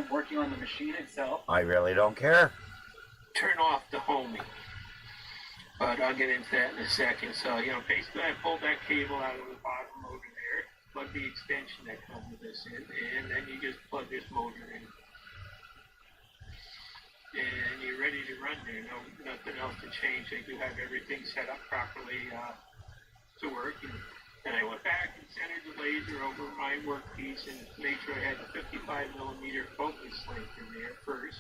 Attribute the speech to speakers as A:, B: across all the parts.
A: time working on the machine itself.
B: I really don't care.
C: Turn off the homing. But I'll get into that in a second. So, basically I pulled that cable out of the bottom motor there, plug the extension that comes with this in, and then you just plug this motor in. And you're ready to run there. Nothing else to change. They do have everything set up properly to work. And I went back and centered the laser over my workpiece and made sure I had the 55mm focus length in there first.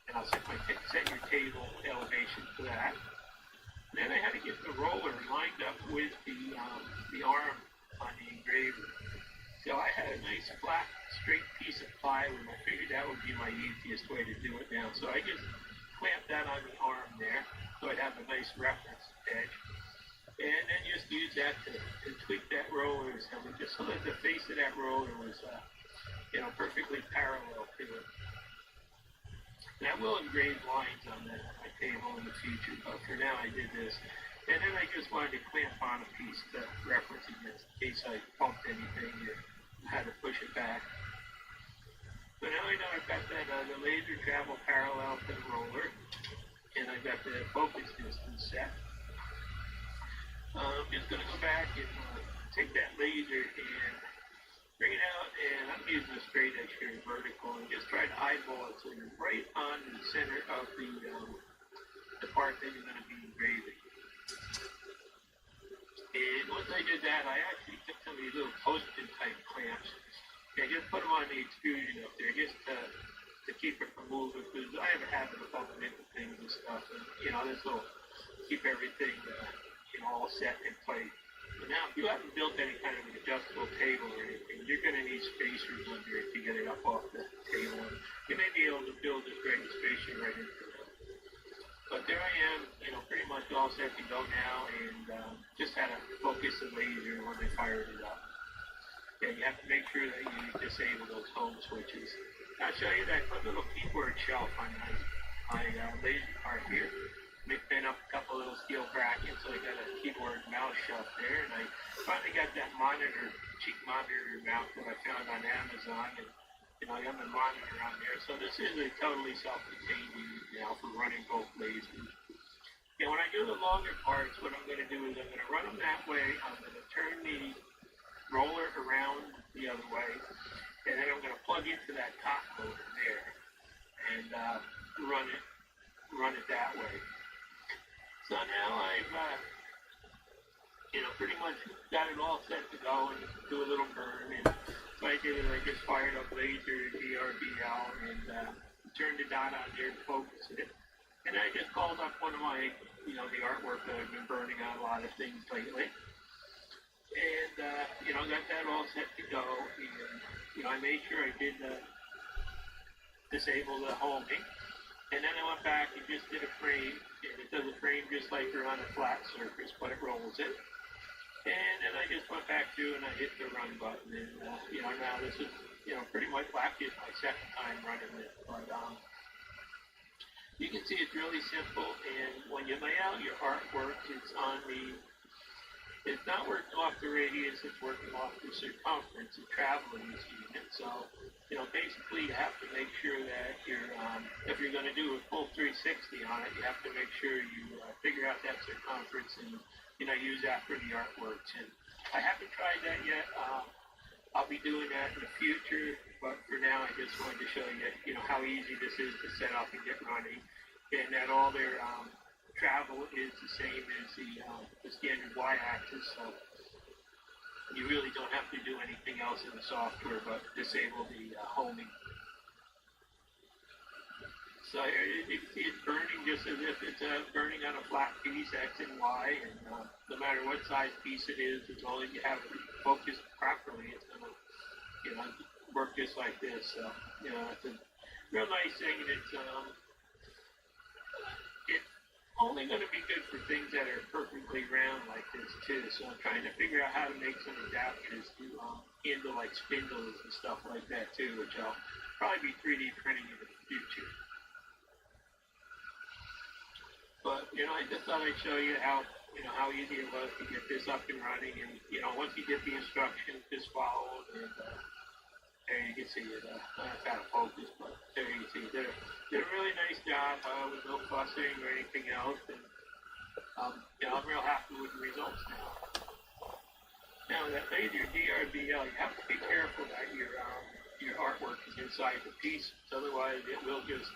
C: And I'll set your table elevation to that. Then I had to get the roller lined up with the arm on the engraver. So I had a nice flat, straight piece of plywood. I figured that would be my easiest way to do it now. So I just clamped that on the arm there, so I'd have a nice reference edge. And then just use that to tweak that roller assembly, just so that the face of that roller was, perfectly parallel to it. And I will engrave lines on my table in the future, but for now I did this. And then I just wanted to clamp on a piece to reference against in case I bumped anything or had to push it back. So now I know I've got that the laser travel parallel to the roller, and I've got the focus distance set. I'm just going to go back and take that laser and bring it out, and I'm using a straight edge here, vertical, and just try to eyeball it so you're right on the center of the part that you're going to be engraving. And once I did that, I actually took some of these little post-it type clamps and just put them on the extrusion up there, just to keep it from moving, because I have a habit of bumping into things and stuff, and this will keep everything all set in place. But now, if you haven't built any kind of an adjustable table or anything, you're going to need spacers under it to get it up off the table. And you may be able to build this great spacer right into it. But there I am, pretty much all set to go now, and just had to focus the laser when I fired it up. And you have to make sure that you disable those home switches. I'll show you that little keyboard shelf on my laser card here. They pin up a couple little steel brackets, so I got a keyboard mouse shelf there, and I finally got that cheap monitor mount that I found on Amazon, and I got the monitor on there. So this is a totally self-contained unit now for running both lasers. And when I do the longer parts, what I'm going to do is I'm going to run them that way. I'm going to turn the roller around the other way, and then I'm going to plug into that top motor there and run it that way. So now I've, pretty much got it all set to go and do a little burn. And what I did is I just fired up laser DRBL and turned it down on there to focus it. And I just called up one of my, the artwork that I've been burning on a lot of things lately. And, got that all set to go. And, I made sure I did disable the homing. And then I went back and just did a frame, and it does a frame just like you're on a flat surface, but it rolls it. And then I just went back through and I hit the run button, and now this is, pretty much actually my second time running it. But you can see it's really simple, and when you lay out your artwork, it's not working off the radius, it's working off the circumference of traveling this unit. So, basically you have to make sure that if you're going to do a full 360 on it, you have to make sure you figure out that circumference and, use that for the artworks. And I haven't tried that yet. I'll be doing that in the future, but for now I just wanted to show you, how easy this is to set up and get running, and that all their travel is the same as the standard y-axis, so you really don't have to do anything else in the software but disable the homing. So you can see it's burning just as if it's burning on a flat piece, X and Y, and no matter what size piece it is, as long as you have it focused properly, it's going to, work just like this. So, it's a real nice thing, and it's only going to be good for things that are perfectly round like this too. So I'm trying to figure out how to make some adapters to handle like spindles and stuff like that too, which I'll probably be 3D printing in the future. But I just thought I'd show you how easy it was to get this up and running, and once you get the instructions, just follow, and there you can see it. Kind of focus, but job with no fussing or anything else, and you know, I'm real happy with the results now. Now that laser DRBL, you have to be careful that your artwork is inside the piece, otherwise it will just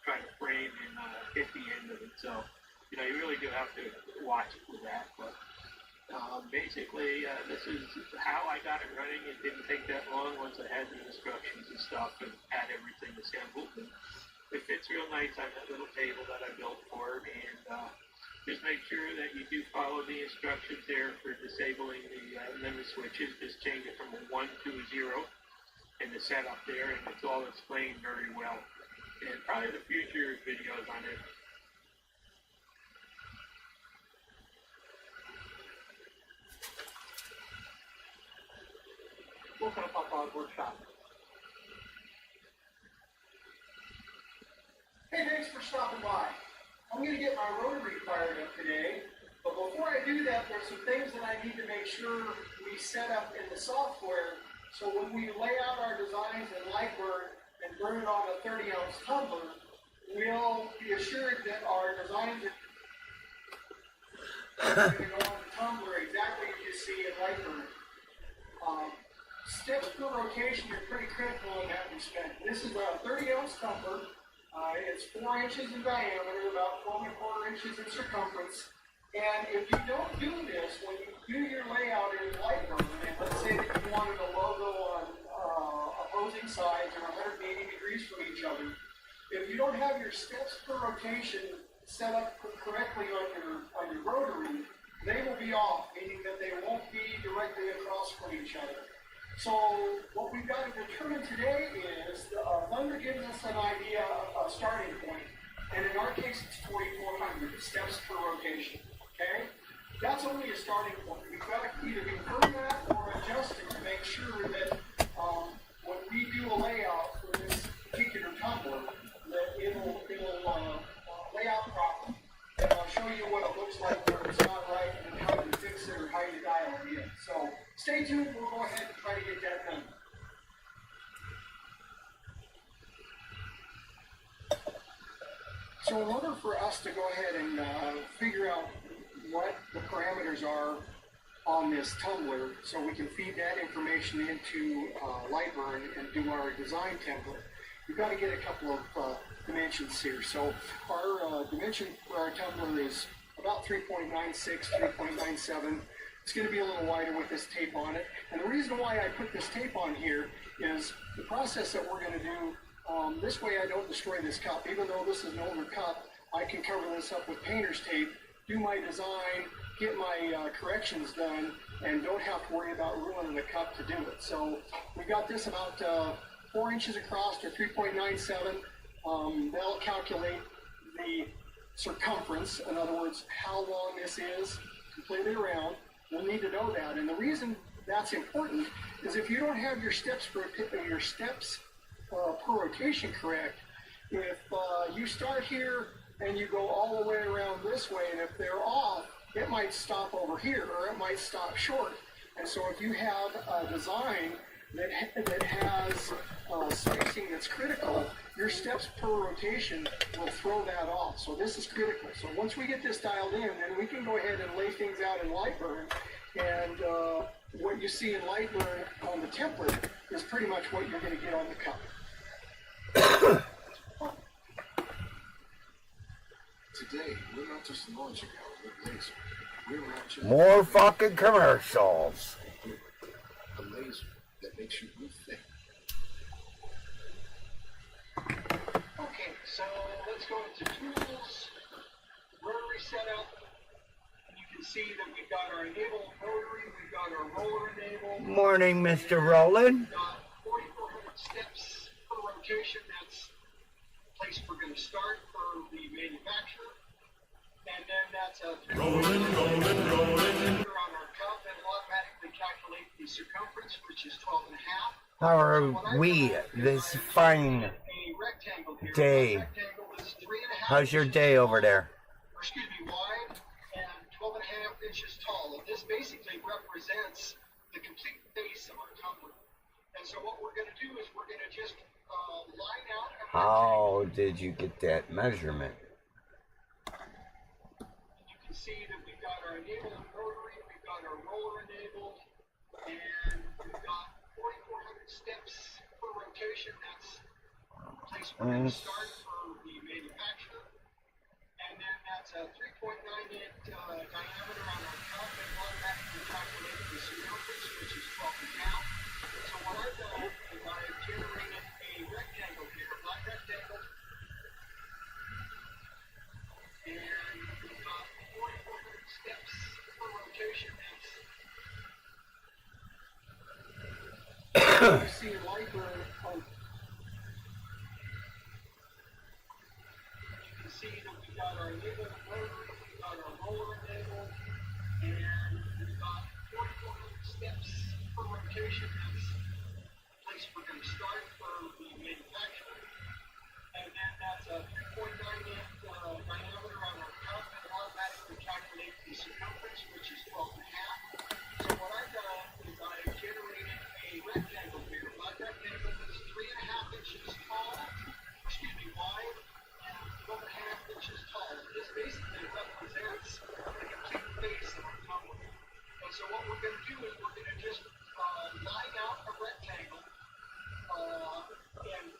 C: try to frame and hit the end of it. So, you know, you really do have to watch it with that. But basically, this is how I got it running. It didn't take that long once I had the instructions and stuff and had everything assembled. And it fits real nice on that little table that I built for it. And just make sure that you do follow the instructions there for disabling the limit switches. Just change it from a 1 to a 0 in the setup there, and it's all explained very well. And probably the future videos on it.
A: Welcome to Papa's workshop.
B: Hey, thanks for stopping by. I'm going to get my rotary fired up today, but before I do that, there's some things that I need to make sure we set up in the software so when we lay out our designs in Lightburn and burn it on a 30-ounce tumbler, we'll be assured that our designs are going to go on the tumbler exactly as you see in Lightburn. Steps per rotation are pretty critical in that respect. This is a 30-ounce tumbler. It's 4 inches in diameter, about 12¼ inches in circumference. And if you don't do this, when you do your layout in Lightroom, and let's say that you wanted a logo on opposing sides or 180 degrees from each other, if you don't have your steps per rotation set up correctly on your rotary, they will be off, meaning that they won't be directly across from each other. So what we've got to determine today is, Thunder gives us an idea of a starting point, and in our case it's 4,400 steps per rotation, okay? That's only a starting point. We've got to either confirm that or adjust it to make sure that when we do a layout for this particular tumbler, that it'll lay out properly. And I'll show you what it looks like where it's not right and how you fix it or how you dial it in. So stay tuned, we'll go ahead and try to get that done. So in order for us to go ahead and figure out what the parameters are on this tumbler so we can feed that information into Lightburn and do our design template, we've got to get a couple of dimensions here. So our dimension for our tumbler is about 3.96, 3.97. It's going to be a little wider with this tape on it. And the reason why I put this tape on here is the process that we're going to do. This way I don't destroy this cup. Even though this is an older cup, I can cover this up with painter's tape, do my design, get my corrections done, and don't have to worry about ruining the cup to do it. So we got this about 4 inches across to 3.97. They'll calculate the circumference, in other words, how long this is completely around. We'll need to know that, and the reason that's important is if you don't have your steps per rotation correct, if you start here and you go all the way around this way, and if they're off, it might stop over here or it might stop short. And so if you have a design that has spacing that's critical, your steps per rotation will throw that off. So this is critical. So once we get this dialed in, then we can go ahead and lay things out in Lightburn. And what you see in Lightburn on the template is pretty much what you're going to get on the cup.
D: Today, we're not just launching our new laser. We're launching
E: more fucking commercials.
D: a laser that makes you rethink.
B: Okay, so let's go into tools, rotary setup. You can see that we've got our enabled rotary, we've got our roller enabled.
E: Morning, Mr. Roland.
B: 4,400 steps per rotation. That's the place we're going to start for the manufacturer. And then that's a rolling on our cup, and it'll automatically calculate the circumference, which is 12.5.
E: How are we this fine day? How's your day over there?
B: Excuse me, wide and 12.5 inches tall. And this basically represents the complete base of our tumbler. And so what we're going to do is we're going to just line out a rectangle.
E: How did you get that measurement?
B: You can see that we've got our enabled rotary, we've got our roller enabled, and we've got 4,400 steps per rotation. That's the place we're going to start for the manufacturer. And then that's a 3.98 diameter on our cup, and automatically calculate the circumference, which is 12.5. So what I've done is I've generated a rectangle here, a black rectangle, and we've got 4,400 steps per rotation. That's you see lighter on. You can see that we've got our enabled rotary, we've got our roller enabled, and we've got 4,400 steps per rotation. That's the place we're going to start for the manufacturer. And then that's a 3.98 diameter on our cup, and automatically calculate the circumference, which is 12.5. So what I've done is I've generated a rectangle here. A black rectangle is 3.5 inches tall, wide, and 12.5 inches tall. This basically represents the complete face of our tumbler. And so what we're going to do is we're going to just line out a rectangle, and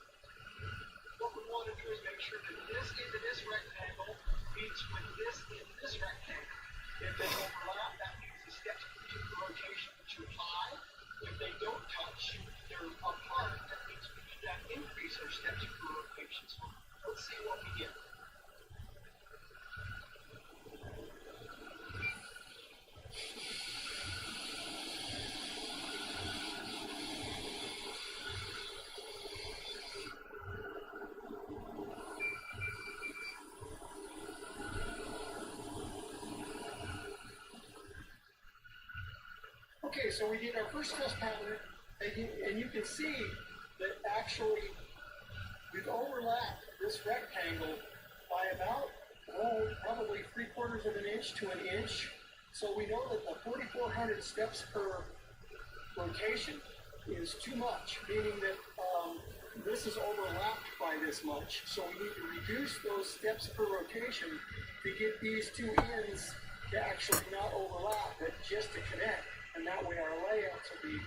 B: what we want to do is make sure that this into this rectangle meets with this into this rectangle. If they overlap, that means the steps to the rotation are too high. If they don't touch, they're apart, that means we need to increase our steps per rotation. So let's see what we get. Okay, so we did our first test pattern, and you can see that actually we've overlapped this rectangle by about, probably 3/4 of an inch to an inch. So we know that the 4,400 steps per rotation is too much, meaning that this is overlapped by this much. So we need to reduce those steps per rotation to get these two ends to actually not overlap, but just to connect. And that way our layouts will be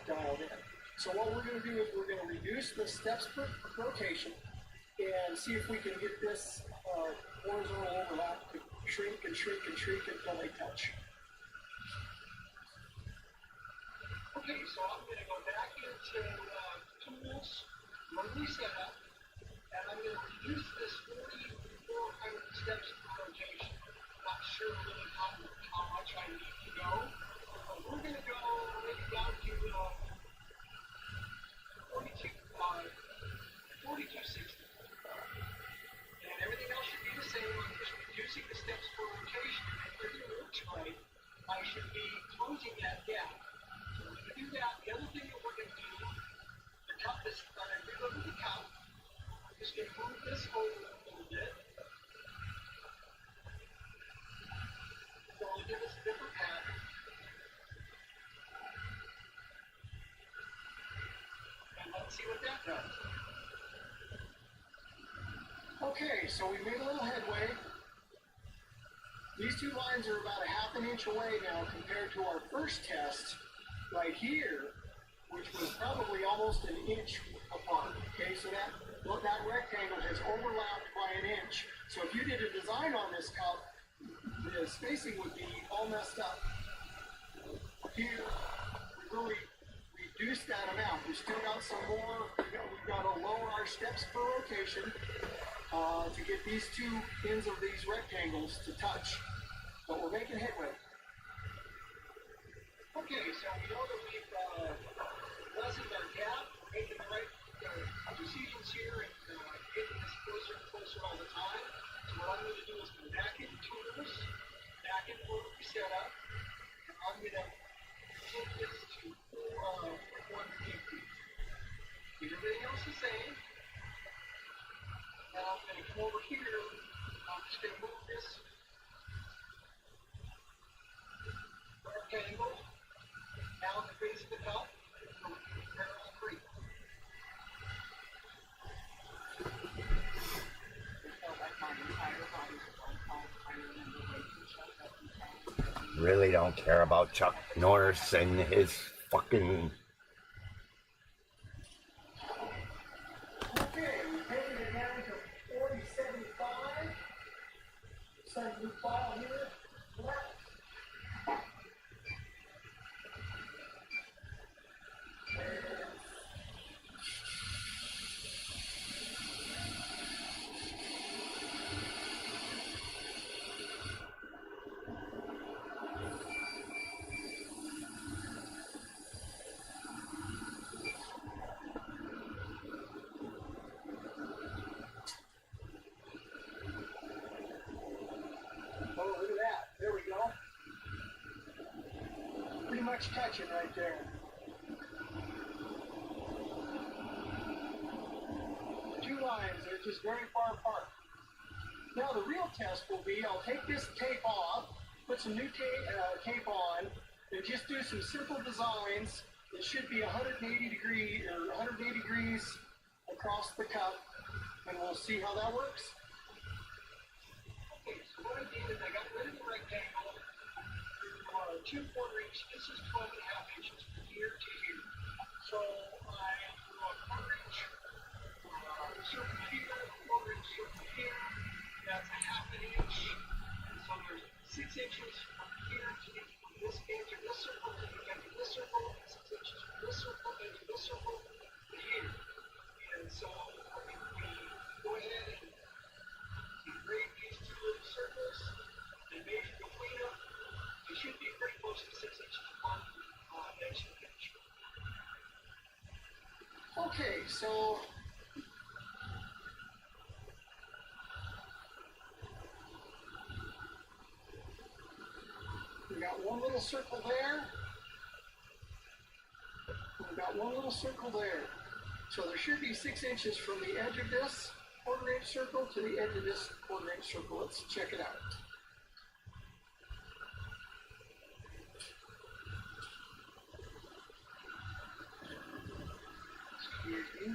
B: dialed in. So what we're going to do is we're going to reduce the steps per rotation and see if we can get this horizontal overlap to shrink and shrink and shrink until they touch. Okay, so I'm going to go back into Tools, Rotary Setup, and I'm going to reduce this 4,400 steps per rotation. Not sure really how much I need to go. We're going to go maybe down to 4260. And everything else should be the same. I'm just reducing the steps per rotation. And if everything looks right, I should be closing that gap. So we're going to do that. The other thing that we're going to do, the cup is, when I reload the cup, I'm just going to move this over a little bit. So it'll give us a different pattern. Let's see what that does. Okay, so we made a little headway. These two lines are about 1/2 inch away now compared to our first test right here, which was probably almost an inch apart. Okay, so that rectangle has overlapped by an inch. So if you did a design on this cup, the spacing would be all messed up. Here, we really reduce that amount. We've still got some more. We've got to lower our steps per rotation to get these two ends of these rectangles to touch. But we're making headway. Okay, so we know that we've lessened our gap, making the right decisions here, and getting this closer and closer all the time. So what I'm going to do is go back into Tools, back into Rotary Setup, and I'm going to take this to 150. Keep everything else the same. Now I'm going to come over here. I'm just going to move this rectangle down the face of the cup so we can parallel creep.
E: really don't care about Chuck Norris and his fucking...
B: Okay, we're taking it down to 4075. Send new file here. Left. Oh, look at that. There we go. Pretty much touching right there. Two lines, they're just very far apart. Now the real test will be, I'll take this tape off, put some new tape on, and just do some simple designs. It should be 180 degrees across the cup, and we'll see how that works. Okay, so what I did is I got rid of the rectangle. 2 quarter-inch, this is 12 and a half inches from here to here. So I drew a quarter-inch circle here, a quarter-inch circle here. That's a half an inch. So there's 6 inches from here to this edge of this circle to the edge of this circle, and 6 inches from this circle, edge of this circle to here. And so we go ahead and engrave these 2 little circles and measure between them. It should be pretty close to 6 inches apart, edge to edge. Okay, so we got one little circle there. We got one little circle there. So there should be 6 inches from the edge of this quarter-inch circle to the edge of this quarter-inch circle. Let's check it out. Excuse me.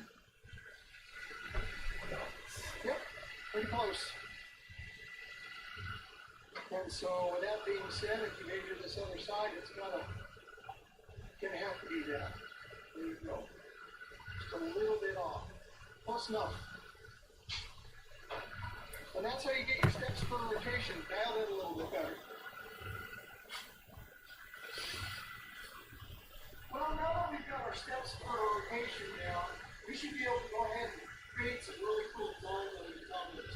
B: Yep, pretty close. And so with that being said, if you measure this other side, it's gonna have to be that. There you go. Just a little bit off. Close enough. And that's how you get your steps per rotation. Dial it a little bit better. Well, now that we've got our steps per rotation down, we should be able to go ahead and create some really cool designs on these numbers.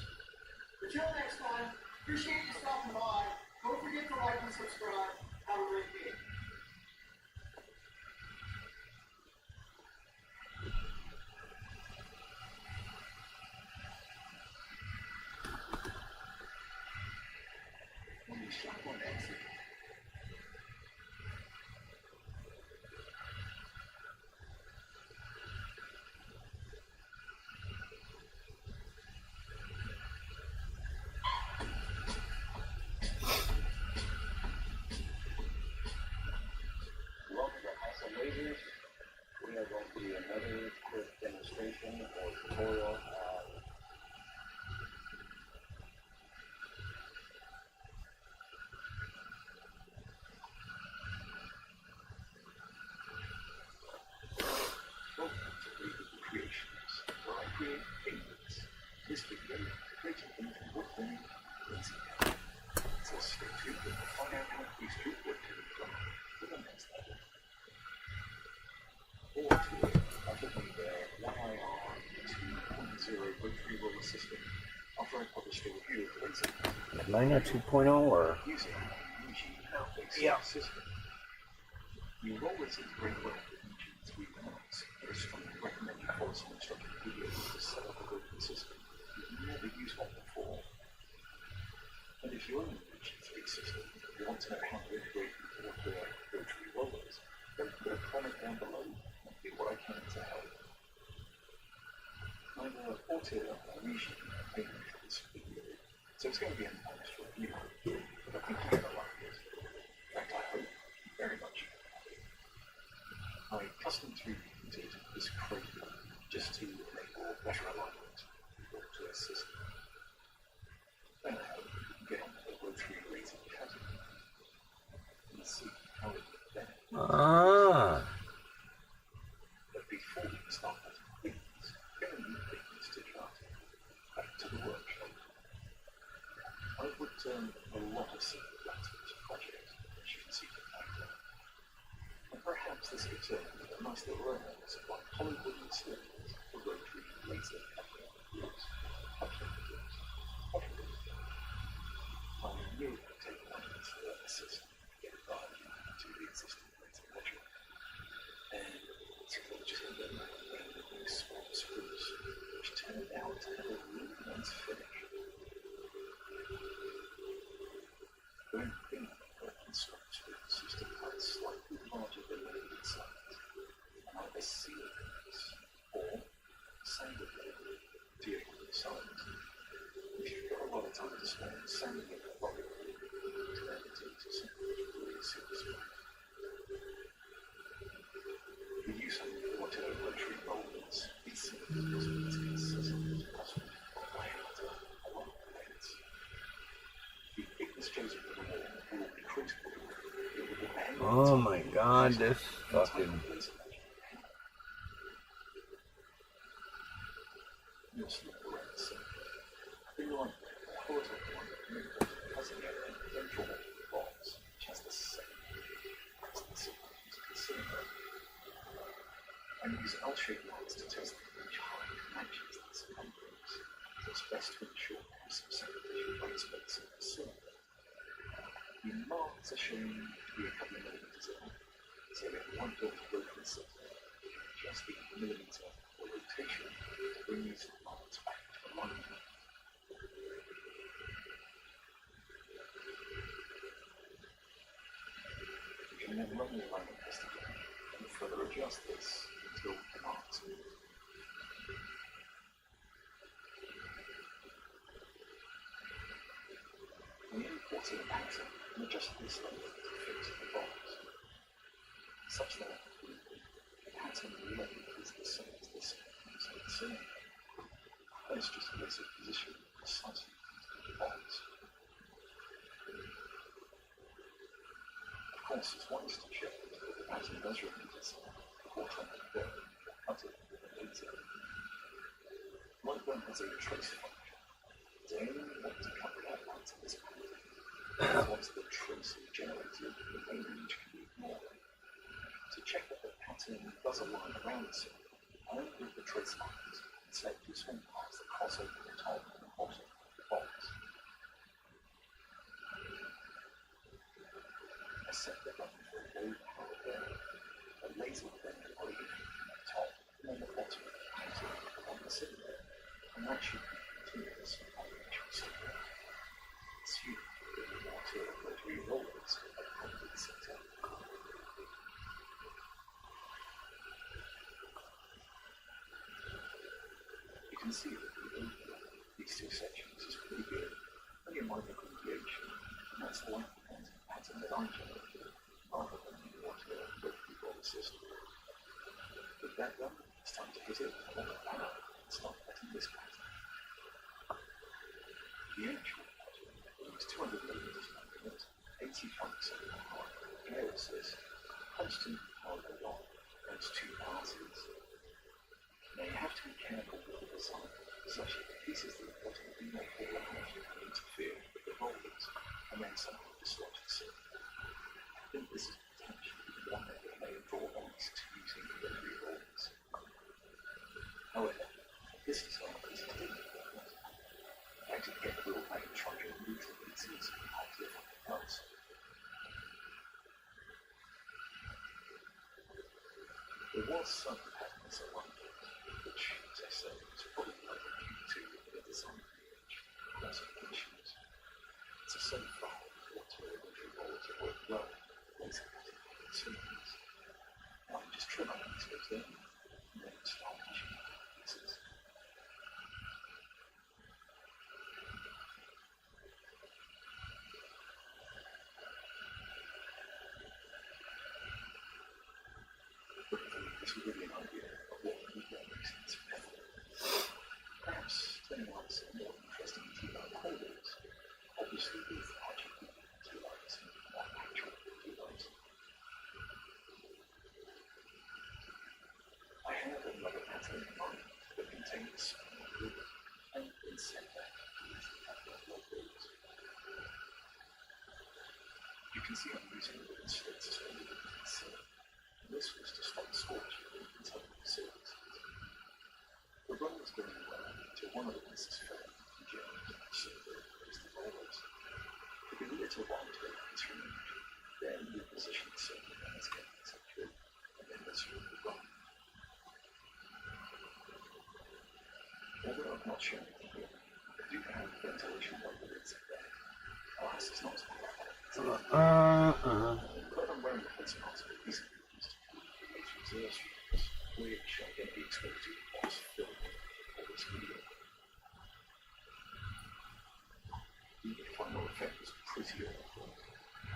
B: Until next time, appreciate you stopping by. Don't forget to like and subscribe. Have a great day.
D: When you shop on exit, welcome to House of Lasers. We are going to do another quick demonstration or tutorial. Welcome to Laser Creations, where I create paintings. This video, creating things from wood burning, easy. So stay tuned to find out how to use your wood to the next level. ORTUR Laser Master 2.0 rotary roller system. After I published a review of the laser
E: Mine are 2.0 or...
D: using a Eugene-based system. New rollers integrate well with Eugene 3 mounts, but I strongly recommend you follow some instructive videos to set up a rotary system you've never used one before. And if you're in the Eugene 3 system, you want to know how to integrate with ORTUR rotary rollers, then put a comment down below and do what I can to help. Neither ORTUR or Eugene are paying me for this video, so it's going to be an honest review, but I think you're going to like it. In fact, I hope very much. I custom 3D printed this crate just to enable better alignment with ORTUR system. Then I hope you can get onto the rotary laser category.
E: Ah.
D: But before you start cutting pigments, bring a new pigments to cut back to the workshop. I would turn a lot of simple black to this project, as you can see from back there. And perhaps this could turn into a nice little earnings like Hollywood installments for rotary laser wheels. I knew it would take moments for that system to get right into the existing laser project. And it's just a little randomly small spruce, which turned out to have a really nice finish. When thin and small spruce used to cut slightly larger than the size, and either seal this or sand it to your size. If you've got a lot of time to spend sanding it a lot, turn it into something really satisfying. The use of water rotary rollers is simple because it's consistent as possible by hand along the blades. The thickness chosen for the wall will be critical. It will depend
E: Oh my god, this fucking...
D: You'll slip around the center. Then you'll like a horizontal one that has an area then draw a box which has the same as the cylinder. And use L-shaped lines to test which height matches the circumference. So it's best to ensure you have some sacrificial white space in the cylinder. The marks are shown to be a couple of millimeters long, so that one don't go for the cylinder. Just the millimeter or rotation to bring these marks back to alignment. You can then run the alignment test again and further adjust this until the marks move. When you import a pattern and adjust this length to fit the box, such that the pattern length is the same as the circumference of the cylinder. That is just a case of position precisely into the box. Of course, it's wise to check that the pattern does repeat itself before trying to burn or cut it later. Lightburn has a trace function. They only want to cut the outlines of this pattern. Once the trace is generated, the main image can be ignored. To check that the pattern does align around the cylinder, only with the trace lines and select two small parts that cross over the top and bottom of the box. I set the button for a low power burn. A laser will then deploy it from the top and then the bottom of the pattern on the cylinder, and that should be continuous on the actual cylinder. Assume that the ORTUR rotary rollers are properly set up. You can see that the overlap of these two sections is pretty good, only a minor deviation, and that's the like pattern that I generated, rather than the ORTUR rotary roller system. With that done, it's time to hit it with a lot of power and start cutting this pattern. The actual pattern is 200 millimeters long at 85% high, flare assist, constant power along those two passes. Now you have to be careful with the design, such that the pieces that are cutting do not fall out and interfere with the rollers, and then somehow dislodge the cylinder. I think this is potentially one of the main drawbacks to using the rotary rollers. However, this design is difficult. In fact, it gets real pain trying to remove the pieces off the fucking parts. There was some patterns at one point, which, as I said, was probably like due to the design image across issues. So far, ORTUR rotary rollers have worked well, laser cutting on cylinders. Now I just trim out these bits there, and then start pushing out the pieces. Hopefully, this will give you an idea of what we do makes sense method. Perhaps turning on some more interesting T-line holders, obviously with RGB T-lines and not actual T-lines. maintain the spine of the wood and then set back like those. You can see I'm using the wooden slits so that you can see. This was to stop scorch inside the surface. The run was going well until one of the pieces fell and jammed, so there's the rollers. If you leave it till 1 to 8 is removed, then you position the circuit and it's getting it through, and then resume the run. Although I've not shown it here, I do have ventilation over it there. Alas, it's not as bad. But I'm wearing the face mask for these used to use reserve streams, which I get the exposed to whilst filming all this video. The final effect was pretty awful,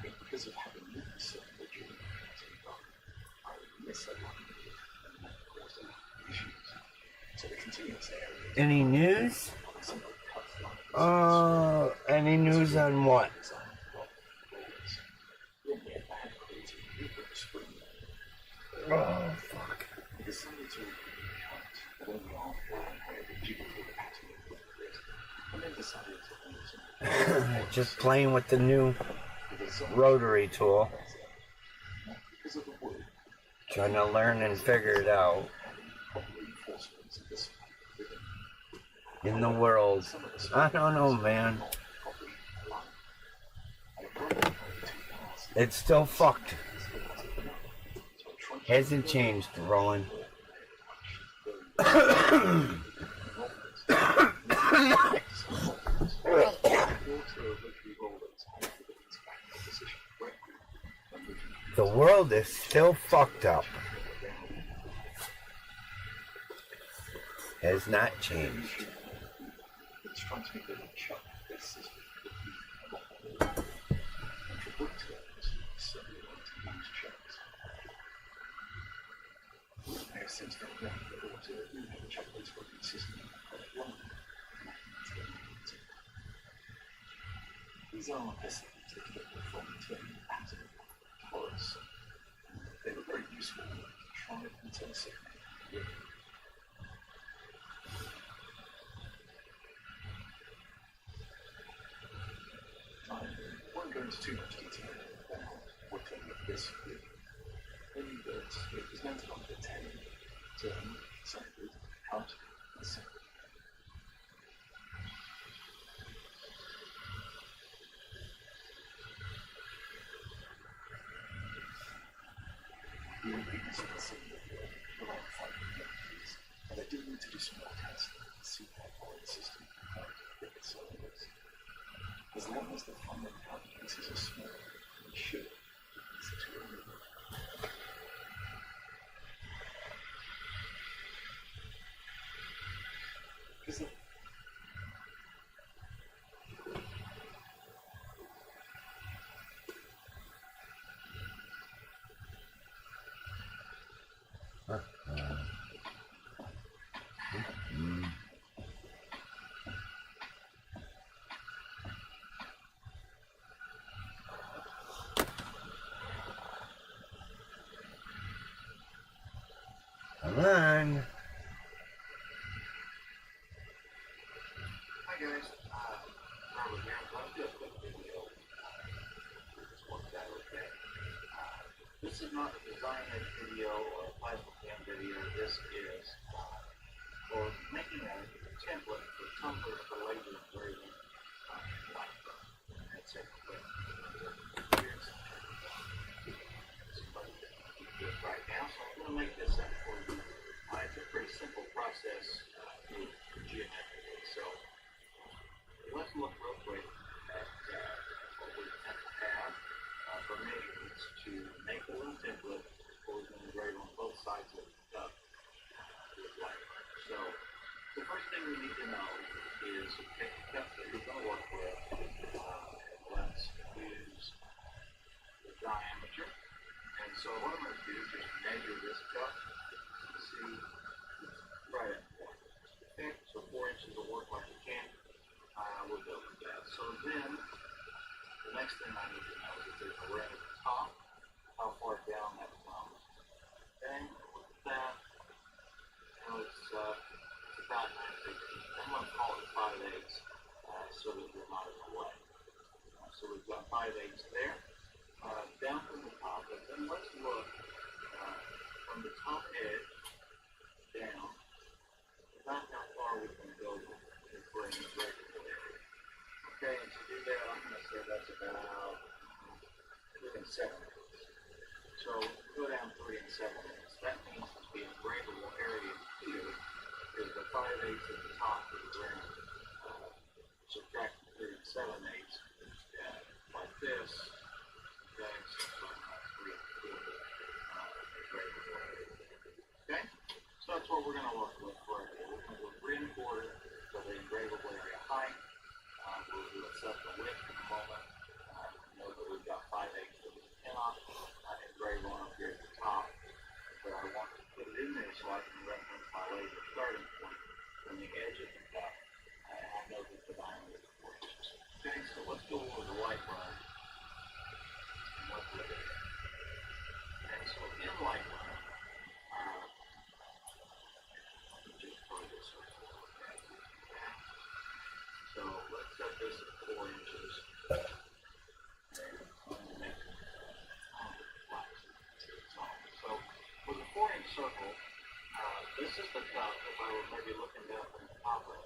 D: but because of having moved the circle during the painting run, I miss a lot of it and that caused a lot of issues. So the continuous area.
E: Any news? Any news on what? Oh, fuck. Just playing with the new rotary tool. Trying to learn and figure it out. In the world. I don't know, man. It's still fucked. Hasn't changed, Roland. The world is still fucked up. Has not changed.
D: Since then, the ORTUR checkpoints were consistent and long. These are estimates that get the from turning pattern torus. They were very useful to try and tell us it. I won't go into too much detail about working with this view. Only that it was mounted on the 10 turn, centered, cut, and centered. The ingredients of the cylinder were around 5 millimeters, and I do need to do some more testing to see how far the system can cut bigger cylinders. As long as the final cut pieces are small, it should be easy to remove. Because
E: Come on.
A: Hi guys, Robert here. I'll do a quick video. This worked out okay. This is not a design edge video or a plastic cam video. This is for making a template for tumbler for laser engraving. That's it. Right now, so I'm going to make this up for you. It's a pretty simple process geometrically. So let's look real quick at what we have to have for measurements to make a little template for we're going to engrave on both sides of the cup. So the first thing we need to know is pick the cup that you're going to work with. Let's use the diameter. And so what I'm going to do is just measure this cup to see right at 4. Okay, so 4 inches will work like you can. We'll go with that. So then, the next thing I need to know is if there's a red at the top, how far down that comes. Okay, with that, it's about going to call it 5/8 so that we're not in the way. So we've got 5/8 there, down from the top, and then let's look from the top edge down about how far we can go to bring the regular area. Okay, and to do that, I'm going to say that's about 3 7/8. So go down 3 7/8. That means that the engravable area here is the 5/8 at the top of the ground. Subtract 3 7/8 like this. That's 3 engravable area. Okay, so that's what we're going to work with right here. We're going to go 3 1/4 for the engravable area height. We'll do a set the width in a moment. Know that we've got 5/8 that we cannot engrave on up here at the top, but I want to put it in there so I can reference my laser starting point from the edge of the cup, and I know that the diameter is 4 inches. Okay, so let's go over the light run and let's look at it. Okay, so in light run, just throw this right there. So let's set this at 4 inches. So with a 4-inch circle, this is the cup if I were maybe looking down from the top of it.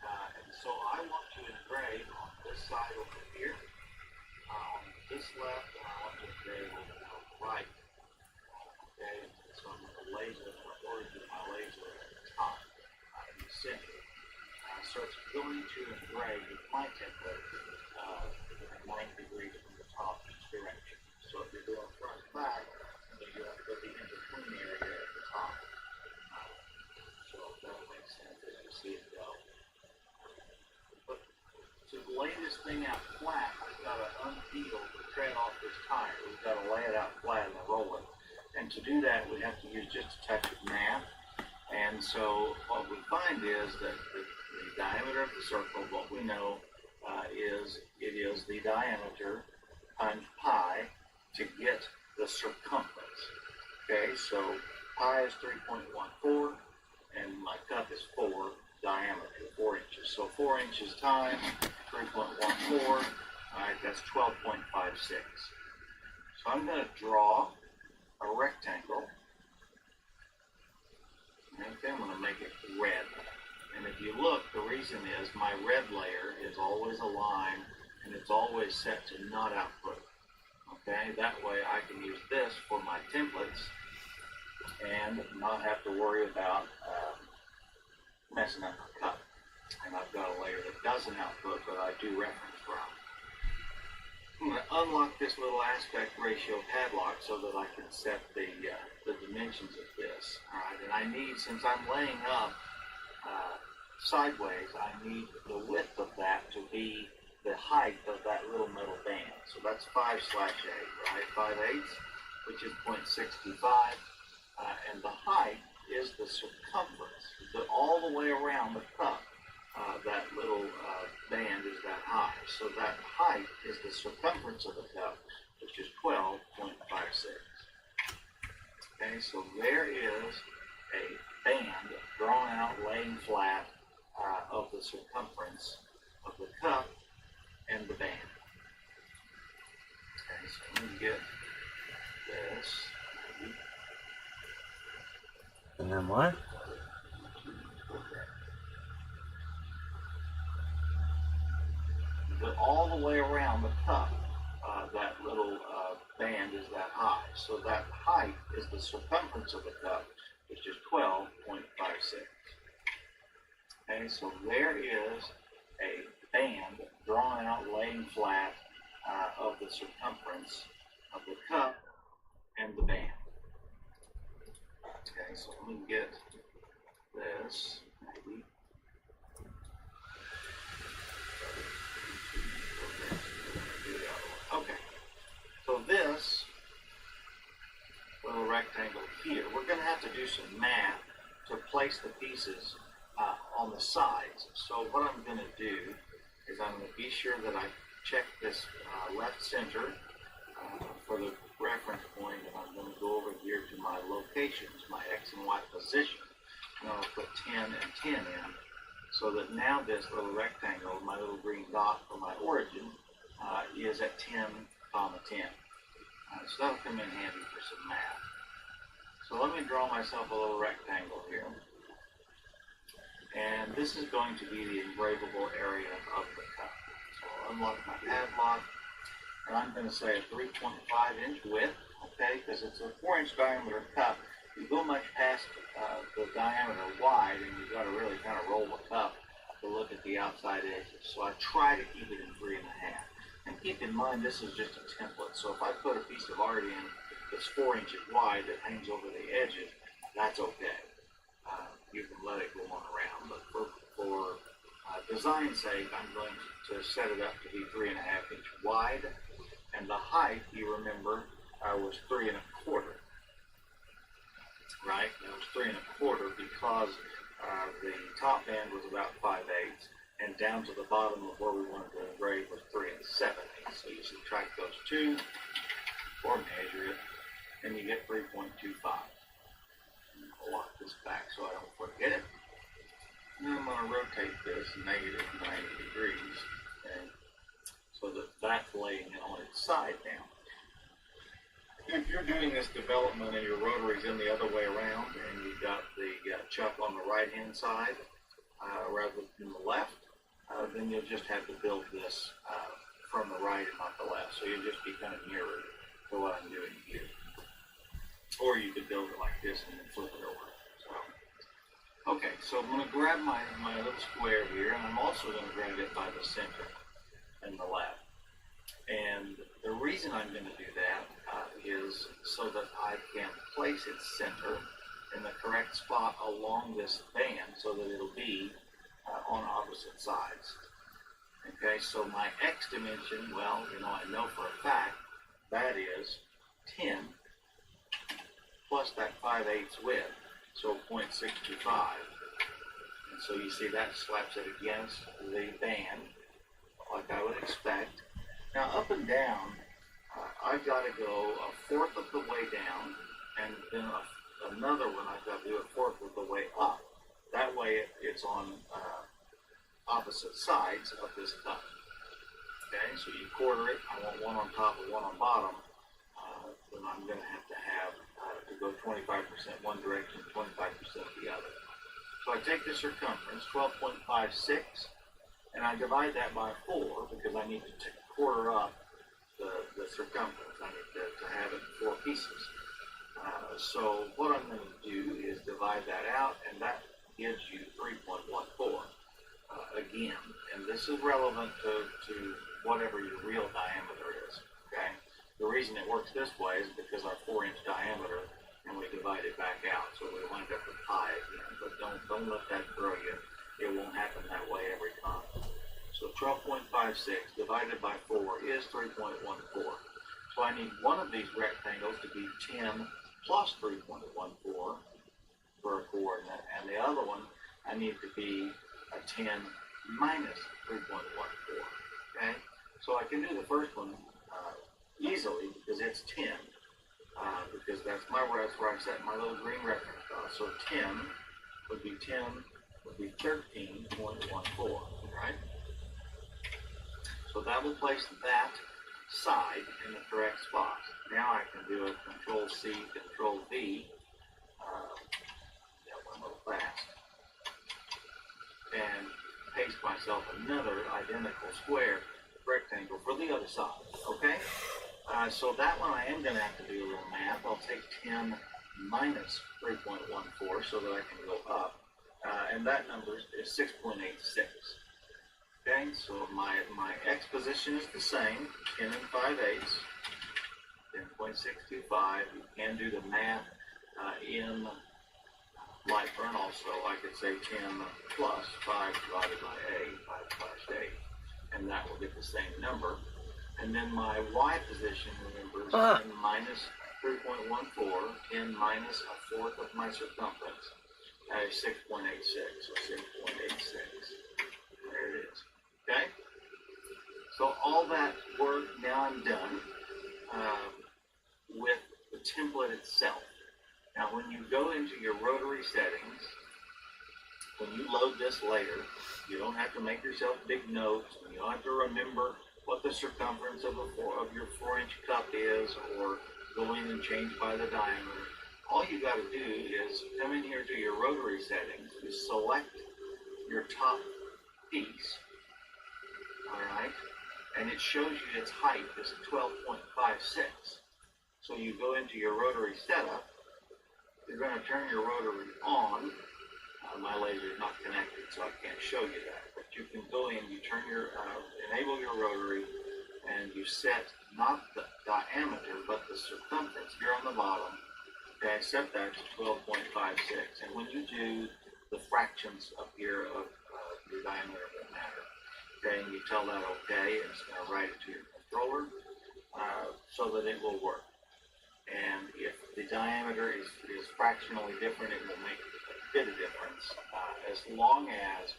A: And so I want to engrave on this side over here, on this left, and I want to engrave on the right. Okay, so I'm going to laser, I'm orient my laser at the top, in the center. So it's going to engrave with my template 90 degrees from the top each direction. So if you're doing front and back, then you have to go the in-between area at the top. So that'll make sense as you see it go. But to lay this thing out flat, we've got to unpeel the tread off this tire. We've got to lay it out flat and roll it. And to do that, we have to use just a touch of math. And so what we find is that the diameter of the circle, what we know is it is the diameter times pi to get the circumference. Okay, so pi is 3.14 and my cup is 4 diameter, 4 inches. So 4 inches times 3.14, all right, that's 12.56. So I'm going to draw a rectangle. Okay, I'm going to make it red. And if you look, the reason is my red layer is always aligned and it's always set to not output. Okay, that way I can use this for my templates and not have to worry about messing up my cup. And I've got a layer that doesn't output, but I do reference from. I'm going to unlock this little aspect ratio padlock so that I can set the dimensions of this. All right, and I need, since I'm laying up sideways, I need the width of that to be the height of that little middle band. So that's 5/8, right? 5/8, which is 0.65, and the height is the circumference. All the way around the cup, that little band is that high. So that height is the circumference of the cup, which is 12.56. Okay, so there is a band drawn out, laying flat of the circumference of the cup and the band. Okay, so let me get this.
E: And then what?
A: But all the way around the cup, that little band is that high. So that height is the circumference of the cup, which is 12.56. Okay, so there is a band drawn out, laying flat of the circumference of the cup and the band. Okay, so let me get this, maybe. Okay, so this little rectangle here, we're going to have to do some math to place the pieces on the sides. So what I'm going to do is I'm going to be sure that I check this left center for the reference point, and I'm going to go over here to my locations, my X and Y position. I'm going to put 10 and 10 in So that now this little rectangle, my little green dot for my origin, is at 10, 10. So that'll come in handy for some math. So let me draw myself a little rectangle here. And this is going to be the engravable area of the cup. So I'll unlock my padlock, and I'm going to say a 3.5-inch width, okay, because it's a 4-inch diameter cup. You go much past the diameter wide, and you've got to really kind of roll the cup to look at the outside edges. So I try to keep it in 3.5. And keep in mind, this is just a template. So if I put a piece of art in that's 4 inches wide that hangs over the edges, that's okay. You can let it go on around, but for design's sake, I'm going to set it up to be 3.5-inch wide, and the height, you remember, was 3 1/4. Right? It was 3 1/4 because the top end was about 5/8, and down to the bottom of where we wanted to engrave was 3 7/8. So you subtract those two, or measure it, and you get 3.25. I'll lock this back so I don't forget it. And I'm going to rotate this negative 90 degrees, okay, so that that's laying it on its side now. If you're doing this development and your rotary's in the other way around, and you've got the chuck on the right-hand side rather than the left, then you'll just have to build this from the right and not the left. So you'll just be kind of nearer to what I'm doing here. Or you could build it like this and then flip it over. So, okay, so I'm going to grab my little square here, and I'm also going to grab it by the center and the left. And the reason I'm going to do that is so that I can place its center in the correct spot along this band so that it'll be on opposite sides. Okay, so my X dimension, well, I know for a fact that is 10 plus that 5/8 width, so 0.625. And so you see that slaps it against the band, like I would expect. Now up and down, I've got to go 1/4 of the way down, and then another one I've got to do 1/4 of the way up. That way it's on opposite sides of this cup. Okay, so you quarter it. I want one on top and one on bottom. Then I'm going to have to go 25% one direction, 25% the other. So I take the circumference, 12.56, and I divide that by 4 because I need to quarter up the circumference. I need to have it in 4 pieces. So what I'm going to do is divide that out, and that gives you 3.14 again. And this is relevant to whatever your real diameter is. Okay. The reason it works this way is because our 4-inch diameter, and we divide it back out, so we wind up with pi again. But don't let that throw you. It won't happen that way every time. So 12.56 divided by 4 is 3.14. So I need one of these rectangles to be 10 plus 3.14 for a coordinate, and the other one I need to be a 10 minus 3.14. Okay? So I can do the first one easily because it's 10, because that's where I set my little green reference. So 10 would be 13.14, right? So that will place that side in the correct spot. Now I can do a Control-C, Control-V, that went a little fast, and paste myself another identical square rectangle for the other side, okay? So that one I am going to have to do a little math. I'll take 10 minus 3.14 so that I can go up, and that number is 6.86. Okay, so my X position is the same, 10 and 5/8, 10.625. You can do the math in Lightburn also. I could say 10 plus 5 divided by 5/8, and that will get the same number. And then my Y position, remember, is 10 minus 3.14, 10 minus 1/4 of my circumference, that is 6.86, so 6.86. There it is. Okay? So all that work, now I'm done with the template itself. Now when you go into your rotary settings, when you load this later, you don't have to make yourself big notes, and you don't have to remember what the circumference of your 4-inch cup is, or go in and change by the diameter. All you got to do is come in here to your rotary settings, you select your top piece, all right, and it shows you its height is 12.56. So you go into your rotary setup, you're going to turn your rotary on. My laser is not connected, so I can't show you that. But you can go in, you turn your, enable your rotary, and you set not the diameter, but the circumference here on the bottom. Okay, set that to 12.56. And when you do the fractions up here of your diameter, it won't matter. Okay, and you tell that okay, and it's going to write it to your controller so that it will work. And if the diameter is fractionally different, it will make a bit of difference. As long as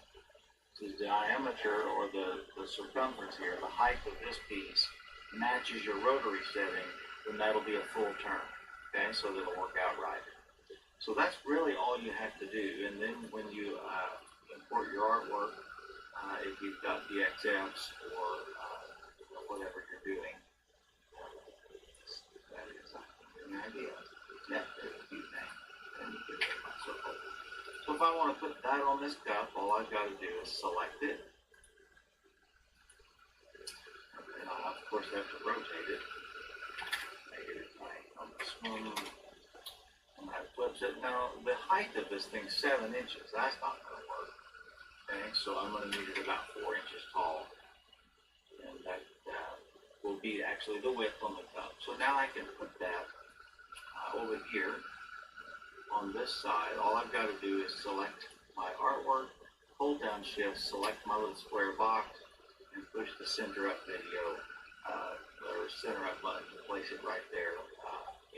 A: the diameter or the circumference here, the height of this piece, matches your rotary setting, then that'll be a full turn. Okay, so that'll work out right. So that's really all you have to do. And then when you import your artwork, if you've got DXFs or whatever you're doing, that is an idea. Yeah, there's a few things. And you can make my circle. So if I want to put that on this cup, all I've got to do is select it. And I'll of course have to rotate it. Make it on this one. And that flips it. Now the height of this thing is 7 inches. That's not going to work. Okay, so I'm going to need it about 4 inches tall. And that will be actually the width on the cup. So now I can put that over here on this side. All I've got to do is select my artwork, hold down shift, select my little square box, and push the center up video or center up button to place it right there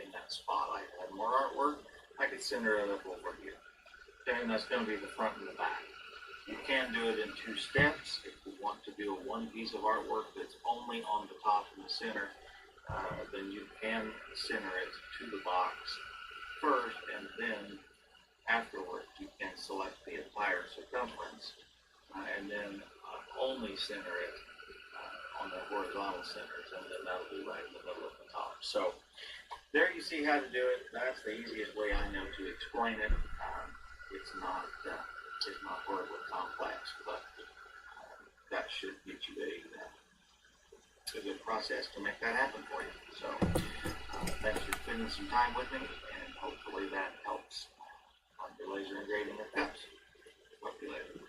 A: in that spot. I had more artwork, I could center it up over here. Okay, and that's going to be the front and the back. You can do it in 2 steps. If you want to do one piece of artwork that's only on the top and the center, then you can center it to the box first, and then afterwards you can select the entire circumference and then only center it on the horizontal centers, and then that'll be right in the middle of the top. So there you see how to do it. That's the easiest way I know to explain it. It's not horribly complex, but that should get you a good process to make that happen for you. So thanks for spending some time with me, and hopefully that helps on your laser engraving of cups. Talk to you later.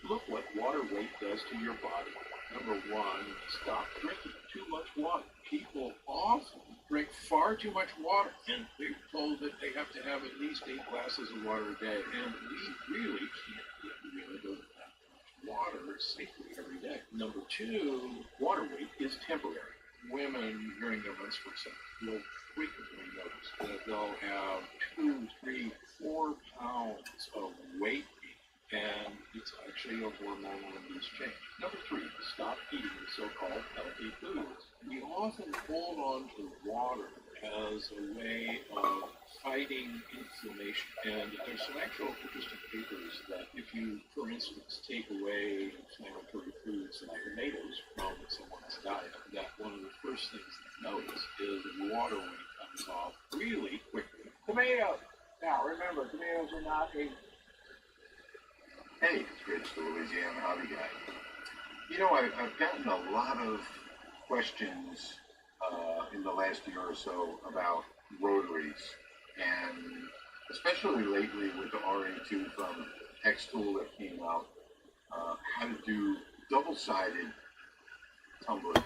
D: Look what water weight does to your body. Number 1, stop drinking too much water. People often drink far too much water, and they're told that they have to have at least 8 glasses of water a day, and we really can't get rid of that much water safely every day. Number 2, water weight is temporary. Women during their menstrual cycle will frequently notice that they'll have 2, 3, 4 pounds of weight, and it's actually a hormonal-induced change. Number 3, stop eating so-called healthy foods. We often hold on to water as a way of fighting inflammation. And there's some actual interesting papers that if you, for instance, take away inflammatory foods like tomatoes from someone's diet, that one of the first things they notice is the water weight comes off really quickly.
B: Tomatoes. Now, remember, tomatoes are not a...
F: Hey, it's Rich, the Louisiana hobby guy. You know, I've gotten a lot of questions in the last year or so about rotaries, and especially lately with the RA2 from X-Tool that came out, how to do double-sided tumblers,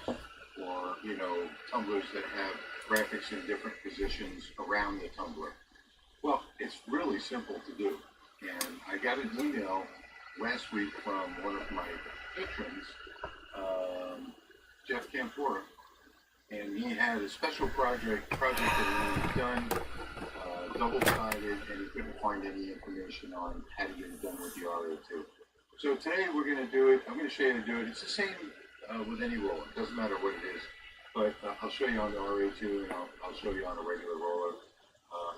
F: or, you know, tumblers that have graphics in different positions around the tumbler. Well, it's really simple to do, and I got an email last week from one of my patrons, Jeff Campora, and he had a special project that he had done, double-sided, and he couldn't find any information on how to get it done with the RA2. So today we're going to do it. I'm going to show you how to do it. It's the same with any roller. Doesn't matter what it is. But I'll show you on the RA2, and I'll show you on a regular roller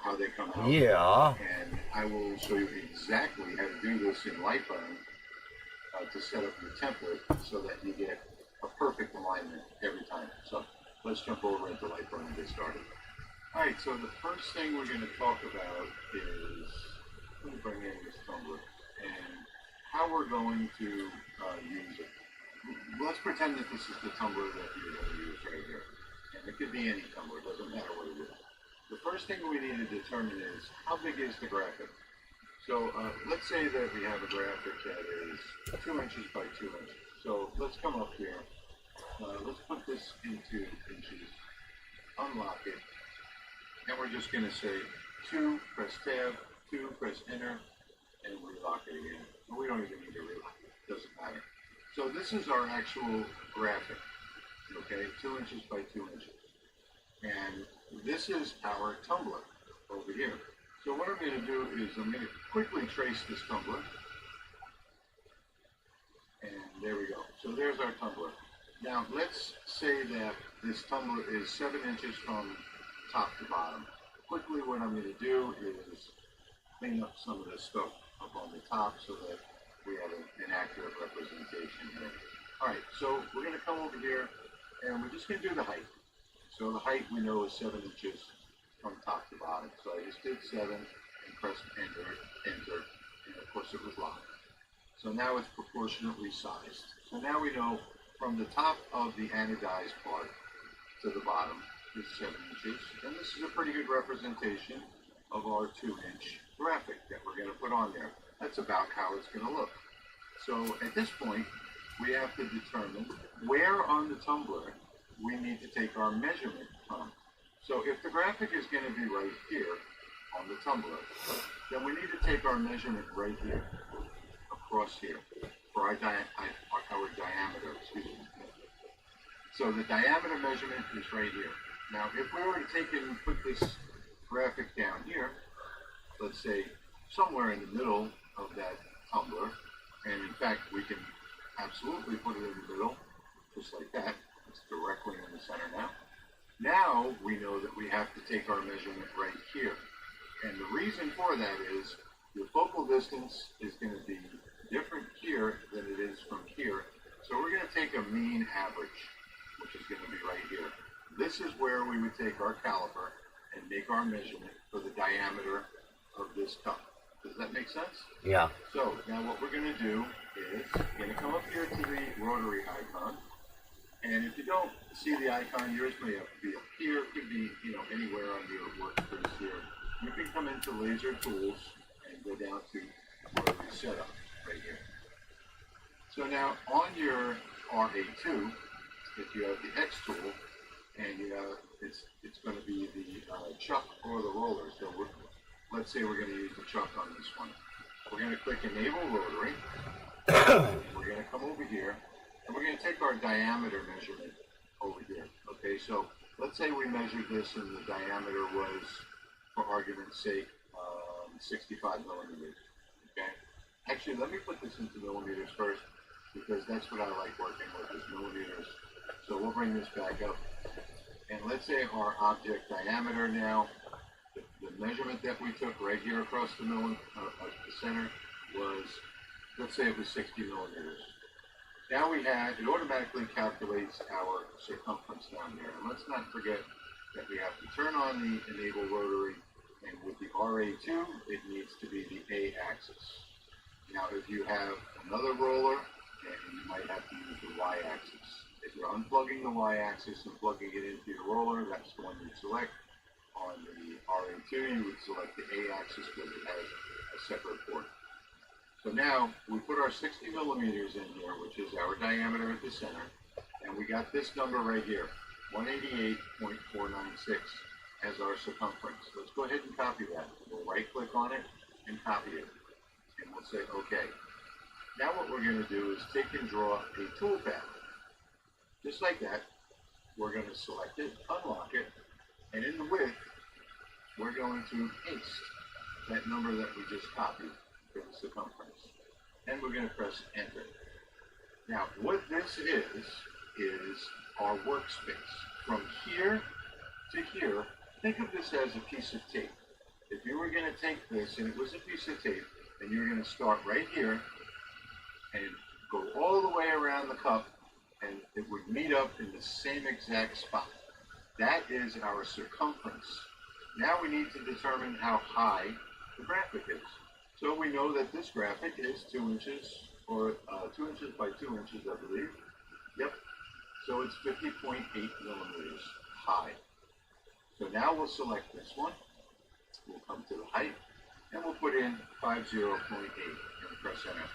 F: how they come out.
E: Yeah.
F: And I will show you exactly how to do this in Lightburn to set up your template so that you get a perfect alignment every time. So let's jump over into Lightburn and get started. All right, so the first thing we're going to talk about is, let me bring in this tumbler and how we're going to use it. Let's pretend that this is the tumbler that you're going to use right here. And it could be any tumbler, it doesn't matter what it is. The first thing we need to determine is how big is the graphic. So let's say that we have a graphic that is 2 inches by 2 inches. So let's come up here. Let's put this into inches, unlock it, and we're just going to say 2, press tab, 2, press enter, and relock it again. We don't even need to relock it, doesn't matter. So this is our actual graphic, okay, 2 inches by 2 inches. And this is our tumbler over here. So what I'm going to do is I'm going to quickly trace this tumbler. And there we go. So there's our tumbler. Now let's say that this tumbler is 7 inches from top to bottom. Quickly what I'm going to do is clean up some of this stuff up on the top so that we have an accurate representation here. Alright, so we're going to come over here and we're just going to do the height. So the height we know is 7 inches from top to bottom. So I just did 7 and pressed enter, and of course it was locked. So now it's proportionately sized. So now we know from the top of the anodized part to the bottom is 7 inches. And this is a pretty good representation of our 2-inch graphic that we're going to put on there. That's about how it's going to look. So at this point, we have to determine where on the tumbler we need to take our measurement from. So if the graphic is going to be right here on the tumbler, then we need to take our measurement right here, across here, for our diameter, excuse me. So the diameter measurement is right here. Now if we were to take and put this graphic down here, let's say somewhere in the middle of that tumbler, and in fact we can absolutely put it in the middle, just like that. It's directly in the center now. Now we know that we have to take our measurement right here. And the reason for that is the focal distance is going to be different here than it is from here. So we're going to take a mean average, which is going to be right here. This is where we would take our caliper and make our measurement for the diameter of this cup. Does that make sense?
E: Yeah.
F: So now what we're going to do is we're going to come up here to the rotary icon. And if you don't see the icon, yours may have to be up here. It could be, anywhere on your workspace here. You can come into Laser Tools and go down to Rotary Setup right here. So now on your RA2, if you have the X tool, and it's going to be the chuck or the roller. So let's say we're going to use the chuck on this one. We're going to click Enable Rotary. We're going to come over here, and we're going to take our diameter measurement over here. Okay, so let's say we measured this and the diameter was, for argument's sake, 65 millimeters. Okay, actually let me put this into millimeters first, because that's what I like working with, is millimeters. So we'll bring this back up, and let's say our object diameter now, the measurement that we took right here across the center was, let's say it was 60 millimeters. Now it automatically calculates our circumference down here. And let's not forget that we have to turn on the Enable Rotary, and with the RA2, it needs to be the A-axis. Now if you have another roller, then you might have to use the Y-axis. If you're unplugging the Y-axis and plugging it into your roller, that's the one you'd select. On the RA2, you would select the A-axis because it has a separate port. So now we put our 60 millimeters in here, which is our diameter at the center, and we got this number right here, 188.496 as our circumference. Let's go ahead and copy that. We'll right-click on it and copy it, and we'll say OK. Now what we're going to do is take and draw a toolpath. Just like that, we're going to select it, unlock it, and in the width, we're going to paste that number that we just copied for the circumference. And we're going to press Enter. Now, what this is is our workspace. From here to here, think of this as a piece of tape. If you were going to take this and it was a piece of tape, and you're going to start right here and go all the way around the cup, and it would meet up in the same exact spot. That is our circumference. Now we need to determine how high the graphic is. So we know that this graphic is 2 inches, or 2 inches by 2 inches, I believe. Yep. So it's 50.8 millimeters high. So now we'll select this one. We'll come to the height, and we'll put in 50.8 and press enter.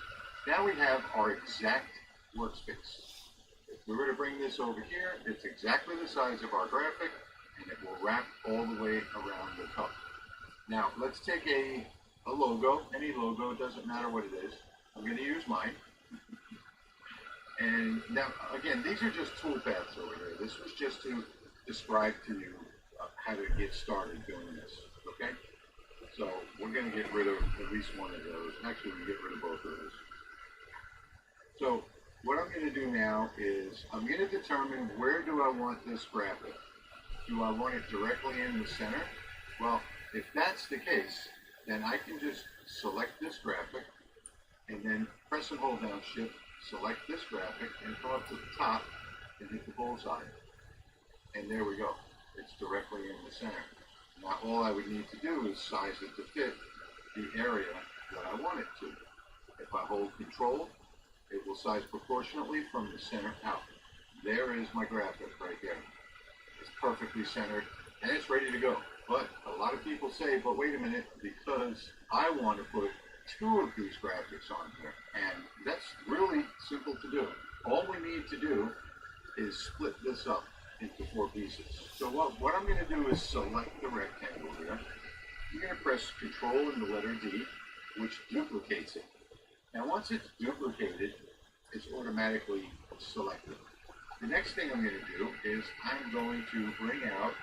F: Now we have our exact workspace. If we were to bring this over here, it's exactly the size of our graphic, and it will wrap all the way around the cup. Now, let's take a logo, any logo, it doesn't matter what it is. I'm going to use mine. And now, again, these are just toolpaths over here. This was just to describe to you how to get started doing this, okay? So we're going to get rid of at least one of those. Actually, we get rid of both of those. So what I'm going to do now is I'm going to determine where do I want this graphic. Do I want it directly in the center? Well, if that's the case, then I can just select this graphic and then press and hold down Shift, select this graphic, and come up to the top and hit the bullseye. And there we go. It's directly in the center. Now all I would need to do is size it to fit the area that I want it to. If I hold Control, it will size proportionately from the center out. There is my graphic right there. It's perfectly centered and it's ready to go. But a lot of people say, but wait a minute, because I want to put 2 of these graphics on here. And that's really simple to do. All we need to do is split this up into 4 pieces. So what I'm going to do is select the rectangle here. I'm going to press Control and the letter D, which duplicates it. Now once it's duplicated, it's automatically selected. The next thing I'm going to do is I'm going to bring out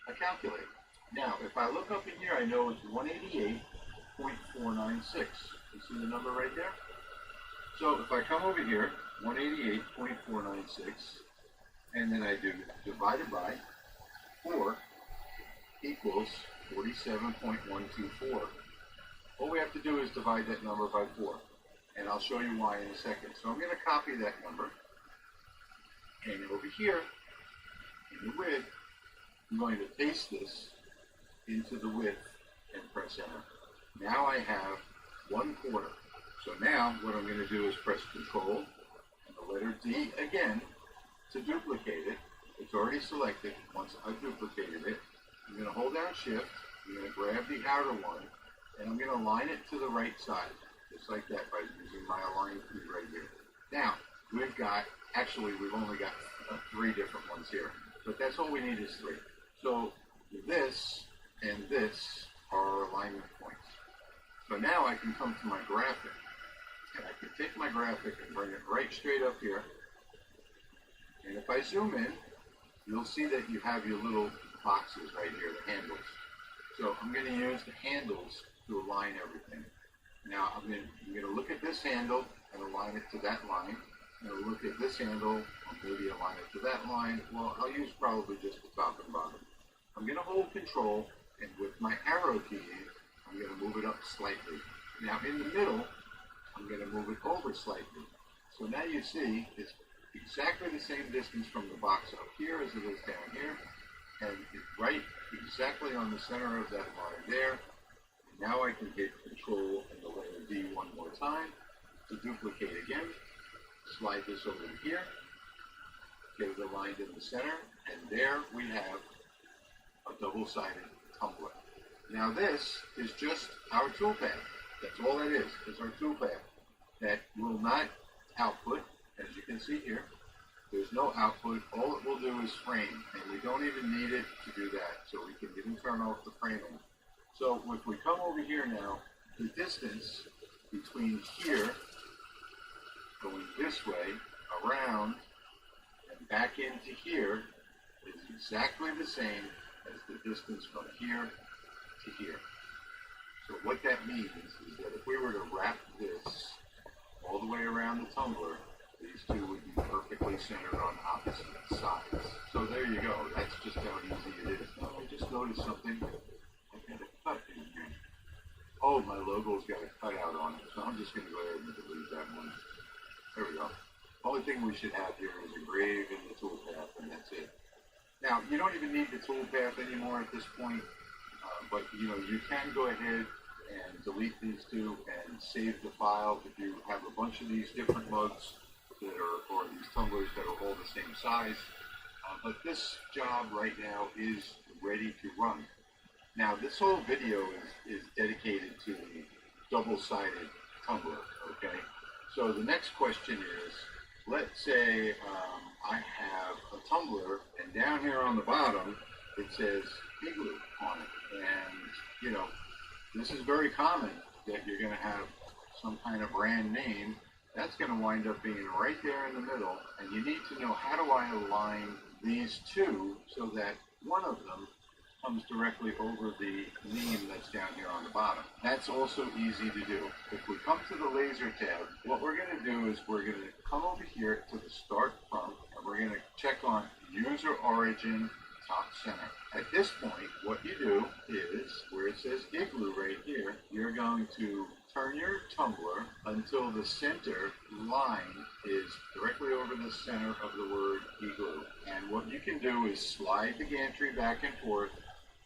F: a calculator. Now if I look up in here, I know it's 188.496. You see the number right there? So if I come over here, 188.496, and then I do divided by 4 equals 47.124. All we have to do is divide that number by 4. And I'll show you why in a second. So I'm going to copy that number. And over here, in the width, I'm going to paste this into the width and press enter. Now I have 1/4. So now what I'm going to do is press Control and the letter D again to duplicate it. It's already selected. Once I've duplicated it, I'm going to hold down Shift. I'm going to grab the outer one, and I'm going to line it to the right side, just like that, by using my align key right here. Now, we've only got 3 different ones here, but that's all we need is 3. So this and this are our alignment points. So now I can come to my graphic, and I can take my graphic and bring it right straight up here. And if I zoom in, you'll see that you have your little boxes right here, the handles. So I'm going to use the handles to align everything. Now I'm going to look at this handle and align it to that line. I'm going to look at this handle and maybe align it to that line. Well, I'll use probably just the top and bottom. I'm going to hold Control, and with my arrow key, I'm going to move it up slightly. Now in the middle, I'm going to move it over slightly. So now you see it's exactly the same distance from the box up here as it is down here, and it's right exactly on the center of that line there. And now I can hit Control and the letter D one more time to duplicate again, slide this over to here, get it aligned in the center, and there we have a double-sided tumbler. Now this is just our toolpath. That's all it is our toolpath that will not output. As you can see here, there's no output. All it will do is frame, and we don't even need it to do that. So we can even turn off the framing. So if we come over here now, the distance between here, going this way, around, and back into here is exactly the same as the distance from here to here. So what that means is that if we were to wrap this all the way around the tumbler, these two would be perfectly centered on opposite sides. So there you go. That's just how easy it is. Now I just noticed something. I've got a cut in here. Oh, my logo's got a cutout on it, so I'm just going to go ahead and delete that one. There we go. Only thing we should have here is engrave in the toolpath, and that's it. Now, you don't even need the toolpath anymore at this point, but you know, you can go ahead and delete these two and save the file if you have a bunch of these different mugs that are, or these tumblers that are all the same size. But this job right now is ready to run. Now, this whole video is dedicated to the double-sided tumbler, okay? So the next question is, let's say I have a tumbler, and down here on the bottom, it says Igloo on it. And, you know, this is very common that you're going to have some kind of brand name. That's going to wind up being right there in the middle. And you need to know, how do I align these two so that one of them comes directly over the name that's down here on the bottom. That's also easy to do. If we come to the laser tab, what we're going to do is we're going to come over here to the start front, and we're going to check on user origin top center. At this point, what you do is, where it says Igloo right here, you're going to turn your tumbler until the center line is directly over the center of the word Igloo. And what you can do is slide the gantry back and forth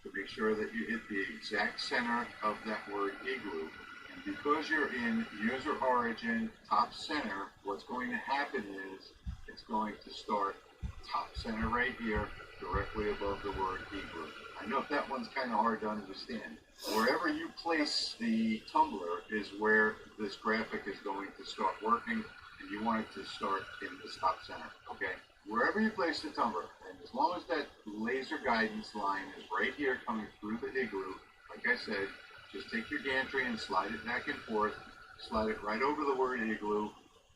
F: to make sure that you hit the exact center of that word Igloo. And because you're in user origin top center, what's going to happen is it's going to start top center right here, directly above the word Igloo. I know that one's kind of hard to understand. Wherever you place the tumbler is where this graphic is going to start working, and you want it to start in the top center, okay? Wherever you place the tumbler, and as long as that laser guidance line is right here coming through the Igloo, like I said, just take your gantry and slide it back and forth, slide it right over the word Igloo,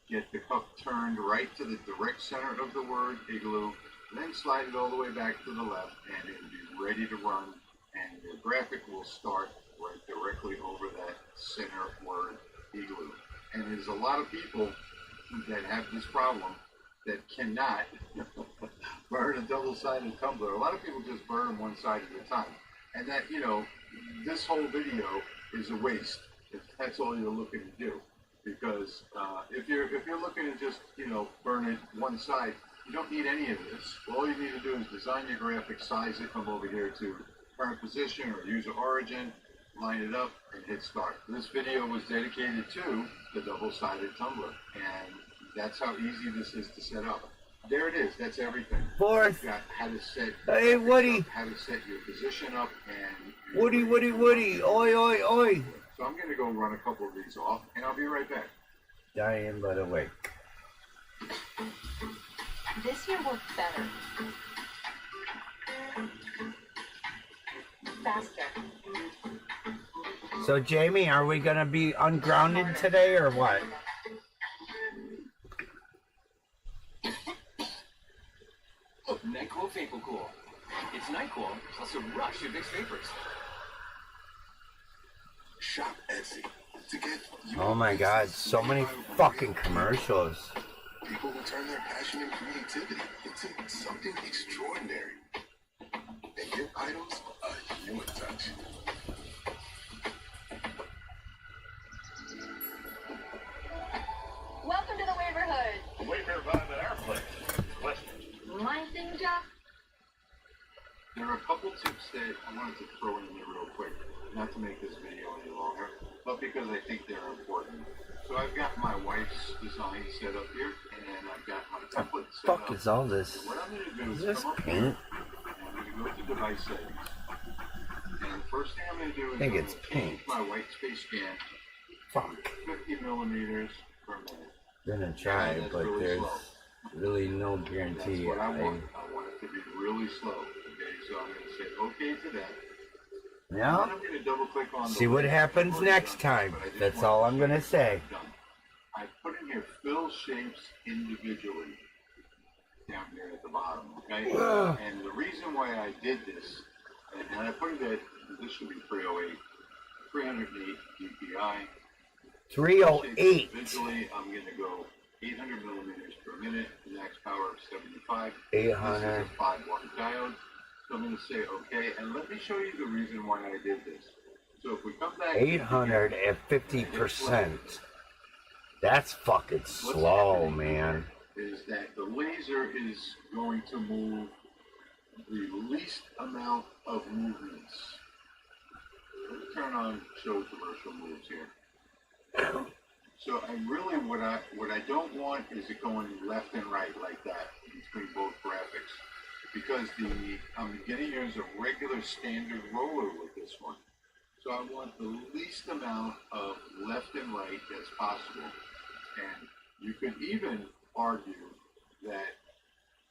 F: get the cup turned right to the direct center of the word Igloo, then slide it all the way back to the left, and it'll be ready to run, and your graphic will start right directly over that center word Igloo. And there's a lot of people that have this problem that cannot burn a double-sided tumbler. A lot of people just burn them one side at a time. And that, you know, this whole video is a waste if that's all you're looking to do. Because if you're looking to just, you know, burn it one side, you don't need any of this. All you need to do is design your graphic, size it, come over here to current position or user origin, line it up, and hit start. This video was dedicated to the double-sided tumbler, and that's how easy this is to set up. There it is. That's everything.
E: Fourth.
F: You've got how to set.
E: Hey, Woody.
F: Up, how to set your position up, and
E: Woody, oi, oi.
F: So I'm going to go run a couple of these off, and I'll be right back.
E: Dying by the way.
G: This here worked better. Faster.
E: So, Jamie, are we gonna be ungrounded today or what?
H: Look, NyQuil Vapor Cool. It's NyQuil plus a rush of Vicks vapors.
I: Shop Etsy to get
E: Oh my God, so many fucking commercials.
I: people who turn their passion and creativity into something extraordinary and give items a human touch.
G: Welcome to the Waverhood.
D: The Wayfair vibe at our place is Western.
G: My thing, Jeff?
F: There are a couple tips that I wanted to throw in there real quick, not to make this video any longer, but because I think they're important. So I've got my wife's design set up here, and I've got my template set up.
E: Fuck is all this?
F: So what I'm going to do
E: Is
F: is
E: this
F: come up
E: paint?
F: here, and I'm going to go to device settings. And the first thing I'm going to do is
E: I think
F: I'm
E: it's
F: gonna change
E: paint.
F: my white space scan
E: Fuck.
F: 50 millimeters per minute.
E: Gonna try,
F: And that's
E: but
F: really
E: there's
F: slow.
E: really no
F: That's
E: guarantee.
F: what I want. I want it to be really slow. Okay, so I'm going to say OK to that.
E: Yeah.
F: I'm going to double click on
E: See what happens next time. That's all I'm gonna say.
F: I put in here fill shapes individually down here at the bottom, okay? And the reason why I did this, and I put it at, this should be 308, 308 DPI.
E: 308.
F: Individually, I'm going to go 800 millimeters per minute, max power of 75.
E: 800.
F: This is a 5-watt diode. So I'm going to say okay, and let me show you the reason why I did this. So if we come back,
E: 800 at 50%. That's fucking slow, man.
F: Is that the laser is going to move the least amount of movements. Let's turn on show commercial moves here. So I really what I don't want is it going left and right like that between both graphics, because I'm going to use a regular standard roller with this one. So I want the least amount of left and right as possible. And you could even argue that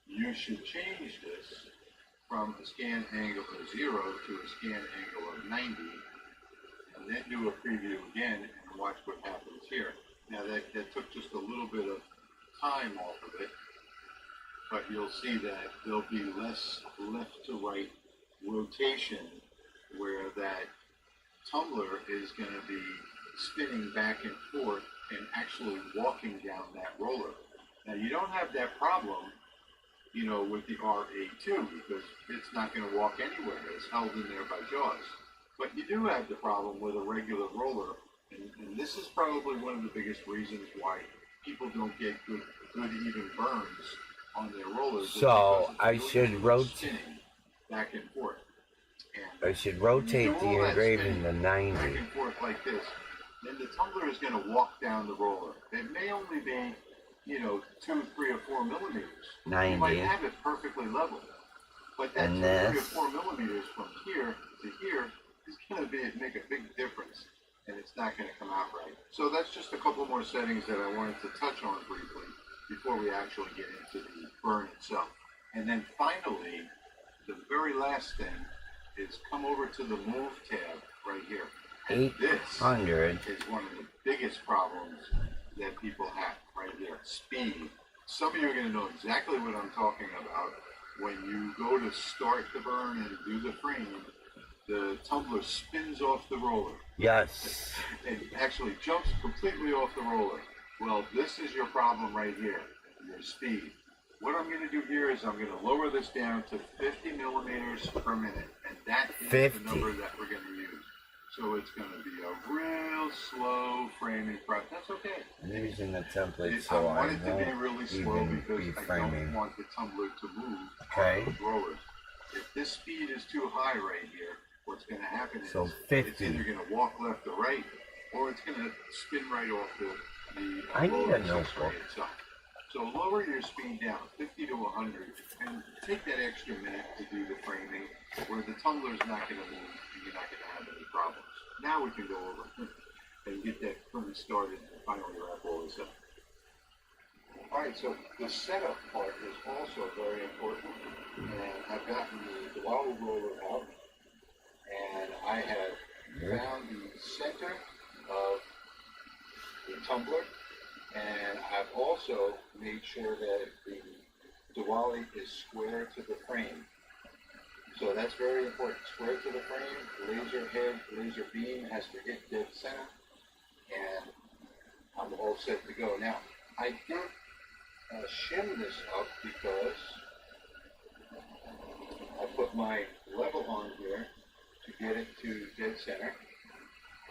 F: you should change this from a scan angle of 0 to a scan angle of 90, and then do a preview again and watch what happens here. Now that took just a little bit of time off of it, but you'll see that there'll be less left to right rotation, where that tumbler is going to be spinning back and forth and actually walking down that roller. Now you don't have that problem, you know, with the RA2, because it's not going to walk anywhere. It's held in there by jaws. But you do have the problem with a regular roller, and this is probably one of the biggest reasons why people don't get good even burns on their rollers.
E: So I should rotate
F: back and forth.
E: I should rotate the engraving to 90.
F: Back and forth like this. Then the tumbler is going to walk down the roller. It may only be, you know, 2, 3, or 4 millimeters.
E: 90.
F: You might have it perfectly level, but that 2, 3, or 4 millimeters from here to here is going to make a big difference, and it's not going to come out right. So that's just a couple more settings that I wanted to touch on briefly before we actually get into the burn itself. And then finally, the very last thing is come over to the Move tab right here. And
E: 800
F: this is one of the biggest problems that people have right here, speed. Some of you are going to know exactly what I'm talking about. When you go to start the burn and do the frame, the tumbler spins off the roller.
E: Yes.
F: It actually jumps completely off the roller. Well, this is your problem right here, your speed. What I'm going to do here is I'm going to lower this down to 50 millimeters per minute, and that is
E: 50.
F: The number that we're going to use. So it's going to be a real slow framing process. That's okay.
E: I'm using the template so I
F: want it to be really slow because I
E: framing.
F: don't want the tumbler to move
E: Okay.
F: on the rollers. If this speed is too high right here, what's going to happen is
E: So
F: it's
E: 50.
F: either going to walk left or right, or it's going to spin right off the
E: I need
F: roller
E: a notebook.
F: itself. So lower your speed down 50 to 100 and take that extra minute to do the framing where the tumbler's not going to move and you're not going to have any problems. Now we can go over and get that burn started and finally wrap all this up. Alright, so the setup part is also very important, and I've gotten the Diwali roller out, and I have found the center of the tumbler, and I've also made sure that the Diwali is square to the frame. So that's very important. Square to the frame, laser head, laser beam has to hit dead center, and I'm all set to go. Now, I did shim this up because I put my level on here to get it to dead center,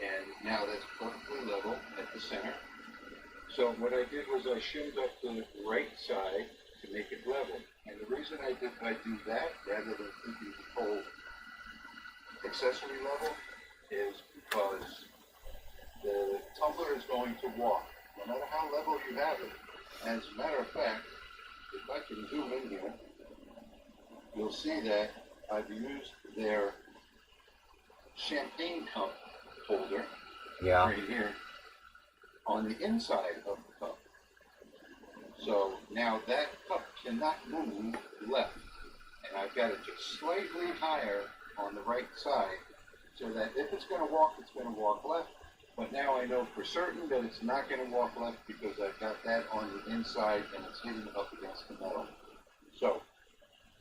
F: and now that's perfectly level at the center. So what I did was I shimmed up the right side to make it level. And the reason I do that rather than keeping the whole accessory level is because the tumbler is going to walk, no matter how level you have it. As a matter of fact, if I can zoom in here, you'll see that I've used their champagne cup holder right here on the inside of the cup. So now that cup cannot move left, and I've got it just slightly higher on the right side so that if it's going to walk, it's going to walk left. But now I know for certain that it's not going to walk left because I've got that on the inside and it's hitting up against the metal. So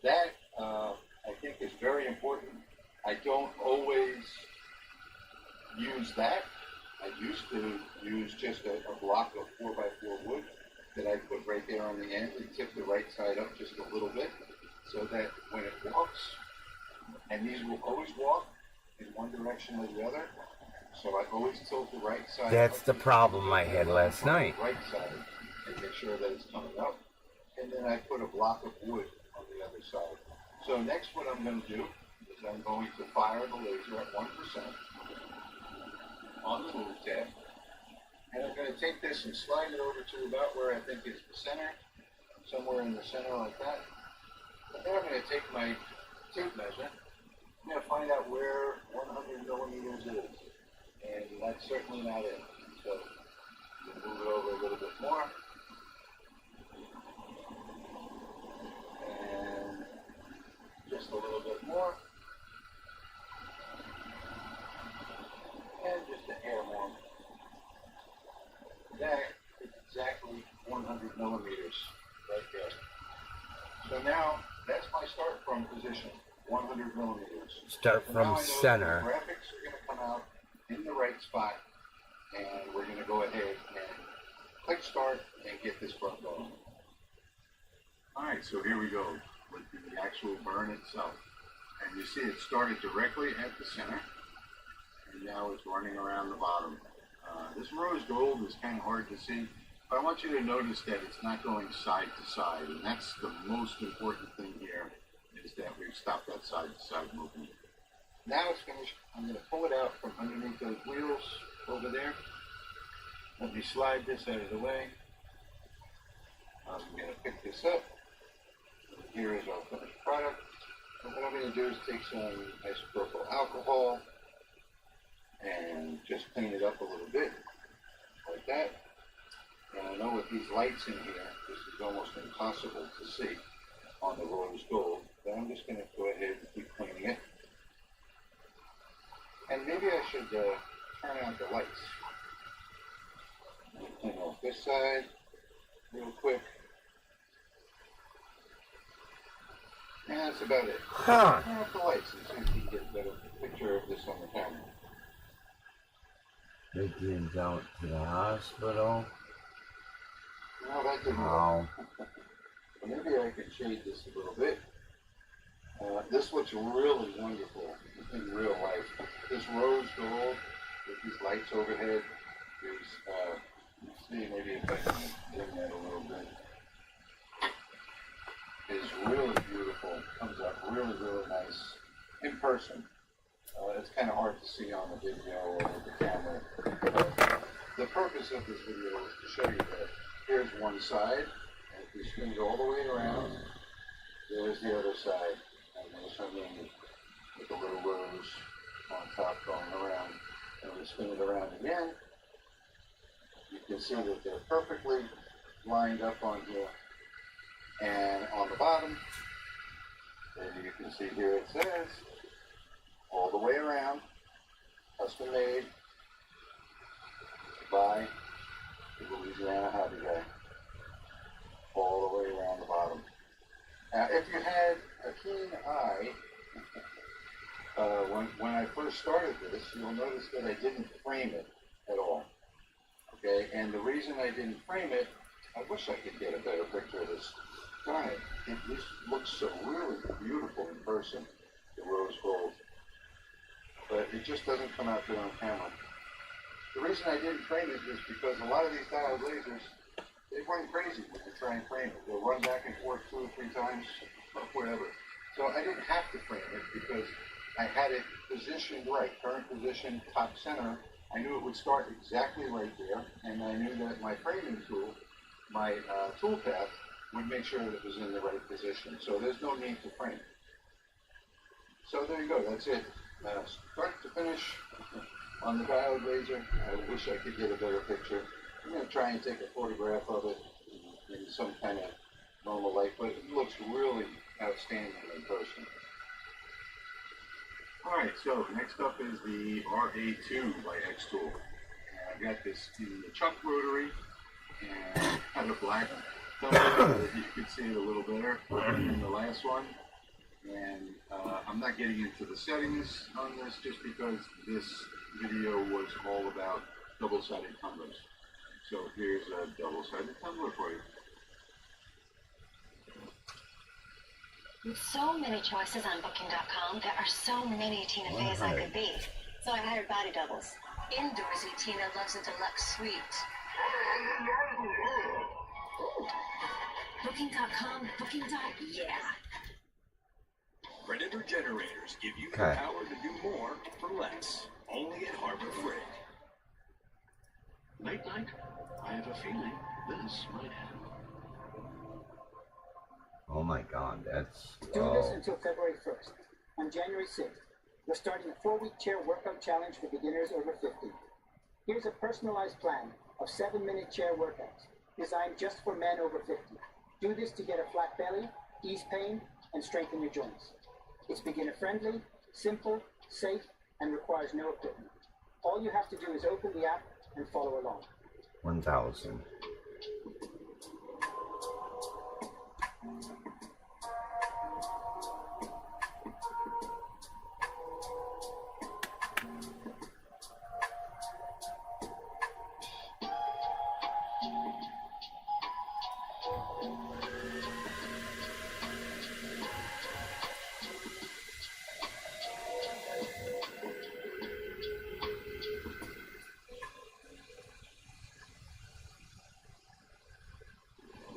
F: that I think is very important. I don't always use that. I used to use just a block of 4x4 wood, that I put right there on the end and tip the right side up just a little bit so that when it walks, and these will always walk in one direction or the other, so I always tilt the right side.
E: That's
F: up
E: the problem I had last night.
F: Right side and make sure that it's coming up. And then I put a block of wood on the other side. So next what I'm going to do is I'm going to fire the laser at 1% on the move tab. And I'm going to take this and slide it over to about where I think is the center, somewhere in the center like that. And then I'm going to take my tape measure. I'm going to find out where 100 millimeters is. And that's certainly not it. So move it over a little bit more. And just a little bit more. And just a hair more. That is exactly 100 millimeters right there. So now that's my start from position, 100 millimeters.
E: Start
F: So
E: from
F: now I know
E: center.
F: the graphics are going to come out in the right spot, and we're going to go ahead and click start and get this burn going. Alright, so here we go with the actual burn itself. And you see it started directly at the center, and now it's running around the bottom. This rose gold is kind of hard to see, but I want you to notice that it's not going side to side, and that's the most important thing here, is that we've stopped that side to side movement. Now it's finished. I'm going to pull it out from underneath those wheels over there. Let me slide this out of the way. I'm going to pick this up. Here is our finished product. And what I'm going to do is take some isopropyl alcohol and just clean it up a little bit, like that. And I know with these lights in here, this is almost impossible to see on the rose gold, but I'm just going to go ahead and keep cleaning it. And maybe I should turn on the lights. Clean off this side real quick. And that's about it.
E: Huh.
F: Turn off the lights and see if you can get a better picture of this on the camera.
E: Taking it out to the hospital.
F: No, that didn't
E: Wow.
F: work. Maybe I could shade this a little bit. This looks really wonderful in real life. This rose gold with these lights overhead is, see maybe if I can dim that a little bit, is really beautiful. Comes out really, really nice in person. It's kind of hard to see on the video or with the camera. The purpose of this video is to show you that here's one side, and if you spin it all the way around, there's the other side. And there's something with a little rose on top going around. And we spin it around again, you can see that they're perfectly lined up on here. And on the bottom, as you can see here, it says, all the way around, custom made by the Louisiana Hobby Guy. All the way around the bottom. Now, if you had a keen eye, when I first started this, you'll notice that I didn't frame it at all. Okay, and the reason I didn't frame it, I wish I could get a better picture of this guy. It just looks so really beautiful in person, the rose gold. But it just doesn't come out good on camera. The reason I didn't frame it is because a lot of these diode lasers, they run crazy when you try and frame it. They'll run back and forth 2 or 3 times, whatever. So I didn't have to frame it because I had it positioned right, current position, top center. I knew it would start exactly right there, and I knew that my framing tool, my tool path, would make sure that it was in the right position. So there's no need to frame it. So there you go, that's it. Start to finish on the diode laser. I wish I could get a better picture. I'm going to try and take a photograph of it in some kind of normal light, but it looks really outstanding in person. Alright, so next up is the RA2 by X-Tool. And I've got this in the chuck rotary and kind of black color. You can see it a little better than the last one. And I'm not getting into the settings on this just because this video was all about double-sided combos. So here's a double-sided tumbler for you.
G: With so many choices on Booking.com, there are so many Tina Feys I could be. So I hired body doubles. Indoorsy Tina loves a deluxe suite. Ooh. Booking.com, yeah.
H: Predator generators give you the power to do more for less. Only at Harbor Freight.
A: Night night. I have a feeling this might happen.
E: Oh my God, that's
J: Do this until February 1st. On January 6th, we're starting a 4-week chair workout challenge for beginners over 50. Here's a personalized plan of 7-minute chair workouts designed just for men over 50. Do this to get a flat belly, ease pain, and strengthen your joints. It's beginner-friendly, simple, safe, and requires no equipment. All you have to do is open the app and follow along.
E: 1,000.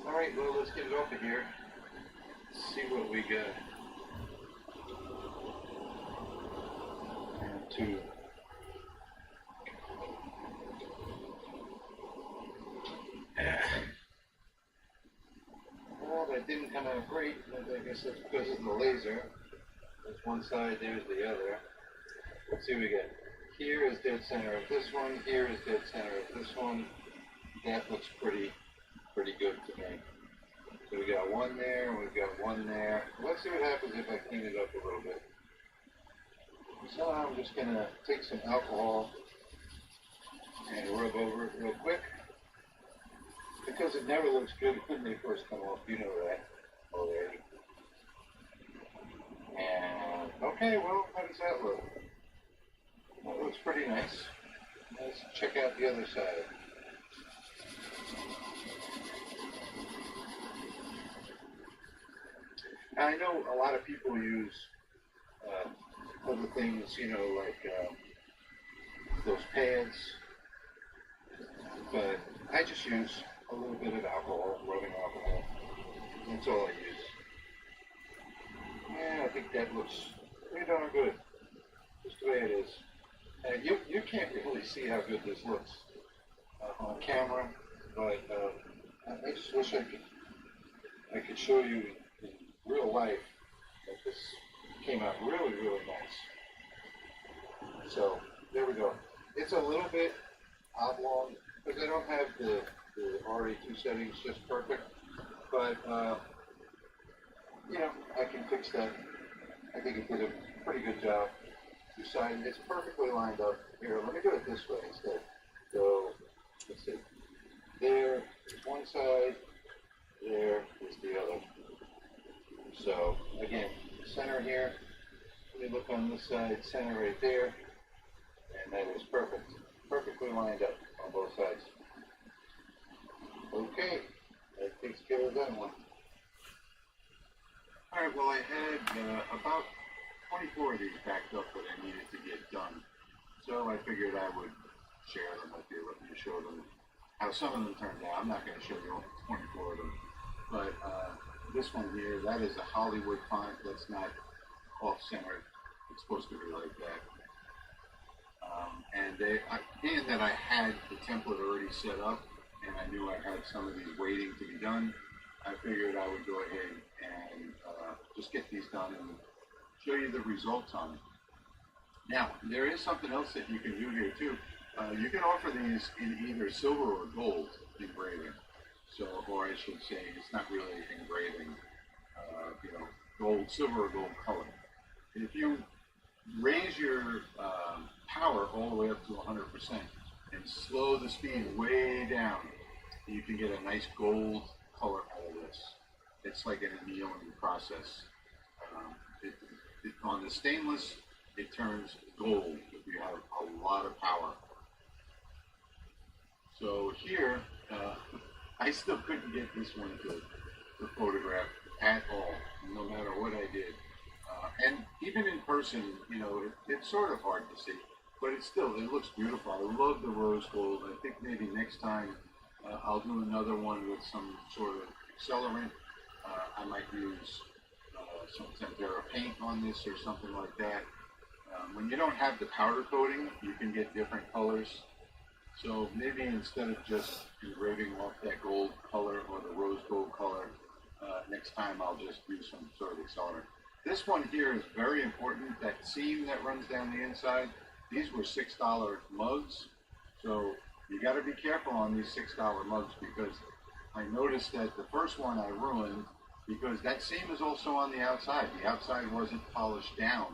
A: Alright, well, let's get it open here. See what we got. And 2. Well, that didn't come out great. I guess that's because of the laser. There's one side, there's the other. Let's see what we get. Here is dead center of this one. Here is dead center of this one. That looks pretty good to me. So we got one there, and we've got one there. Let's see what happens if I clean it up a little bit. So I'm just gonna take some alcohol and rub over it real quick. Because it never looks good when they first come off, you know that already. And, okay, well, how does that look? Well, it looks pretty nice. Let's check out the other side. I know a lot of people use other things, you know, like those pads, but I just use a little bit of alcohol, rubbing alcohol. That's all I use. Yeah, I think that looks pretty darn good, just the way it is. You can't really see how good this looks on camera, but I just wish I could show you in real life that this came out really, really nice. So there we go. It's a little bit oblong because I don't have the RA2 settings just perfect, but you know, I can fix that. I think it did a pretty good job. Two-sided, it's perfectly lined up. Here, let me do it this way instead. So, let's see. There is one side, there is the other. So, again, center here. Let me look on this side, center right there. And that is perfect. Perfectly lined up on both sides. Okay, that takes care of that one. Alright, well, I had about 24 of these backed up that I needed to get done. So I figured I would share them with you, let me show them how some of them turned out. I'm not going to show you all 24 of them. But this one here, that is a Hollywood font that's not off-centered. It's supposed to be like that. Being that I had the template already set up, and I knew I had some of these waiting to be done, I figured I would go ahead and just get these done and show you the results on it. Now, there is something else that you can do here too. You can offer these in either silver or gold engraving. So, or I should say, it's not really engraving, you know, gold, silver or gold color. And if you raise your power all the way up to 100% and slow the speed way down, you can get a nice gold color out of this. It's like an annealing process. On the stainless, it turns gold if you have a lot of power.
F: So here, I still couldn't get this one to photograph at all, no matter what I did. And even in person, you know, it's sort of hard to see, but it looks beautiful. I love the rose gold. I think maybe next time I'll do another one with some sort of accelerant. I might use some tempera paint on this or something like that. When you don't have the powder coating, you can get different colors. So maybe instead of just engraving off that gold color or the rose gold color, next time I'll just use some sort of accelerant. This one here is very important, that seam that runs down the inside. These were $6 mugs, so you got to be careful on these $6 mugs, because I noticed that the first one I ruined because that seam is also on the outside. The outside wasn't polished down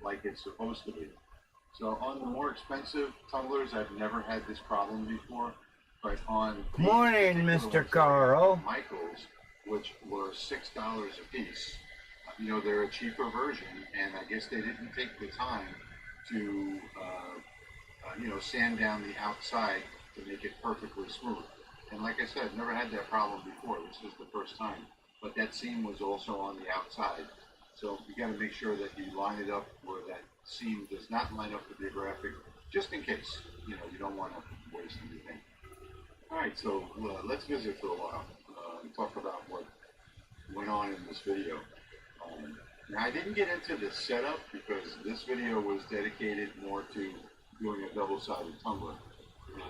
F: like it's supposed to be. So on the more expensive tumblers, I've never had this problem before, but on
E: Morning, Mr. Carl.
F: Michaels, which were $6 a piece, you know, they're a cheaper version, and I guess they didn't take the time to, you know, sand down the outside to make it perfectly smooth. And like I said, I've never had that problem before. This is the first time. But that seam was also on the outside. So you got to make sure that you line it up where that seam does not line up with your graphic, just in case, you know, you don't want to waste anything. All right, so let's visit for a while and talk about what went on in this video. Now, I didn't get into the setup because this video was dedicated more to doing a double-sided tumbler.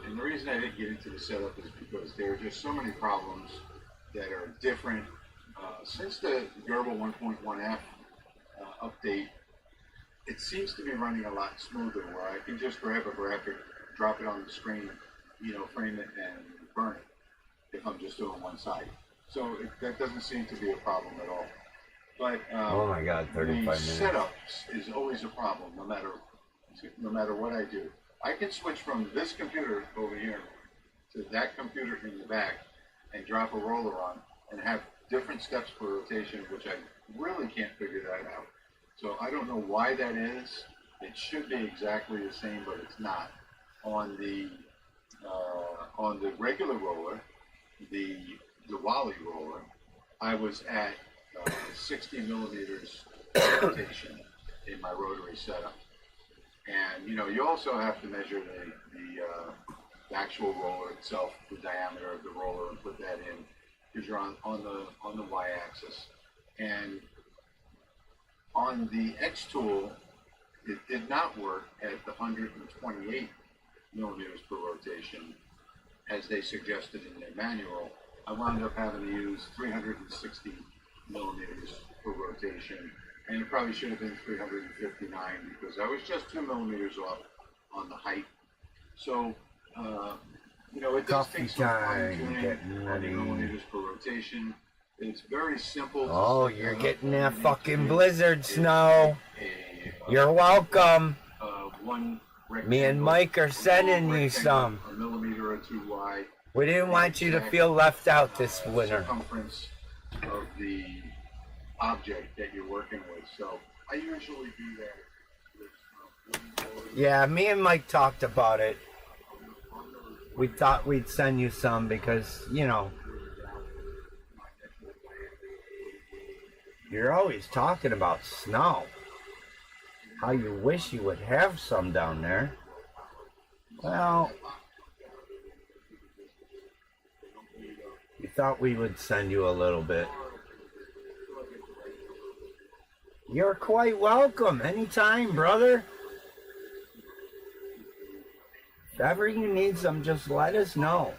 F: And the reason I didn't get into the setup is because there are just so many problems that are different. Since the Gerbil 1.1F update, it seems to be running a lot smoother, where I can just grab a graphic, drop it on the screen, you know, frame it and burn it if I'm just doing one side. So that doesn't seem to be a problem at all. But
E: oh my God, 35 minutes.
F: Setups is always a problem, no matter what I do. I can switch from this computer over here to that computer in the back and drop a roller on and have different steps for rotation, which I really can't figure that out. So I don't know why that is. It should be exactly the same, but it's not. On the regular roller, the Wally roller, I was at 60 millimeters rotation in my rotary setup. And you know, you also have to measure the actual roller itself, the diameter of the roller, and put that in, because you're on the y-axis. And on the X tool, it did not work at the 128 millimeters per rotation, as they suggested in their manual. I wound up having to use 360 millimeters per rotation, and it probably should have been 359 because I was just 2 millimeters off on the height. So, you know, it does take some fine-tuning on the millimeters per rotation. It's very simple.
E: Oh, you're getting that fucking blizzard snow. You're welcome. Me and Mike are sending you some.
F: A millimeter or two wide.
E: We didn't want you to feel left out this winter.
F: Circumference of the object that you're working with. So I usually do that with
E: yeah, me and Mike talked about it. We thought we'd send you some because, you know, you're always talking about snow. How you wish you would have some down there. Well, we thought we would send you a little bit. You're quite welcome anytime, brother. If ever you need some, just let us know.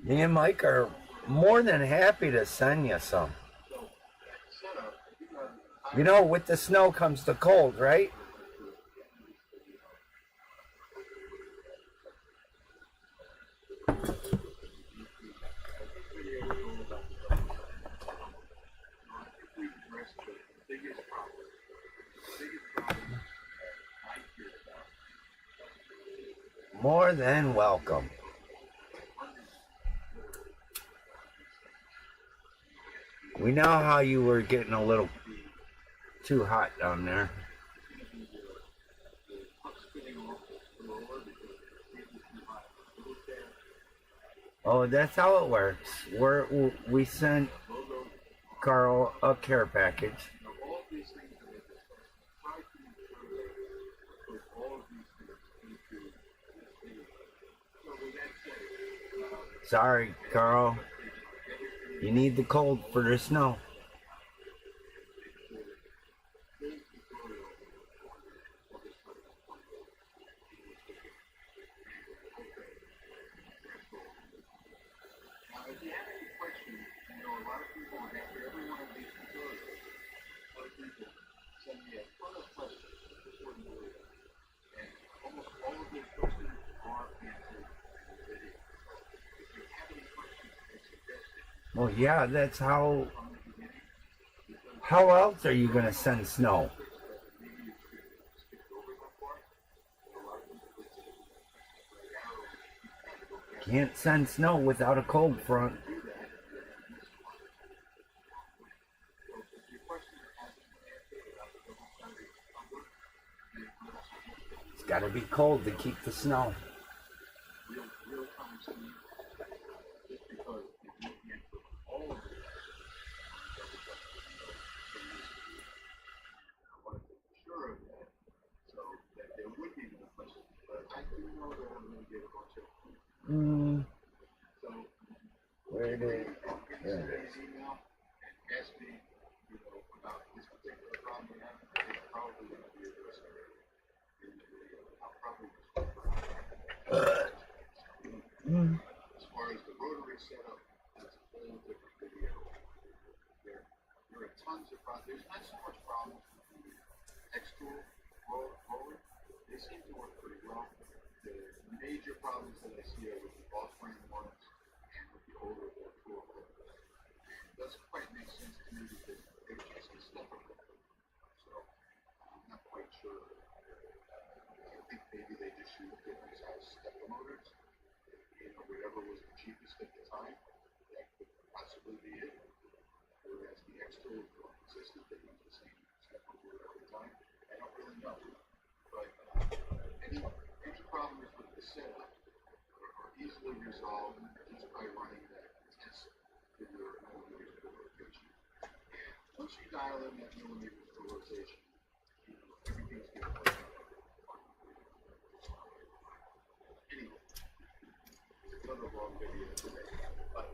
E: Me and Mike are more than happy to send you some. You know, with the snow comes the cold, right? More than welcome. We know how you were getting a little too hot down there. Oh, that's how it works. We sent Carl a care package.
F: All of these things that I discussed, try to ensure that put all of these things into this video. So with that said,
E: Sorry, Carl. You need the cold for the snow.
F: if you have any questions, you know, a lot of people after every one of these tutorials, a lot of people send me a ton of questions before the video. And almost all of those questions are answered in the video. If you have any questions or suggestions,
E: Well, yeah, that's how. How else are you gonna send snow? Can't send snow without a cold front. It's gotta be cold to keep the snow. Where did it? There it is.
F: As far as the rotary setup, that's a whole different video. There are tons of problems. There's not so much problems with the textual roller. They seem to work pretty well. The major problems that I see are with the off-frame ones and with the older ORTUR rollers. It doesn't quite make sense to me because they're just a stepper roller. So I'm not quite sure. I think maybe they just use different size stepper motors. You know, whatever was the cheapest at the time, that could possibly be it. Whereas the X-Tool is more consistent, they use the same stepper motor every time. I don't really know. But any problems with the setup are easily resolved just by running that test for your millimeter polarization. And once you dial in that millimeter polarization, you know, everything's going to work out. Anyway, it's another long video today. But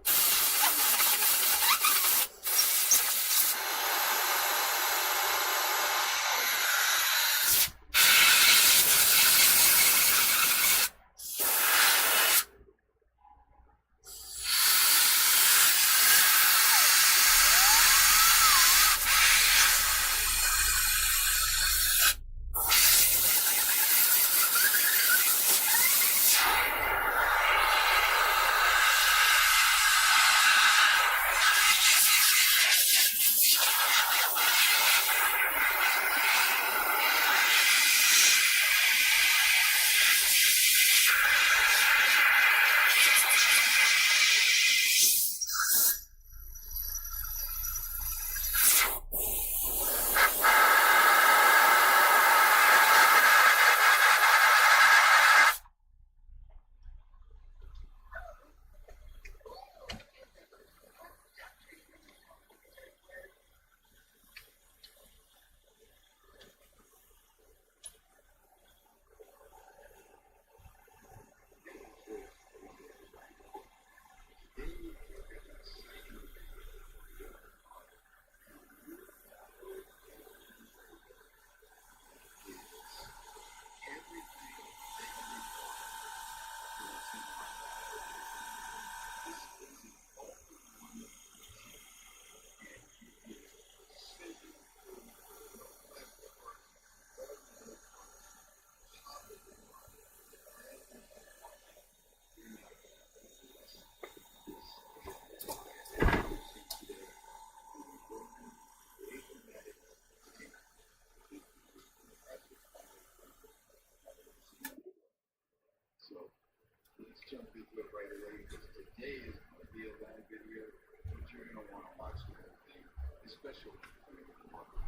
F: let's jump into it right away because today is going to be a long video, but you're going to want to watch the whole thing, especially when you want to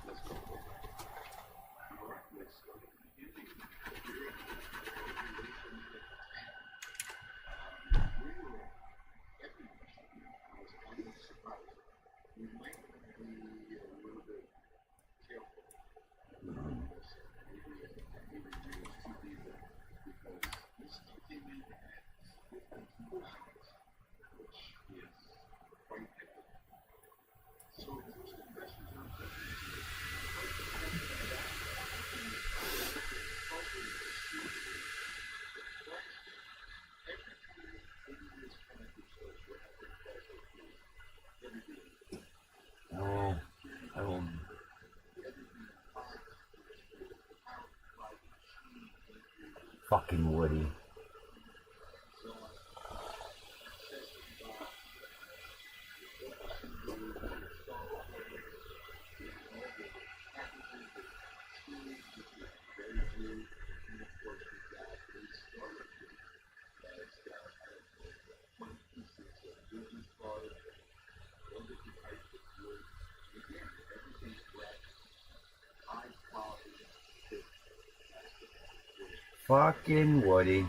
F: let's go. Alright, let's start at the beginning. be surprised. You might be a little bit careful. Maybe use two people because this stuff came in at 52 hours, which is quite difficult. So first impressions are important. Like the question I asked, probably the student. Every time in this comic book stores where I think that's okay, everything.
E: Oh, I will. Fucking Woody. Fucking Woody.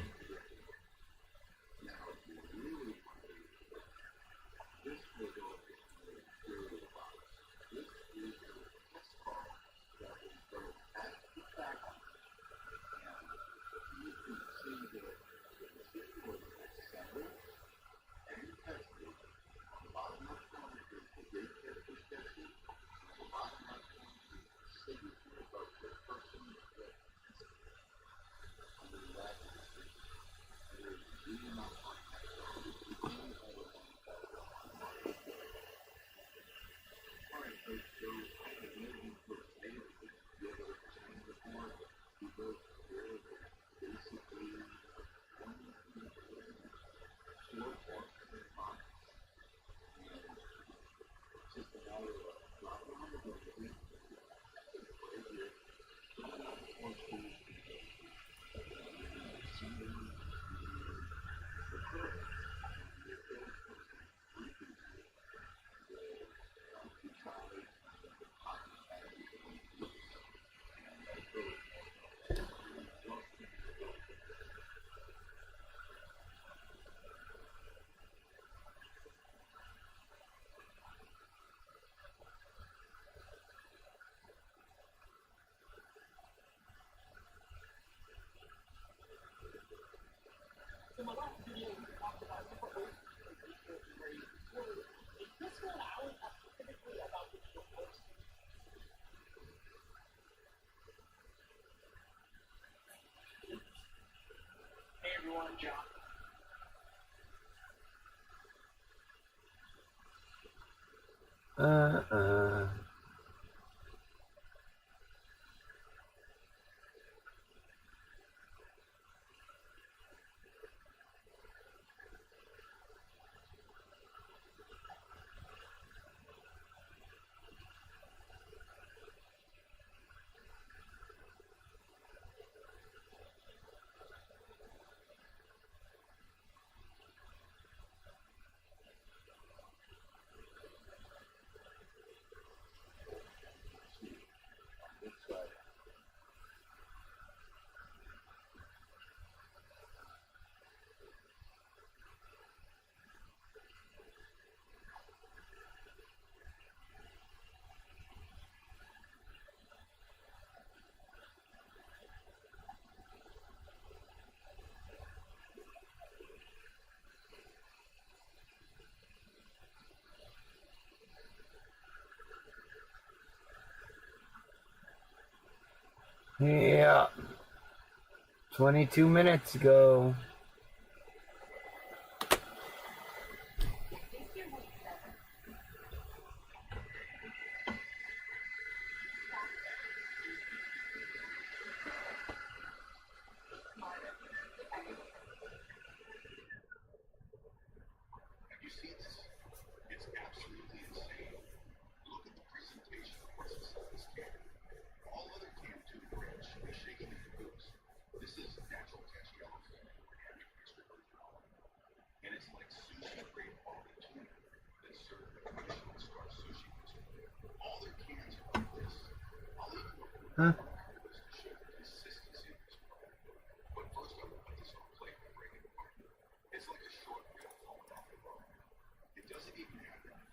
B: Hey everyone, John.
E: Yeah. 22 minutes ago.
F: Have you seen this? It's absolutely insane. Look at the presentation of what's inside this can. All other canned tuna branch is shaking in the boots. This is natural catch yellowfin organic extra virgin olive. And it's like sushi grade quality tuna that's served with Michelin star sushi cuisine. All their cans are like this. I'll even look at
E: Huh?
F: this to show the consistency of this product. But first I'm gonna put this on a plate and break it apart. It's like a short rib falling off the bone. It doesn't even have that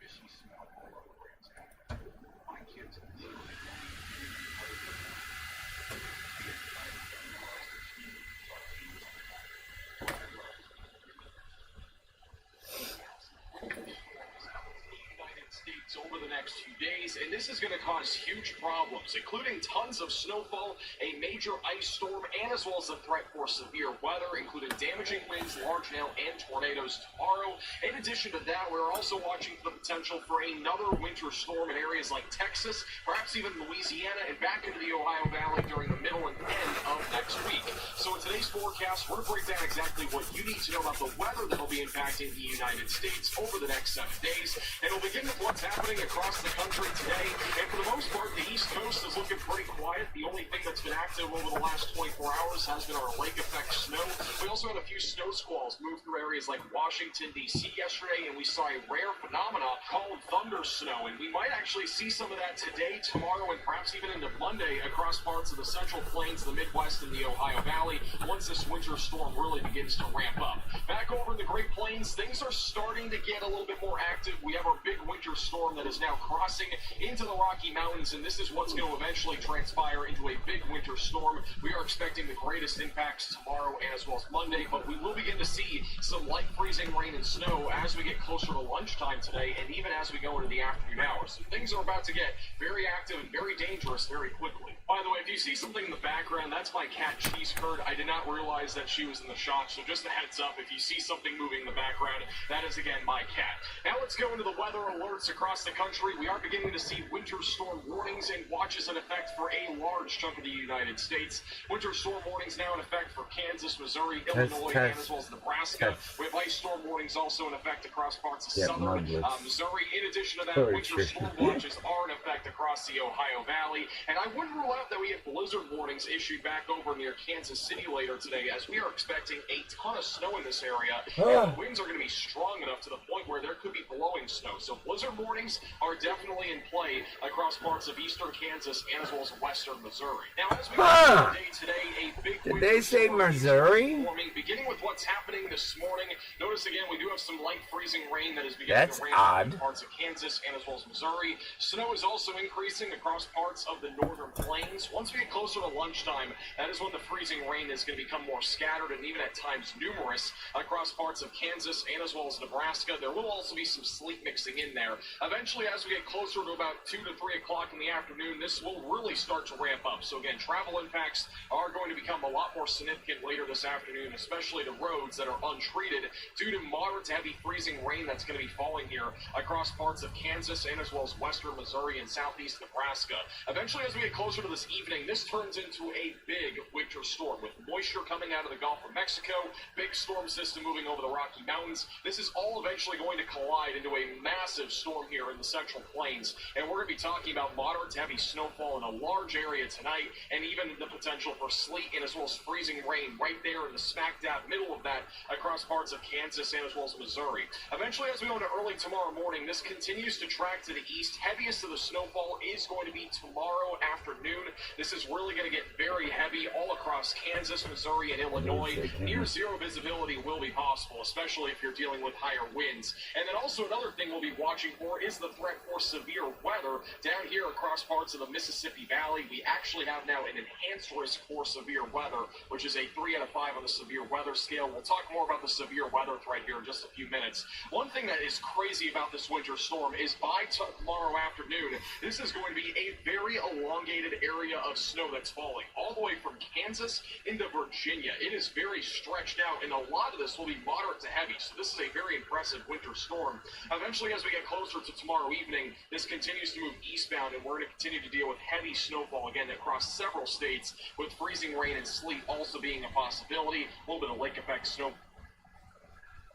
K: States over the next few days, and this is going to cause huge problems, including tons of snowfall, a major ice storm, and as well as a threat for severe weather, including damaging winds, large hail, and tornadoes tomorrow. In addition to that, we're also watching for the potential for another winter storm in areas like Texas, perhaps even Louisiana, and back into the Ohio Valley during the middle and end of next week. So in today's forecast, we're going to break down exactly what you need to know about the weather that will be impacting the United States over the next 7 days. And we'll begin with what's happening across the country today. And for the most part, the East Coast is looking pretty quiet. The only thing that's been active over the last 24 hours has been our lake effect snow. We also had a few snow squalls move through areas like Washington, D.C. yesterday, and we saw a rare phenomenon called thunder snow. And we might actually see some of that today, tomorrow, and perhaps even into Monday across parts of the Central Plains, the Midwest, and the Ohio Valley once this winter storm really begins to ramp up. Back over in the Great Plains, things are starting to get a little bit more active. We have our big winter storm that is now crossing into the Rocky Mountains, and this is what's going to eventually transpire into a big winter storm. We are expecting the greatest impacts tomorrow and as well as Monday, but we will begin to see some light freezing rain and snow as we get closer to lunchtime today and even as we go into the afternoon hours. So things are about to get very active and very dangerous very quickly. By the way, if you see something in the background, that's my cat Cheese Curd. I did not realize that she was in the shot, so just a heads up, if you see something moving in the background, that is again my cat. Now let's go into the weather alerts across the country. We are beginning to see winter storm warnings and watches in effect for a large chunk of the United States. Winter storm warnings now in effect for Kansas, Missouri, Illinois, and as well as Nebraska. We have ice storm warnings also in effect across parts of southern Missouri. In addition to that, winter storm watches are in effect across the Ohio Valley. And I wouldn't rule out that we have blizzard warnings issued back over near Kansas City later today, as we are expecting a ton of snow in this area. And the winds are going to be strong enough to the point where there could be blowing snow. So blizzard warnings are definitely in play across parts of eastern Kansas and as well as western Missouri. Now, as we go through the day today, a big
E: Did they say Missouri?
K: Beginning with what's happening this morning, notice again we do have some light freezing rain that is beginning
E: That's
K: to rain
E: odd.
K: in parts of Kansas and as well as Missouri. Snow is also increasing across parts of the northern plains. Once we get closer to lunchtime, that is when the freezing rain is going to become more scattered and even at times numerous across parts of Kansas and as well as Nebraska. There will also be some sleet mixing in there. Eventually, as we get closer to about 2 to 3 o'clock in the afternoon, this will really start to ramp up. So again, travel impacts are going to become a lot more significant later this afternoon, especially to roads that are untreated due to moderate to heavy freezing rain that's going to be falling here across parts of Kansas and as well as western Missouri and southeast Nebraska. Eventually, as we get closer to this evening, this turns into a big winter storm with moisture coming out of the Gulf of Mexico, big storm system moving over the Rocky Mountains. This is all eventually going to collide into a massive storm here in the Central Plains, and we're going to be talking about moderate to heavy snowfall in a large area tonight, and even the potential for sleet and as well as freezing rain right there in the smack dab middle of that across parts of Kansas and as well as Missouri. Eventually, as we go into early tomorrow morning, this continues to track to the east. Heaviest of the snowfall is going to be tomorrow afternoon. This is really going to get very heavy all across Kansas, Missouri, and Illinois. Near zero visibility will be possible, especially if you're dealing with higher winds. And then also another thing we'll be watching for is the threat for severe weather down here across parts of the Mississippi Valley. We actually have now an enhanced risk for severe weather, which is a 3 out of 5 on the severe weather scale. We'll talk more about the severe weather threat here in just a few minutes. One thing that is crazy about this winter storm is by tomorrow afternoon, this is going to be a very elongated area of snow that's falling all the way from Kansas into Virginia. It is very stretched out, and a lot of this will be moderate to heavy, so this is a very impressive winter storm. Eventually, as we get closer to tomorrow evening, this continues to move eastbound, and we're going to continue to deal with heavy snowfall again across several states, with freezing rain and sleet also being a possibility. A little bit of lake effect snow.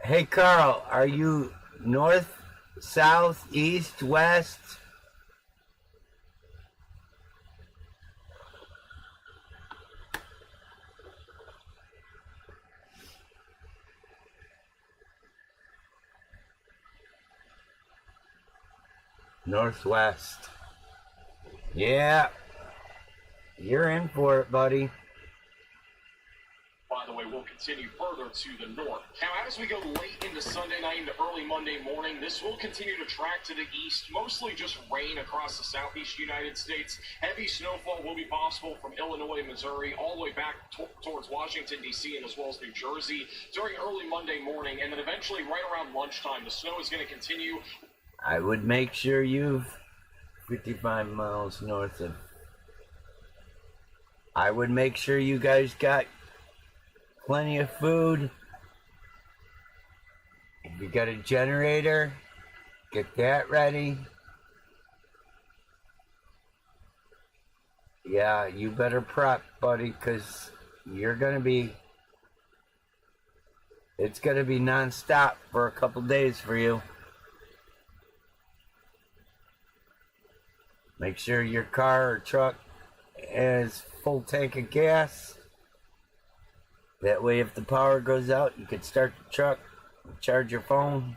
E: Hey Carl, are you north, south, east, west? Northwest. Yeah. You're in for it, buddy.
K: By the way, we'll continue further to the north. Now, as we go late into Sunday night into early Monday morning, this will continue to track to the east, mostly just rain across the southeast United States. Heavy snowfall will be possible from Illinois, Missouri, all the way back towards Washington, D.C., and as well as New Jersey during early Monday morning. And then eventually, right around lunchtime, the snow is going to continue
E: I would make sure you've 55 miles north of. I would make sure you guys got plenty of food. If you got a generator, get that ready. Yeah, you better prep, buddy, because you're gonna be. It's gonna be non-stop for a couple days for you. Make sure your car or truck has full tank of gas. That way if the power goes out, you can start the truck, charge your phone.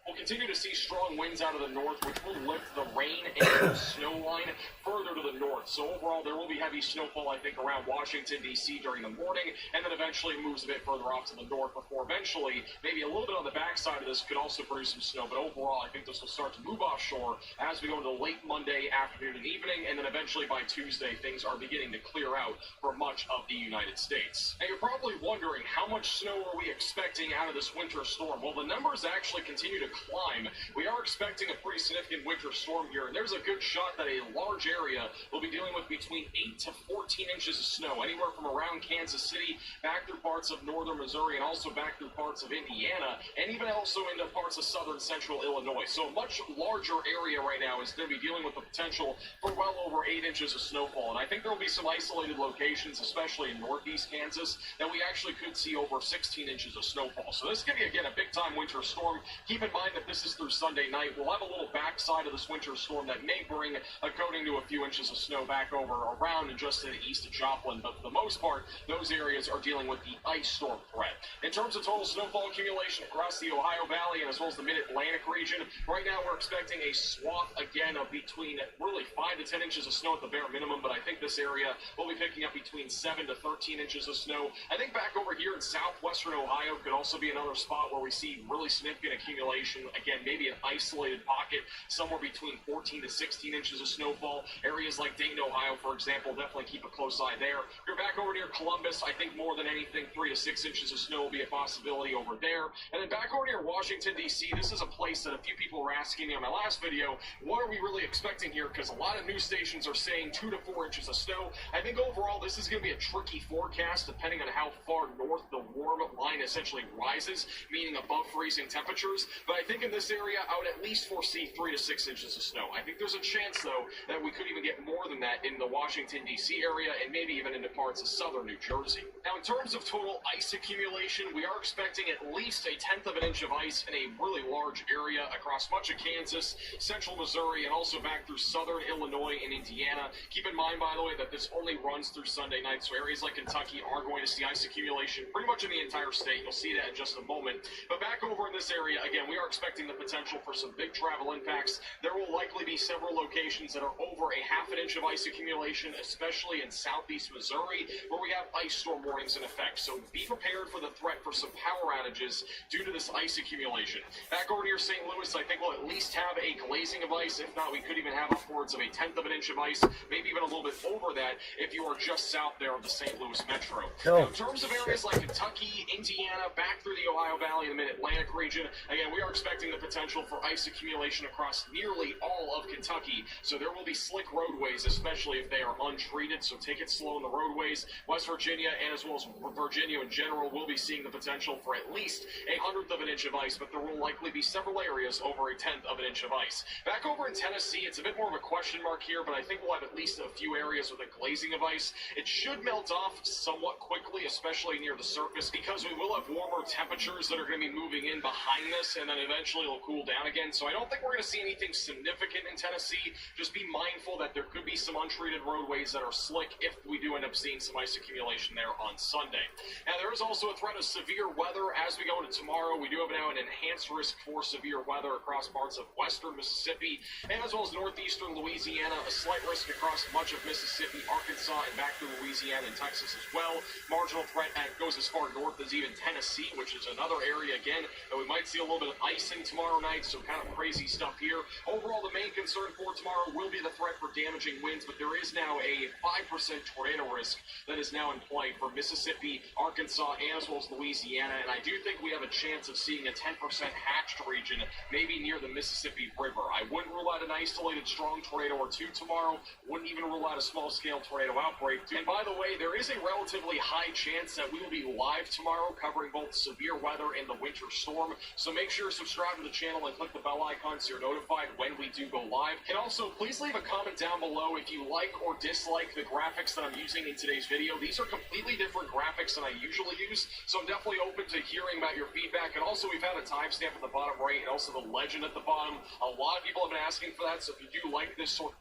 K: We'll continue to see strong winds out of the north, which will lift the rain and snow line further to the north. So overall, there will be heavy snowfall, I think, around Washington, D.C. during the morning, and then eventually moves a bit further off to the north before eventually, maybe a little bit on the backside of this could also produce some snow. But overall, I think this will start to move offshore as we go into late Monday afternoon and evening, and then eventually by Tuesday, things are beginning to clear out for much of the United States. Now, you're probably wondering, how much snow are we expecting out of this winter storm? Well, the numbers actually continue to climb. We are expecting a pretty significant winter storm here, and there's a good shot that a large area will be dealing with between 8 to 14 inches of snow, anywhere from around Kansas City, back through parts of northern Missouri, and also back through parts of Indiana, and even also into parts of southern central Illinois. So a much larger area right now is going to be dealing with the potential for well over 8 inches of snowfall, and I think there will be some isolated locations, especially in northeast Kansas, that we actually could see over 16 inches of snowfall. So this is going to be, again, a big-time winter storm. Keep in mind that this is through Sunday night. We'll have a little backside of this winter storm that may bring a coating to a few inches of snow back over around and just to the east of Joplin, but for the most part, those areas are dealing with the ice storm threat. In terms of total snowfall accumulation across the Ohio Valley and as well as the mid-Atlantic region, right now we're expecting a swath again of between really 5 to 10 inches of snow at the bare minimum, but I think this area will be picking up between 7 to 13 inches of snow. I think back over here in southwestern Ohio could also be another spot where we see really significant accumulation. Again, maybe an isolated pocket, somewhere between 14 to 16 inches of snowfall. Areas like Dayton, Ohio, for example, definitely keep a close eye there. If you're back over near Columbus, I think more than anything, 3 to 6 inches of snow will be a possibility over there. And then back over near Washington, D.C., this is a place that a few people were asking me on my last video, what are we really expecting here? Because a lot of news stations are saying 2 to 4 inches of snow. I think overall this is going to be a tricky forecast depending on how far north the warm line essentially rises, meaning above freezing temperatures. But I think in this area, I would at least foresee 3 to 6 inches of snow. I think there's a chance, though, that we could even get more than that in the Washington, D.C. area and maybe even into parts of southern New Jersey. Now, in terms of total ice accumulation, we are expecting at least 1/10 of an inch of ice in a really large area across much of Kansas, central Missouri, and also back through southern Illinois and Indiana. Keep in mind, by the way, that this only runs through Sunday night, so areas like Kentucky are going to see ice accumulation pretty much in the entire state. You'll see that in just a moment. But back over in this area, again, we are expecting the potential for some big travel impacts. There will likely be several locations that are over 1/2 inch of ice accumulation, especially in southeast Missouri, where we have ice storm warnings in effect. So be prepared for the threat for some power outages due to this ice accumulation. Back over near St. Louis, I think we'll at least have a glazing of ice. If not, we could even have upwards of 1/10 of an inch of ice, maybe even a little bit over that if you are just south there of the St. Louis metro. Now, in terms of areas like Kentucky, Indiana, back through the Ohio Valley and the mid-Atlantic region, again, we are expecting the potential for ice accumulation across nearly all of Kentucky. So there will be slick roadways, especially if they are untreated. So take it slow on the roadways. West Virginia and as well as Virginia in general will be seeing the potential for at least 1/100 of an inch of ice, but there will likely be several areas over 1/10 of an inch of ice. Back over in Tennessee, it's a bit more of a question mark here, but I think we'll have at least a few areas with a glazing of ice. It should melt off somewhat quickly, especially near the surface, because we will have warmer temperatures that are going to be moving in behind this, and then eventually it'll cool down again. So I don't think we're going to see anything significant in Tennessee. Just be mindful that there could be some untreated roadways that are slick if we do end up seeing some ice accumulation there on Sunday. Now, there is also a threat of severe weather as we go into tomorrow. We do have now an enhanced risk for severe weather across parts of western Mississippi and as well as northeastern Louisiana, a slight risk across much of Mississippi, Arkansas, and back through Louisiana and Texas as well. Marginal threat goes as far north as even Tennessee, which is another area, again, that we might see a little bit of icing tomorrow night, so kind of crazy stuff here. Overall, the main concern for tomorrow will be the threat for damaging winds, but there is now a 5% tornado risk that is now in play for Mississippi, Arkansas, and as well as Louisiana, and I do think we have a chance of seeing a 10% hatched region, maybe near the Mississippi River. I wouldn't rule out an isolated strong tornado or two tomorrow, wouldn't even rule out a small-scale tornado outbreak. And by the way, there is a relatively high chance that we will be live tomorrow covering both severe weather and the winter storm, so make sure to subscribe to the channel and click the bell icon so you're notified when we do go live. And also, please leave a comment down below if you like or dislike the graphics that I'm using in today's video. These are completely different graphics than I usually use, so I'm definitely open to hearing about your feedback. And also, we've had a timestamp at the bottom right and also the legend at the bottom. A lot of people have been asking for that, so if you do like this sort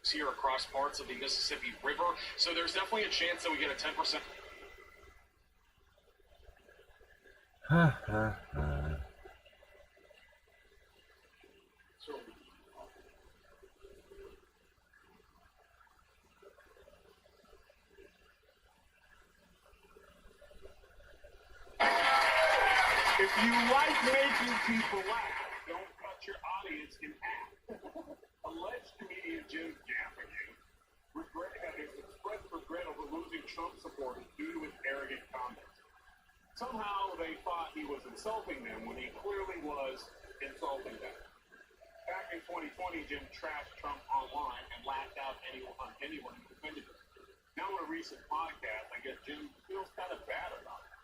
K: here across parts of the Mississippi River, so there's definitely a chance that we get a 10%.
C: If you like making people laugh, don't cut your audience in half. Alleged comedian Jim Gaffigan has expressed regret over losing Trump supporters due to his arrogant comments. Somehow they thought he was insulting them when he clearly was insulting them. Back in 2020, Jim trashed Trump online and laughed out anyone who defended him. Now in a recent podcast, I guess Jim feels kind of bad about it.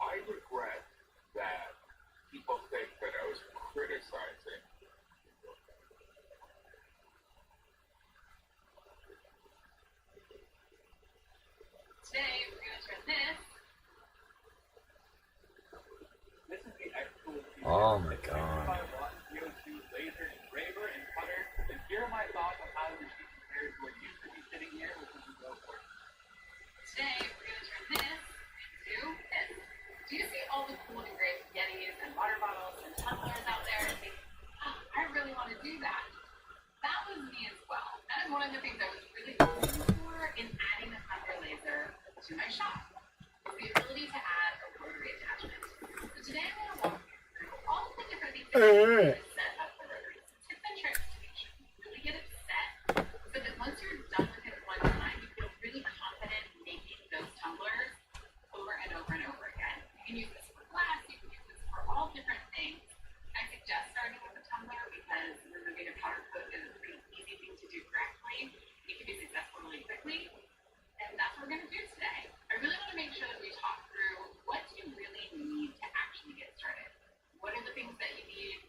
L: I regret that people think that I was criticizing.
M: Today, we're going to turn this.
A: This is the actual
E: Oh my god.
A: laser engraver and cutter. And here are my thoughts on how the machine compares to what used to be sitting here, which is a go for it.
M: Today, we're going to turn this into this. Do you see all the cool engraved Yetis and water bottles and tumblers out there and think, oh, I really want to do that? That was me as well. That is one of the things I was really looking for in adding the ORTUR Laser to my shop. The ability to add a rotary attachment. So today I'm going to walk you through all of the different things that you can set up the rotary. Tips and tricks to make sure you really get it set so that once you're done with it one time, you feel really confident making those tumblers over and over and over again. You can use this for glass, you can use this for all different things. I suggest starting with a tumbler because removing a powder coat is a pretty easy thing to do correctly. It can be successful really quickly, and that's what we're going to do today. I really want to make sure that we talk through what do you really need to actually get started. What are the things that you need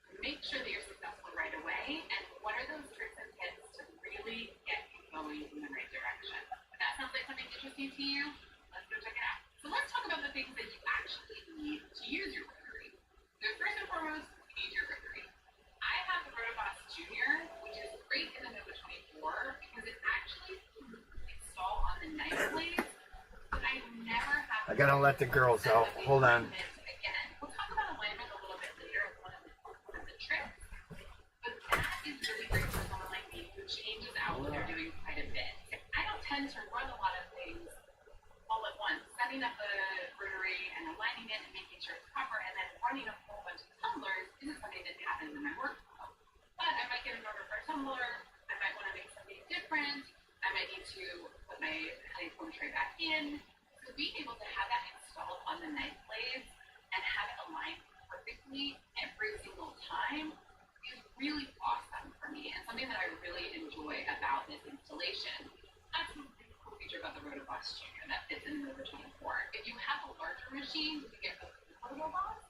M: to make sure that you're successful right away, and what are those tricks and tips to really get you going in the right direction. If that sounds like something interesting to you, let's go check it out. So let's talk about the things that you actually need to use your rotary. So first and foremost, you need your rotary. I have the Rotoboss Junior, which is great in the Nova 24 because it actually can install on the knife blades, but I never have.
E: I gotta let the girls out. Hold on.
M: Again, we'll talk about alignment a little bit later as one of the tricks, but that is really great for someone like me who changes out when they're doing quite a bit. I don't tend to run a lot of things all at once, setting up the rotary and aligning it and making sure it's proper, and then running a whole bunch of tumblers isn't something that happens in my workflow. But I might get an order for a tumbler, I might want to make something different, I might need to put my honeycomb tray back in. So being able to have that installed on the knife blades and have it aligned perfectly every single time is really awesome for me and something that I really enjoy about this installation. That's one cool feature about the Rotoboss Junior that fits in the Nova 24. If you have a larger machine, you can get the Rotoboss,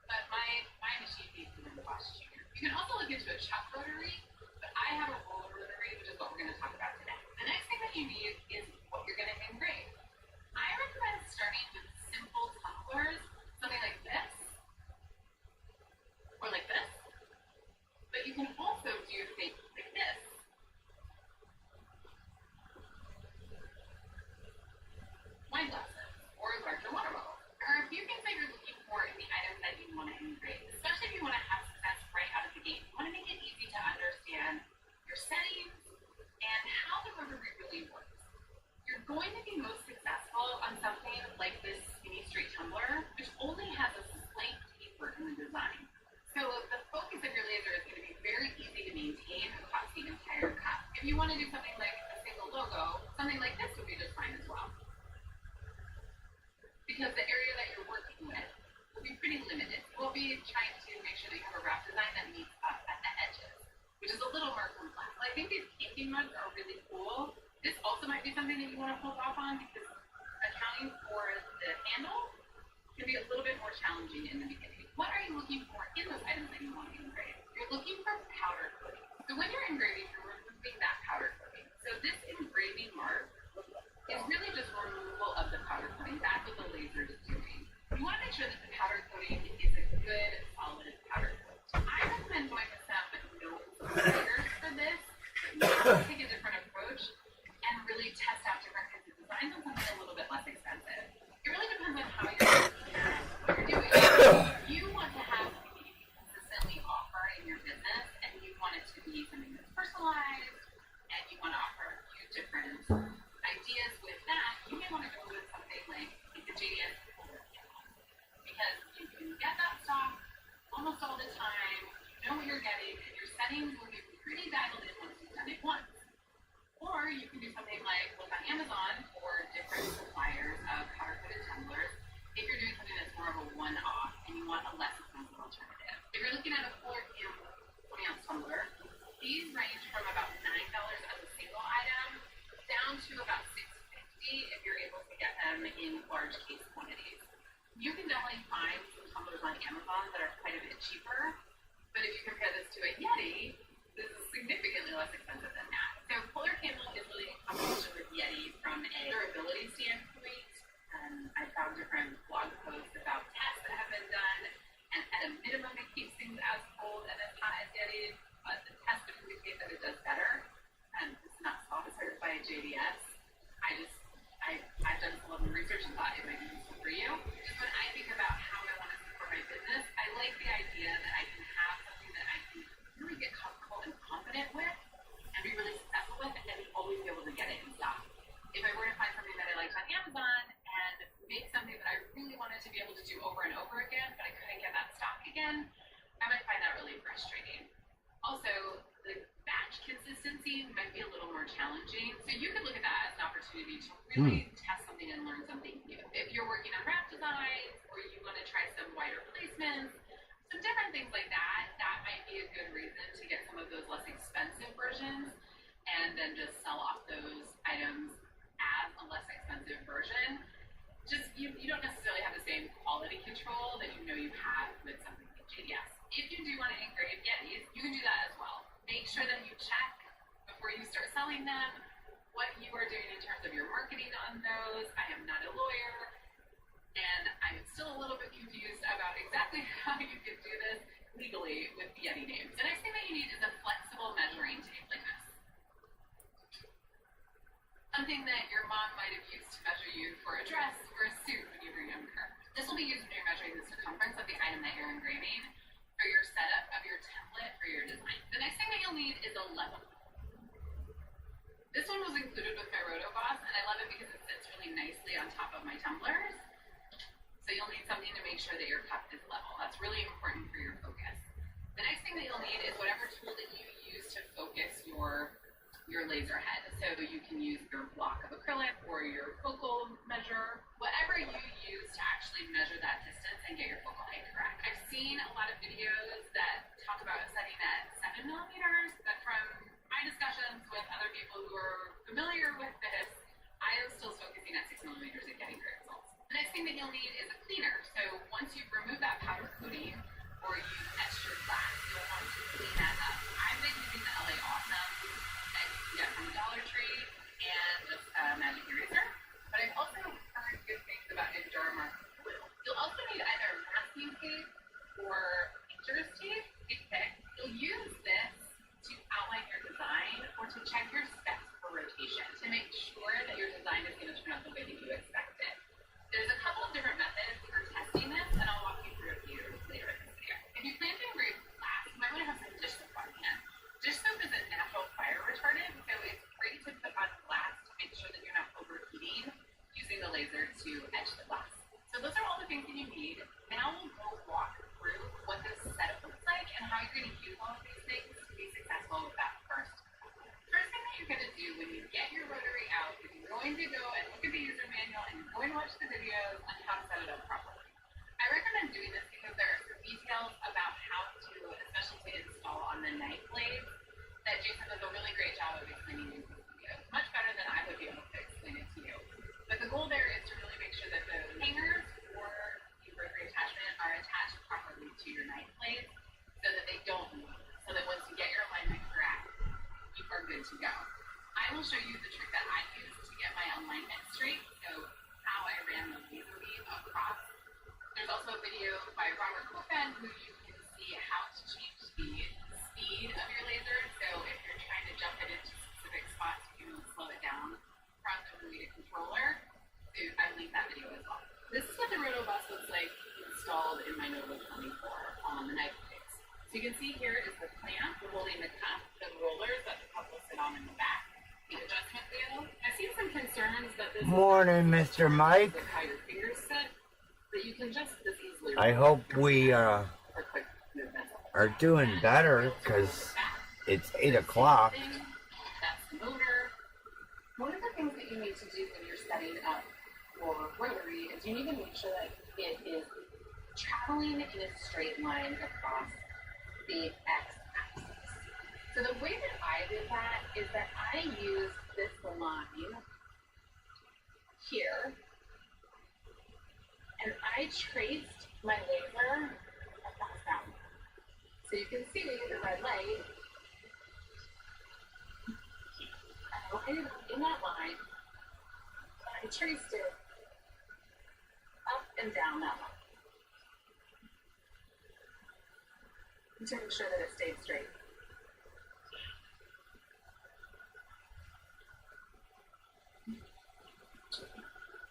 M: but my machine needs the Rotoboss Junior. You can also look into a chuck rotary, but I have a roller rotary, which is what we're going to talk about today. The next thing that you need is what you're going to engrave. I recommend starting with simple tumblers, something like this, or like this, but you can also do things like this. Wine glasses, or larger water bottles. There are a few things that you're looking for in the items that you want to engrave, especially if you want to have success right out of the gate. You want to make it easy to understand really trying to make sure that you have a wrap design that meets up at the edges, which is a little more complex. I think these painting mugs are really cool. This also might be something that you want to hold off on because accounting for the handle can be a little bit more challenging in the beginning. What are you looking for in those items that you want to engrave? You're looking for powder coating. So when you're engraving, you're removing that powder coating. So this engraving mark is really just removal of the powder coating. That's what the laser is doing. You want to make sure that the powder coating is a good, solid powder coat. I recommend going with some known layers for this. Take a different approach and really test out different kinds of designs on something a little bit less expensive. It really depends on how you're doing. You want to have something that you can consistently offer in your business, and you want it to be something that's personalized, and you want to offer a few different ideas with that. You may want to go with something like the JDS because you can get that stock almost all the time. You know what you're getting, and your settings will be pretty dialed in once you've done it once. Or you can do something like look on Amazon for different suppliers of powder-coated tumblers if you're doing something that's more of a one-off and you want a less expensive alternative. If you're looking at a 20-ounce tumbler, these range from about $9 as a single item down to about $6.50 if you're able to get them in large case quantities. You can definitely find some tumblers on Amazon that are quite a bit cheaper, but if you compare this to a Yeti, this is significantly less expensive than that. So Polar Candle is really in competition with Yeti from a durability standpoint. I found different blog posts about tests that have been done, and at a minimum it keeps things as cold and as hot as Yeti, but the tests would indicate that it does better. And it's not sponsored by JDS. I've done some little research and thought it might be useful for you. Just when I think about how I want to support my business, I like the idea that I can have something that I can really get comfortable and confident with and be really successful with, and then always be able to get it in stock. If I were to find something that I liked on Amazon and make something that I really wanted to be able to do over and over again, but I couldn't get that stock again, I might find that really frustrating. Also, the batch consistency might be a little more challenging, so you could look at that as an opportunity to really test something and learn something new. If you're working on wrap designs, or you want to try some wider placements, some different things like that, that might be a good reason to get some of those less expensive versions and then just sell off those items as a less expensive version. Just, you don't necessarily have the same quality control that you know you have with something like JDS. If you do want to engrave Yetis, you can do that as well. Make sure that you check before you start selling them what you are doing in terms of your marketing on those. I am not a lawyer, and I'm still a little bit confused about exactly how you can do this legally with Yeti names. The next thing that you need is a flexible measuring tape like this. Something that your mom might have used to measure you for a dress or a suit when you were younger. This will be used when you're measuring the circumference of the item that you're engraving for your setup of your template for your design. The next thing that you'll need is a level. This one was included with my Rotoboss, and I love it because it sits really nicely on top of my tumblers. So you'll need something to make sure that your cup is level. That's really important for your focus. The next thing that you'll need is whatever tool that you use to focus your laser head. So you can use your block of acrylic or your focal measure, whatever you use to actually measure that distance and get your focal height correct. I've seen a lot of videos that talk about setting at 7 millimeters, but from my discussions with other people who are familiar with this, I am still focusing at 6 millimeters and getting great results. The next thing that you'll need is a cleaner. So once you've removed that powder coating or you've etched your glass, you'll want to clean that up. I've been using the LA Awesome that you can get from Dollar Tree and just a magic eraser, but I've also heard good things about Endurance glue. You'll also need either masking tape or painter's tape. If you pick, you'll use this to outline your design or to check your specs for rotation to make sure that your design is going to turn out the way that you expect it. There's a couple of different methods for testing this, and I'll walk you through a few later in this video. If you plan to engrave glass, you might want to have some dish soap on hand. Dish soap is a natural fire retardant, so it's great to put on glass to make sure that you're not overheating using the laser to etch the glass. So those are all the things that you need. Now we'll go walk through what this setup looks like and how you're going to use all of these things to be successful with that first. First thing that you're going to do when you get your rotary out is you're going to go and look at the user manual and you're going to watch the videos on how to set it up properly. I recommend doing this because there are some details on the knife blades that Jason does a really great job of explaining in his videos. Much better than I would be able to explain it to you. But the goal there is to really make sure that the hangers or the rotary attachment are attached properly to your knife blades so that they don't move. So that once you get your alignment correct, you are good to go. I will show you the trick that I use to get my alignment straight, so how I ran the laser beam across. There's also a video by Robert Coffin who you can see how to change the speed of your laser. So if you're trying to jump it into specific spots, you can slow it down from the movie to controller. So I link that video as well. This is what the Rotobus looks like installed in my Nova 24 on the knife blades. So you can see here is the clamp holding the cup, the rollers that the cup will sit on in the back, the adjustment wheel. I've seen some concerns that this
E: Morning, Mr. Mike.
M: how your fingers sit, but you can just as easily.
E: I hope we are doing better because it's 8 o'clock.
M: That's the motor. One of the things that you need to do when you're setting up your rotary is you need to make sure that it is traveling in a straight line across the x-axis. So the way that I did that is that I used this line here, and I traced my laser across that line. So you can see the red light. I located in that line, and I traced it up and down that line to make sure that it stayed straight.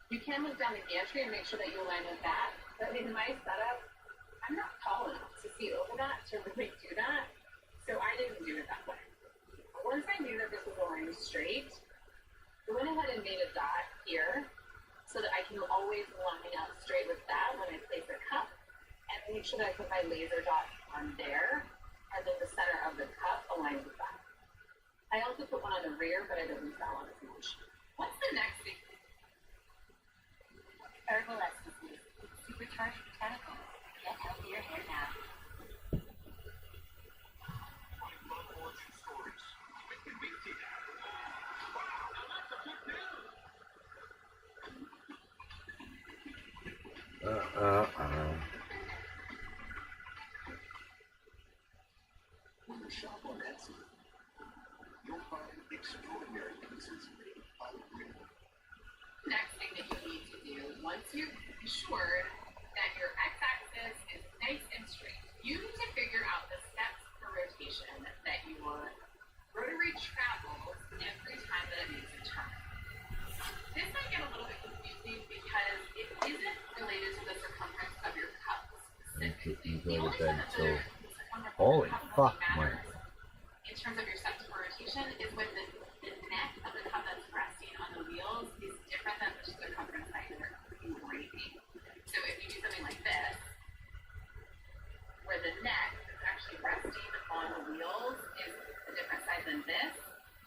M: You can look down the gantry and make sure that you align with that, but in my setup, I'm not tall enough to see over that to really do that, so I didn't do it that way. Once I knew that this was aligned straight, I went ahead and made a dot here so that I can always line up straight with that when I place a cup, and make sure that I put my laser dot on there, and then the center of the cup aligns with that. I also put one on the rear, but I don't use that one as much. What's the next thing? Herbal essences, supercharged botanicals. Get healthier hair now.
K: I love origin stories. When can we see that? Wow, now that's a good news.
I: When you shop on Etsy, you'll find extraordinary pieces made by real.
M: Next thing that you need to do, once you've ensured that your x-axis is nice and straight, you need to figure out the steps per rotation that your rotary travels every time that it makes a turn. This might get a little bit confusing because it isn't related to the circumference of your cup specifically. The only time that the circumference
E: Holy
M: of the cup
E: fuck,
M: matters in terms of your steps per rotation is when the neck of the cup that's resting on the wheels is different than the circumference that you're engraving. So if you do something like this, where the neck is actually resting on the wheels is a different size than this,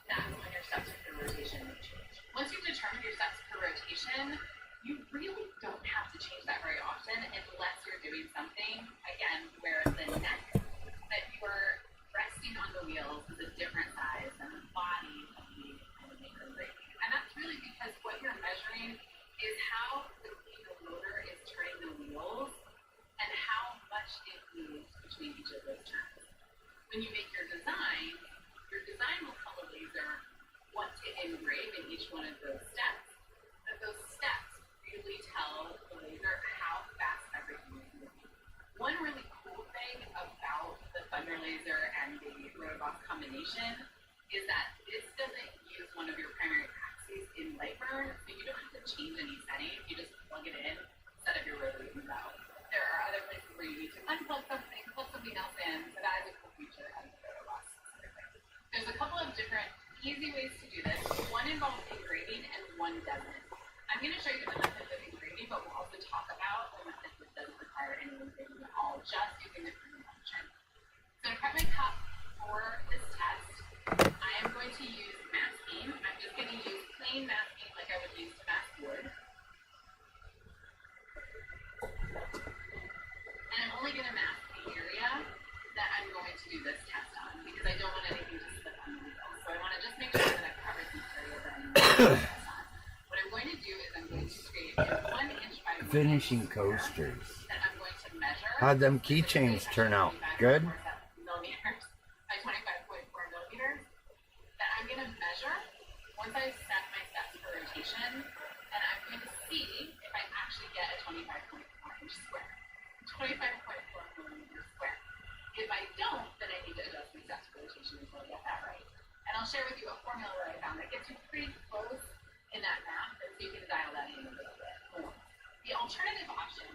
M: that's when your steps per rotation will change. Once you've determined your steps per rotation, you really don't have to change that very often unless you're doing something, again, where the neck that you are resting on the wheels is a different size than the body of the engraving. And that's really because what you're measuring is how quickly the motor is turning the wheels and how much it moves between each of those turns. When you make your design will tell the laser what to engrave in each one of those steps, but those steps really tell the laser how fast everything is moving. One really cool thing about the Thunder Laser and the Rotobus combination is that this doesn't use one of your primary axes in Lightburn, so you don't have to change any settings. You just plug it in, set up your rotary, and go. There are other places where you need to unplug something, plug something else in, so that is a cool feature of the Rotobus specifically. There's a couple of different easy ways to do this. One involves engraving and one doesn't. I'm going to show you the method of engraving, but we'll also talk about the method that doesn't require any engraving at all, just using the printing function. So to prep my cup for this test, I am going to use masking. I'm just going to use plain masking like I would use to mask wood. And I'm only going to mask the area that I'm going to do this test on.
E: finishing coasters.
M: that I'm going to measure.
E: How'd them keychains turn out? Good?
M: Millimeters by 25.4 millimeters. That I'm going to measure once I set my steps for rotation, and I'm going to see if I actually get a 25.4 inch square. 25.4 millimeter square. If I don't, then I need to adjust my steps for rotation until I get that right. And I'll share with you a formula that I found that gets you pretty close in that math, and so you can dial that in a little bit more. The alternative option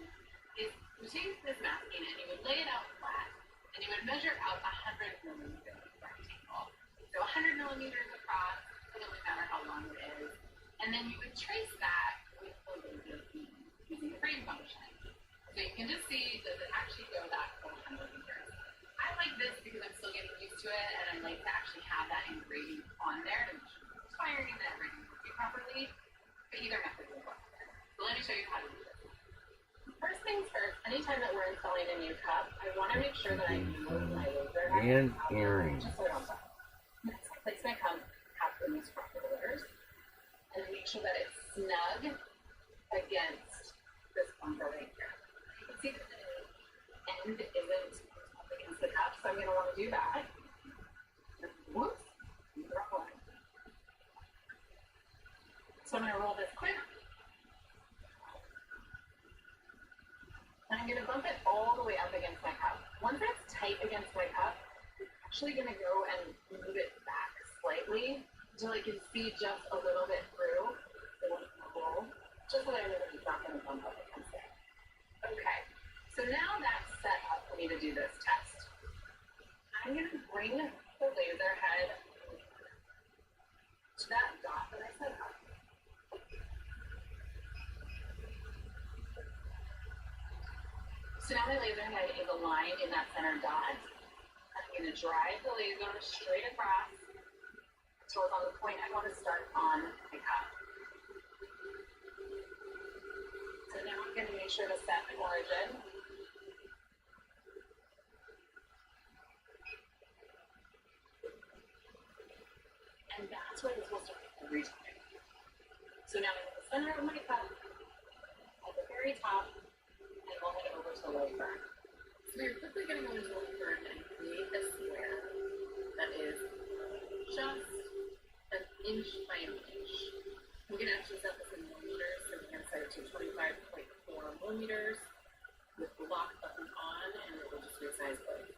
M: is you take this masking and you would lay it out flat, and you would measure out 100 millimeters rectangle. So 100 millimeters across, it doesn't matter how long it is. And then you would trace that with the laser beam using the frame function. So you can just see, does it actually go that full 100 meters? I like this because I'm still getting used to it, and I like to actually have that engraving on there to make sure it's firing and everything working properly. But either method will work. So let me show you how to do this. First things first, anytime that we're installing a new cup, I want to make sure that I move my laser
E: And earrings.
M: just so I don't bump. Next, I place my cup in these front rollers and make sure that it's snug against this bumper right here. You can see that the end isn't against the cup, so I'm going to want to do that. Whoops. Wrong one. So I'm going to roll this quick. And I'm going to bump it all the way up against my cup. Once it's tight against my cup, I'm actually going to go and move it back slightly until I can see just a little bit through the roll, just so that I know that it's not going to bump up against it. Okay, so now that's set up for me to do this test. I'm going to bring the laser head to that dot that I set up. So now my laser head is aligned in that center dot. I'm going to drive the laser straight across until it's on the point I want to start on my cup. So now I'm going to make sure to set my origin. And that's where this will start every time. So now I'm at the center of my cup, at the very top, and we'll head over to low burn. So we're quickly going to go into low burn and create a square that is just an inch by an inch. We're going to actually set this in millimeters, so we're going to set it to 25.4 millimeters with the lock button on, and it will just resize both.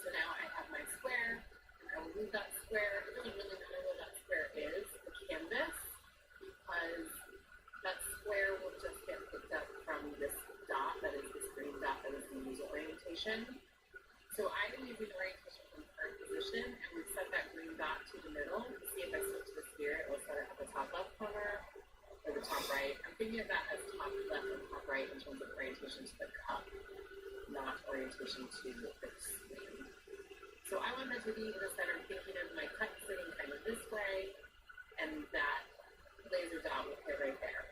M: So now I have my square, and I will move that square. It doesn't really matter what that square is, the canvas, because that square will just get picked up from this dot, that is this green dot that is the user orientation. So I'm using orientation from the current position, and we set that green dot to the middle. See if I switch to the sphere, it will set it at the top left corner or the top right. I'm thinking of that as top left and top right in terms of orientation to the cup, not orientation to the screen. So I want her to be in the center, thinking of my cup sitting kind of this way, and that laser dot will fit right there.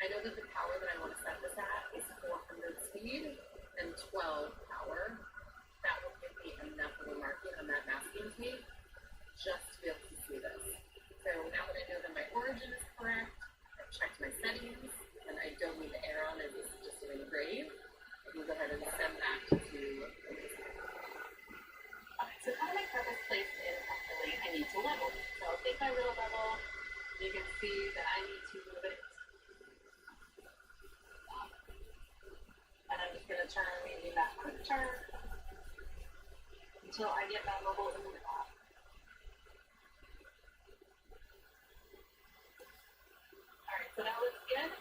M: I know that the power that I want to set this at is 400 speed and 12 power. That will give me enough of a marking on that masking tape just to be able to see this. So now that I know that my origin is correct, I've checked my settings, and I don't need the air on it, this is just an engrave. I can go ahead and send that to the laser. Okay, so now my curve is placed in properly, I need to level. So I'll take my real level, you can see that I need to move it. And I'm just going to turn using that quick turn until I get that level in the top. Alright, so that looks good.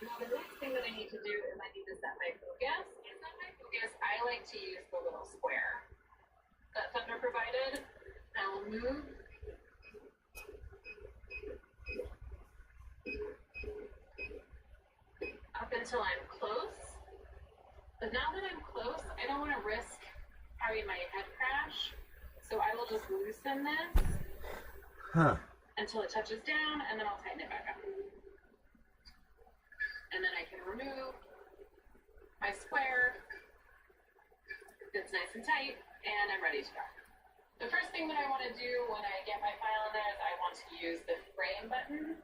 M: Now the next thing that I need to do is I need to set my focus. To set my focus, I like to use the little square that Thunder provided. I will move up until I'm close. But now that I'm close, I don't want to risk having my head crash. So I will just loosen this until it touches down, and then I'll tighten it back up. And then I can remove my square. It's nice and tight, and I'm ready to go. The first thing that I want to do when I get my file in there is I want to use the frame button.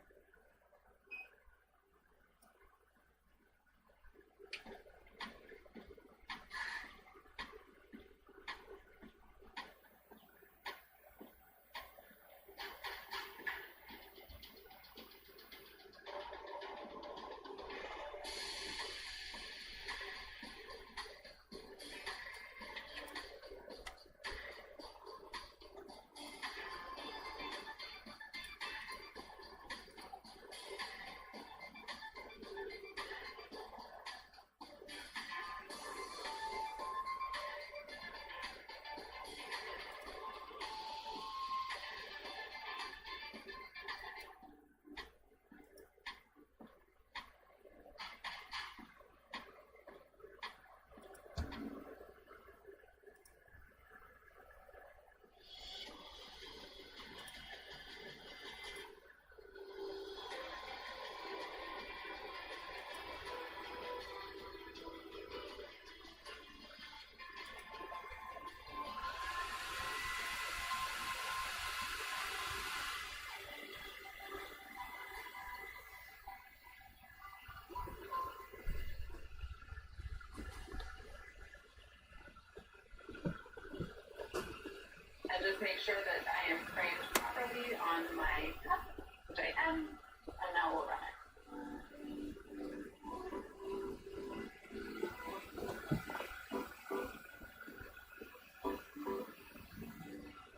M: make sure that I am framed properly on my cup, which I am, and now we'll run it.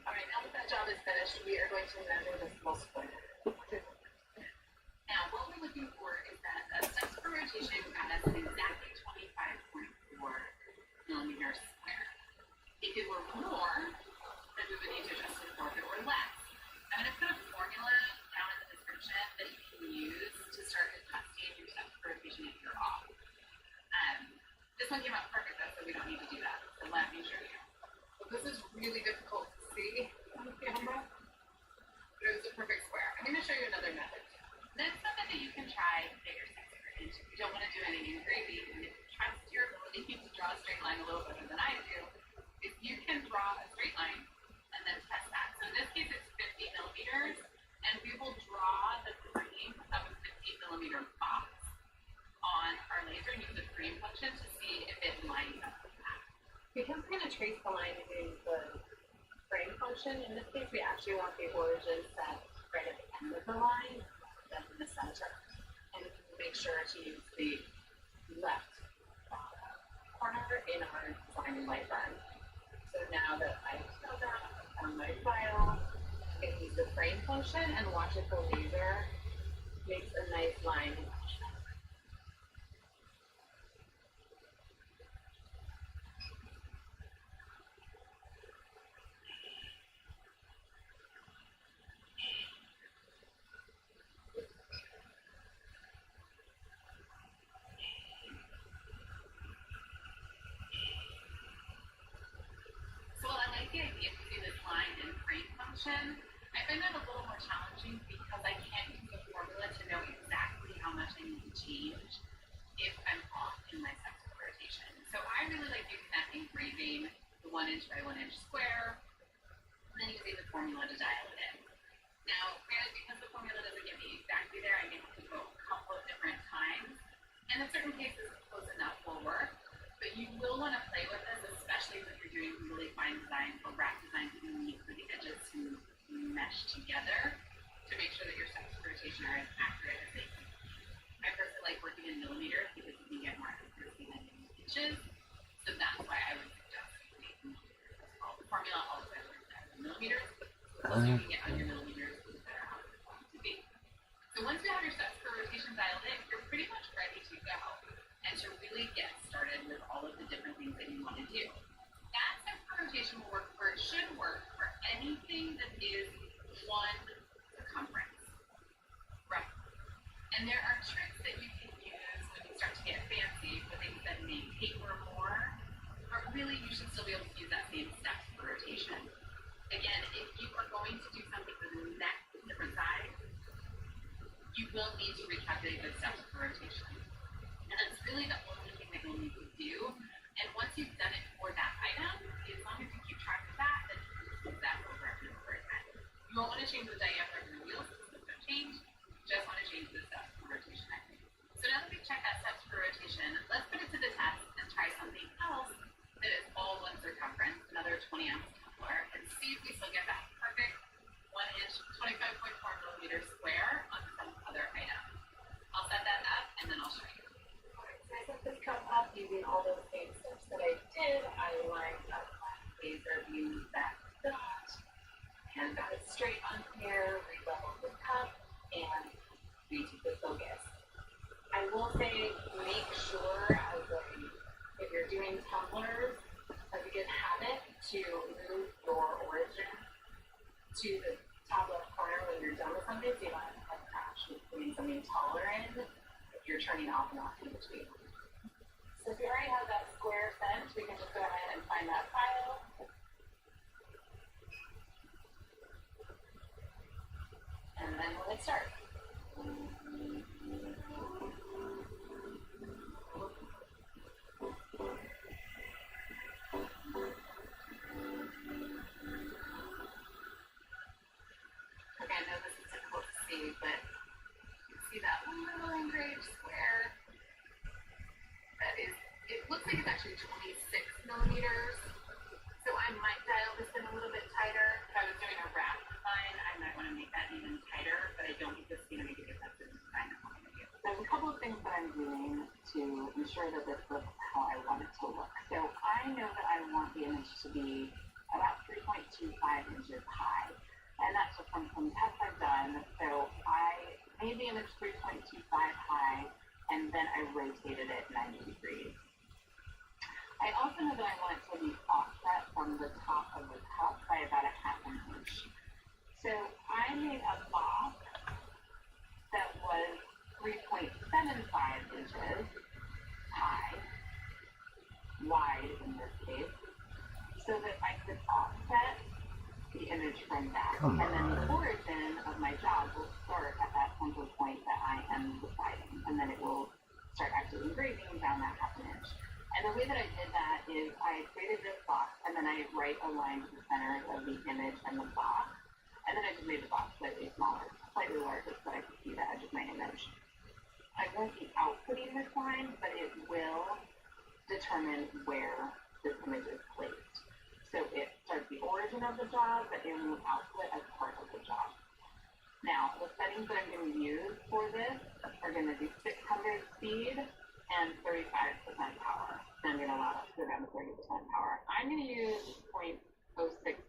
M: Alright, now that that job is finished, we are going to measure this full square. Now, what we're looking for is that steps per rotation got us exactly 25.4 millimeters square. If it were more, then we would need to adjust it, or if it were less. I'm going to put a formula down in the description that you can use to start adjusting your steps per rotation if you're off. This one came out perfect though, so we don't need to do that. So let me show you. Well, this is really difficult to see on the camera, but it was a perfect square. I'm going to show you another method. Next method that you can try to get your steps per inch, if you don't want to do any engraving, and if you trust your ability to draw a straight line a little better than I do, if you can draw a straight line and then test that. So in this case, it's 50 millimeters, and we will draw the frame of a 50 millimeter box on our laser and use the frame function to see if it lines up with that. Because we're going to trace the line using the frame function, in this case, we actually want the origin set right at the end of the line, then in the center. And make sure to use the left corner in our design light burn. So now that I go down on my file, I can use the frame function and watch if the laser makes a nice line. The idea of using this line and frame function, I find that a little more challenging because I can't use the formula to know exactly how much I need to change if I'm off in my steps per rotation. So I really like using that engraving, the 1 inch by 1 inch square, and then using the formula to dial it in. Now, granted, because the formula doesn't get me exactly there, I may have to go a couple of different times, and in certain cases, close enough will work. But you will want to play with this, especially if you're doing really fine design or wrap design that you need for the edges to mesh together to make sure that your steps per rotation are as accurate as they can. I personally like working in millimeters because you can get more accuracy than in inches. So that's why I would suggest using millimeters as well. The formula also works out in millimeters. The closer you can get on your millimeters, the better how it's going to be. So once you have your steps per rotation dialed in, you're pretty much ready to go. And to really get started with all of the different things that you want to do. That step per rotation will work for, it should work for anything that is one circumference. Right. And there are tricks that you can use when you start to get fancy for things that may taper more, but really you should still be able to use that same steps per rotation. Again, if you are going to do something with the next different size, you will need to recalculate the steps per rotation. And that's really the only thing that you'll need to do. And once you've done it for that item, as long as you keep track of that, then you can use that over and over again. You won't want to change the diameter of your wheels, because those don't change. You just want to change the steps per rotation, I think. So now that we've checked that steps per rotation, let's put it to the test and try something else that is all one circumference, another 20 ounce tumbler, and see if we still get that perfect 1 inch, 25.4 millimeter square on some other item. I'll set that up and then I'll show you. I set this cup up using all those same steps that I did. I lined up my laser view back to that and got it straight on here, re-leveled the cup, and retook the focus. I will say, make sure if you're doing tumblers, as a good habit to move your origin to the top left corner when you're done with something, so you don't have to actually putting something taller in if you're turning off and off in between. So if you already have that square sent, we can just go ahead and find that file. And then we'll hit start. Okay, I know this is difficult to see, but you can see that little engraved square. That is, it looks like it's actually 26 millimeters. So I might dial this in a little bit tighter if I I'm doing to ensure that this looks how I want it to look. So I know that I want the image to be about 3.25 inches high. And that's just from some tests I've done. So I made the image 3.25 high, and then I rotated it 90 degrees. I also know that I want it to be offset from the top of the cup by about a half an inch. So I made a box that was 3.75 inches high, wide in this case, so that I could offset the image from that. And then the origin of my job will start at that central point that I am deciding, and then it will start actually engraving down that half an inch. And the way that I did that is I created this box, and then I right aligned the centers of the image and the box, and then I just made the box slightly smaller, slightly larger, so that I could see the edge of my image. I won't be outputting this line, but it will determine where this image is placed. So it starts the origin of the job, but it will output as part of the job. Now, the settings that I'm going to use for this are going to be 600 speed and 35% power. And I'm going to allow that to go down to 30% power. I'm going to use 0.060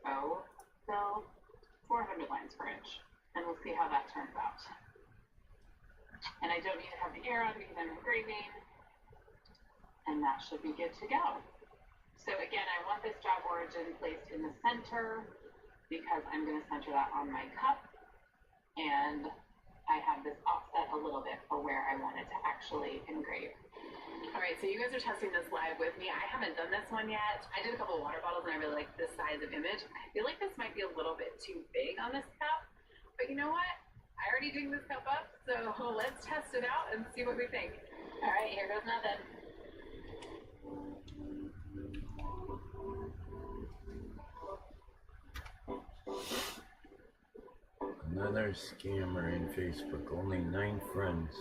M: still, 400 lines per inch, and we'll see how that turns out. And I don't need to have the air on because I'm engraving, and that should be good to go. So again, I want this job origin placed in the center because I'm going to center that on my cup, and I have this offset a little bit for where I want it to actually engrave.
N: All right, so you guys are testing this live with me. I haven't done this one yet. I did a couple of water bottles, and I really like this size of image. I feel like this might be a little bit too big on this cup, but you know what? I already dinged this cup up, so let's test it out and see what we think.
M: All right, here goes nothing.
E: Another scammer in Facebook. Only 9 friends.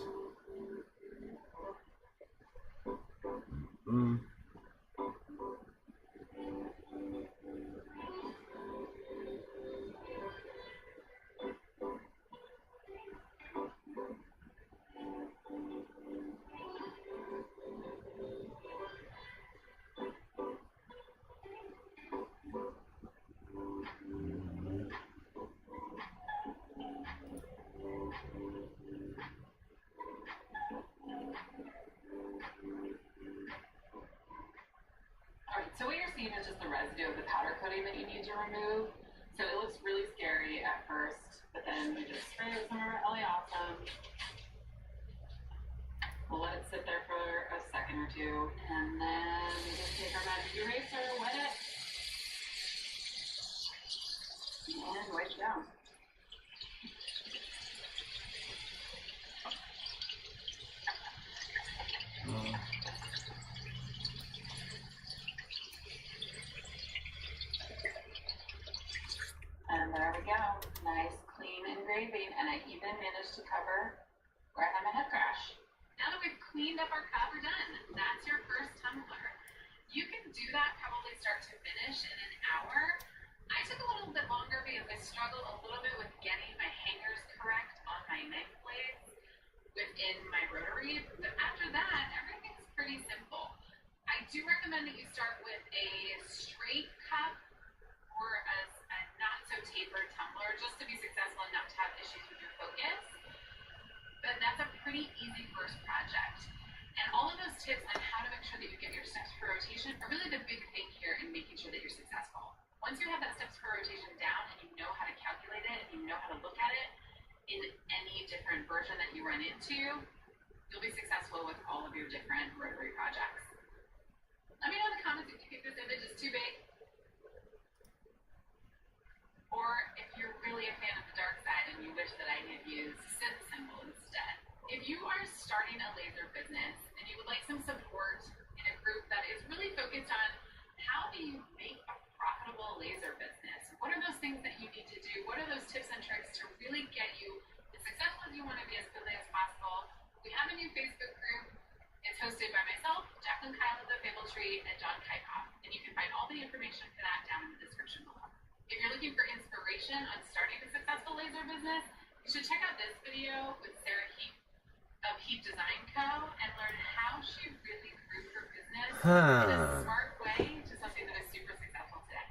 N: So what you're seeing is just the residue of the powder coating that you need to remove. So it looks really scary at first, but then we just spray it with some of our LA Awesome. We'll let it sit there for a second or two, and then we just take our magic eraser, wet it, and wipe it down. And there we go. Nice, clean engraving. And I even managed to cover where I had my head crash.
M: Now that we've cleaned up our cup, we're done. That's your first tumbler. You can do that probably start to finish in an hour. I took a little bit longer because I struggled a little bit with getting my hangers correct on my knife blades within my rotary. But after that, everything's pretty simple. I do recommend that you start with a straight cup or a not so tapered tumbler just to be successful and not to have issues with your focus. But that's a pretty easy first project. And all of those tips on how to make sure that you get your steps per rotation are really the big thing here in making sure that you're successful. Once you have that steps per rotation down and you know how to calculate it and you know how to look at it in any different version that you run into, you'll be successful with all of your different rotary projects. Let me know in the comments if you think this image is too big, or if you're really a fan of the dark side and you wish that I had used synth symbol instead. If you are starting a laser business and you would like some support in a group that is really focused on how do you make a profitable laser business, what are those things that you need to do, what are those tips and tricks to really get you as successful as you want to be as quickly as possible, we have a new Facebook group. It's hosted by myself, Jacqueline Kyle of the Fable Tree, and John Kykop, and you can find all the information for that down in the description below. If you're looking for inspiration on starting a successful laser business, you should check out this video with Sarah Heap.
N: of Heat Design Co. and learn how she really grew her business in a
E: Huh.
N: smart way to something that is super successful today.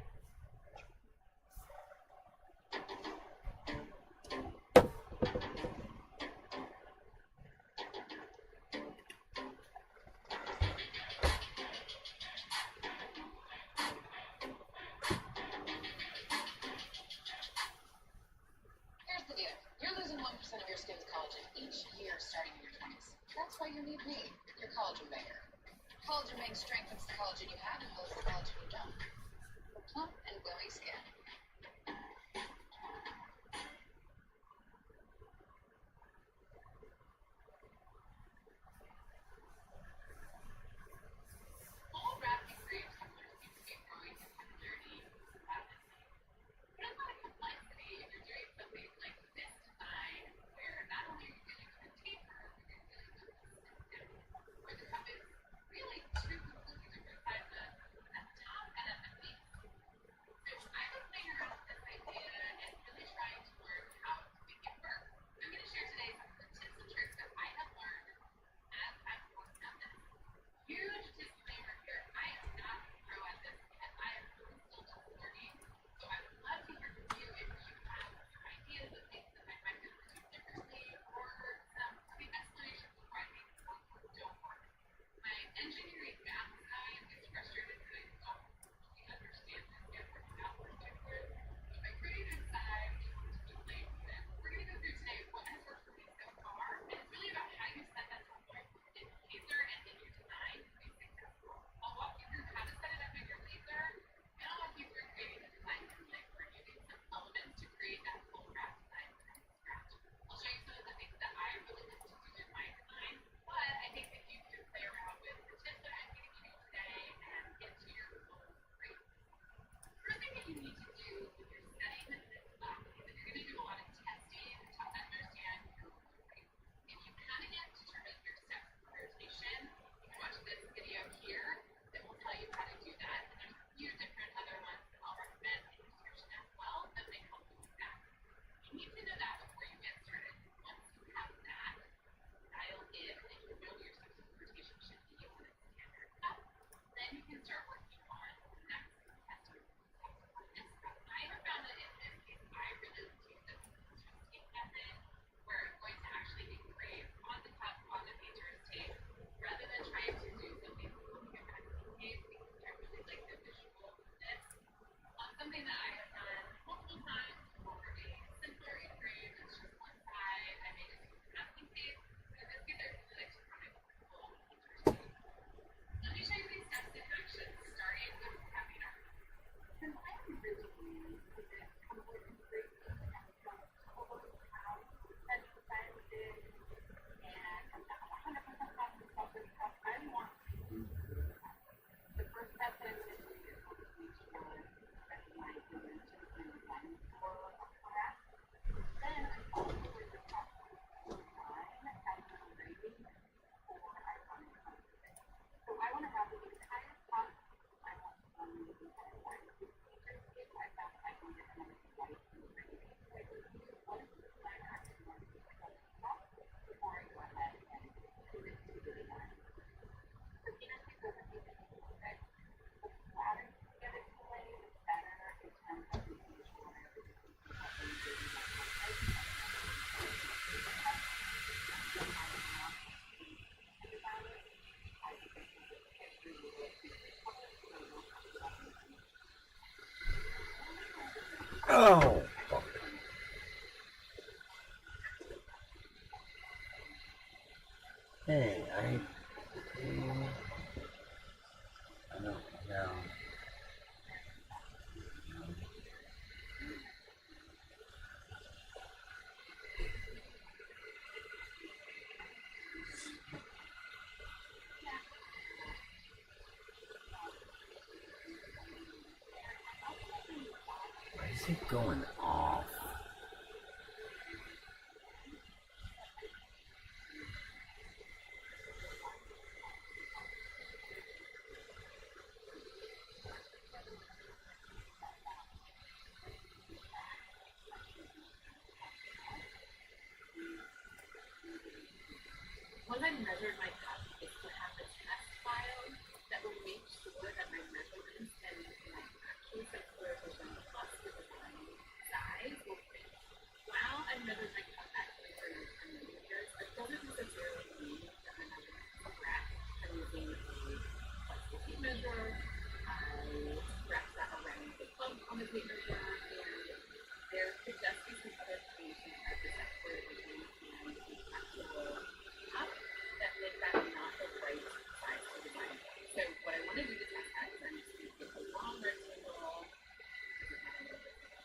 M: Here's the deal. You're losing 1% of your skin's collagen each year starting in your 20s. That's why you need me, your collagen banker. Collagen Bank strengthens the collagen you have and builds the collagen you don't. For plump and glowy skin.
N: All wrapped in grapes templars seem to be growing in popularity rapidly. But it's not a complexity if you're doing something like this design, where not only are you dealing with a taper, but you're dealing with a system, where the cup is really two completely different sizes at the top and at the base. So I've been playing around with this idea and really trying to learn how to make it work. I'm going to share today some of the tips and tricks that I have learned as I've worked on this. Huge disclaimer here, I am not a pro at this and I am really still just learning. So I would love to hear from you if you have some ideas of things that I might be able to do differently or some explanations of why things work or don't work. My engineering math side is frustrated that I don't really understand this yet from an math perspective. But my creative side is to play with it. We're going to go through today what has worked for me so far, and it's really about how you set that template in laser and in your design to be successful. I'll walk you through how to set it up in your laser, and I'll walk you through creating a design template where using some elements to create that full wrap design from scratch. I'll show you some of the things that I really like to do in my design, but I think that you can play around with the tips that I'm giving you today and get to your goal great. First thing that you need to do when you're setting this up is that you're going to do a lot of testing to understand your roll rate. If you haven't yet determined your steps for rotation, you can watch this video here that will tell you how to do that. And there's a few different other ones that I'll recommend in the description as well that may help you with that. You need to know that before you get started. Once you have that dialed in and you know your steps of rotation should be on a standard cup, then you can start working on the next testing step for this cup. I have found that in this case, I really like to use this testing method where I'm going to actually engrave on the cup on the painter's tape rather than trying to do something looking at magazine tape because I really like the visual of this. Something that I have done multiple times for a simpler engrave, it's just one side, I may just use masking tape, but in this case I really like to run it with the full painter's tape. Let me show you these steps in action, starting with wrapping up. Since I'm originally with this template engraving and from totally how that design did, and I'm not 100% positive about this cup, I want to do the first step that I'm going to do is going to make sure that my dimensions and design for a wrap. Then I'm also going to talk about design as an engraving before I run it on the thing. So I want to have the entire cup. I want to run the entire line. With painter's tape, I found I can get another white engraving. So I can use one of the design actually want to pick up the cup before I go ahead and put it to the design. The painter's tape doesn't need to be perfect. The flatter you get it away, the better in terms of making sure everything is engraving that perfect.
E: Oh. Hey, I don't know. Why is it going off?
N: once I measured my cup, it's to have the test file that will make sure that my measurements and my actual circulation plus the design size will fit. While I measured my cup at 310 millimeters, that doesn't necessarily mean that my measurements are correct. I'm using a flexible tape measure. I wrap that around the pump on the tape measure, and there could just be some other information at the circulation and the actual cup that make that not the right size for design. So what I want to do to test that is I'm just going to take a long rectangle,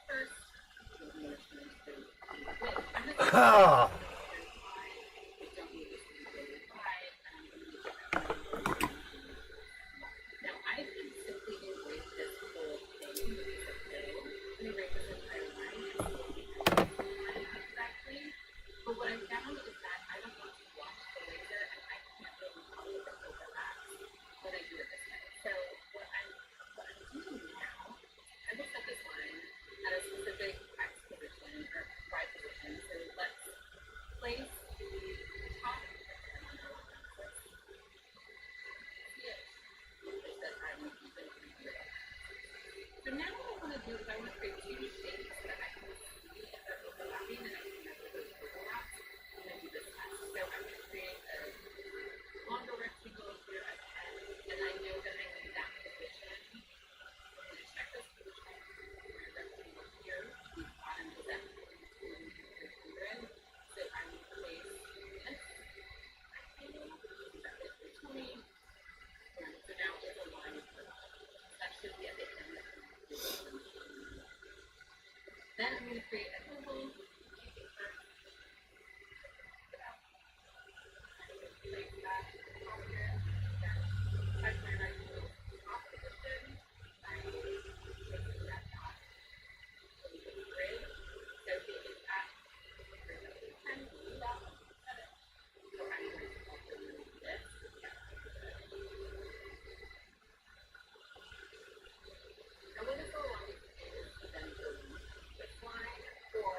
N: first,
E: Ah.
N: now I can simply erase this whole thing with a piece of glue and erase this entire line and see exactly. But what I found is that I don't want to watch the laser and I can't really tell if it overlaps when I do it this way. So what I'm doing now, I will set this line at a specific X position or Y position. So let's place the top so now what I want to do is I want to create two shapes that I can see if they're overlapping and I can measure those overlaps when I do this test. So I'm going to create a longer rectangle here at 10, and I know that I need that position. I'm going to check this position. My rectangle here, the bottom is at 200. So I will place this rectangle, that is the 20. And so now it's a line of the that should be at the end of the then I'm going to create a oval. Place that top here. Touch my rectangle top position. I'm placing that dot. Grid. So it is at 10 dot 7. So I'm going to also do this. And what is the longest is then this line or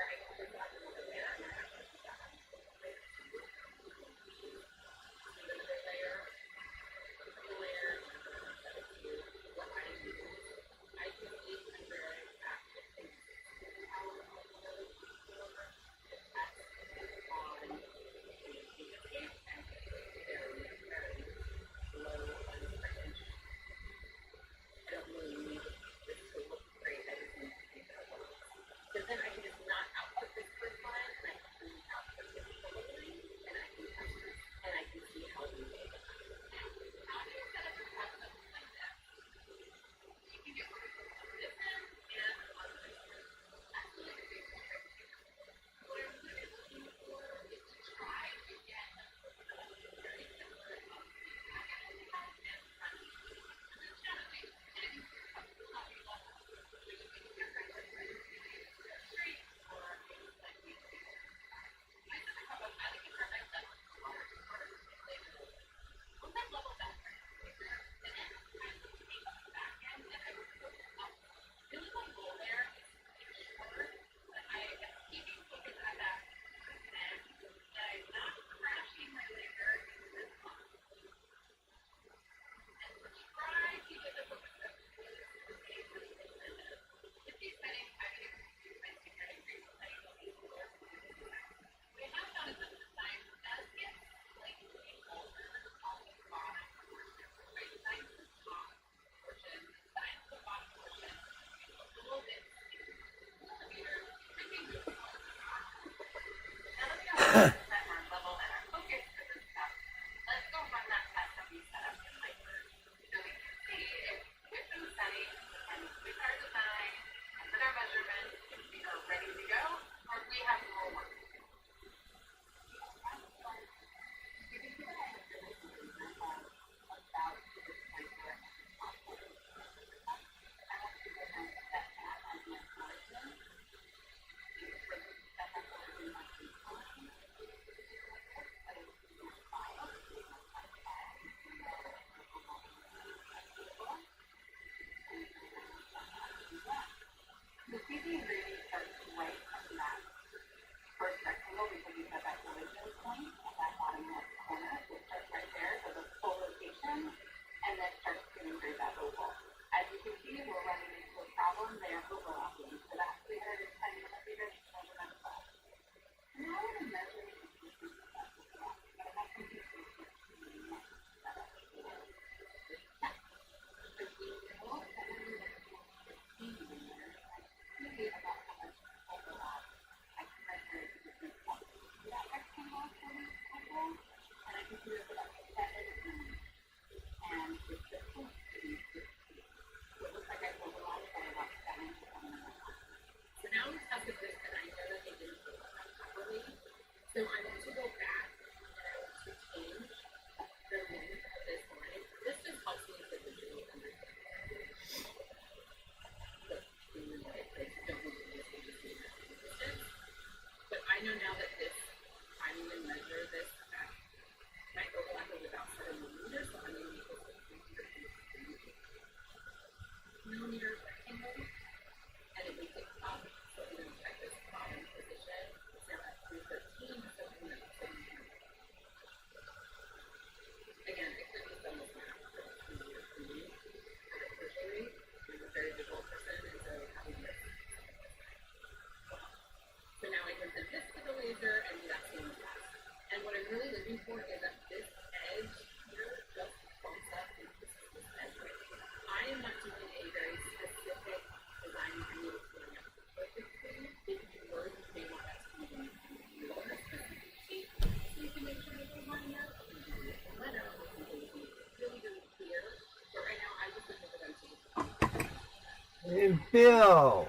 E: And Bill.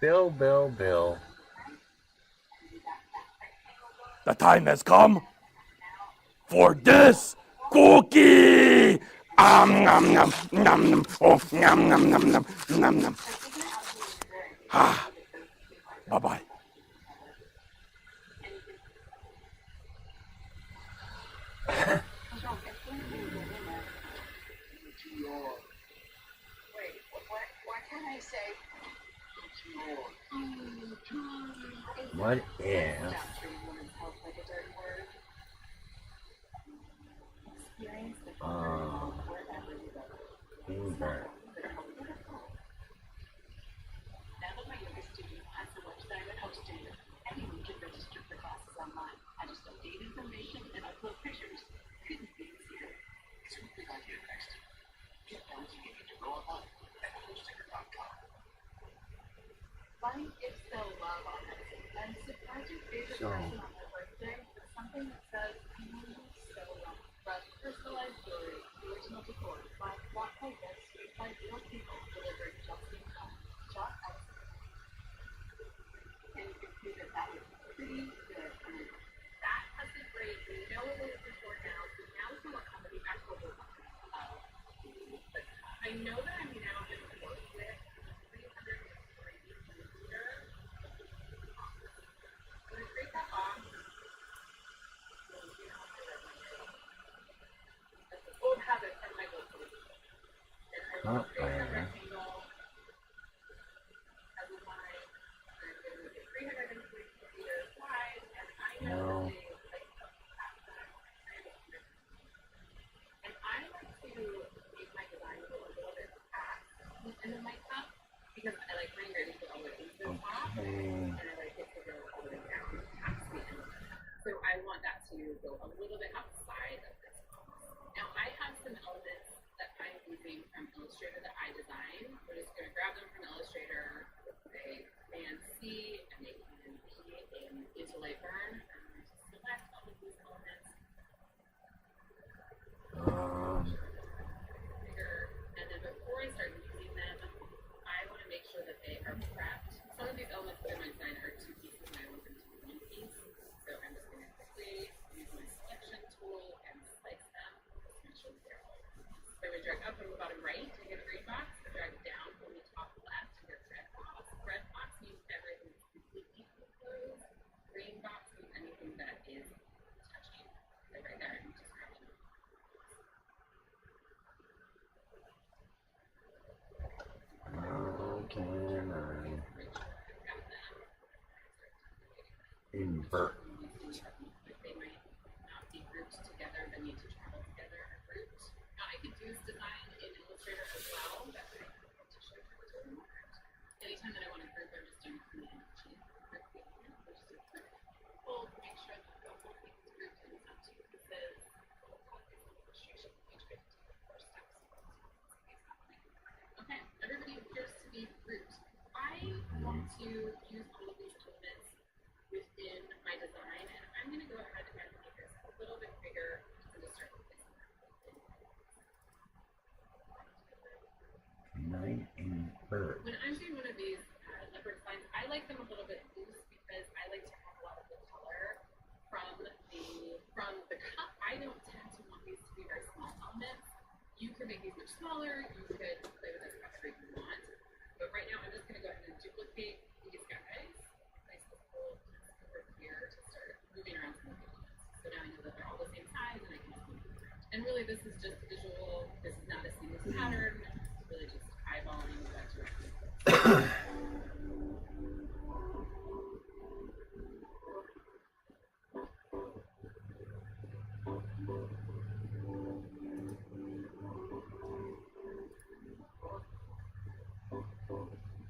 E: Bill.
O: The time has come for this cookie. Nom nom nom nom. Oh, nom nom nom nom nom nom. Ah. Bye bye.
E: What if? Invert.
N: Now that my yoga studio has the website I'm hosting, anyone can register for classes online. I just update information and upload pictures. Couldn't be easier.
I: It's a big idea next. Get everything you need to go online at hoststicker.com.
N: Life is so love on it. And surprise your favorite person on their birthday with something that says, so long. From personalized jewelry, original decor, by block like this, made by real people, delivered just in time. Shop out. And you can see that that is pretty good. That has been great. We know what we're looking for now, so now we can work on the actual design. I know that I'm now going to work with 330 millimeter. I'm going to create that box. That's an old habit from my goal solution. And I will create a rectangle as a line. I'm going to make it 340 millimeters wide, and I know that they like that. And I like to make my design go a little bit past the end of my cup because I like my engraving to go all the way into the top, and I like it to go all the way down past the end of the cup. So I want that to go a little bit outside of this box. Now I have some elements that I'm using from Illustrator that I designed. We're just going to grab them from Illustrator. They can see and they can be into light burn. Select all of these elements. And then before I start using them, I want to make sure that they are prepped. Some of these elements that I designed are two pieces and I want them to be one piece. So I'm just going to quickly use my selection tool and slice them. Just make sure they're all. So I'm going to drag up from the bottom right to get a green box. I drag down from the top left to get a red box. Red box means everything is completely closed. Green box means anything that is touching. So right there, I'm just grabbing it.
E: How can I invert?
N: They might not be grouped together, but need to travel together or grouped. Now I could do this design in Illustrator as well, but I want to show you how to do it. Anytime that I want to group, I'm just doing Command G. Hold, make sure that the whole thing is grouped in some two pieces. Illustration, each bit to the 4 steps. Okay, everybody appears to be grouped. I want to use all of these elements within my design, and I'm going to go ahead and make this a little bit bigger to the circle. When I'm doing one of these leopard signs, I like them a little bit loose because I like to have a lot of the color from the cup. I don't tend to want these to be very small elements. You can make these much smaller. You could play with this however you want. But right now, I'm just going to go ahead and duplicate these guys. Place this whole over here to start moving around some of the elements. So now I know that they're all the same size, and I can just move them around. And really, this is just visual. This is not a seamless pattern. It's really just eyeballing that direction.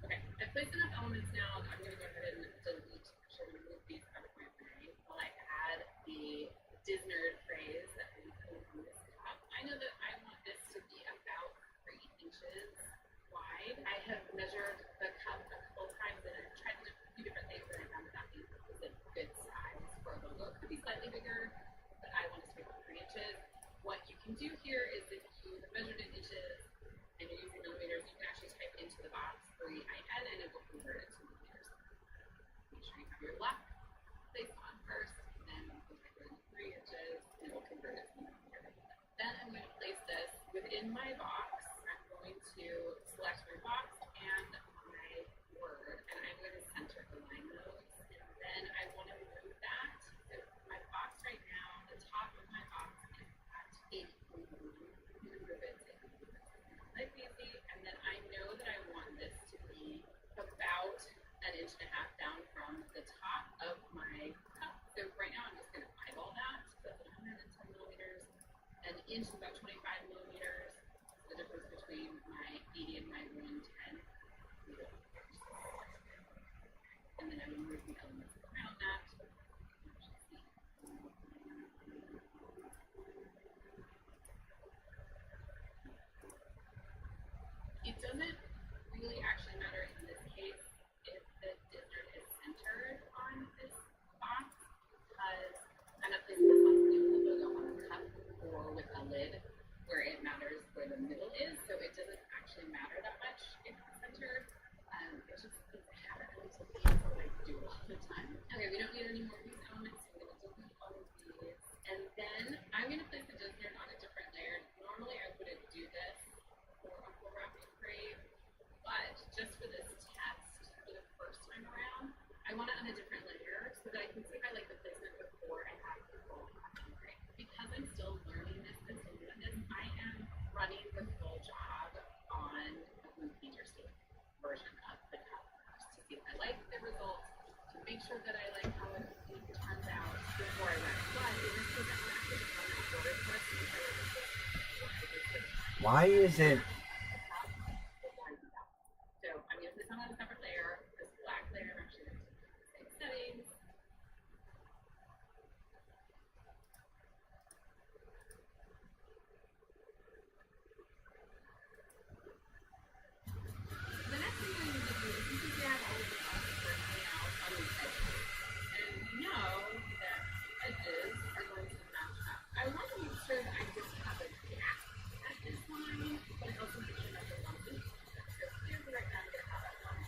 N: Okay, I've placed enough elements now. I'm going to go ahead and delete, actually remove these out of my way while I add the Disney phrase that we put on this cup. I know that I want this to be about 3 inches wide. I have measured the cup a couple times and I've tried to do a few different things and I found that is a good size for a logo. It could be slightly bigger, but I want it to be about 3 inches. What you can do here is if you have measured in inches and you're using my box, I'm going to select my box and my word, and I'm going to center align those. And then I want to move that. So my box right now, the top of my box is at 8. I'm going to move it to like easy, and then I know that I want this to be about 1.5 inches down from the top of my cup. So right now I'm just going to eyeball that. So that's 110 millimeters. An inch is about 25 millimeters. So the difference between my 80 and my 110. And then I will move the elements around that. It doesn't really actually matter in this case if the dessert is centered on this box, because I'm not placing this on the logo on the cup or with a lid where it matters where the middle is, so it doesn't actually matter that much if it's centered. It's just a habit I used to be, so I do it all the time. Okay, we don't need any more of these elements, so I'm going to delete all of these. And then I'm going to place the dessert on a different layer. Normally I wouldn't do this for a full wrap engraving, but just for this test, for the first time around, I want it on a different layer so that I can see if I like the placement before I have the full wrap engraving. Because I'm still learning this and doing this, I am running the full job on a blue painter state version of the cup first to see if I like the results, to make sure that I like how it turns out before I wrap. But in this case, I'm actually just running a order first to see if I like it before I just put it.
E: Why is it?
N: So I'm going to put this on a separate layer. This black layer, I'm actually going to put the same settings. The next thing we need to do is you can see I have all of the elements working out on the edges. And we know that edges are going to match up. I want to make sure that I just have a gap at this line, but I also make sure that the line is so clearly right now I'm going to have that line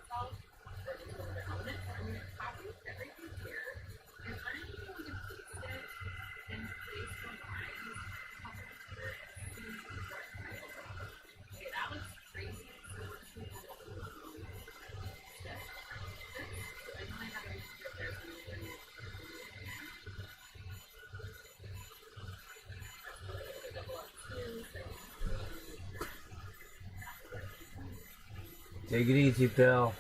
N: solve for each one of the elements. So I'm going to copy everything here, and I'm going to paste it and place the lines on top of each other and see what my overall. Okay, that looks crazy. So we're just going to do a little bit instead. So I know I have everything here there, so I'm going to do it. That's a little bit of a double up too, so
E: Take it easy, Bill.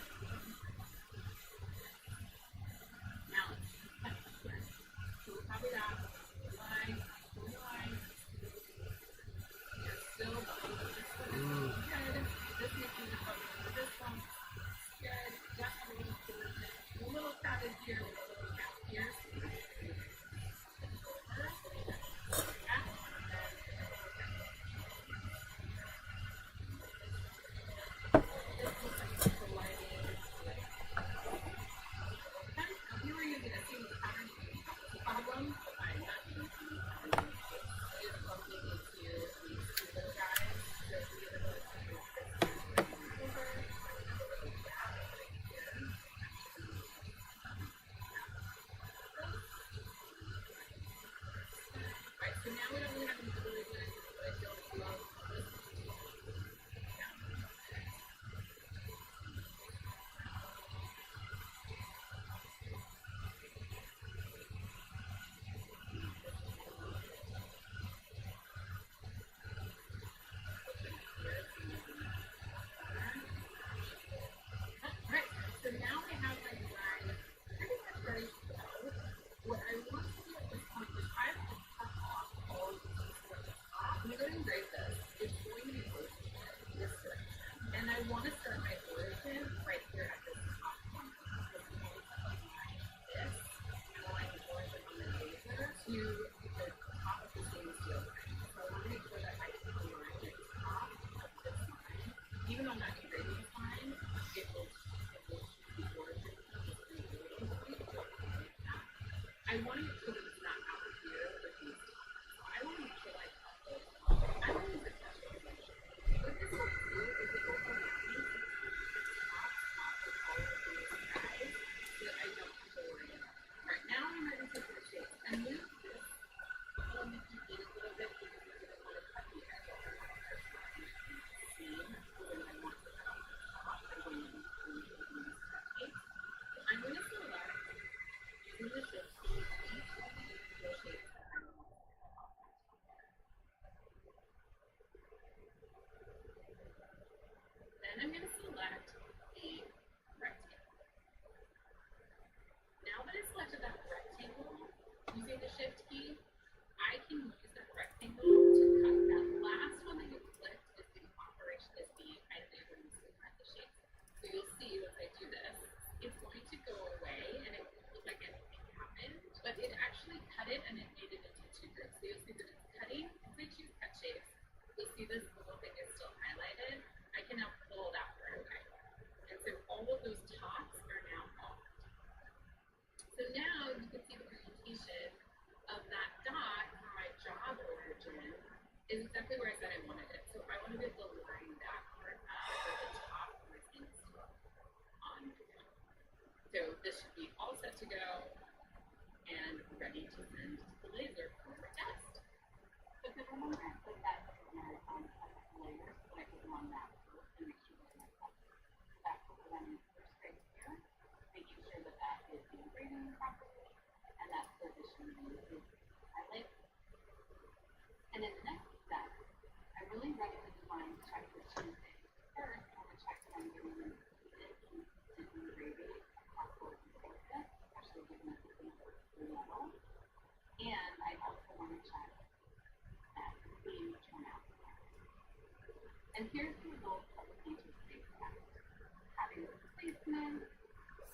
N: now let's cut here. So we'll copy that. Line. You're still going with this one. Good. This makes me look over this one. Good. Definitely a little crowded here with a little gap here. So we're going to over. Gap. This looks like it's the lighting. We were using a single pattern problem, but I'm not using single pattern. It is bumping into these single guys. So if we get a little bit of this over, a little gap right here.
M: Then I'm going to select the rectangle. Now that I selected that rectangle, using the shift key, I can use that rectangle to cut that last one that you clicked is the operation, is the item that you're going to cut the shape. So you'll see once I do this, it's going to go away and it won't look like anything happened, but it actually cut it and it made it into two groups. So you'll see that it's cutting. As I choose cut shapes, you'll see this little thing is still highlighted. I can now pull that part away. And so all of those tops are now off. So now you can see the orientation of that dot for my job origin is exactly where I said I wanted it. So I want to be able to line that part up where the top was installed on the job. So this should be all set to go and ready to send to the laser for test.
N: But then remember I put that on layers when I put them on that first and make sure that my that put them first right here, making sure that that is engraving properly and that position is highlighted. And then the next step, I'm really ready to define check the two things. First, I want to check that I'm getting an consistent engraving across both surfaces, especially given that this is metal. And I also want to check that the seams turn out. And here's the result of the painter's face test. Having the placement,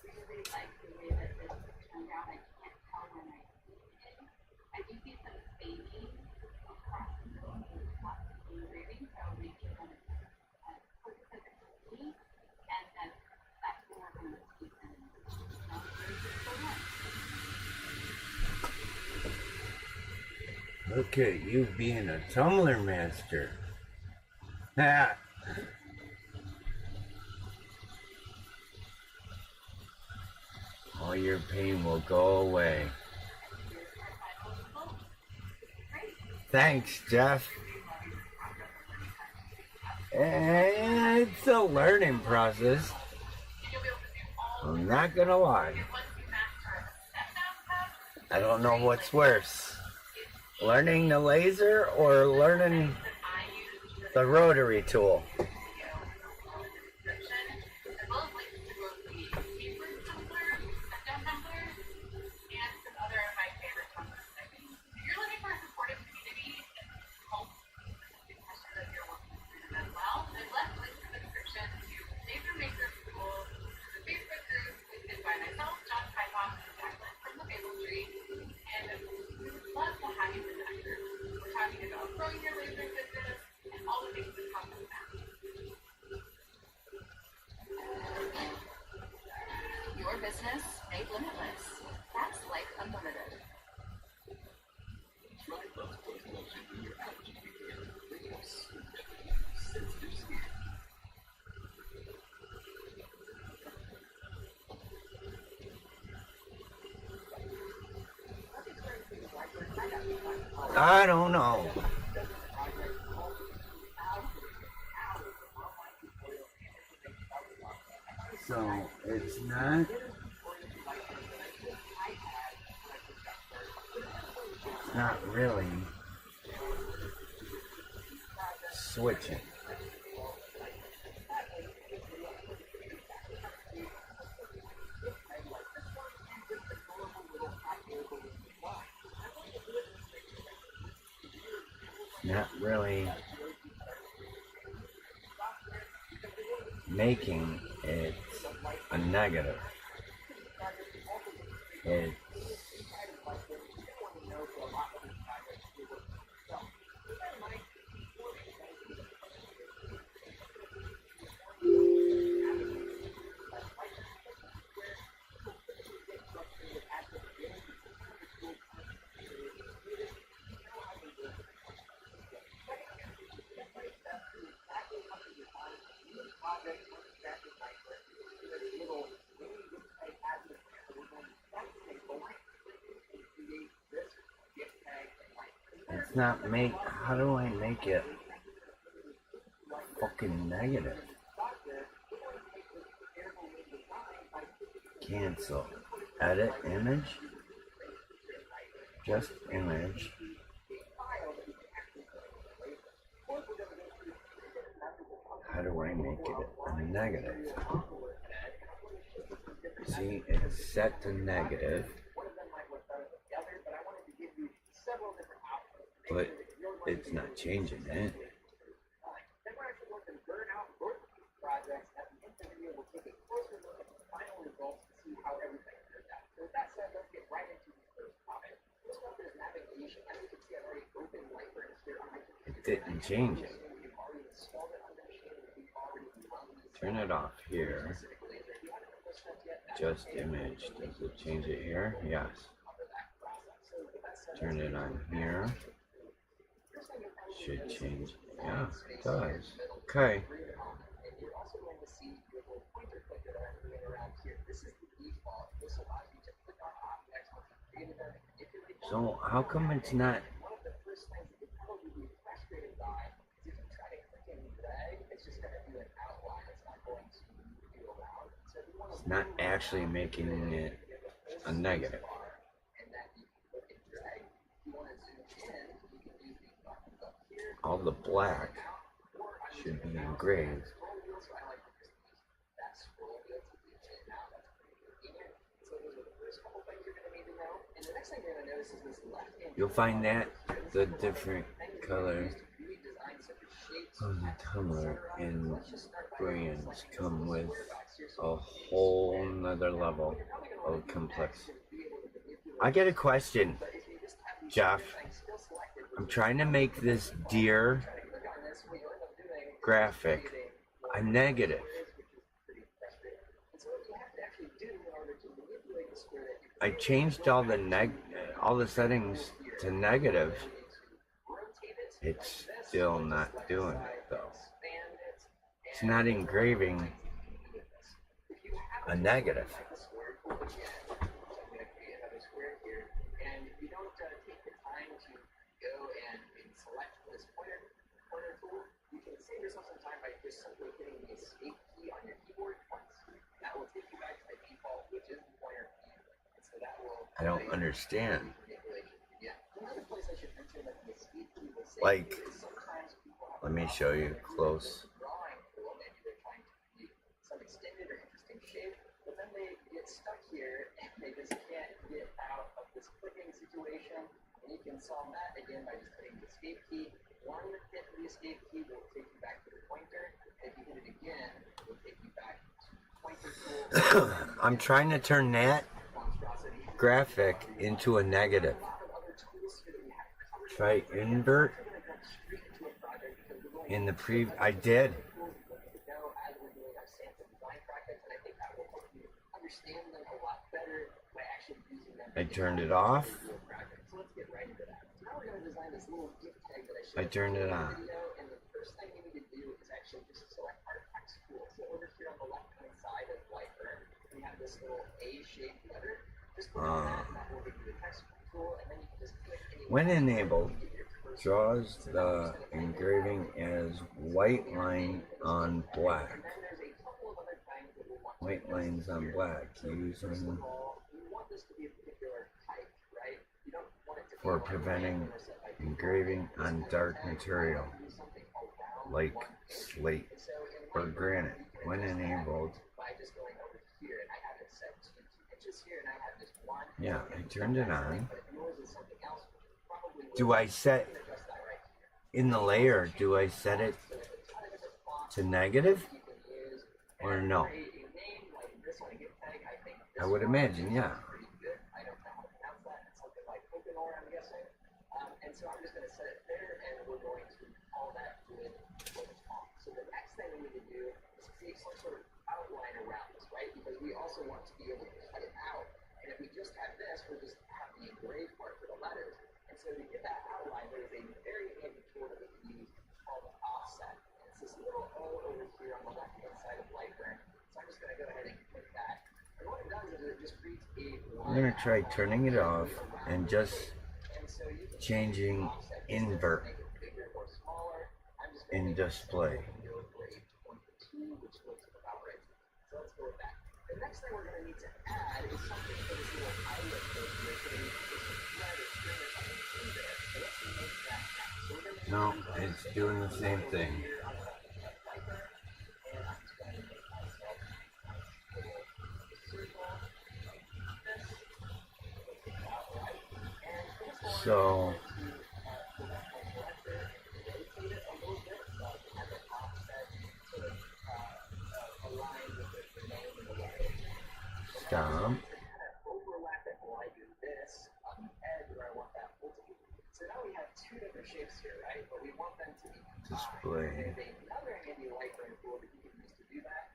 N: really like the way that this turned out. I can't tell where my seam is. I do see some fading across the middle of the top of the engraving, so making them focus at the key, and then that's when we're going to keep them in. Now, here's the photo.
E: Look at you being a tumbler master. Ha! All your pain will go away. Thanks, Jeff. It's a learning process. I'm not gonna lie. I don't know what's worse. Learning the laser or learning the rotary tool.
P: Your business made limitless. That's Life Unlimited.
I: Try Bugs Plus Lotion when your allergies begin. They have sensitive skin.
E: I don't know. So it's not really switching. Not really making it a negative. It's not how do I make it fucking negative? Cancel. Edit image. Just image. how do I make it a negative? See, it's set to negative, but it's not changing it. It didn't change it. Turn it off here. Just image. Does it change it here? Yes. Turn it on here. Should change. Yeah, it does. Okay. So how come it's not? It's not actually making it a negative. All the black should be engraved. You'll find that the different color of the tumbler and brands come with a whole nother level of complexity. I get a question, Jeff. I'm trying to make this deer graphic a negative. I changed all the settings to negative. It's still not doing it though. It's not engraving a negative. I don't understand. Like, let me show you close.
J: Solve that again by just hitting the escape key. One hit of the escape key will take you back to the pointer. If you hit it again, it will take you back to the pointer tool.
E: I'm trying to turn that graphic into a negative. Try invert in the I did. I turned it off. I turned it on. When enabled, draws the engraving as white line on black. White lines on black using for preventing engraving on dark material like slate or granite. When enabled, yeah, I turned it on. Do I set in the layer, do I set it to negative or no? I would imagine, yeah.
J: So I'm just going to set it there, and we're going to call that good what it's called. So the next thing we need to do is create some sort of outline around this, right? Because we also want to be able to cut it out. And if we just have this, we'll just have the engraved part for the letters. And so to get that outline, there is a very handy tool that we can use called offset. And it's this little O over here on the left-hand side of Lightburn. So I'm just going to go ahead and click that. And what it does is it just creates a line.
E: I'm going to try turning it off and just changing invert in display. No, it's doing the same thing. So stop.
H: Overlap it while I do this on the edge where I want that hole to be. So now we have two different shapes here, right? But we want them to be
E: Display.
H: There's another handy lightning tool that you can use to do that.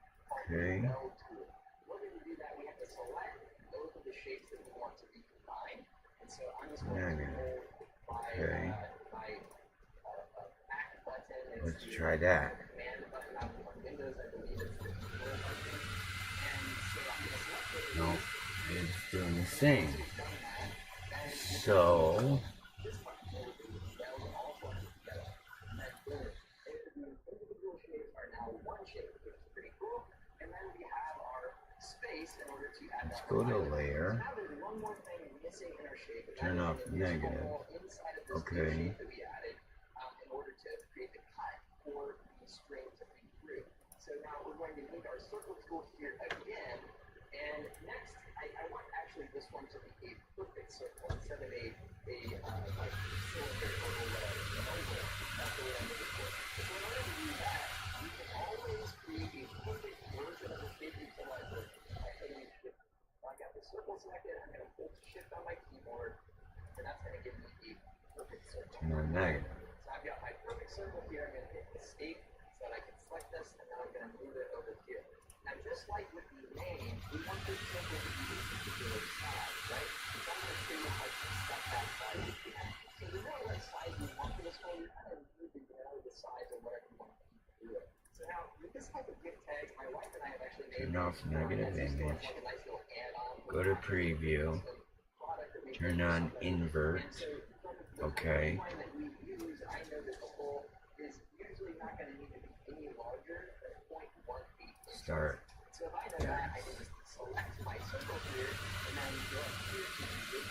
E: Okay.
H: Meld tool. In order to do that, we have to select those of the shapes that we want to be combined. And so I'm just going to hold my back button.
E: Let's try that.
H: Command button on Windows, I believe it's the control button. And so I'm going to select those.
E: No, it's doing the same. So let's go to layer. Turn off negative. Okay.
H: So now we're going to need our circle tool here again. And next, I want actually this one to be a perfect circle instead of a like cylinder or whatever. That's the way I'm looking for. So in order to do that, you can always create a perfect version of the shape you select. I got the circle selected. I'm going to hold shift on my keyboard, and that's going to give me a perfect circle.
E: Turn on negative.
H: So I've got my perfect circle here. I'm going to hit escape so that I can select this, and now I'm going to move it over here. Now, just like with the name, we want this circle to be a particular size, right? So I'm going to show you how to set that size again. So we know what size we want for this one. We kind of need to know the size of whatever you want to do it. So now, with this type of gift tag, my wife and I have actually made
E: Turn off negative image. Go to preview. Turn on invert. Okay. Start. Yes.
H: Select my circle here, and then go up here to the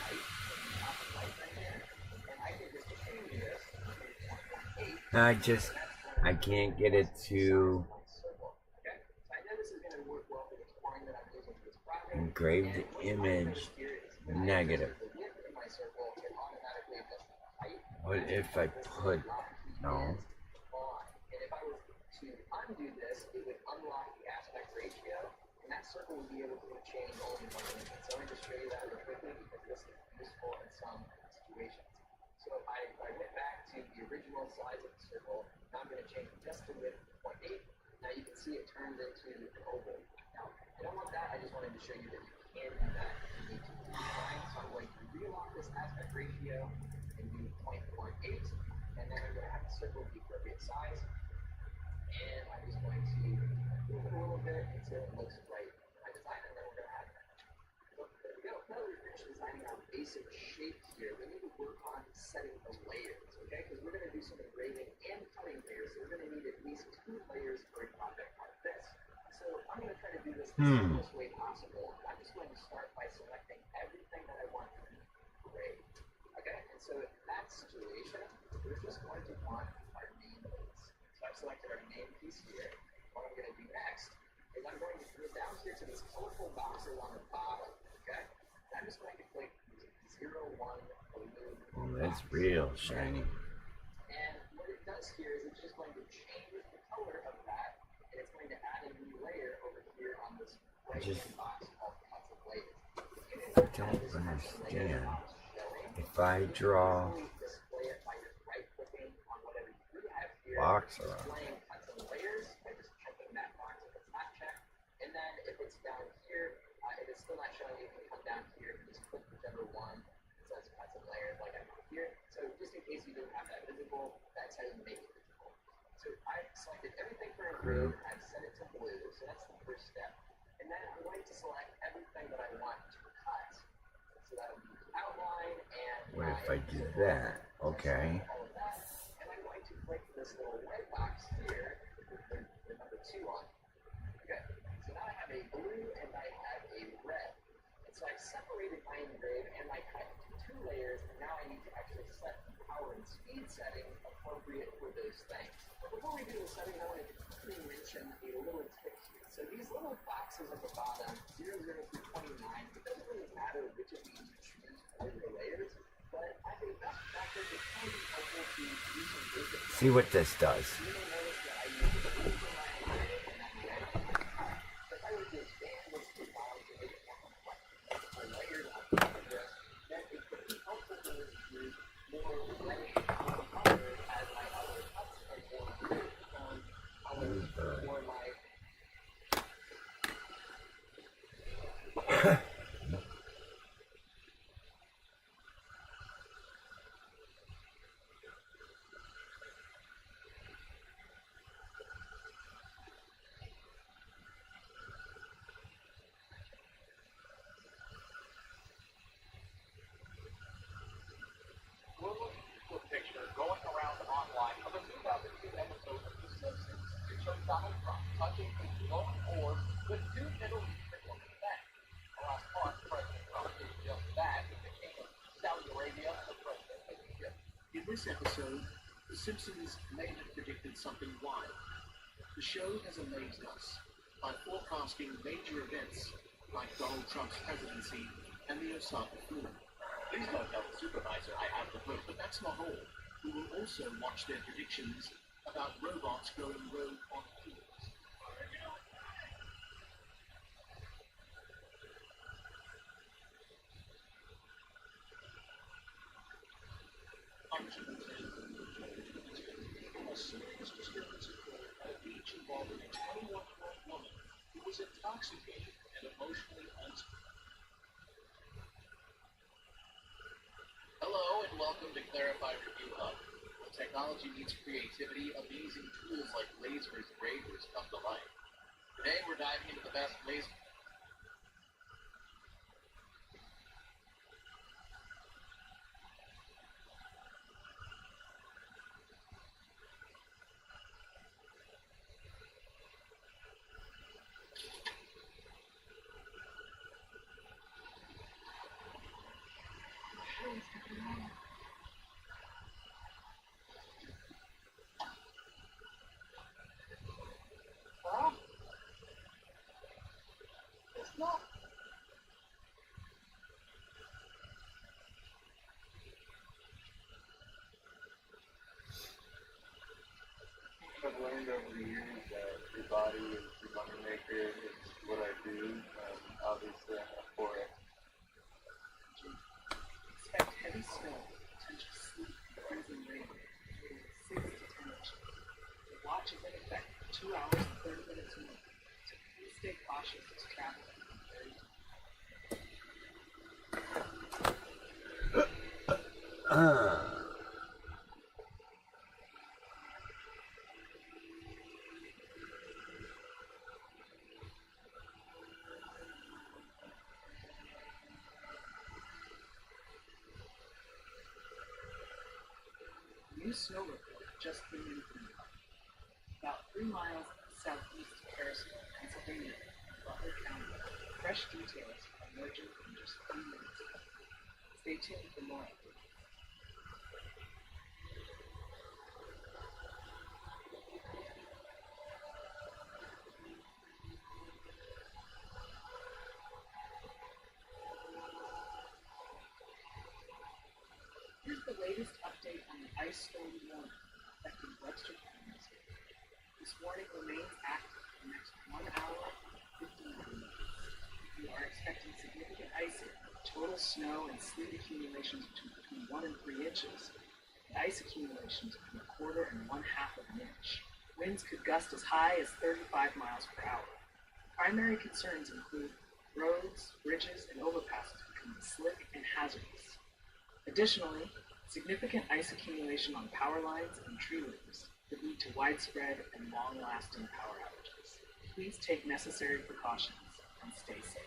H: height, and top of light right there, and I can just change this to 1.8.
E: I can't get it to engraved image negative. What if I put no?
H: And if I was to undo this, it would unlock the aspect ratio, and that circle would be able to change only one image. So I'm going to show you that real quickly because this is useful in some situations. So if I went back to the original size of the circle, now I'm going to change just to width 0.8. Now you can see it turns into an oval. Now, I don't want that. I just wanted to show you that you can do that if you need to. So I'm going to relock this aspect ratio and do 0.48, and then I'm going to have the circle be appropriate size. And I'm just going to move it a little bit until it looks right in my design, and then we're going to have it. So there we go. Now that we've finished designing our basic shape here, we need to work on setting the layers, okay? Because we're going to do some engraving and cutting layers, so we're going to need at least 2 layers for a project like this. So I'm going to try to do this the simplest way possible. I'm just going to start by selecting everything that I want to be engraved. Okay, and so in that situation, we're just going to want our name piece. So I've selected our name piece here. What I'm going to do next is I'm going to go down here to these colorful boxes on the bottom. Okay, and I'm just going to click 0, 1, blue.
E: Oh, that's real shiny.
H: And what it does here is it's just going to change the color of that, and it's going to add a new layer over here on this right-hand box called cuts of layers.
E: I don't understand. If I draw box around,
H: and then if it's down here, if it's still not showing, you can come down here and just click whichever one that says cuts and layers like I have here. So just in case you didn't have that visible, that's how you make it visible. So I've selected everything for engrave, and I've set it to blue, so that's the first step. And then I'm going to select everything that I want to cut. So that would be the outline and
E: what if I do that? Okay.
H: all of that. And I'm going to click this little red box here with the number 2 on it. Okay, so now I have a blue and I have a red. And so I've separated my engrave and my cut into 2 layers, and now I need to actually set the power and speed setting appropriate for those things. But before we do the settings, I want to quickly mention a little tip here. So these little boxes at the bottom, 00 through 29, it doesn't really matter which of these you choose for the layers, but I
E: see what this does.
K: We're looking for a picture going around online of a 2002 episode of The Simpsons. It shows Donald Trump touching a glowing orb with two Middle Eastern women men. Last month, President Trump did just that with the king of Saudi Arabia and the president of Egypt.
Q: In this episode, The Simpsons may have predicted something wild. The show has amazed us by forecasting major events like Donald Trump's presidency and the Osaka flu. Please don't tell the supervisor I have the book, but that's not all. We will also watch their predictions about robots going rogue on fields. A serious disturbance occurred at a beach involving a 21-year-old woman who was intoxicated and emotionally unstable.
K: Hello and welcome to Clarify Review Hub. When technology meets creativity, amazing tools like laser engravers come to life. Today we're diving into the best laser.
B: Well, it's not.
R: I've learned over the years that your body is your money maker. It's what I do. Obviously, I'm up for it.
J: Expect heavy snow, potential sleet, and freezing rain, rated 6 to 10 inches. The watch is in effect for 2 hours and 30 minutes more, so please stay cautious as travel can be very New snow report just came in from the about 3 miles southeast of Harrisville, Pennsylvania, in Butler County. Fresh details are emerging in just 3 minutes. Stay tuned for more updates. Here's the latest update on the ice storm warning affecting Webster County. This warning remains active for the next 1 hour and 59 minutes. We are expecting significant ice here, total snow and sleet accumulations between 1 and 3 inches, and ice accumulations between 1/4 and 1/2 of an inch. Winds could gust as high as 35 miles per hour. Primary concerns include roads, bridges, and overpasses becoming slick and hazardous. Additionally, significant ice accumulation on power lines and tree limbs could lead to widespread and long-lasting power outages. Please take necessary precautions and stay safe.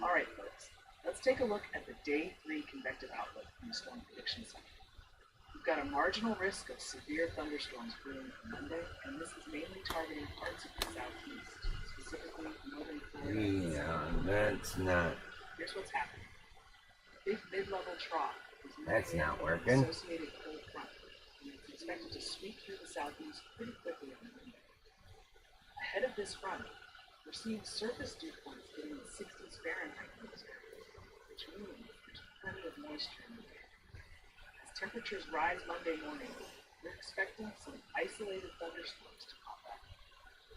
J: All right, folks, let's take a look at the Day 3 convective outlook from the Storm Prediction Center. We've got a marginal risk of severe thunderstorms brewing for Monday, and this is mainly targeting parts of the southeast, specifically northern Florida.
E: Yeah, that's not.
J: Here's what's happening. A big mid-level trough is
E: That's
J: moving
E: not
J: in
E: working.
J: an associated cold front, and it's expected to sweep through the southeast pretty quickly on Monday.
S: ahead of this front, we're seeing surface dew points hitting the 60s Fahrenheit in this area, which means there's plenty of moisture in the air. As temperatures rise Monday morning, we're expecting some isolated thunderstorms to pop up.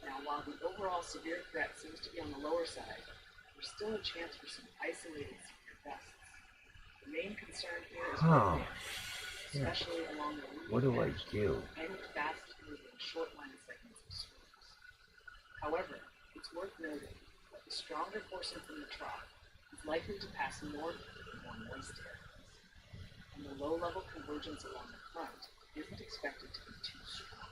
S: Now, while the overall severe threat seems to be on the lower side, there's still a chance for some isolated severe gusts. The main concern here is wind, especially along the
E: What do I do?
S: any fast-moving short line segments of storms. However, it's worth noting that the stronger portion from the trough is likely to pass north of the more moist areas, and the low-level convergence along the front isn't expected to be too strong.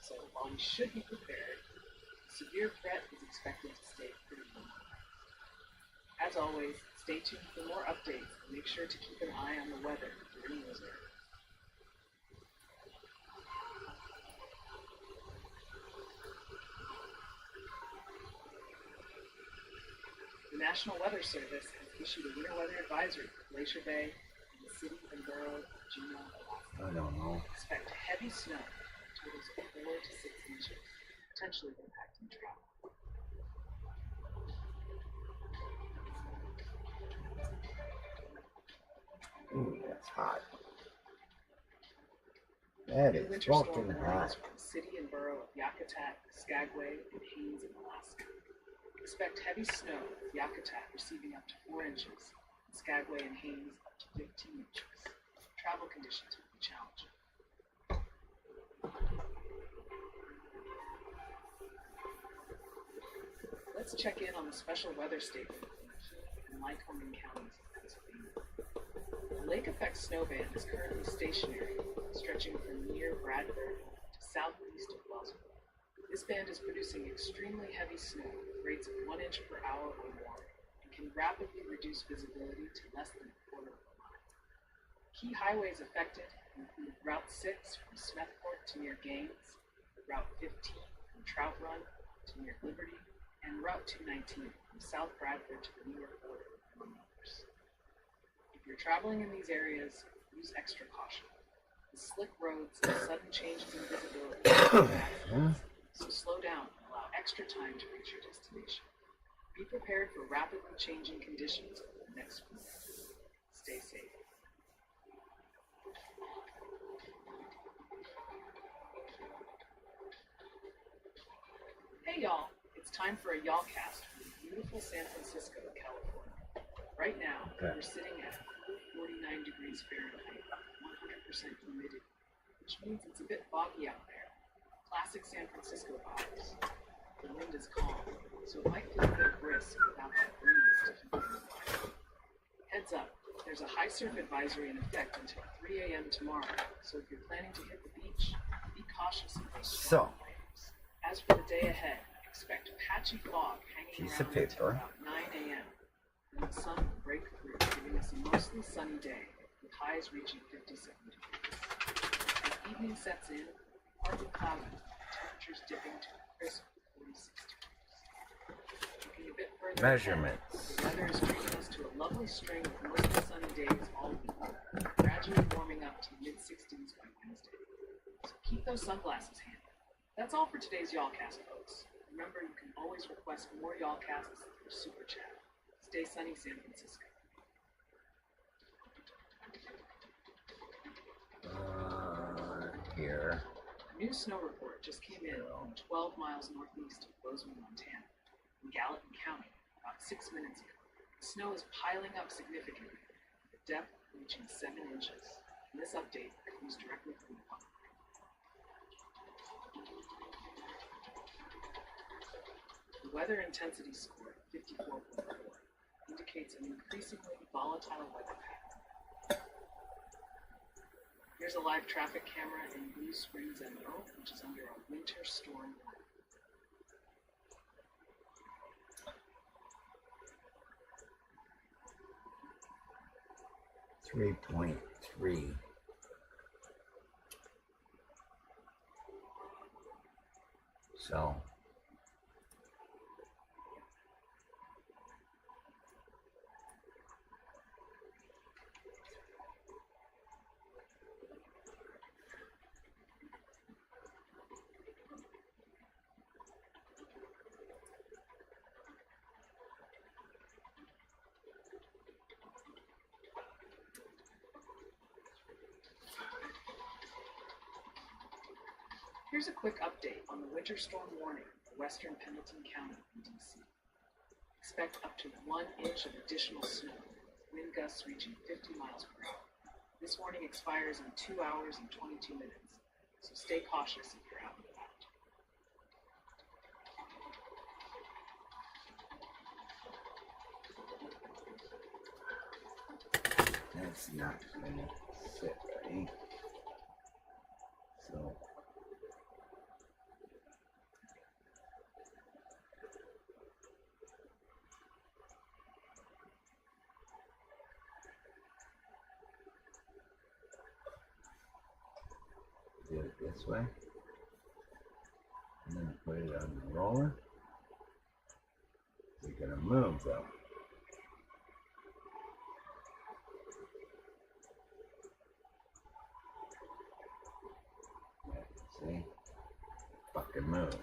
S: So while we should be prepared, the severe threat is expected to stay pretty localized. As always, stay tuned for more updates and make sure to keep an eye on the weather during those areas. The National Weather Service has issued a winter weather advisory for Glacier Bay and the city and borough of Juneau, Alaska.
E: I don't know.
S: Expect heavy snow, totals of 4 to 6 inches, potentially impacting travel.
E: Ooh, that's hot. That is
S: Winter storm
E: fucking
S: warnings
E: hot.
S: from the city and borough of Yakutat, Skagway, and Haines in Alaska. Expect heavy snow, with Yakutat receiving up to 4 inches, and Skagway and Haines up to 15 inches. Travel conditions will be challenging. Let's check in on the special weather statement in Lycoming counties of Pennsylvania. The lake effect snow band is currently stationary, stretching from near Bradford to southeast of Boswell. This band is producing extremely heavy snow with rates of 1 inch per hour or more, and can rapidly reduce visibility to less than a quarter of a mile. Key highways affected include Route 6 from Smethport to near Gaines, Route 15 from Trout Run to near Liberty, and Route 219 from South Bradford to the New York border, among others. If you're traveling in these areas, use extra caution. The slick roads and sudden changes in visibility are accidents, so slow down and allow extra time to reach your destination. Be prepared for rapidly changing conditions over the next week. Stay safe. Hey y'all, it's time for a y'allcast from beautiful San Francisco, California. Right now, we're sitting at 49 degrees Fahrenheit, 100% humidity, which means it's a bit foggy out there. Classic San Francisco vibes. The wind is calm, so it might feel a bit brisk without that breeze to keep things quiet. Heads up, there's a high surf advisory in effect until 3 a.m. tomorrow, so if you're planning to hit the beach, be cautious of those strong waves. As for the day ahead, expect patchy fog hanging
E: Piece of
S: around until
E: paper.
S: about 9 a.m. Then the sun will break through, giving us a mostly sunny day, with highs reaching 57 degrees. As evening sets in, partly cloudy, temperatures dipping to a crisp 46 degrees. Looking a bit further
E: Measurements.
S: ahead, the weather is treating us to a lovely string of mostly sunny days all week, gradually warming up to mid-60s by Wednesday. So keep those sunglasses handy. That's all for today's Y'allcast, folks. Remember, you can always request more Y'allcasts through Super Chat. Stay sunny, San Francisco.
E: Here.
S: A new snow report just came in from 12 miles northeast of Bozeman, Montana, in Gallatin County, about 6 minutes ago. The snow is piling up significantly, with the depth reaching 7 inches. And this update comes directly from the public. The weather intensity score, 54.4, indicates an increasingly volatile weather pattern. Here's a live traffic camera in Blue Springs, MO, which is under a winter storm warning.
E: .3. So.
S: Here's a quick update on the winter storm warning for western Pendleton County in DC. Expect up to 1 inch of additional snow, wind gusts reaching 50 miles per hour. This warning expires in 2 hours and 22 minutes, so stay cautious if you're out and about.
E: That's not gonna fit right. So do it this way. And then put it on the roller. You're gonna move though. See? Fucking moves.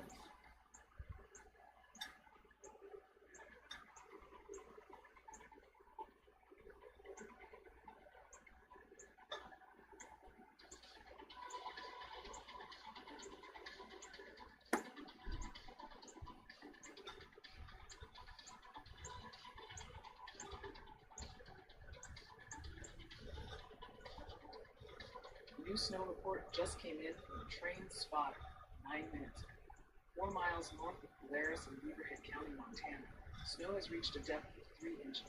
S: New snow report just came in from the train spotter 9 minutes ago. 4 miles north of Polaris in Beaverhead County, Montana, snow has reached a depth of 3 inches.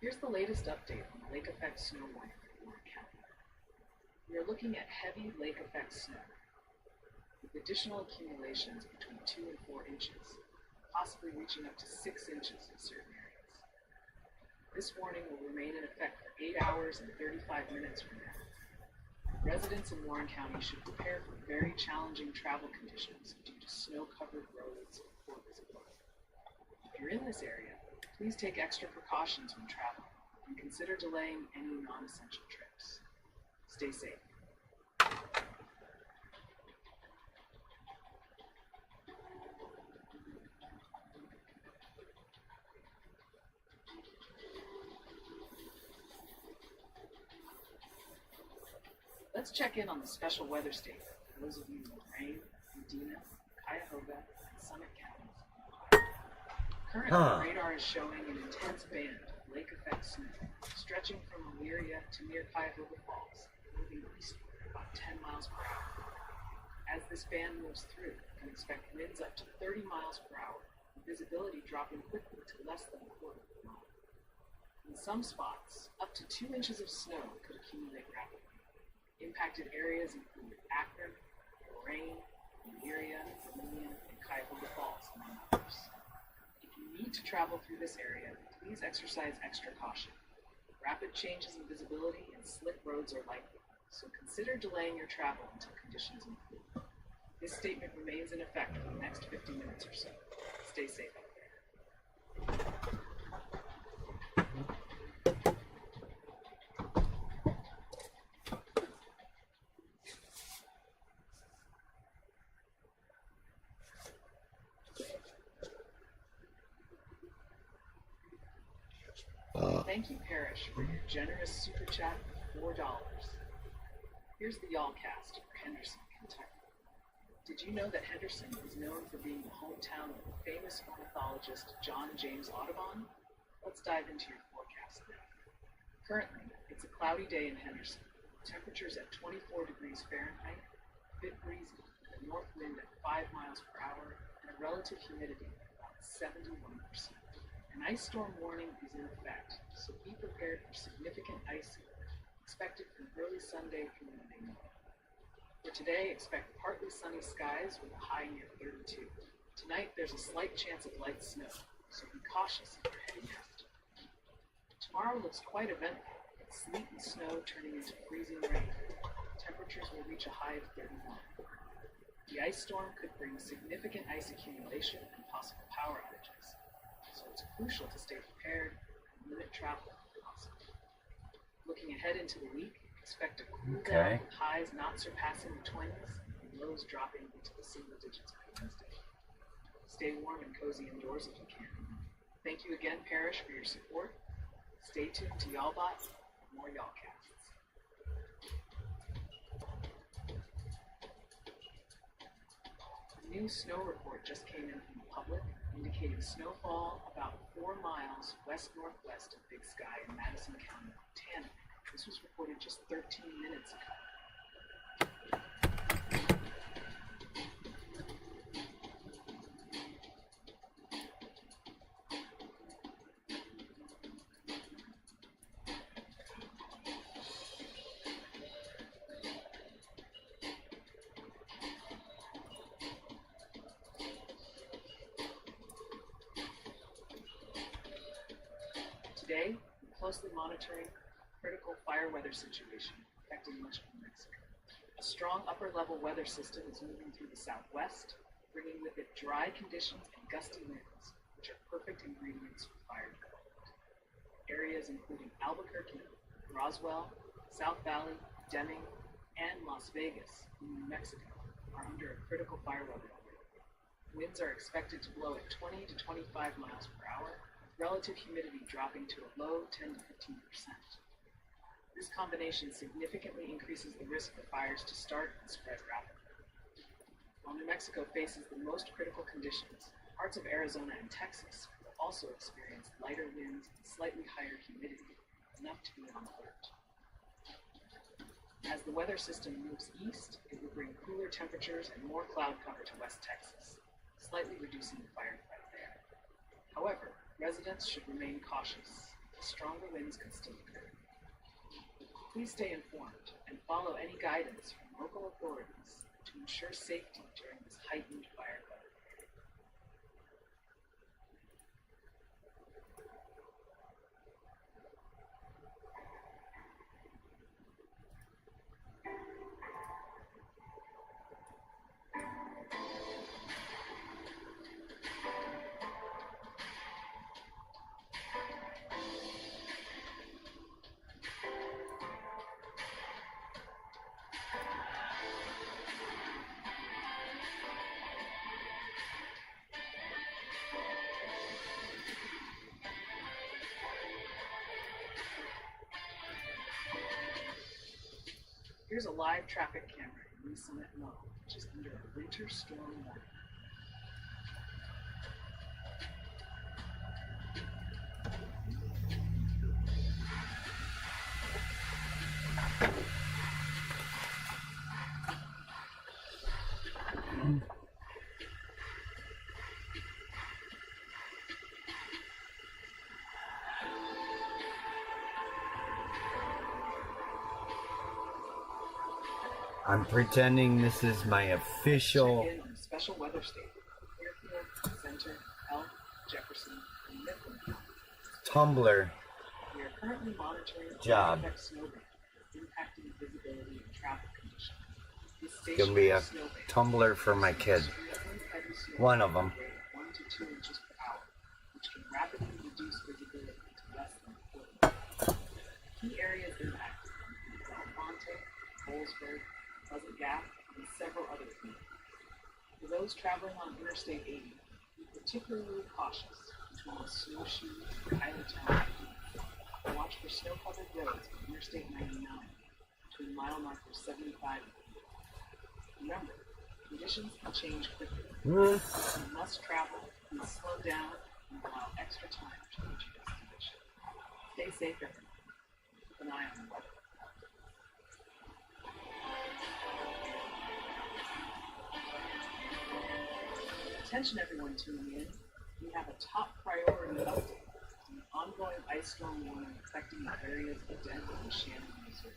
S: Here's the latest update on the lake effect snow warning for Warren County. We are looking at heavy lake effect snow, with additional accumulations between 2 and 4 inches, possibly reaching up to 6 inches in certain areas. This warning will remain in effect for 8 hours and 35 minutes from now. Residents in Warren County should prepare for very challenging travel conditions due to snow-covered roads and poor visibility. If you're in this area, please take extra precautions when traveling and consider delaying any non-essential trips. Stay safe. Let's check in on the special weather statement for those of you in Lorraine, Medina, Cuyahoga, and Summit counties. Currently, radar is showing an intense band of lake effect snow stretching from Elyria to near Cuyahoga Falls, moving eastward about 10 miles per hour. As this band moves through, you can expect winds up to 30 miles per hour, and visibility dropping quickly to less than a quarter of a mile. In some spots, up to 2 inches of snow could accumulate rapidly. Impacted areas include Akron, Lorraine, Elyria, Dominion, and Cuyahoga Falls, among others. If you need to travel through this area, please exercise extra caution. Rapid changes in visibility and slick roads are likely, so consider delaying your travel until conditions improve. This statement remains in effect for the next 50 minutes or so. Stay safe out there. Thank you, Parrish, for your generous super chat of $4. Here's the Y'allcast for Henderson, Kentucky. Did you know that Henderson is known for being the hometown of the famous ornithologist John James Audubon? Let's dive into your forecast now. Currently, it's a cloudy day in Henderson. Temperatures at 24 degrees Fahrenheit, a bit breezy, a north wind at 5 miles per hour, and a relative humidity of about 71%. An ice storm warning is in effect, so be prepared for significant ice expected from early Sunday through Monday morning. For today, expect partly sunny skies with a high near 32. Tonight, there's a slight chance of light snow, so be cautious if you're heading out. Tomorrow looks quite eventful, with sleet and snow turning into freezing rain. Temperatures will reach a high of 31. The ice storm could bring significant ice accumulation and possible power outages, so it's crucial to stay prepared and limit travel if possible. Looking ahead into the week, expect a cool down with highs not surpassing the 20s and lows dropping into the single digits by Wednesday. Stay warm and cozy indoors if you can. Thank you again, Parrish, for your support. Stay tuned to Y'allbot for more Y'allcasts. A new snow report just came in from the public, indicating snowfall about 4 miles west-northwest of Big Sky in Madison County, Montana. This was reported just 13 minutes ago. Today, we're closely monitoring a critical fire weather situation affecting much of Mexico. A strong upper-level weather system is moving through the southwest, bringing with it dry conditions and gusty winds, which are perfect ingredients for fire development. Areas including Albuquerque, Roswell, South Valley, Deming, and Las Vegas in New Mexico are under a critical fire weather alert. Winds are expected to blow at 20 to 25 miles per hour, relative humidity dropping to a low 10 to 15%. This combination significantly increases the risk for fires to start and spread rapidly. While New Mexico faces the most critical conditions, parts of Arizona and Texas will also experience lighter winds and slightly higher humidity, enough to be on alert. As the weather system moves east, it will bring cooler temperatures and more cloud cover to West Texas, slightly reducing the fire threat there. However, residents should remain cautious. Stronger winds could still occur. Please stay informed and follow any guidance from local authorities to ensure safety during this heightened fire weather. Here's a live traffic camera in Lee Summit Mall, which is under a winter storm warning.
E: I'm pretending this is my official
S: Check in on special weather statement. Fairfield, Center, Elk, Jefferson, and Midland.
E: Tumblr
S: We are currently monitoring
E: job.
S: snow bands impacting visibility and traffic conditions.
E: It's gonna be a Tumblr for my kid. One of them.
S: 1 to 2 inches per hour, which can rapidly reduce visibility to less than a foot. Key areas impacted include Belmonte, Colesburg, Pleasant Gap, and several other communities. For those traveling on Interstate 80, be particularly cautious between the snowshoe and Highlandtown. Watch for snow-covered roads on Interstate 99 between mile markers 75 and 80. Remember, conditions can change quickly. You must travel, please slow down, and allow extra time to reach your destination. Stay safe, everyone. Keep an eye on the weather. Attention everyone tuning in, we have a top priority update on the ongoing ice storm warning affecting the areas of Denver and Shannon, Missouri.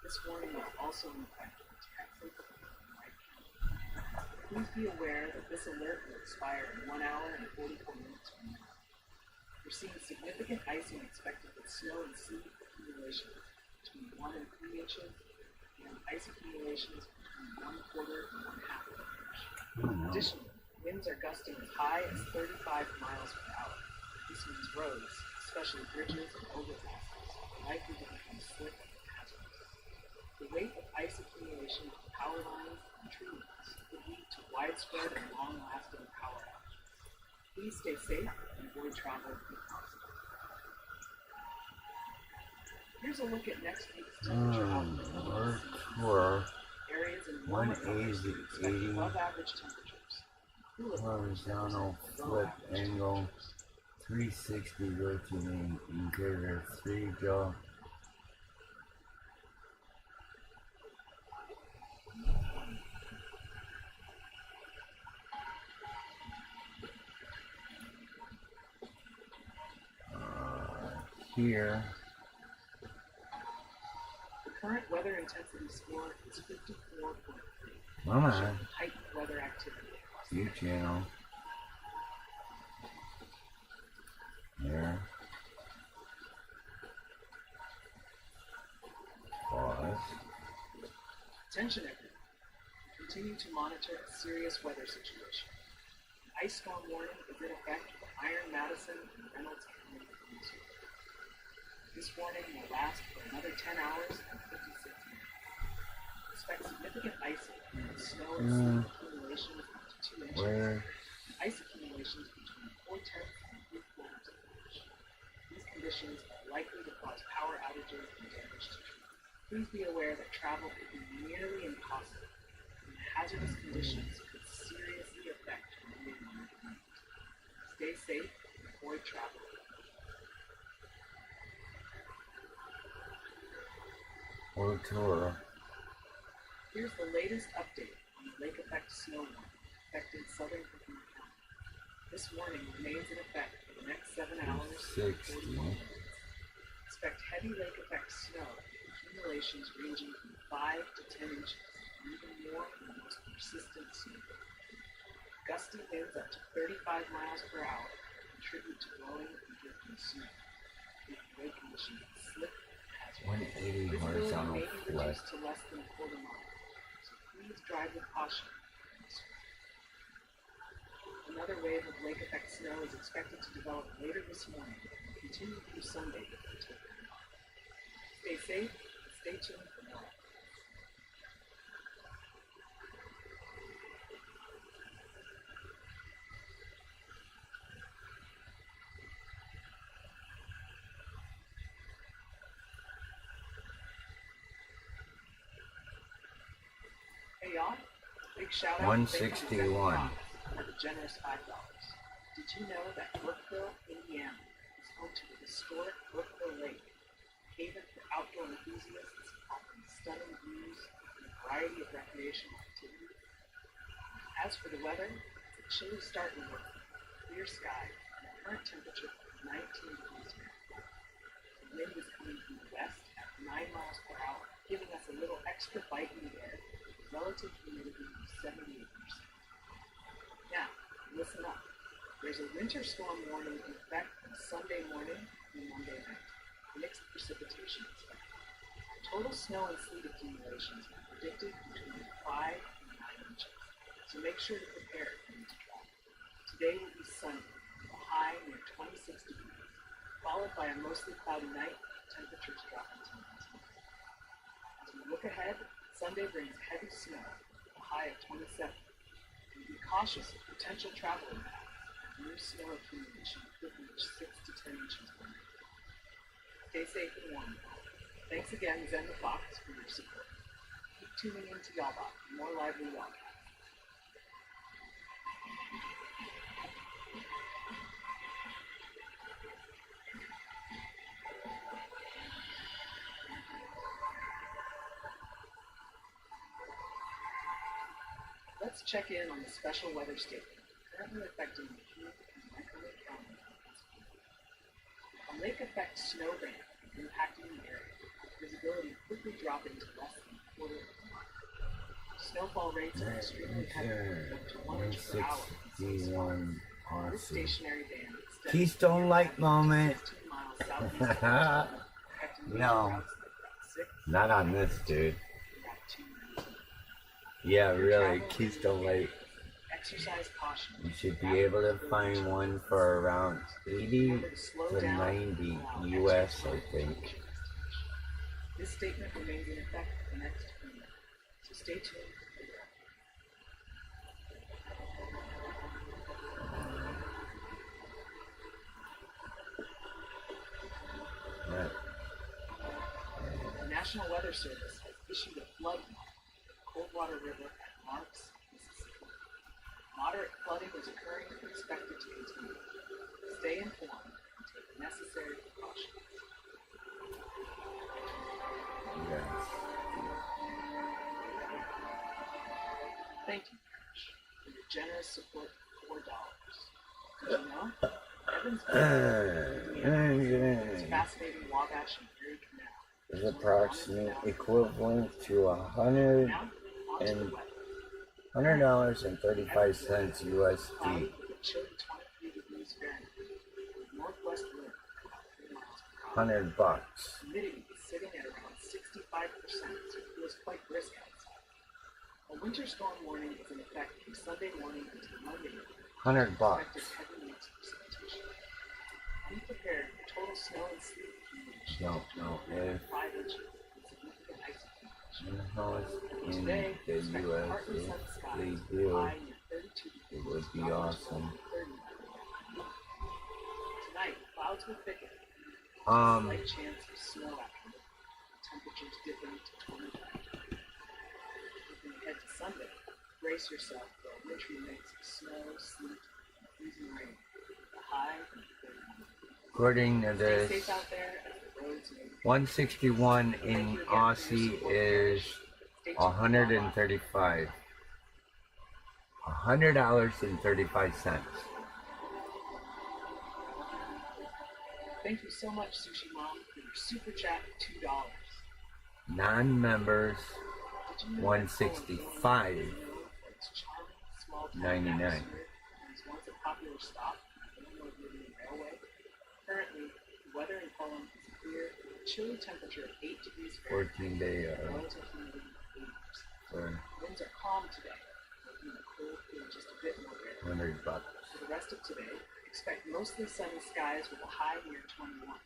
S: This warning is also in effect for Texas and White County. Please be aware that this alert will expire in 1 hour and 44 minutes from now. We're seeing significant icing expected with snow and sleet accumulations between 1 and 3 inches and ice accumulations between between 1/4 and 1/2 inch. Additionally, winds are gusting as high as 35 miles per hour. This means roads, especially bridges and overpasses, are likely to become slick and hazardous. The rate of ice accumulation on power lines and tree roots could lead to widespread and long-lasting power outages. Please stay safe and avoid travel if possible. Here's a look at next week's temperature outlook.
E: ORTUR
S: Areas in
E: 180
S: above average temperatures.
E: horizontal flip angle 360 rotating engraver 3 jaw. Here.
S: The current weather intensity score is 54.3.
E: Come on.
S: Showing heightened weather activity across the
E: View channel. There. Pause.
S: Attention everyone. Continue to monitor a serious weather situation. An ice storm warning is in effect for Iron, Madison, and Reynolds County Peninsula. This warning will last for another 10 hours and 56 minutes. Expect significant icing with snow and sleet accumulations up to 2 inches.
E: Where?
S: Ice accumulations between 4/10 and 3/4 of an inch. These conditions are likely to cause power outages and damage to trees. Please be aware that travel could be nearly impossible, and hazardous conditions could seriously affect your community. Stay safe and avoid travel.
E: ORTUR.
S: Here's the latest update on the lake effect snow warning affecting southern Cook County. This warning remains in effect for the next 7 hours and 40 minutes. Expect heavy lake effect snow with accumulations ranging from 5 to 10 inches, and even more for the most persistent snow. Gusty winds up to 35 miles per hour contribute to blowing and drifting snow, making road conditions slick and hazardous.
E: 180 horizontal
S: Visibility may be
E: flip.
S: reduced to less than a quarter mile, so please drive with caution. Another wave of lake effect snow is expected to develop later this morning and continue through Sunday until then. Stay safe and stay tuned for more. Hey y'all, big shout out to
E: 161.
S: for the generous $5. Did you know that Brookville, Indiana is home to the historic Brookville Lake, a haven for outdoor enthusiasts offering stunning views and a variety of recreational activities? As for the weather, it's a chilly start in Brookville, clear skies, and a current temperature of 19 degrees Fahrenheit. The wind is coming from the west at 9 miles per hour, giving us a little extra bite in the air, with relative humidity of 78%. Now, listen up. There's a winter storm warning in effect on Sunday morning and Monday night. Mixed precipitation expected. Total snow and sleet accumulations are predicted between 5 and 9 inches, so make sure to prepare for winter travel. Today will be sunny, with a high near 26 degrees, followed by a mostly cloudy night, temperatures dropping to 19. As we look ahead, Sunday brings heavy snow, with a high of 27. Be cautious of potential travel impacts. New snow accumulation could reach 6 to 10 inches per night. Stay safe and warm. Thanks again, Zen the Fox, for your support. Keep tuning in to Yawbot for more lively Yawbot. Let's check in on the special weather statement currently affecting the Keene and Montgomery County. A lake effect snow band is impacting the area, with visibility quickly dropping to less than a quarter of a mile. Snowfall rates are extremely heavy, up to 1 inch per hour.
E: 161.
S: This stationary band extends
E: Keystone Light moment.
S: 15 miles southeast of Richmond, affecting major
E: No,
S: routes like Route 6,
E: not on this, dude.
S: Route 290.
E: Yeah, really, Keystone Light.
S: Exercise caution.
E: You should be able to find one for around 80 to 90 US, I think.
S: This statement remains in effect for the next year, so stay tuned. The National Weather Service has issued a flood warning for the Coldwater River at Marks, Mississippi. Moderate flooding is occurring and expected to continue. Stay informed and take necessary precautions. Thank you, Parish, for your generous support of $4. Did you know? Evansville, fascinating Wabash and Erie Canal
E: is approximately equivalent to $100.35 USD. $100.
S: Humidity is sitting at around 65%, so it feels quite brisk outside. A winter storm warning is in effect from Sunday morning until Monday morning.
E: $100.
S: Be prepared for total snow and sleet accumulation.
E: No,
S: 5 inches with significant ice accumulation.
E: In
S: Today,
E: the
S: expect
E: US,
S: partly
E: if
S: sunny skies,
E: they do,
S: high near 32 degrees.
E: it would be awesome.
S: Tonight, clouds will thicken. Slight chance of snow afternoon. Temperatures dipping to 20 degrees. Looking ahead to Sunday, brace yourself for a wintry mix of snow, sleet, and freezing rain. The high and 30 degrees.
E: According to
S: Stay
E: this,
S: safe out there as the roads may be
E: 161 in Aussie is 135. $100.35.
S: Thank you so much, Sushi Mom, for your super chat of $2.
E: Non-members, $165.99.
S: Once a popular stop on the railway. Currently, the weather in Column is clear, with a chilly temperature of 8 degrees Fahrenheit.
E: 14-day
S: Relative humidity of 80%. Winds are calm today, making the cold feel just a bit more rare.
E: $100.
S: For the rest of today, expect mostly sunny skies with a high near 21.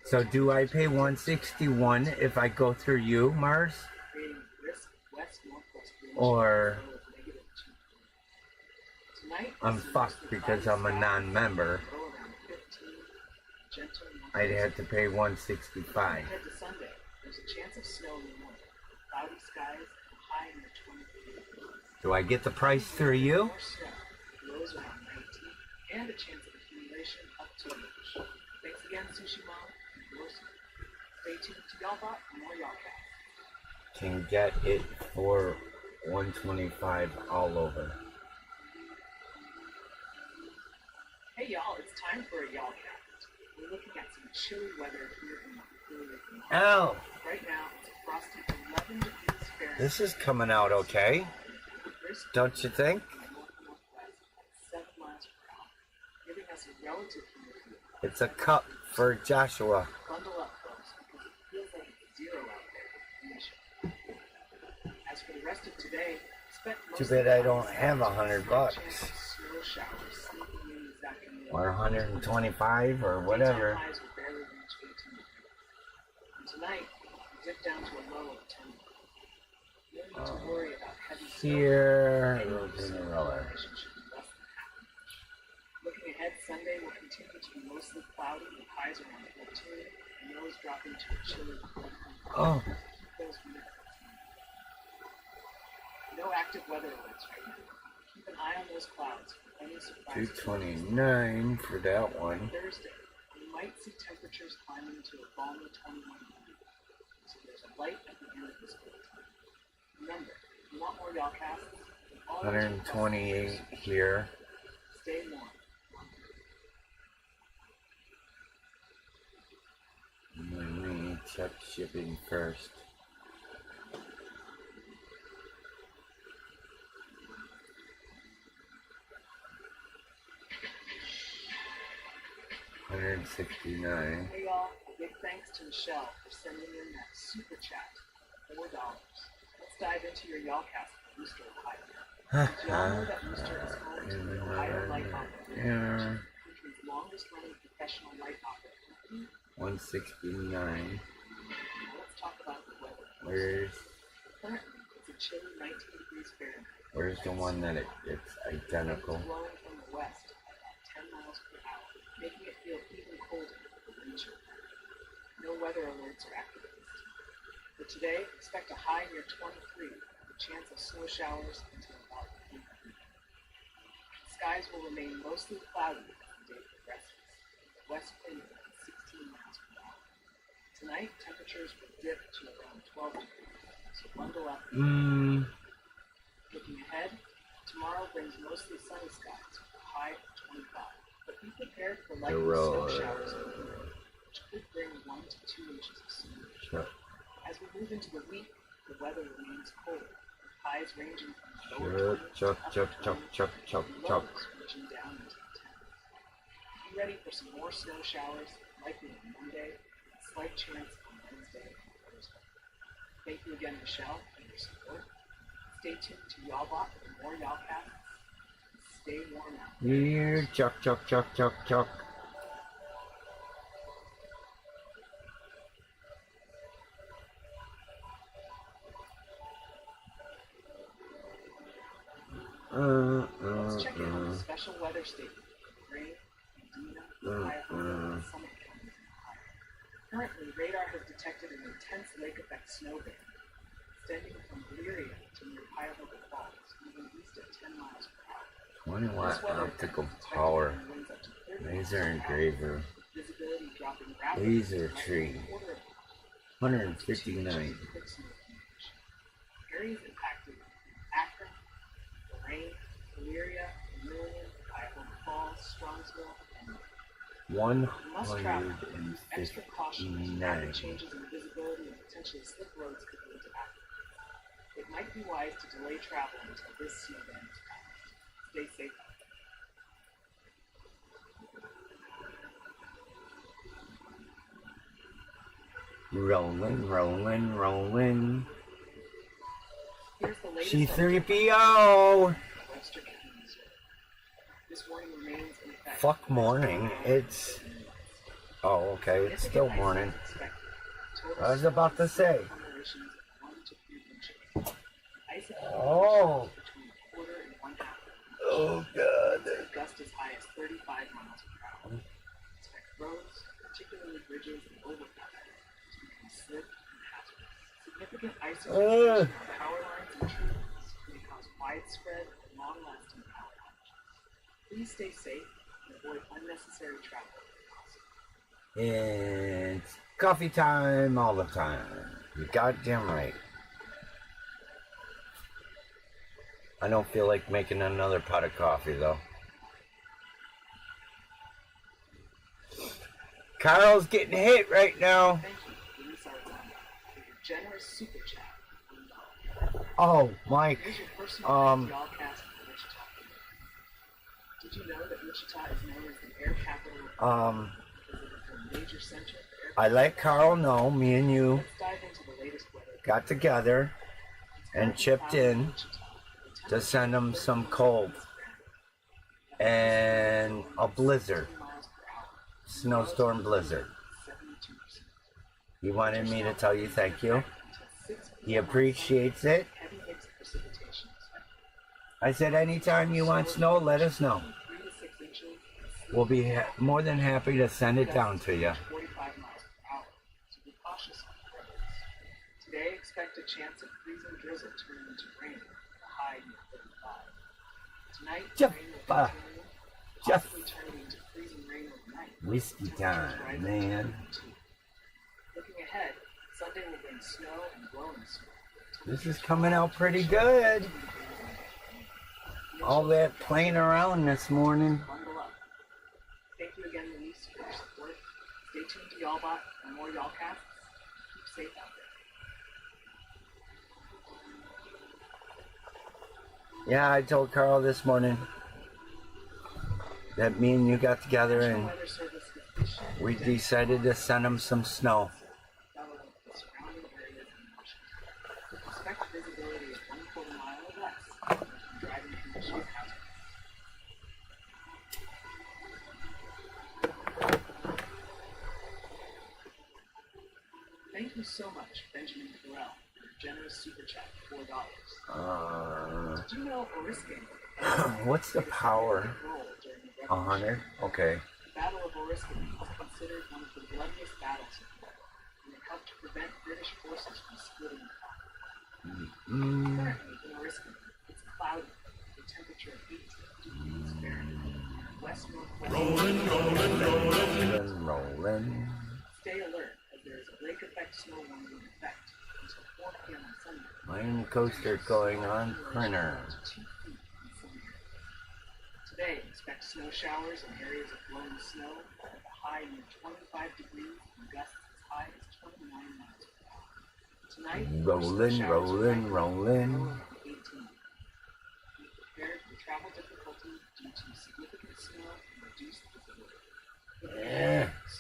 E: So do I pay $161 if I go through you, Mars?
S: Creating a brisk west-northwest wind
E: Or
S: tonight,
E: I'm fucked because I'm a non-member. I'd have to pay $165.
S: Head to Sunday, there's a chance of snow in the morning. Cloudy skies and high near 20 degrees.
E: Do I get the price through you?
S: More snow, lows around 19, and a chance of accumulation up to an inch. Thanks again, Sushi Mom. Stay tuned to Y'allbot for more Y'allcast.
E: Can get it for $125 all over.
S: Hey y'all, it's time for a Y'allcast. We're looking at some chilly weather here in Montpelier.
E: Oh!
S: Right now, it's a frosty 11 degrees Fahrenheit.
E: This is coming out okay, don't you think?
S: 7 miles per hour, giving us a relative humidity.
E: It's a cup for Joshua.
S: Bundle up, folks, because it feels like it's 0 out there with the nation. As for the rest of today, expect
E: Too bad I don't have $100.
S: snow showers sneaking in this afternoon.
E: Or 125 or whatever.
S: Daytime highs will barely reach 18 degrees. And tonight, we dip down to a low of 10 degrees. No need to worry about heavy snow.
E: Here goes the roller.
S: Looking ahead, Sunday will continue to be mostly cloudy with highs around 14 and lows dropping to a chilly 4.
E: Oh.
S: Those no active weather alerts right now. Keep an eye on those clouds for any surprises.
E: 229 for that one.
S: On Thursday, we might see temperatures climbing to a balmy 21 degrees. So there's a light at the end of this cold time. Remember, if you want more Y'allcasts,
E: 128 here.
S: Stay warm.
E: Let me check shipping first. $169.
S: Hey y'all, a big thanks to Michelle for sending in that super chat, $4. Let's dive into your Y'allcast. booster of high. Did you all know that booster is home to the Ohio Light Opera, the country's longest running professional light opera company?
E: 169.
S: Now let's talk about the weather.
E: Where's
S: Currently, it's a chilly 19 degrees Fahrenheit.
E: where's the one that it's identical?
S: It's blowing from the west at about 10 miles per hour, making it feel even colder with the wind chill. No weather alerts are activated. For today, expect a high near 23, with a chance of snow showers until about 8 p.m. Skies will remain mostly cloudy as the day progresses, with a west wind at 16 miles per hour. Tonight, temperatures will dip to around 12 degrees, so bundle up. Looking ahead, tomorrow brings mostly sunny skies with a high of 25, but be prepared for likely snow showers in the evening, which could bring 1 to 2 inches of snow.
E: Sure.
S: As we move into the week, the weather remains cold, with highs ranging from lower 20s to upper 20s, and lows reaching down into the 10s. Be ready for some more snow showers, likely on Monday, and a slight chance on Wednesday and Thursday. Thank you again, Michelle, for your support. Stay tuned to Y'allbot for more Y'allcasts. Stay warm out there.
E: Here, chuck.
S: Let's check in on the special weather statement for Rain, Medina, Cuyahoga, and Summit counties in Ohio. Currently, radar has detected an intense lake effect snow band extending from Elyria to near Cuyahoga Falls, moving east at 10 miles per hour.
E: 20 watt optical power. Laser engraver.
S: Visibility dropping rapidly.
E: Laser tree. 159.
S: Areas impacted: Akron, Lorraine, Elyria, Vermilion, Cuyahoga Falls, Strongsville, and more. You must travel. Use extra caution as rapid changes in visibility and potentially slip roads could lead to accidents. It might be wise to delay travel until this snow band is passed. Stay safe out there.
E: Rolling.
S: Here's the latest
E: C3PO!
S: Webster County, Missouri. This warning remains in effect.
E: Fuck morning. It's... Oh, okay. It's still morning. I was about to say. Oh. Oh, God.
S: Gust as high as 35 miles per hour. Expect roads, particularly bridges and overpasses, to become slick and hazardous. Significant ice accumulation on power lines and trees may cause widespread and long-lasting power outages. Please stay safe and avoid unnecessary travel if possible.
E: It's coffee time all the time. You goddamn right. I don't feel like making another pot of coffee though. Carl's getting hit right now.
S: Thank you, Luis Arredondo, for your generous super chat.
E: Oh, Mike.
S: Here's your personal Y'allcast from Wichita. Did you know that Wichita is known as the air capital of because it is a major center for air
E: I let Carl know me and you
S: Let's dive into the latest weather.
E: got together and chipped in to send him some cold and a blizzard, snowstorm blizzard. He wanted me to tell you thank you. He appreciates it.
S: Heavy mix of precipitation expected.
E: I said anytime you want snow, let us know.
S: 3 to 6 inches.
E: We'll be more than happy to send it down to you.
S: 45 miles per hour. So be cautious on the roads. Today, expect a chance of freezing drizzle turning into rain with a high near 35. Tonight, rain will continue, possibly turning into freezing rain overnight.
E: Whiskey time, man.
S: Looking ahead, Sunday will bring snow and blowing snow.
E: This is coming out pretty good. All that playing around this morning.
S: Bundle up. Thank you again, Luis, for your support. Stay tuned to Y'allbot for more Y'allcasts. Keep safe out there.
E: Yeah, I told Carl this morning that me and you got together and we decided to send him some snow.
S: Expect visibility of 1/4 mile or less Thank you so much, Benjamin Correll, for your generous super chat of $4. Did you know Oriskin
E: What's the power? 100? Okay.
S: The Battle of Oriskin is considered one of the bloodiest battles in the war, and it helped to prevent British forces from splitting the Currently, in Oriskin, it's cloudy with a temperature of 18 degrees Fahrenheit. West-northwest.
E: Rolling.
S: Stay alert, as there is a lake effect snow warning in effect until 4 p.m. on Sunday.
E: Line coaster going on printer.
S: Today, expect snow showers in areas of blowing snow at a high near 25 degrees and gusts as high as 29 miles per hour. Tonight,
E: Rolling.
S: 18. Be prepared for travel difficulty due to significant snow and reduced visibility.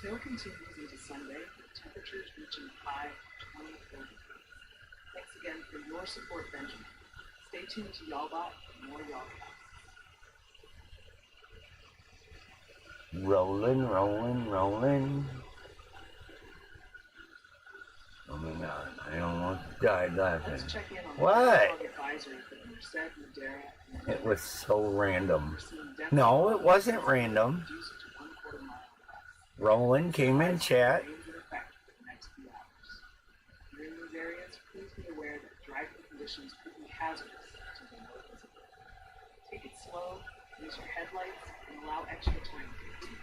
S: Snow continues into Sunday, with temperatures reaching a high of 24 degrees. Thanks again for your support, Benjamin. Stay tuned to Y'allbot for more Y'allcast.
E: Rolling. Oh my god, I almost died laughing.
S: Let's check in on
E: What?
S: the advisory for Merced, Madera, and
E: It was so random. No, it wasn't random. Roland came in chat.
S: During these areas, please be aware that driving conditions could be hazardous to the road visibility. Take it slow, use your headlights, and allow extra time for your team.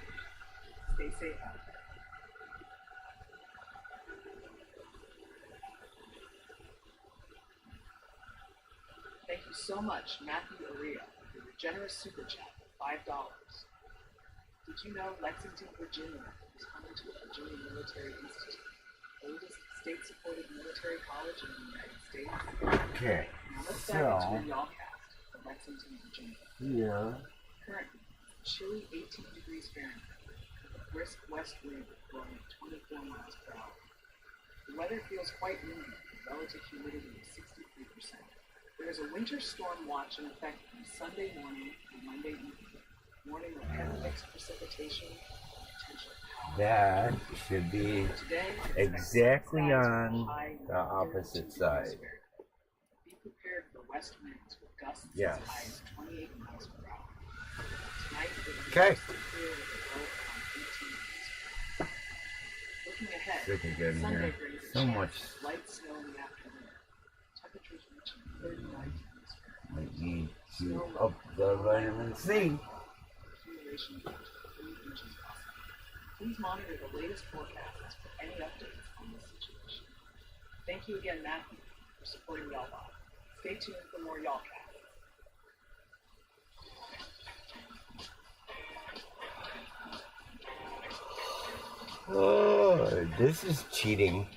S: Stay safe out there. Thank you so much, Matthew Aria, for your generous super chat of $5. Did you know Lexington, Virginia is home to the Virginia Military Institute, the oldest state-supported military college in the United States?
E: Okay,
S: Now let's dive into your Y'allcast for Lexington, Virginia.
E: Yeah.
S: Currently, chilly 18 degrees Fahrenheit, with a brisk west wind blowing at 24 miles per hour. The weather feels quite windy, with relative humidity of 63%. There is a winter storm watch in effect from Sunday morning through Monday evening, warning of heavy mixed precipitation and potential power.
E: That should be exactly on the opposite side.
S: Be prepared for west winds with gusts
E: Yes.
S: as high as 28 miles per hour. Tonight, it will be
E: Okay.
S: mostly clear with a low around 18 miles per hour. Looking ahead,
E: Sick again
S: Sunday
E: here.
S: brings a
E: So
S: chance
E: much.
S: of light snow in the afternoon. Temperatures reaching 39 degrees Fahrenheit.
E: Might need to up the vitamin C.
S: Accumulation up to 3 inches possible. Please monitor the latest forecasts for any updates on this situation. Thank you again, Matthew, for supporting Y'allbot. Stay tuned for more Y'allcast.
E: Oh, this is cheating.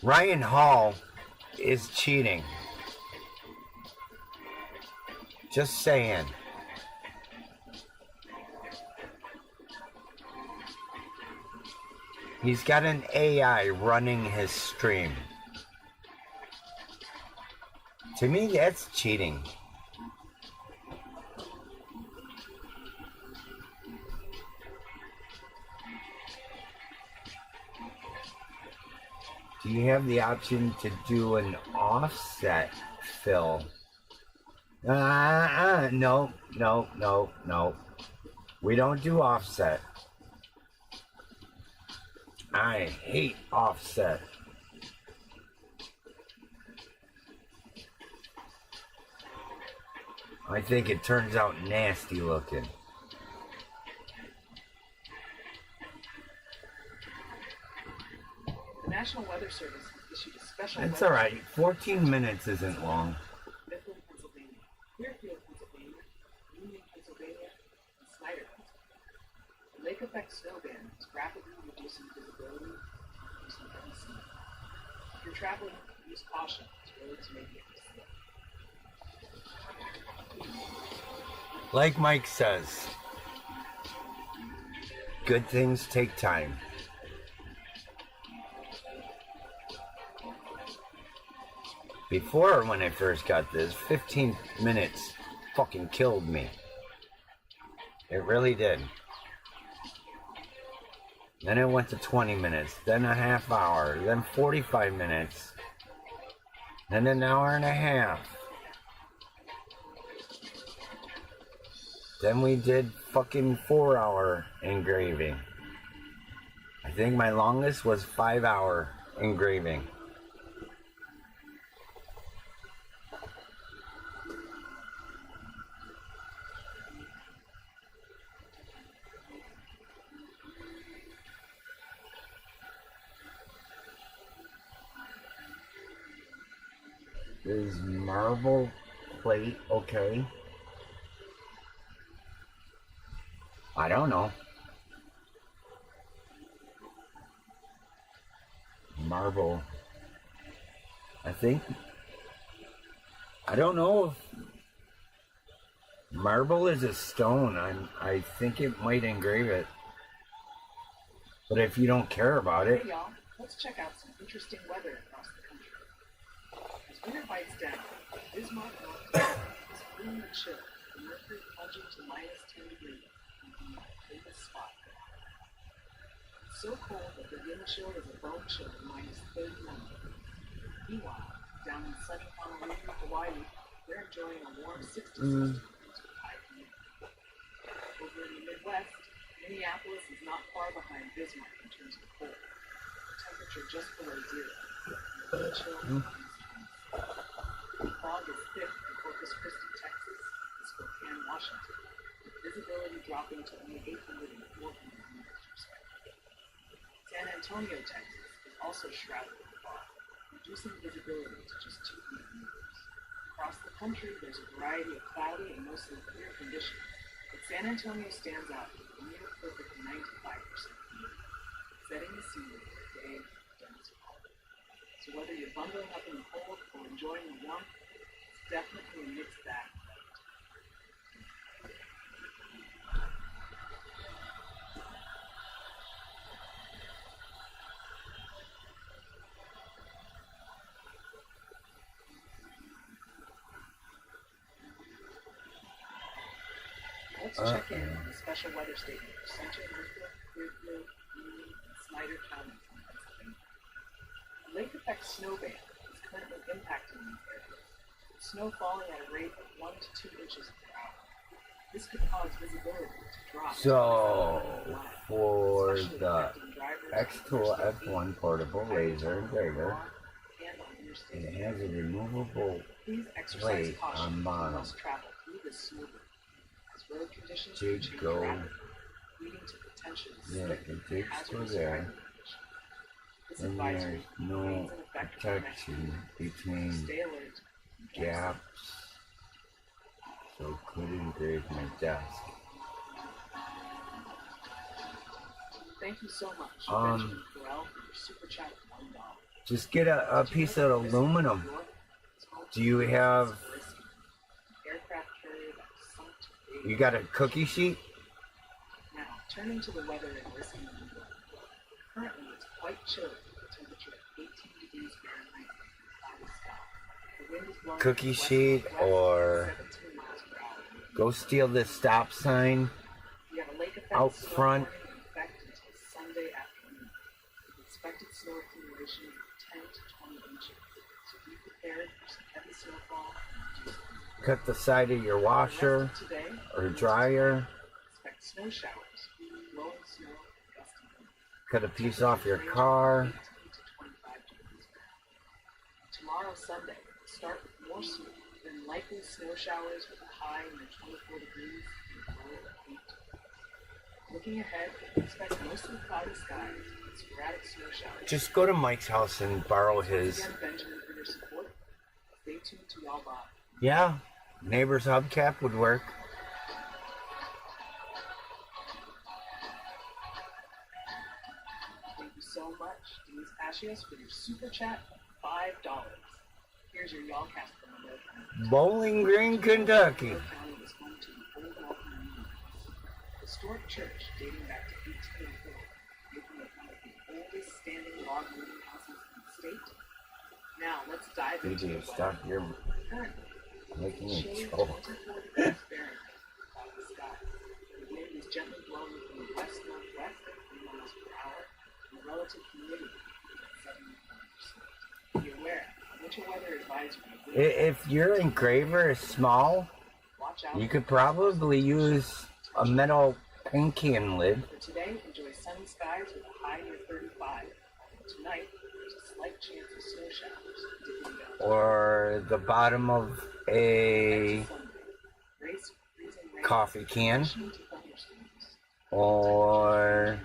E: Ryan Hall is cheating. Just saying. He's got an AI running his stream. To me, that's cheating. Do you have the option to do an offset fill? No. We don't do offset. I hate offset. I think it turns out nasty looking.
S: The National Weather Service has issued a special.
E: That's alright. 14 minutes isn't long.
S: Mifflin, Pennsylvania, Clearfield, Pennsylvania, Union, Pennsylvania, and Snyder, Pennsylvania. The lake effect snow band is rapidly reducing visibility and producing heavy snow. If you're traveling, use caution as roads may be slip.
E: Like Mike says, good things take time. Before, when I first got this, 15 minutes fucking killed me. It really did. Then it went to 20 minutes, then a half hour, then 45 minutes, then an hour and a half. Then we did fucking 4-hour engraving. I think my longest was 5-hour engraving. Is marble plate okay? I don't know. Marble. I think. I don't know if marble is a stone. I think it might engrave it. But if you don't care about it.
S: Hey y'all, let's check out some interesting weather across the country. As winter bites down, Bismarck, North Carolina is feeling the chill, the mercury plunging to -10 degrees and being my favorite spot. It's so cold that the wind chill is a bone chill at -31. Meanwhile, down in sunny Honolulu, Hawaii, they're enjoying a warm 66 degrees with high humidity. Over in the Midwest, Minneapolis is not far behind Bismarck in terms of cold. Temperature just below zero. The wind chill is The fog is thick in Corpus Christi, Texas, and Spokane, Washington, with visibility dropping to only 800 and 400 meters respectively. San Antonio, Texas is also shrouded in fog, reducing visibility to just 200 meters. Across the country, there's a variety of cloudy and mostly clear conditions, but San Antonio stands out with a near perfect 95% humidity, setting the scene for a day of dense fog. So whether you're bundling up in the cold or enjoying the warmth, it's definitely a mixed bag. Let's check in on the special weather statement for Central Norfolk, Clearfield, Union, and Snyder counties in Pennsylvania. A lake effect snow band is currently impacting these areas, with snow falling at a rate of 1 to 2 inches per hour. This could cause visibility to drop.
E: So, for the X-Tool F1 portable laser engraver, it has a removable plate on bottom to go, yeah, it takes through there, and there's no protection between gaps, so could engrave my desk.
S: Thank you so much, Benjamin Corral, for your super chat of $1.
E: Just get a piece of aluminum. Do you have, you got a cookie sheet?
S: Now, turning to the weather in Risky, New York. Currently, it's quite chilly with a temperature of 18 degrees Fahrenheit and cloudy sky. The wind is blowing
E: Cookie sheet, or
S: 17 miles per hour.
E: go steal this stop sign
S: We have a lake effect
E: out
S: snow
E: front.
S: warning in effect until Sunday afternoon, with expected snow accumulation of 10 to 20 inches. So be prepared for some heavy snowfall and reduced visibility.
E: Cut the side of your washer
S: Today,
E: or dryer.
S: expect snow showers, blowing snow, gusty wind.
E: Cut a piece off your car.
S: 18 to 25 degrees Fahrenheit. Tomorrow, Sunday, start with more snow, then likely snow showers with a high near 24 degrees and a low of 8 degrees. Looking ahead, expect mostly cloudy skies and sporadic snow showers.
E: Just go to Mike's house and borrow his.
S: Again, Benjamin, for your support. Stay tuned to Y'all Bob.
E: Yeah, neighbor's hubcap would work.
S: Thank you so much, Denise Ashius, for your super chat of $5. Here's your Y'allcast number.
E: Bowling Green, Kentucky.
S: County is home to the Old Walker Union, historic church dating back to 1804, making it one of the oldest standing log meeting houses in the state. Now let's dive into the
E: DJ, stop your
S: Currently,
E: making a
S: chilly
E: joke.
S: 24 degrees Fahrenheit above the sky. The wind is gently blowing from the west-northwest at 3 miles per hour,
E: If your engraver is small, you could probably use a metal paint can lid.
S: For today, enjoy sunny skies with a high near 35. Tonight, there's a slight chance of snow showers dipping down.
E: Or the bottom of a coffee can. Or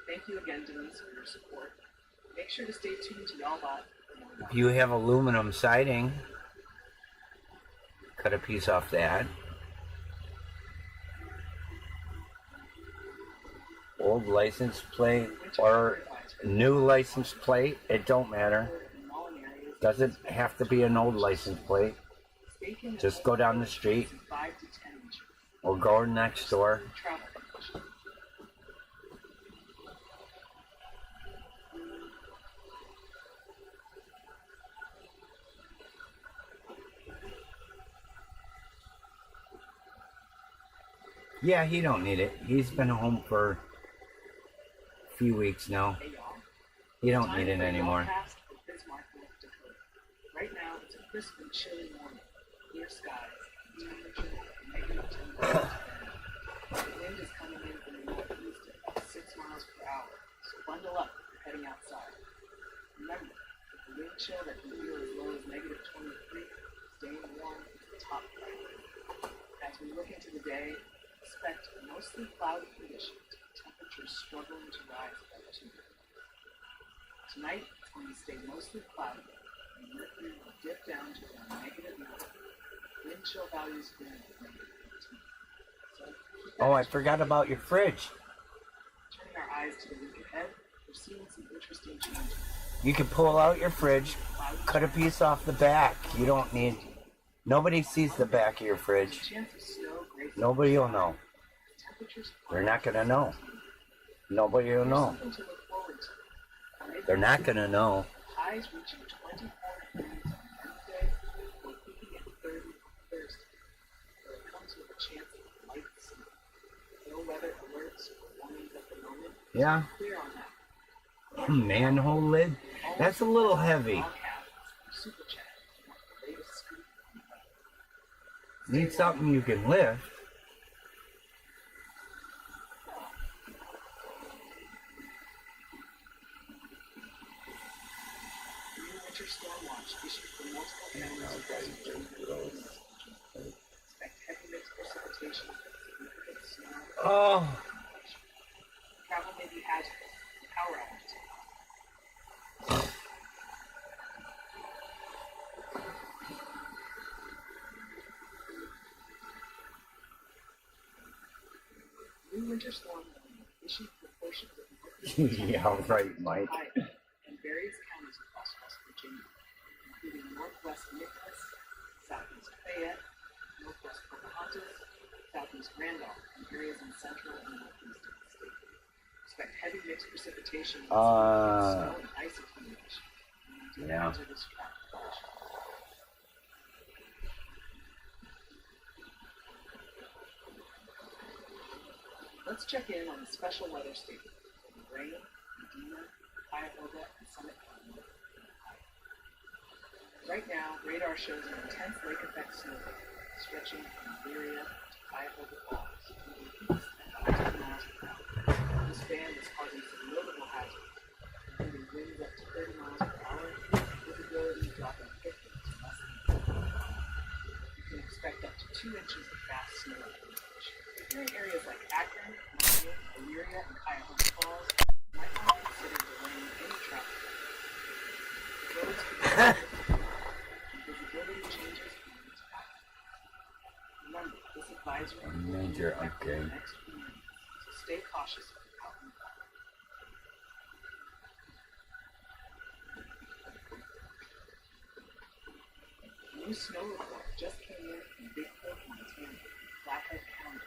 S: Thank you again, Denise, for your support. Make sure to stay tuned to Y'allbot.
E: if you have aluminum siding, cut a piece off that. Old license plate or new license plate, it don't matter. Doesn't have to be an old license plate. Just go down the street or go next door. Yeah, he don't need it. He's been home for a few weeks now. He don't need it anymore.
S: Right now, it's a crisp and chilly morning. Clear skies, temperature -10 degrees. The wind is coming in from the northeast at about 6 miles per hour, so bundle up if you're heading outside. Remember, with the wind chill that can feel as low as -23, staying warm is the top priority. As we look into the day, expect mostly cloudy conditions, with temperatures struggling to rise above 2 degrees. Tonight, it's going to stay mostly cloudy, and mercury will dip down to around -9. Wind chill values again at -18. So,
E: Oh, I forgot about your fridge.
S: turning our eyes to the week ahead, we're seeing some interesting changes.
E: You can pull out your fridge, cut a piece off the back. You don't need... Nobody sees the back of your fridge. Nobody will know. They're not going to know. Nobody will know. They're not going to know.
S: Highs reaching 24 degrees on Wednesday, or peaking at 30 on Thursday. But it comes with a chance of light snow. No weather alerts or warnings at the moment.
E: Yeah.
S: Clear on that.
E: Manhole lid? That's a little heavy.
S: Super chat. The latest scoop.
E: Need something you can lift.
S: New winter storm watch issued for multiple counties across Virginia. Expect heavy mixed precipitation, significant snow.
E: Oh.
S: Travel may be hazardous. Power outages. New winter storm warning issued for portions of northeast
E: Yeah, right, Mike.
S: and various counties across West Virginia, including northwest Nicholas, southeast Fayette, northwest Pocahontas, southeast Randolph, and areas in central and northeast of the state. Expect heavy mixed precipitation with snow and ice accumulation.
E: Yeah.
S: Enter this trap condition. Let's check in on the special weather statement from Rain, Medina, Cuyahoga, and Summit County. Right now, radar shows an intense lake effect snowband stretching from Elyria to Cuyahoga Falls, moving east at about 10 miles per hour. This band is causing some notable hazards, including winds up to 30 miles per hour, visibility dropping quickly to less than 50 miles. You can expect up to 2 inches of fast snow accumulation. If you're in areas like Akron, Miami, Elyria, and Cuyahoga Falls, you might want to consider delaying any travel. The roads could be difficult, and visibility changes can lead to accidents. Remember, this advisory will be
E: Major
S: in effect for the
E: upgrade.
S: next few minutes, so stay cautious if you're out and about. New snow report just came in from Big Fork, Montana, Flathead County.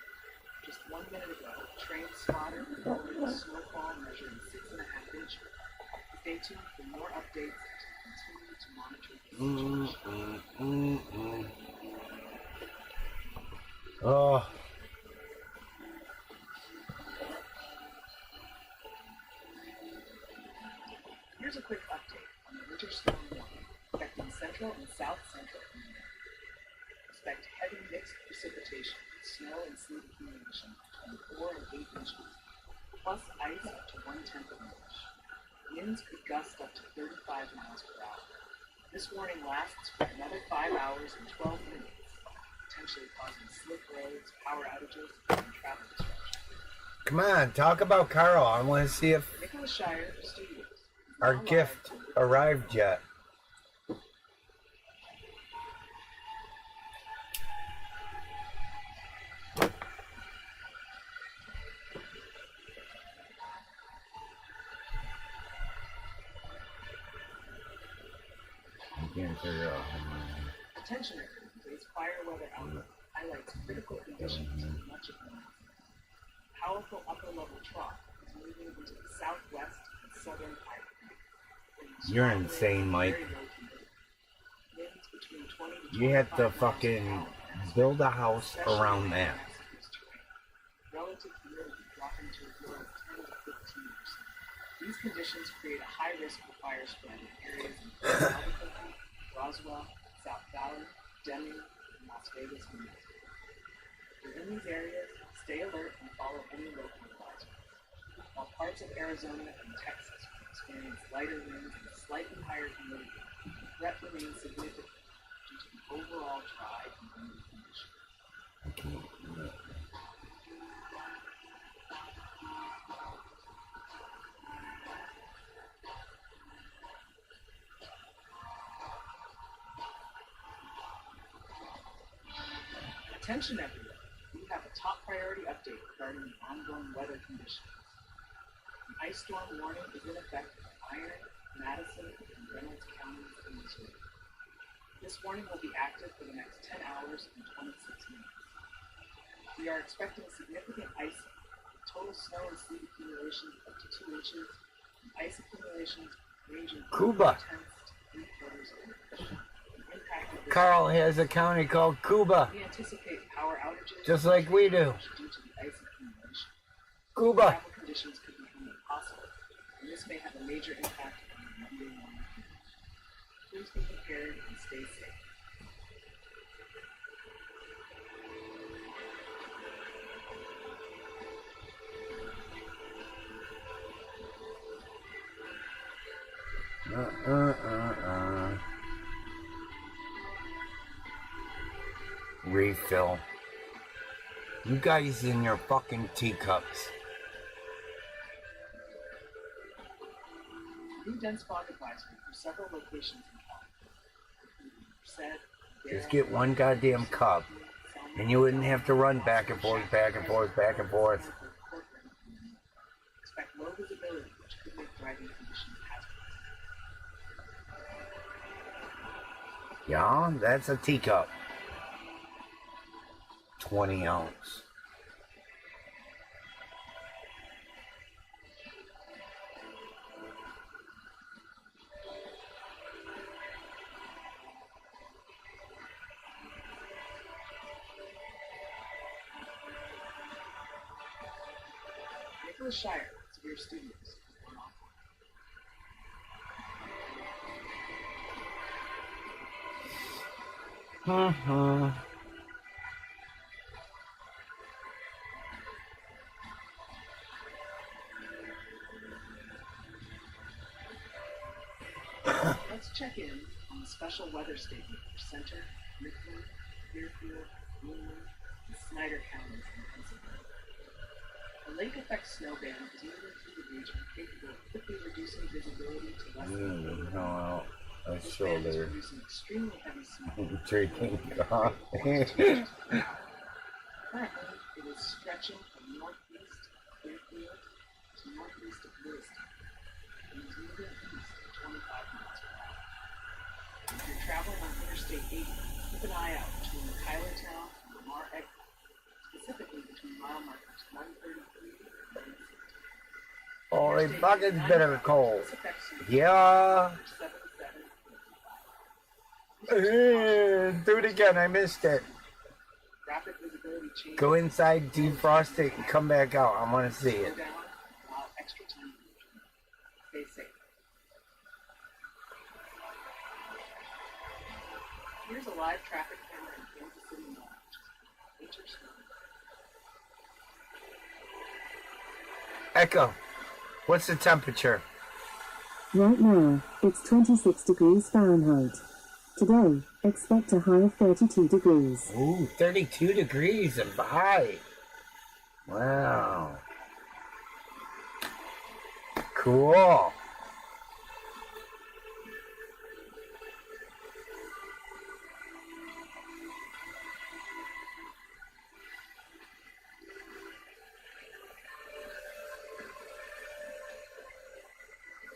S: Just 1 minute ago, a trained spotter reported a snowfall measuring 6.5 inches. Stay tuned for more updates to continue to monitor the situation.
E: Oh.
S: Here's a quick update on the winter winter storm warning affecting central and south central Indiana. Expect heavy mixed precipitation with snow and sleet accumulation between 4 and 8 inches, plus ice up to 1/10 of an inch. Winds could gust up to 35 miles per hour. This warning lasts for another 5 hours and 12 minutes, potentially causing slip roads, power outages, and travel disruption.
E: Come on, talk about Carl. I want to see if
S: Nicholas Shire Studios.
E: our gift arrived yet. I can't figure out.
S: Attention everyone, today's fire weather outlook highlights critical conditions in much of the north. Powerful upper-level trough is moving into the southwest and southern Ireland.
E: You're insane, Mike.
S: Winds between 20 to
E: You have to
S: 25 miles per
E: fucking
S: hour,
E: build a house around that.
S: relative humidity dropping to as low as 10 to 15%. These conditions create a high risk for fire spread in areas including Albuquerque, Roswell, South Valley, Deming, and Las Vegas, Nevada. Within these areas, stay alert and follow any local advisories. While parts of Arizona and Texas will experience lighter winds and slightly higher humidity, the threat remains significant due to the overall dry and windy conditions. Attention everyone, we have a top priority update regarding the ongoing weather conditions. An ice storm warning is in effect for Iron, Madison, and Reynolds counties in Missouri. This warning will be active for the next 10 hours and 26 minutes. We are expecting significant ice with total snow and sleet accumulations up to 2 inches, and ice accumulations ranging from
E: Cuba.
S: 0.4 to 3/4 of an inch.
E: Carl has a county called Cuba,
S: We anticipate power outages
E: just like we do.
S: due to the ice accumulation.
E: Cuba.
S: Travel conditions could become impossible, and this may have a major impact on the Monday morning commute. Please be prepared and stay safe.
E: Refill. You guys in your fucking teacups.
S: New dense fog advisory for several locations in California, including Merced,
E: Just get one goddamn cup, and you wouldn't have to run back and forth, back and forth, back and forth.
S: Expect low visibility, which could make driving conditions hazardous.
E: Yeah, that's a teacup. 20 ounce.
S: Nicholas Shire, Severe Studios. Let's check in on the special weather statement for Center, Richmond, Deerfield, Greenland, and Snyder counties in Pennsylvania. A lake effect snow band is moving through the region capable of quickly reducing visibility to less than
E: No, a
S: This band is
E: shoulder.
S: producing extremely heavy snow.
E: Drinking coffee.
S: Currently, it is stretching from northeast of Clearfield to northeast of Lewiston, and is moving east at 25 miles per hour. If you're traveling on Interstate 80, keep an eye out between Tylertown and Lamar Exit, specifically between mile markers 133 and 160.
E: Holy fuck, it's bitter cold. Yeah. Do it again, I missed it.
S: Rapid visibility change.
E: Go inside, defrost it, and come back out. I want to see it.
S: Slow down, allow extra time for the journey. Stay safe. Here's a live traffic camera in Kansas City, Mall, which is major snow.
E: Echo, what's the temperature?
T: Right now, it's 26 degrees Fahrenheit. Today, expect a high of 32 degrees.
E: Ooh, 32 degrees and high. Wow. Cool.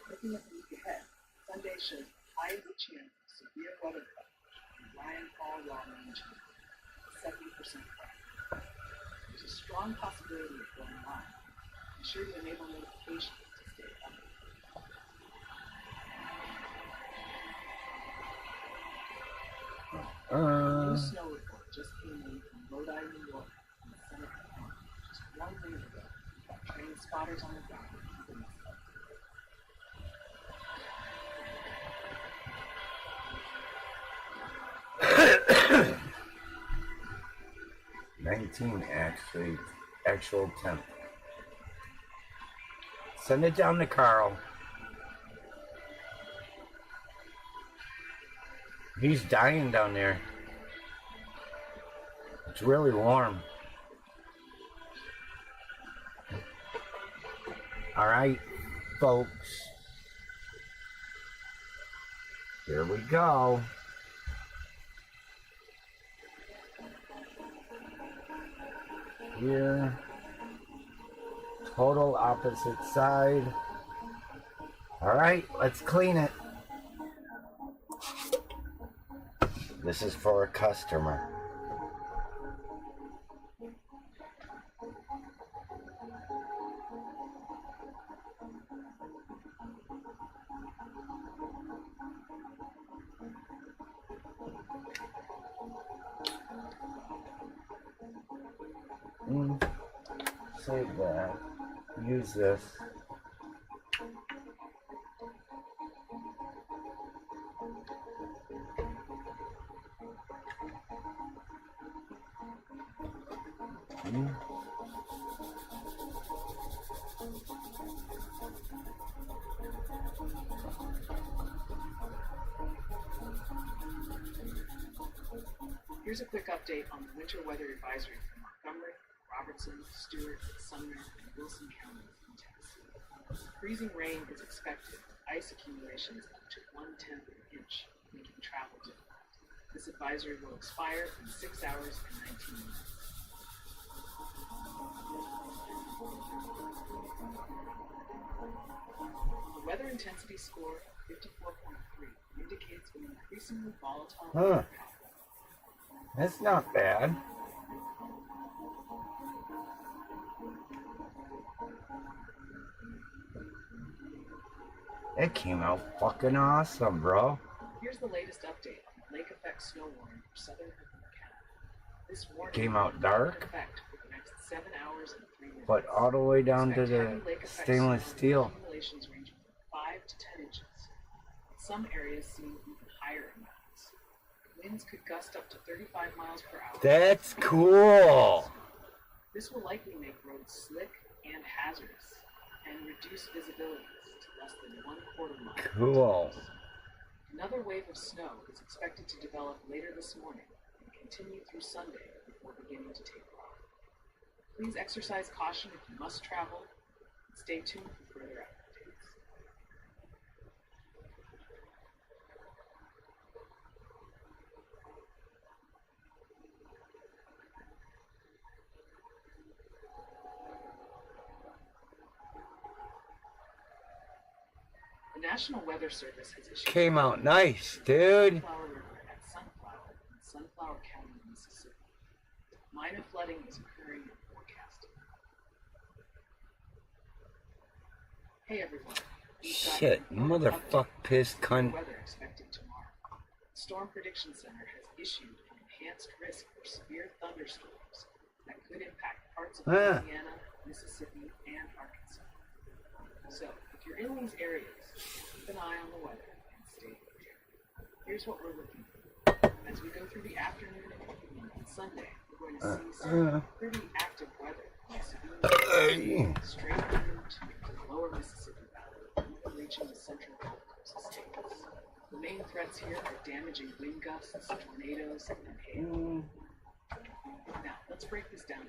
S: Looking at the week ahead, Sunday shows the highest chance of severe weather in Ryan Fall Raw Range, 70% chance. There's a strong possibility of going live. Be sure to enable notifications to stay updated. A new snow report just came in from Rhode Island, New York, and Seneca County. Just 1 minute ago, we've got trained spotters on the ground keeping us up.
E: 19 actual temp. Send it down to Carl. He's dying down there. It's really warm. All right, folks. Here we go. Here. Total opposite side. All right, let's clean it. This is for a customer. Save that. Use this.
S: Here's a quick update on the winter weather advisory for Montgomery, Robertson, Stewart, Sumner, and Wilson counties in Tennessee. Freezing rain is expected, with ice accumulations up to 1/10 of an inch, making travel difficult. This advisory will expire in 6 hours and 19 minutes. The weather intensity score of 54.3 indicates an increasingly volatile weather pattern.
E: That's not bad. It came out fucking awesome, bro.
S: Here's the latest update on the lake effect snow warning for southern Hudson County. This warning
E: Came out dark,
S: effect for the next 7 hours and 3 minutes.
E: but all the way down to the stainless steel.
S: Accumulations ranging from 5 to 10 inches. Some areas seeing even higher amounts. Winds could gust up to 35 miles per hour.
E: That's cool.
S: This will likely make roads slick and hazardous, and reduce visibility to less than 1/4 mile.
E: Cool.
S: Another wave of snow is expected to develop later this morning and continue through Sunday before beginning to taper off. Please exercise caution if you must travel, and stay tuned for further updates. The National Weather Service has issued
E: Came out nice, dude.
S: Sunflower River at Sunflower in Sunflower County, Mississippi. Minor flooding is occurring in forecasting. Hey everyone.
E: Shit, motherfuck piss cunt.
S: Weather expected tomorrow. The Storm Prediction Center has issued an enhanced risk for severe thunderstorms that could impact parts of Louisiana, Mississippi, and Arkansas. So, if you're in these areas, keep an eye on the weather and stay prepared. Here's what we're looking for. As we go through the afternoon and evening on Sunday, we're going to see some pretty active weather, like severe straight into the lower Mississippi Valley, even reaching the central Gulf Coast states. The main threats here are damaging wind gusts, tornadoes, and hail. Now, let's break this down.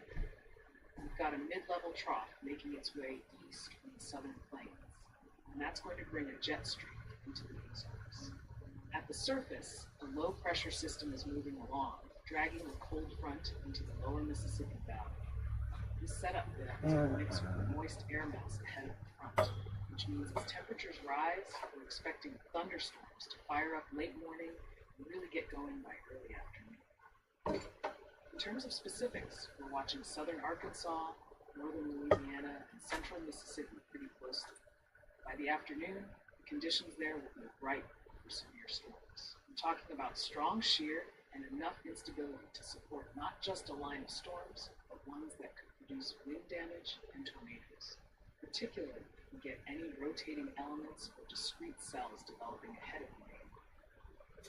S: We've got a mid-level trough making its way east from the southern plains, and that's going to bring a jet stream into the Ozarks. At the surface, a low-pressure system is moving along, dragging a cold front into the lower Mississippi Valley. This setup then is mixed with moist air mass ahead of the front, which means as temperatures rise, we're expecting thunderstorms to fire up late morning and really get going by early afternoon. In terms of specifics, we're watching southern Arkansas, northern Louisiana, and central Mississippi pretty closely. By the afternoon, the conditions there will be ripe for severe storms. I'm talking about strong shear and enough instability to support not just a line of storms, but ones that could produce wind damage and tornadoes, particularly if we get any rotating elements or discrete cells developing ahead of the main.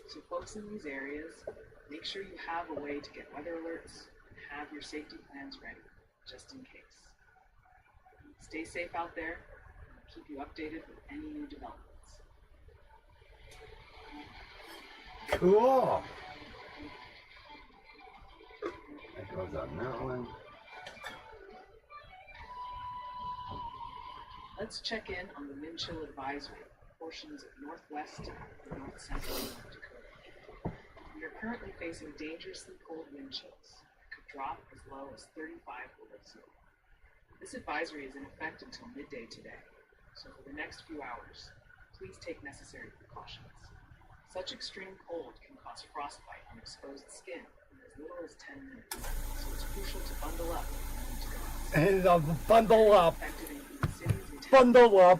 S: So folks in these areas, make sure you have a way to get weather alerts and have your safety plans ready, just in case. Stay safe out there, and I'll keep you updated with any new developments.
E: Cool. That goes on that one.
S: Let's check in on the wind chill advisory for portions of northwest and north central North Dakota. We are currently facing dangerously cold wind chills that could drop as low as 35 below zero. This advisory is in effect until midday today, so for the next few hours, please take necessary precautions. Such extreme cold can cause frostbite on exposed skin in as little as 10 minutes, so it's crucial to bundle up
O: And bundle up. Bundle up.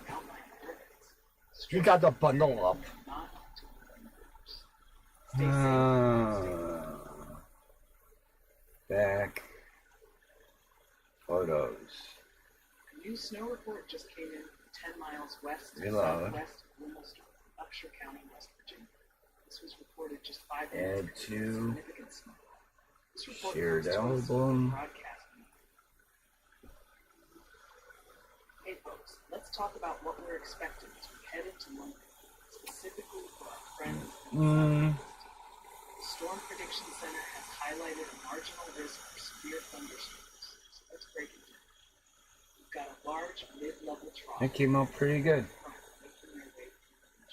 O: You got to bundle up.
E: Back. Photos.
S: A new snow report just came in 10 miles west
E: Reload.
S: southwest of Wilmington, Upshur County, West Virginia. This was reported just 5 minutes
E: Add
S: ago.
E: to
S: Significant snow. This report
E: shared
S: comes to us from
E: album.
S: broadcast media. Hey folks, let's talk about what we're expecting as we head into London, specifically for our friends. The Storm Prediction Center has highlighted a marginal risk for severe thunderstorms, so let's break it down. We've got a large mid-level trough.
E: That came out pretty good.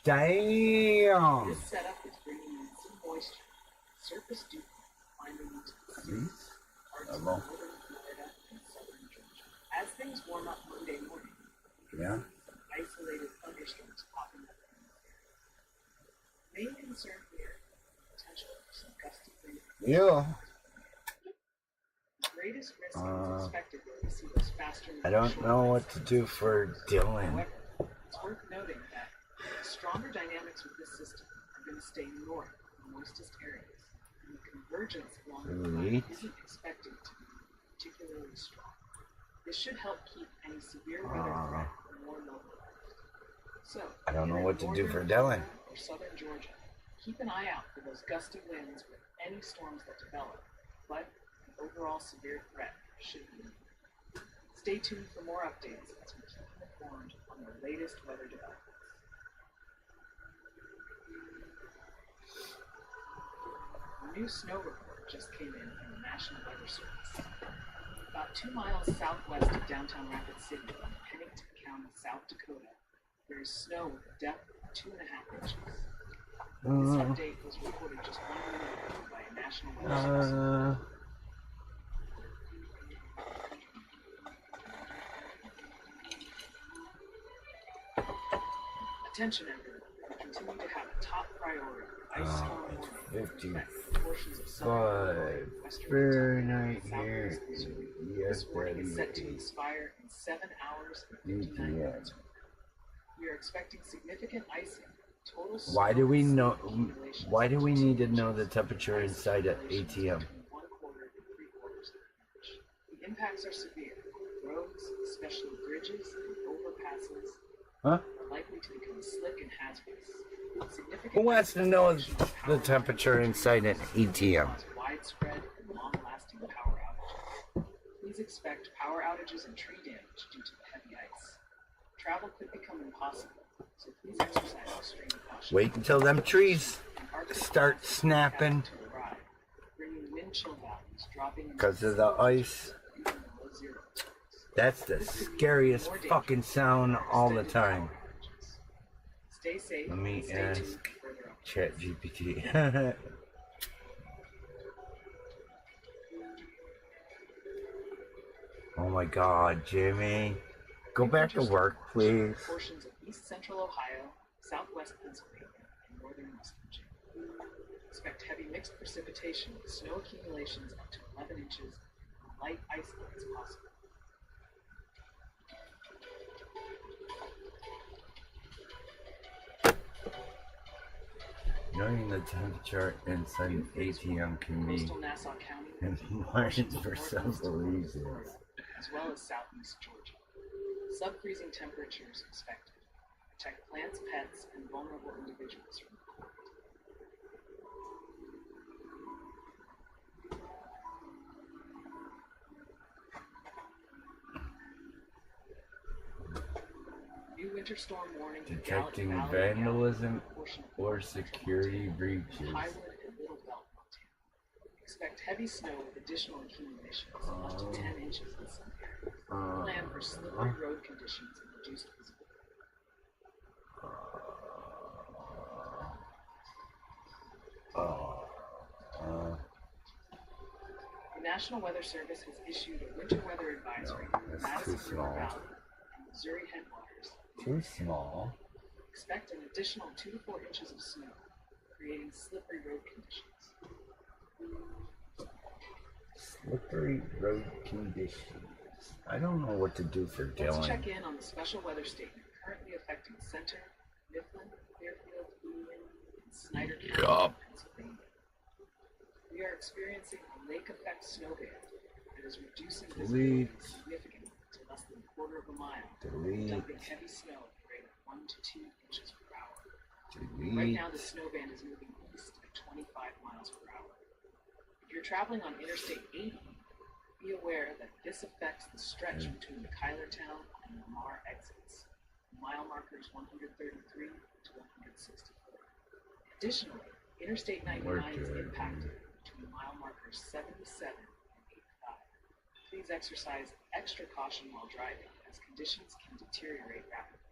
E: Damn.
S: This setup is bringing in some moisture, surface dew climbing into the seas, parts of northern Florida and southern Georgia. As things warm up Monday morning,
E: Yeah.
S: some isolated thunderstorms popping up in the area. Main concern here, potential for some gusty wind.
E: Yeah.
S: The greatest risk is expected when we see those faster.
E: I don't know what to do for Dylan.
S: However, it's worth noting that the stronger dynamics with this system are going to stay north of the moistest areas, and the convergence along the line isn't expected to be particularly strong. This should help keep any severe weather threat more localized. So,
E: I don't know
S: either
E: what to do for
S: northern
E: Dylan.
S: or southern Georgia, keep an eye out for those gusty winds with any storms that develop, but the overall severe threat should be limited. Stay tuned for more updates as we keep you informed on the latest weather developments. A new snow report just came in from the National Weather Service. About 2 miles southwest of downtown Rapid City in Pennington County, South Dakota, there is snow with a depth of 2.5 inches. This update was reported just 1 minute ago by a National Weather Service. Attention everyone, we continue to have a top priority. Ice storm warning
E: 55 Fahrenheit here. Yes,
S: This warning is set to
E: buddy.
S: expire in 7 hours and 59
E: Yeah.
S: minutes. We are expecting significant icing. Total
E: Why do we know?
S: accumulation
E: Why do we need to know the temperature inside an ATM?
S: 1/4 to 3/4 inch. The impacts are severe. Roads, especially bridges and overpasses,
E: Huh?
S: are likely to become slick and hazardous. Significant
E: Who wants to know
S: ice excess
E: the
S: power
E: temperature inside an ATM?
S: cause widespread and long-lasting power outages. Please expect power outages and tree damage due to the heavy ice. Travel could become impossible, so please exercise extreme caution.
E: Wait until them trees start snapping
S: Bringing wind chill values dropping
E: because of the ice.
S: below zero.
E: That's the scariest fucking sound all the time.
S: Stay safe.
E: Let me
S: and stay tuned
E: ask
S: for further updates.
E: ChatGPT. Oh my God, Jimmy. Go back to work, please.
S: Portions of east central Ohio, southwest Pennsylvania, and northern West Virginia. Expect heavy mixed precipitation with snow accumulations up to 11 inches and light ice flakes possible.
E: Knowing the temperature inside an ATM can be
S: Coastal Nassau County,
E: important for several reasons.
S: as well as southeast Georgia. Sub-freezing temperatures expected. Protect plants, pets, and vulnerable individuals from the cold. New winter storm warning for
E: Detecting
S: Gallup Valley,
E: vandalism
S: portion of
E: or
S: northern central
E: security
S: Montana,
E: breaches.
S: Highwood and Little Belt, Montana. Expect heavy snow with additional accumulations of up to 10 inches in some areas. Plan for slippery road conditions and reduced visibility. The National Weather Service has issued a winter weather advisory for the
E: That's too
S: Madison River
E: small.
S: Valley and Missouri headwaters.
E: Too small.
S: Expect an additional 2 to 4 inches of snow, creating slippery road conditions.
E: Slippery road conditions. I don't know what to do for
S: Let's
E: Dylan.
S: check in on the special weather statement currently affecting Center, Mifflin, Fairfield, Union, and Snyder County,
E: Yup.
S: Pennsylvania. We are experiencing a lake effect snow band that is reducing visibility
E: Delete.
S: significantly to less than a quarter of a mile,
E: Delete.
S: dumping heavy snow at a rate of 1 to 2 inches per hour. Right
E: Delete.
S: now, the snow band is moving east at 25 miles per hour. If you're traveling on Interstate 80, be aware that this affects the stretch between the Kylertown and Lamar exits, mile markers 133 to 164. Additionally, Interstate 99 is impacted between mile markers 77 and 85. Please exercise extra caution while driving, as conditions can deteriorate rapidly.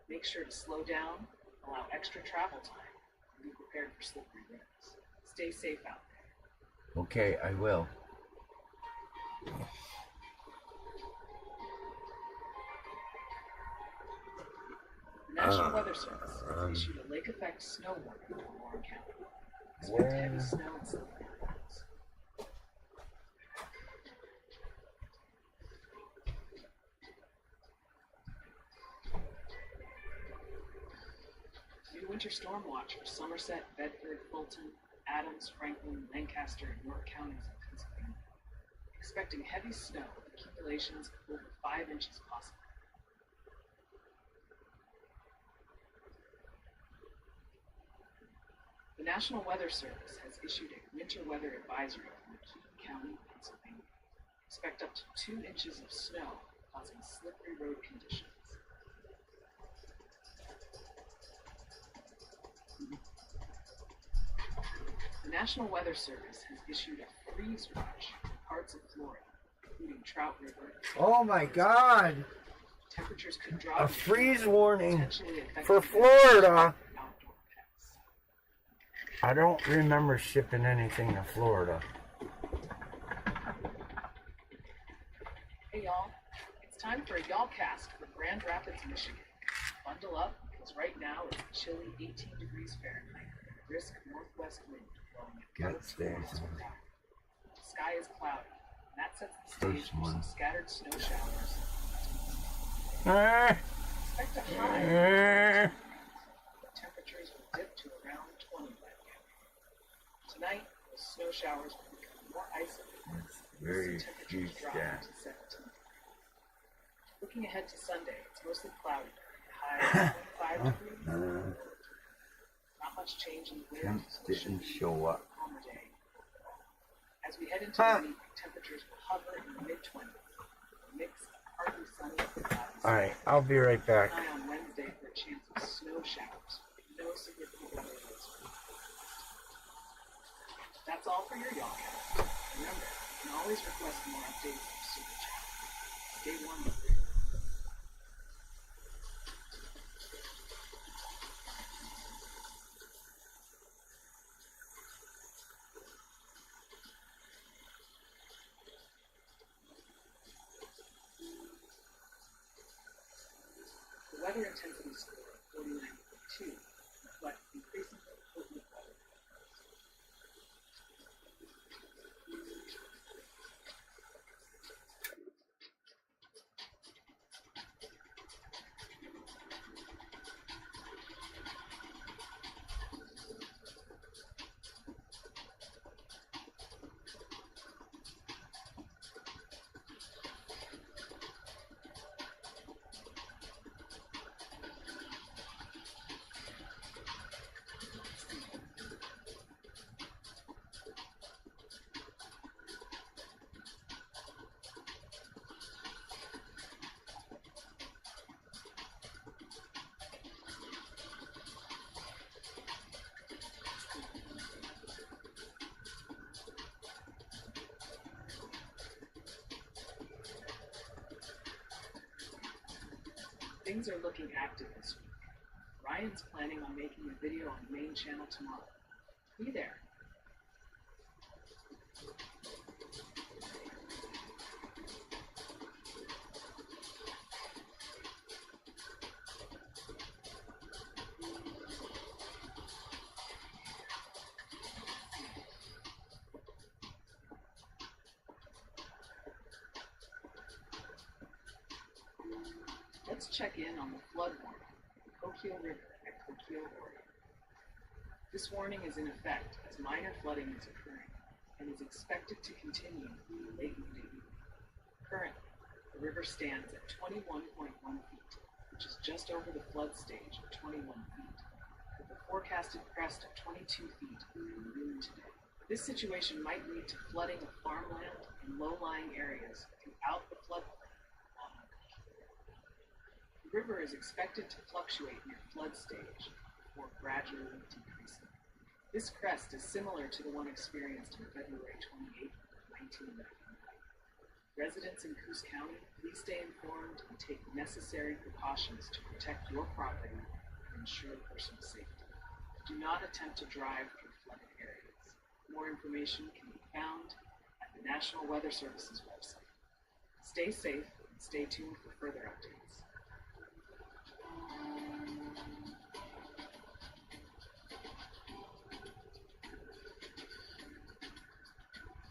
S: Make sure to slow down, allow extra travel time, and be prepared for slippery roads. Stay safe out there.
E: Okay, I will.
S: The National Weather Service has issued a lake effect snow warning for Warren County. Expect heavy snow and slippery roads. New winter storm watch for Somerset, Bedford, Fulton, Adams, Franklin, Lancaster, and York counties of Pennsylvania. Expecting heavy snow with accumulations of over 5 inches possible. The National Weather Service has issued a winter weather advisory for McKean County, Pennsylvania. Expect up to 2 inches of snow, causing slippery road conditions. The National Weather Service has issued a freeze watch for parts of Florida, including Trout River.
E: Oh my God!
S: Temperatures could drop.
E: A freeze warning
S: potentially affecting
E: for Florida. I don't remember shipping anything to Florida.
S: Hey y'all, it's time for a y'all cast for Grand Rapids, Michigan. Bundle up, because right now it's a chilly 18 degrees Fahrenheit, brisk northwest wind blowing at gusts of miles per hour. The sky is cloudy, and that sets the stage for some scattered snow showers. Expect a high. Temperatures will dip to around 20 by noon. Tonight, those snow showers will become more isolated.
E: Very
S: Temperatures drop to 17. Looking ahead to Sunday, it's mostly cloudy, a high 25 degrees. Not much change in the wind, so it should
E: Didn't
S: be
E: show up.
S: a calmer day. As we head into the week, temperatures will hover in the mid-20s. A mix of partly sunny and cloudy.
O: Alright, I'll be right back.
S: High on Wednesday for a chance of snow showers. No significant weather risks. That's all for your y'all cast. Remember, you can always request more updates from Super Chat. Stay warm out there. The weather intensity score of 49.2 reflects increasingly potent weather. Things are looking active this week. Ryan's planning on making a video on the main channel tomorrow. Be there. Let's check in on the flood warning at the Coquille River at Coquille, Oregon. This warning is in effect as minor flooding is occurring and is expected to continue through late Monday evening. Currently, the river stands at 21.1 feet, which is just over the flood stage of 21 feet, with a forecasted crest of 22 feet in noon today. This situation might lead to flooding of farmland and low-lying areas throughout the floodplain. The river is expected to fluctuate near flood stage before gradually decreasing. This crest is similar to the one experienced on February 28, 1999. Residents in Coos County, please stay informed and take necessary precautions to protect your property and ensure personal safety. Do not attempt to drive through flooded areas. More information can be found at the National Weather Service's website. Stay safe and stay tuned for further updates.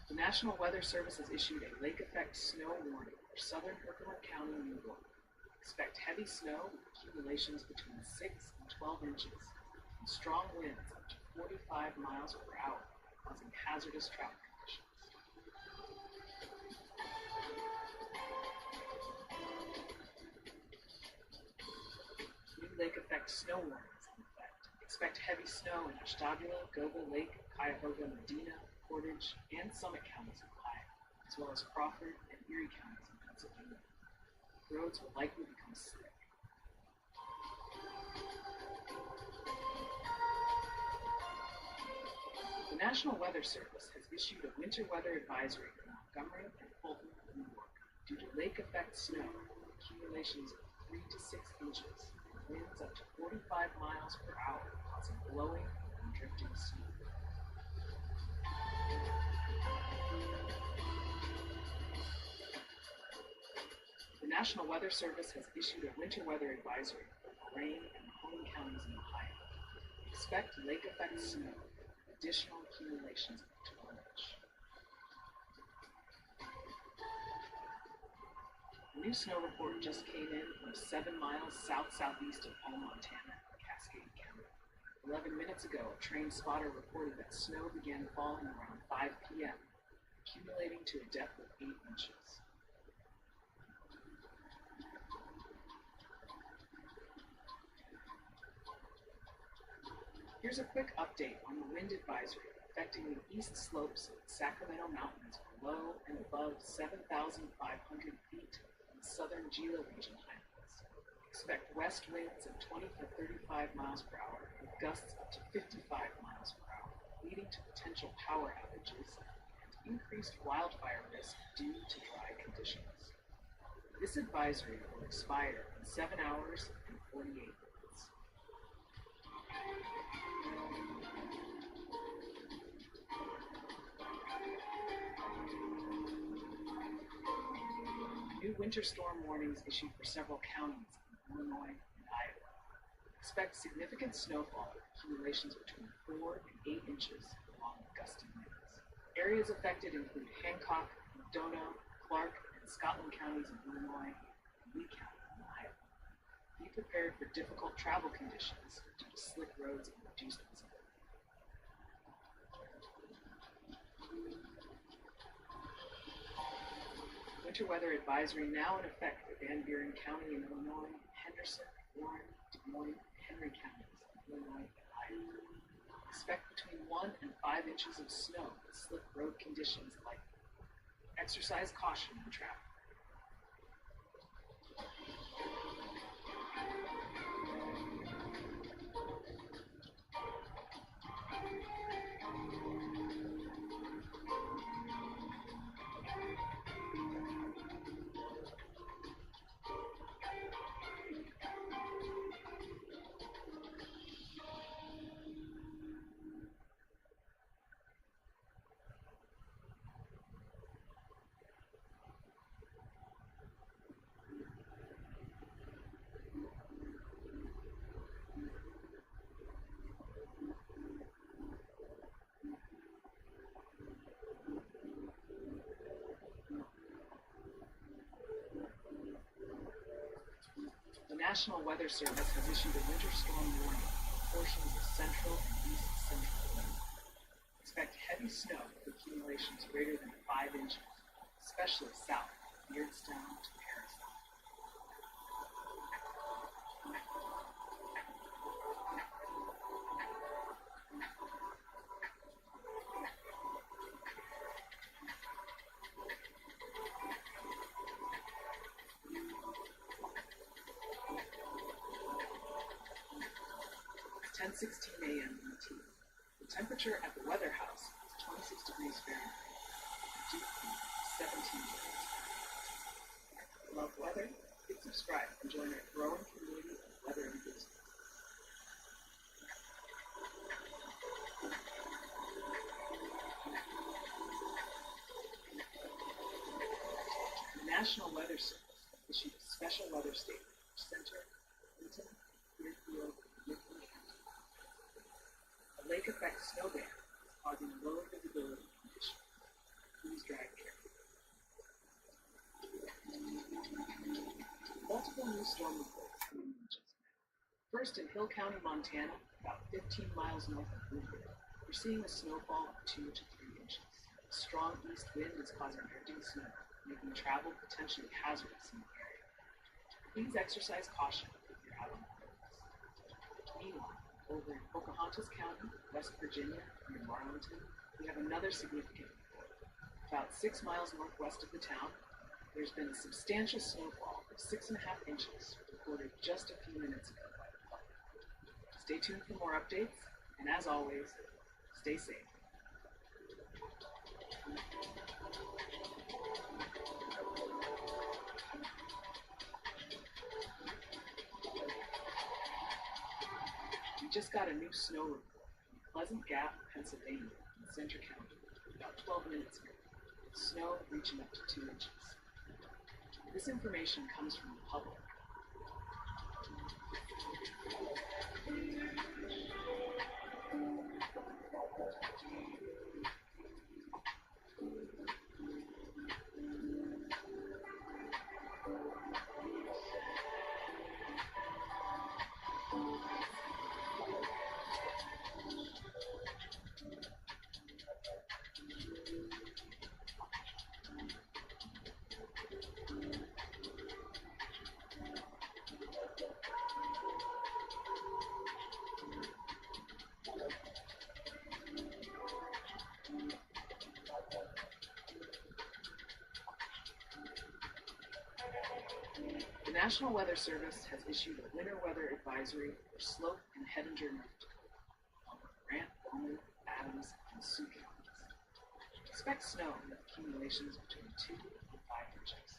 S: The National Weather Service has issued a lake effect snow warning for southern Herkimer County, New York. Expect heavy snow with accumulations between 6 and 12 inches and strong winds up to 45 miles per hour, causing hazardous traffic conditions. New lake effect snow warnings in effect. Expect heavy snow in Ashtabula, Goga Lake, Cuyahoga, Medina, Portage, and Summit counties in Ohio, as well as Crawford and Erie counties in Pennsylvania. Roads will likely become slick. The National Weather Service has issued a winter weather advisory for Montgomery and Fulton, New York, due to lake effect snow with accumulations of 3 to 6 inches and winds up to 45 miles per hour, causing blowing and drifting snow. The National Weather Service has issued a winter weather advisory for Lorraine and Mahone counties in Ohio. Expect lake effect snow with additional accumulations up to 1 inch. A new snow report just came in from 7 miles south-southeast of Home, Montana, in Cascade County. 11 minutes ago, a train spotter reported that snow began falling around 5 p.m., accumulating to a depth of 8 inches. Here's a quick update on the wind advisory affecting the east slopes of the Sacramento Mountains below and above 7,500 feet in the southern Gila region highlands. Expect west winds of 20 to 35 miles per hour with gusts up to 55 miles per hour, leading to potential power outages and increased wildfire risk due to dry conditions. This advisory will expire in 7 hours and 48 minutes. New winter storm warnings issued for several counties in Illinois and Iowa. Expect significant snowfall with accumulations between 4 and 8 inches along with gusty winds. Areas affected include Hancock, McDonough, Clark, and Scotland counties in Illinois, and Lee County in Iowa. Be prepared for difficult travel conditions due to slick roads and reduced visibility. Winter weather advisory now in effect for Van Buren County in Illinois, Henderson, Warren, Des Moines, and Henry counties in Illinois and Iowa. Expect between 1 and 5 inches of snow with slick road conditions likely. Exercise caution in travel. The National Weather Service has issued a winter storm warning for portions of central and east central Illinois. Expect heavy snow with accumulations greater than 5 inches, especially south of Beardstown to Harrison. It's 10:16 a.m. ET. The temperature at the weather house is 26 degrees Fahrenheit. Dew point 17 degrees Fahrenheit. Love weather? Hit subscribe and join our growing community of weather enthusiasts. The National Weather Service issued a special weather statement for Center, Clinton, Deerfield, and Richland County. A lake effect snow band is causing low visibility conditions. Please drive carefully. Multiple new storm reports coming in just now. First, in Hill County, Montana, about 15 miles north of Woodbury, we're seeing a snowfall of 2 to 3 inches. A strong east wind is causing drifting snow, making travel potentially hazardous in the area. Please exercise caution if you're out on the roads. Meanwhile, over in Pocahontas County, West Virginia, near Marlington, we have another significant report. About 6 miles northwest of the town, there's been a substantial snowfall of 6.5 inches reported just a few minutes ago by the public. Stay tuned for more updates, and as always, stay safe. We just got a new snow report from Pleasant Gap, Pennsylvania, in Center County, about 12 minutes ago, with snow reaching up to 2 inches. This information comes from the public. National Weather Service has issued a winter weather advisory for Slope and Hettinger, North Dakota, along with Grant, Bowman, Adams, and Sioux counties. Expect snow with accumulations between 2 and 5 inches.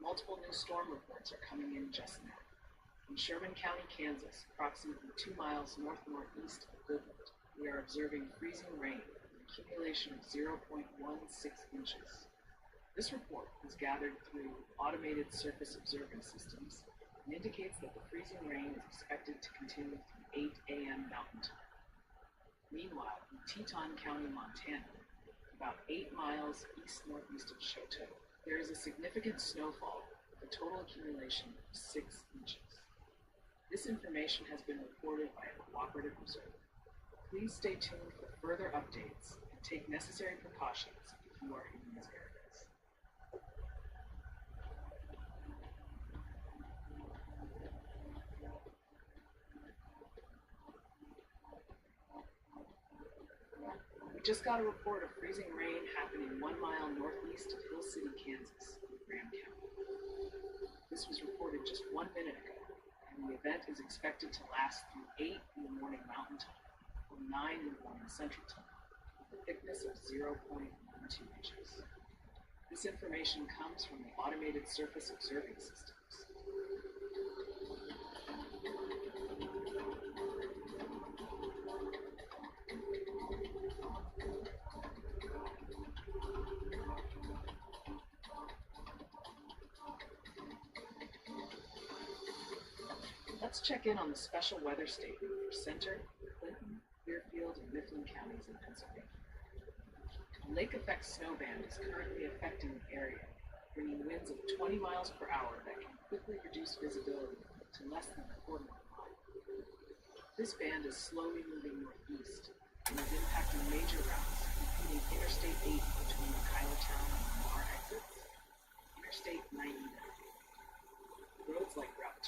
S: Multiple new storm reports are coming in just now. In Sherman County, Kansas, approximately 2 miles north-northeast of Goodland, we are observing freezing rain with an accumulation of 0.16 inches. This report was gathered through automated surface observing systems and indicates that the freezing rain is expected to continue through 8 a.m. Mountain Time. Meanwhile, in Teton County, Montana, about 8 miles east-northeast of Choteau, there is a significant snowfall with a total accumulation of 6 inches. This information has been reported by a cooperative observer. Please stay tuned for further updates and take necessary precautions if you are in these areas. We just got a report of freezing rain happening 1 mile northeast of Hill City, Kansas, in Graham County. This was reported just 1 minute ago, and the event is expected to last through 8 in the morning Mountain Time, or 9 in the morning Central Time, with a thickness of 0.12 inches. This information comes from the automated surface observing systems. Let's check in on the special weather statement for Center, Clinton, Clearfield, and Mifflin counties in Pennsylvania. A lake-effect snow band is currently affecting the area, bringing winds of 20 miles per hour that can quickly reduce visibility to less than a quarter of a mile. This band is slowly moving northeast and is impacting major routes, including Interstate 8 between the Kylotown and Lamar exits, Interstate 99. Roads like Route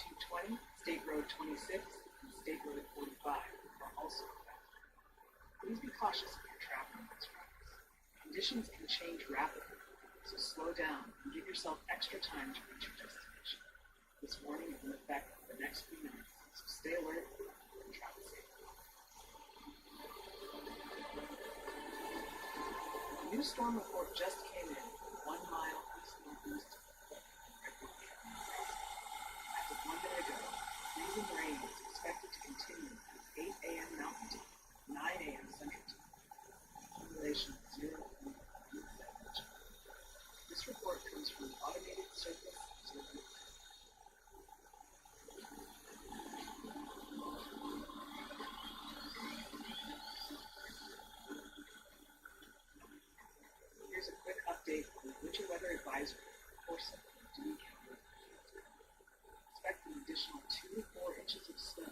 S: 220, State Road 26, and State Road 45 are also affected. Please be cautious if you're traveling these routes. Conditions can change rapidly, so slow down and give yourself extra time to reach your destination. This warning is in effect for the next few minutes, so stay alert and travel safely. A new storm report just came in 1 mile east-northeast of Redwood County. As of 1 minute ago, freezing rain is expected to continue at 8 a.m. Mountain Time, 9 a.m. Central Time. Accumulation of 0.87 inches. This report comes from the Automated Surface Observatory. Here's a quick update on the winter weather advisory for Corsa and Dewey County. Expect an additional 2 to 4 inches of snow,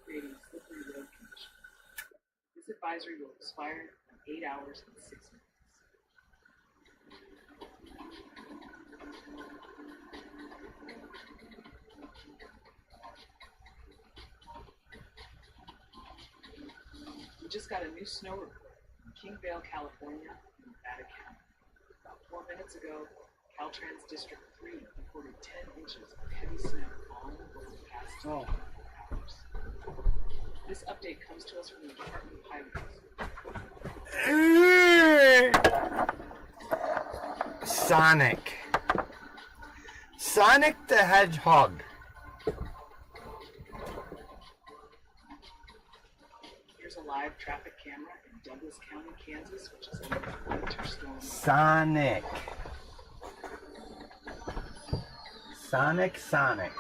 S: creating slippery road conditions. This advisory will expire in 8 hours and 6 minutes. We just got a new snow report from Kingvale, California, and Nevada County. About 4 minutes ago, Caltrans District 3 reported 10 inches of heavy snow falling over the past 24 hours. This update comes to us from the Department of Highways.
E: Sonic. Sonic the Hedgehog.
S: Here's a live traffic camera in Douglas County, Kansas, which is under the winter storm.
E: Sonic. Sonic, Sonic.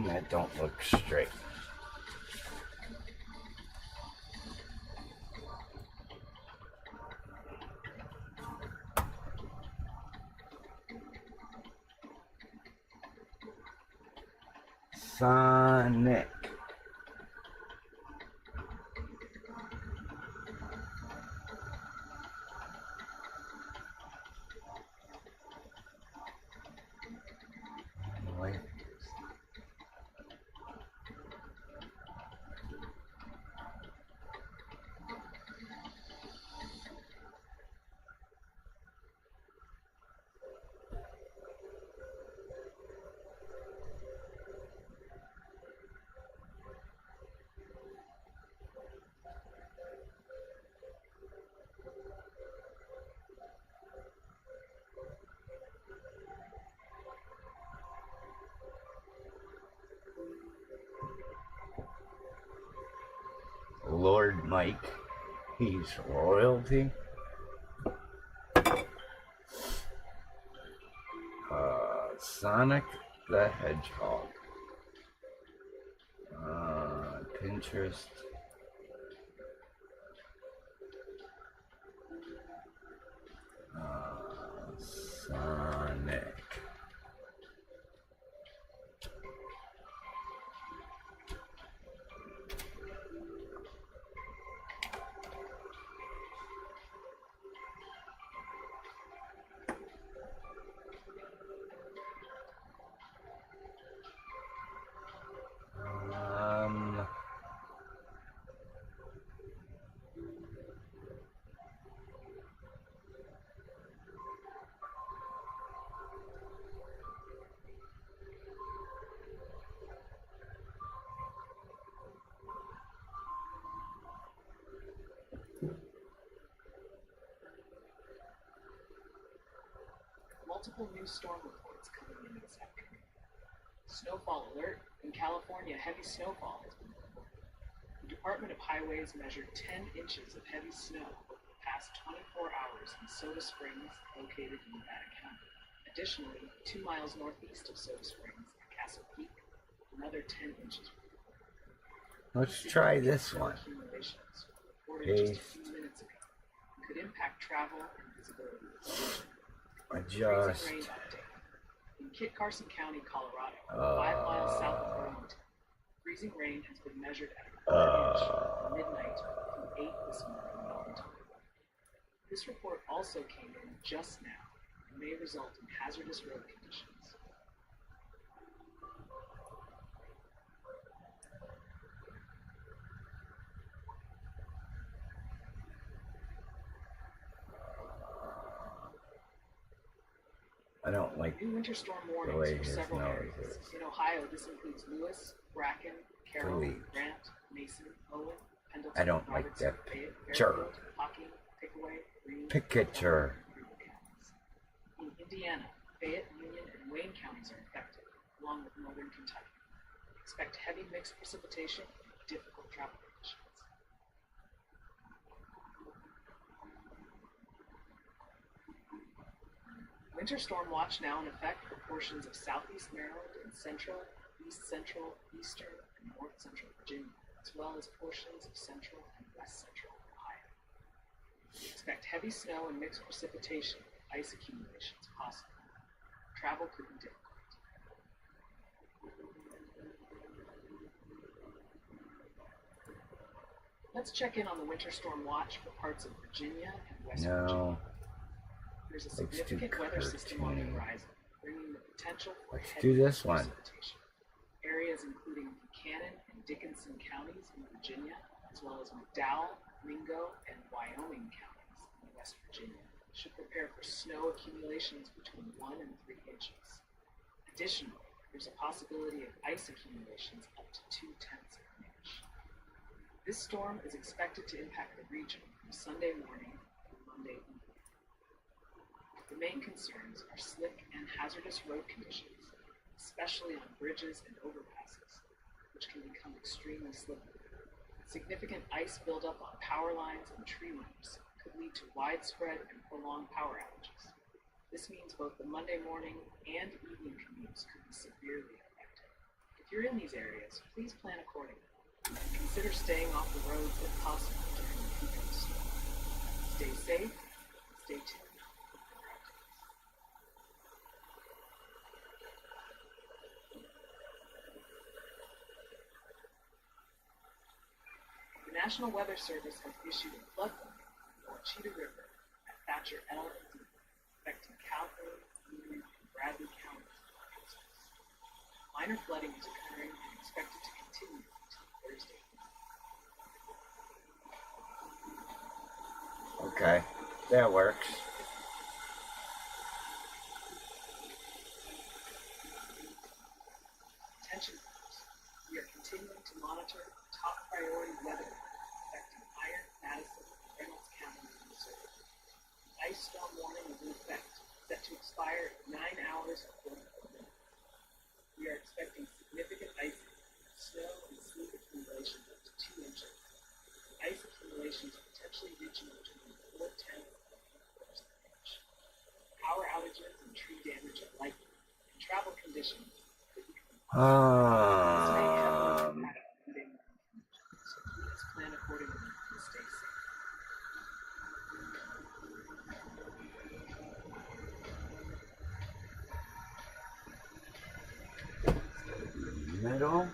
E: That don't look straight. Sonic. Lord Mike, he's royalty. Sonic the Hedgehog. Pinterest. Sonic.
S: Multiple new storm reports coming in this afternoon. Snowfall alert in California. Heavy snowfall has been reported. The Department of Highways measured 10 inches of heavy snow over the past 24 hours in Soda Springs, located in Nevada County. Additionally, 2 miles northeast of Soda Springs at Castle Peak, another 10 inches.
E: Let's try this one.
S: Accumulations reported just a few minutes ago could impact travel and visibility.
E: Adjust.
S: In Kit Carson County, Colorado, 5 miles south of Burlington, freezing rain has been measured at a quarter inch at midnight through 8 this morning Mountain Time. This report also came in just now and may result in hazardous road conditions.
E: I don't like
S: New winter storm
E: the
S: warnings
E: way
S: for
E: his
S: several
E: nose
S: areas.
E: is.
S: In Ohio, this includes Lewis, Bracken, Carroll,
E: Delete.
S: Grant, Mason, Owen, Pendleton,
E: I don't like
S: Robertson,
E: that
S: Fayette,
E: picture.
S: Fairfield, Hocking, Pickaway, Greene,
E: Picture.
S: In Indiana, Fayette, Union, and Wayne counties are affected, along with northern Kentucky. Expect heavy mixed precipitation and difficult travel conditions. Winter storm watch now in effect for portions of southeast Maryland and central, east central, eastern, and north central Virginia, as well as portions of central and west central Ohio. Expect heavy snow and mixed precipitation, ice accumulations possible. Travel could be difficult. Let's check in on the winter storm watch for parts of Virginia and West Virginia. There's a significant weather system on the horizon, bringing the potential for
E: Let's
S: heavy
E: do this one.
S: precipitation. Areas including Buchanan and Dickinson counties in Virginia, as well as McDowell, Mingo, and Wyoming counties in West Virginia, should prepare for snow accumulations between 1 and 3 inches. Additionally, there's a possibility of ice accumulations up to 0.2 of an inch. This storm is expected to impact the region from Sunday morning through Monday evening. The main concerns are slick and hazardous road conditions, especially on bridges and overpasses, which can become extremely slippery. Significant ice buildup on power lines and tree limbs could lead to widespread and prolonged power outages. This means both the Monday morning and evening commutes could be severely affected. If you're in these areas, please plan accordingly and consider staying off the roads if possible during the peak of the storm. Stay safe, stay tuned. The National Weather Service has issued a flood warning for Cheetah River at Thatcher L and D, affecting Calhoun, Union, and Bradley counties. Minor flooding is occurring and expected to continue until Thursday.
E: Okay, that works.
S: Attention folks, we are continuing to monitor top priority weather affecting Iron, Madison, and Reynolds counties in Missouri. The ice storm warning is in effect, set to expire at 9 hours and 44 minutes. We are expecting significant icing, snow and sleet accumulations up to 2 inches. Ice accumulations potentially reaching between 4/10 and 3/4 of an inch. Power outages and tree damage are likely, and travel conditions could become so please plan accordingly and stay safe.
E: Middle.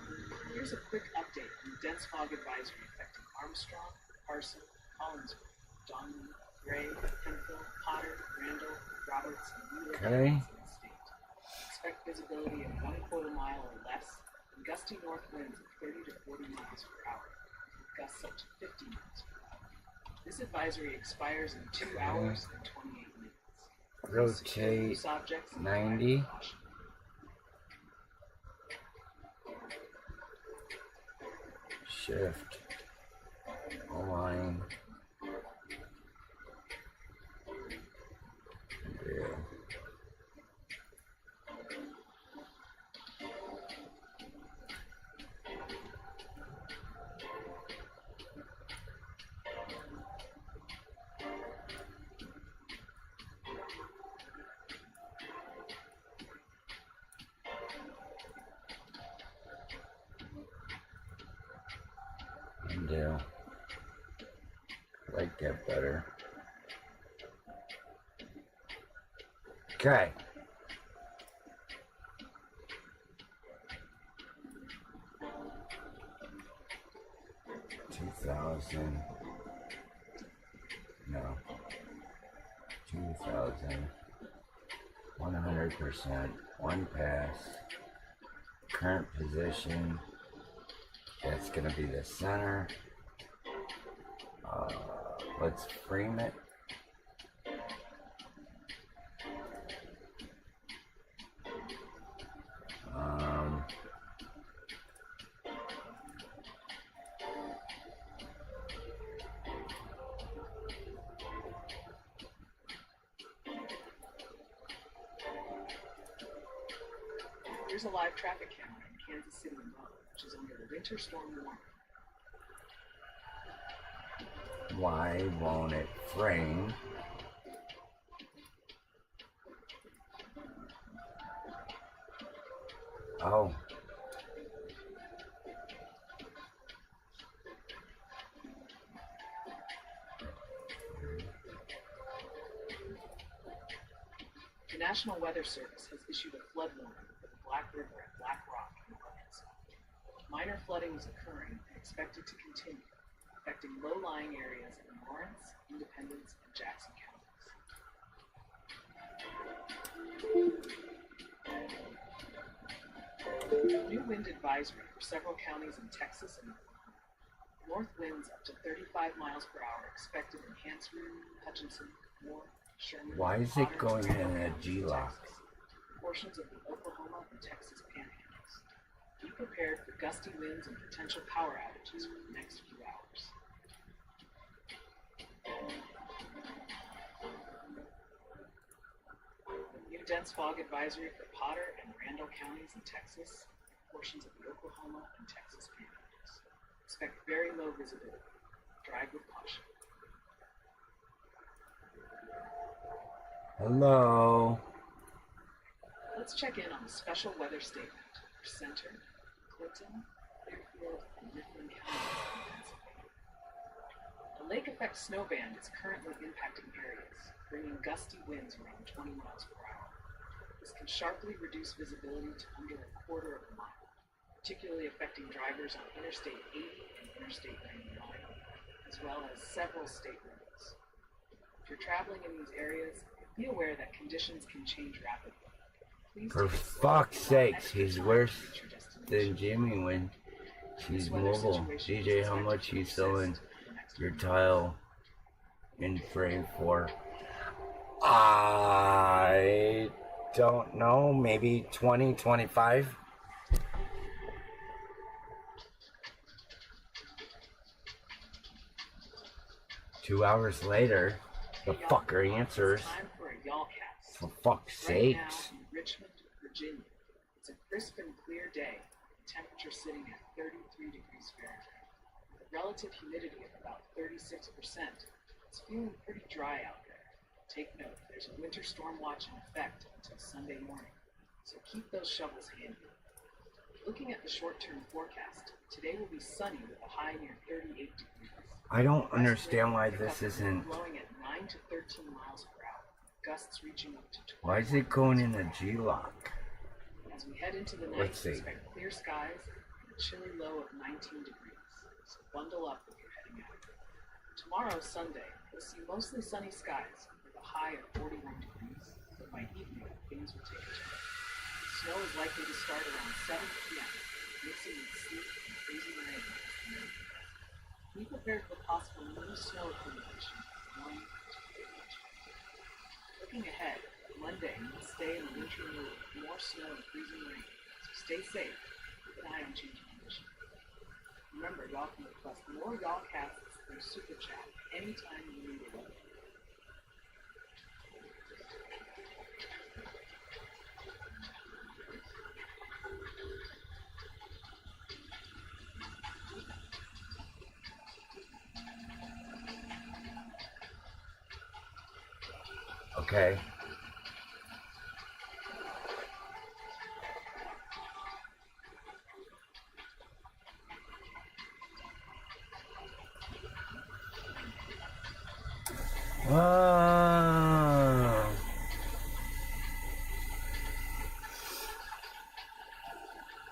S: Here's a quick update on the dense fog advisory affecting Armstrong, Carson, Collinsville, Donley, Gray, Penfield, Potter, Randall, Roberts, and Wheeler counties in the state. Expect visibility of 1/4 mile or less and gusty north winds of 30 to 40 miles per hour, with gusts up to 50 miles per hour. This advisory expires in 2 hours and 28 minutes.
E: Rotate 90. Shift. Align. View. Undo. I like that better. Okay. $2,000. No. 5,000. 100%. One pass. Current position. That's going to be the center. Let's frame it.
S: Here's a live traffic camera in Kansas City, which is under the winter storm warning.
E: Why won't it frame? Oh.
S: The National Weather Service has issued a flood warning for the Black River and Black Rock in Arkansas. Minor flooding is occurring and expected to continue, affecting low-lying areas in Lawrence, Independence, and Jackson counties. New wind advisory for several counties in Texas and Oklahoma. North winds up to 35 miles per hour expected in Hansford, Hutchinson, Moore, Sherman.
E: Why is it going in a G-lock?
S: Portions of the Oklahoma and Texas panhandles. Be prepared for gusty winds and potential power outages for the next few hours. New dense fog advisory for Potter and Randall counties in Texas, portions of the Oklahoma and Texas panhandles. Expect very low visibility. Drive with caution.
E: Hello.
S: Let's check in on the special weather statement for Center, Clinton, Clearfield, and Mifflin counties in Pennsylvania. A lake effect snow band is currently impacting areas, bringing gusty winds around 20 miles per hour. This can sharply reduce visibility to under a quarter of a mile, particularly affecting drivers on Interstate 80 and Interstate 99, as well as several state roads. If you're traveling in these areas, be aware that conditions can change rapidly.
E: For fuck's sakes, he's worse than Jimmy when she's mobile. DJ, how much you selling your tile in frame for? I don't know, maybe 20, 25? Two hours later, the fucker answers. For fuck's sakes.
S: Richmond, Virginia. It's a crisp and clear day, temperature sitting at 33 degrees Fahrenheit. With a relative humidity of about 36%, it's feeling pretty dry out there. Take note, there's a winter storm watch in effect until Sunday morning, so keep those shovels handy. Looking at the short-term forecast, today will be sunny with a high near 38 degrees.
E: I don't understand why this isn't.
S: Blowing at 9 to 13 miles per hour. Gusts reaching up to 20.
E: Why is it going in a G-lock?
S: As we head into the night,
E: Let's see.
S: expect clear skies and a chilly low of 19 degrees. So bundle up if you're heading out. Tomorrow, Sunday, we'll see mostly sunny skies with a high of 41 degrees. But by evening, things will take a turn. Snow is likely to start around 7 p.m., mixing with sleet and freezing rain. Be prepared for possible new snow accumulation from 1 to 2 inches. Looking ahead, Monday will stay in the wintry mood with more snow and freezing rain, so stay safe. Keep an eye on changing conditions. Remember, y'all can request more y'all casts through Super Chat anytime you need it.
E: Okay.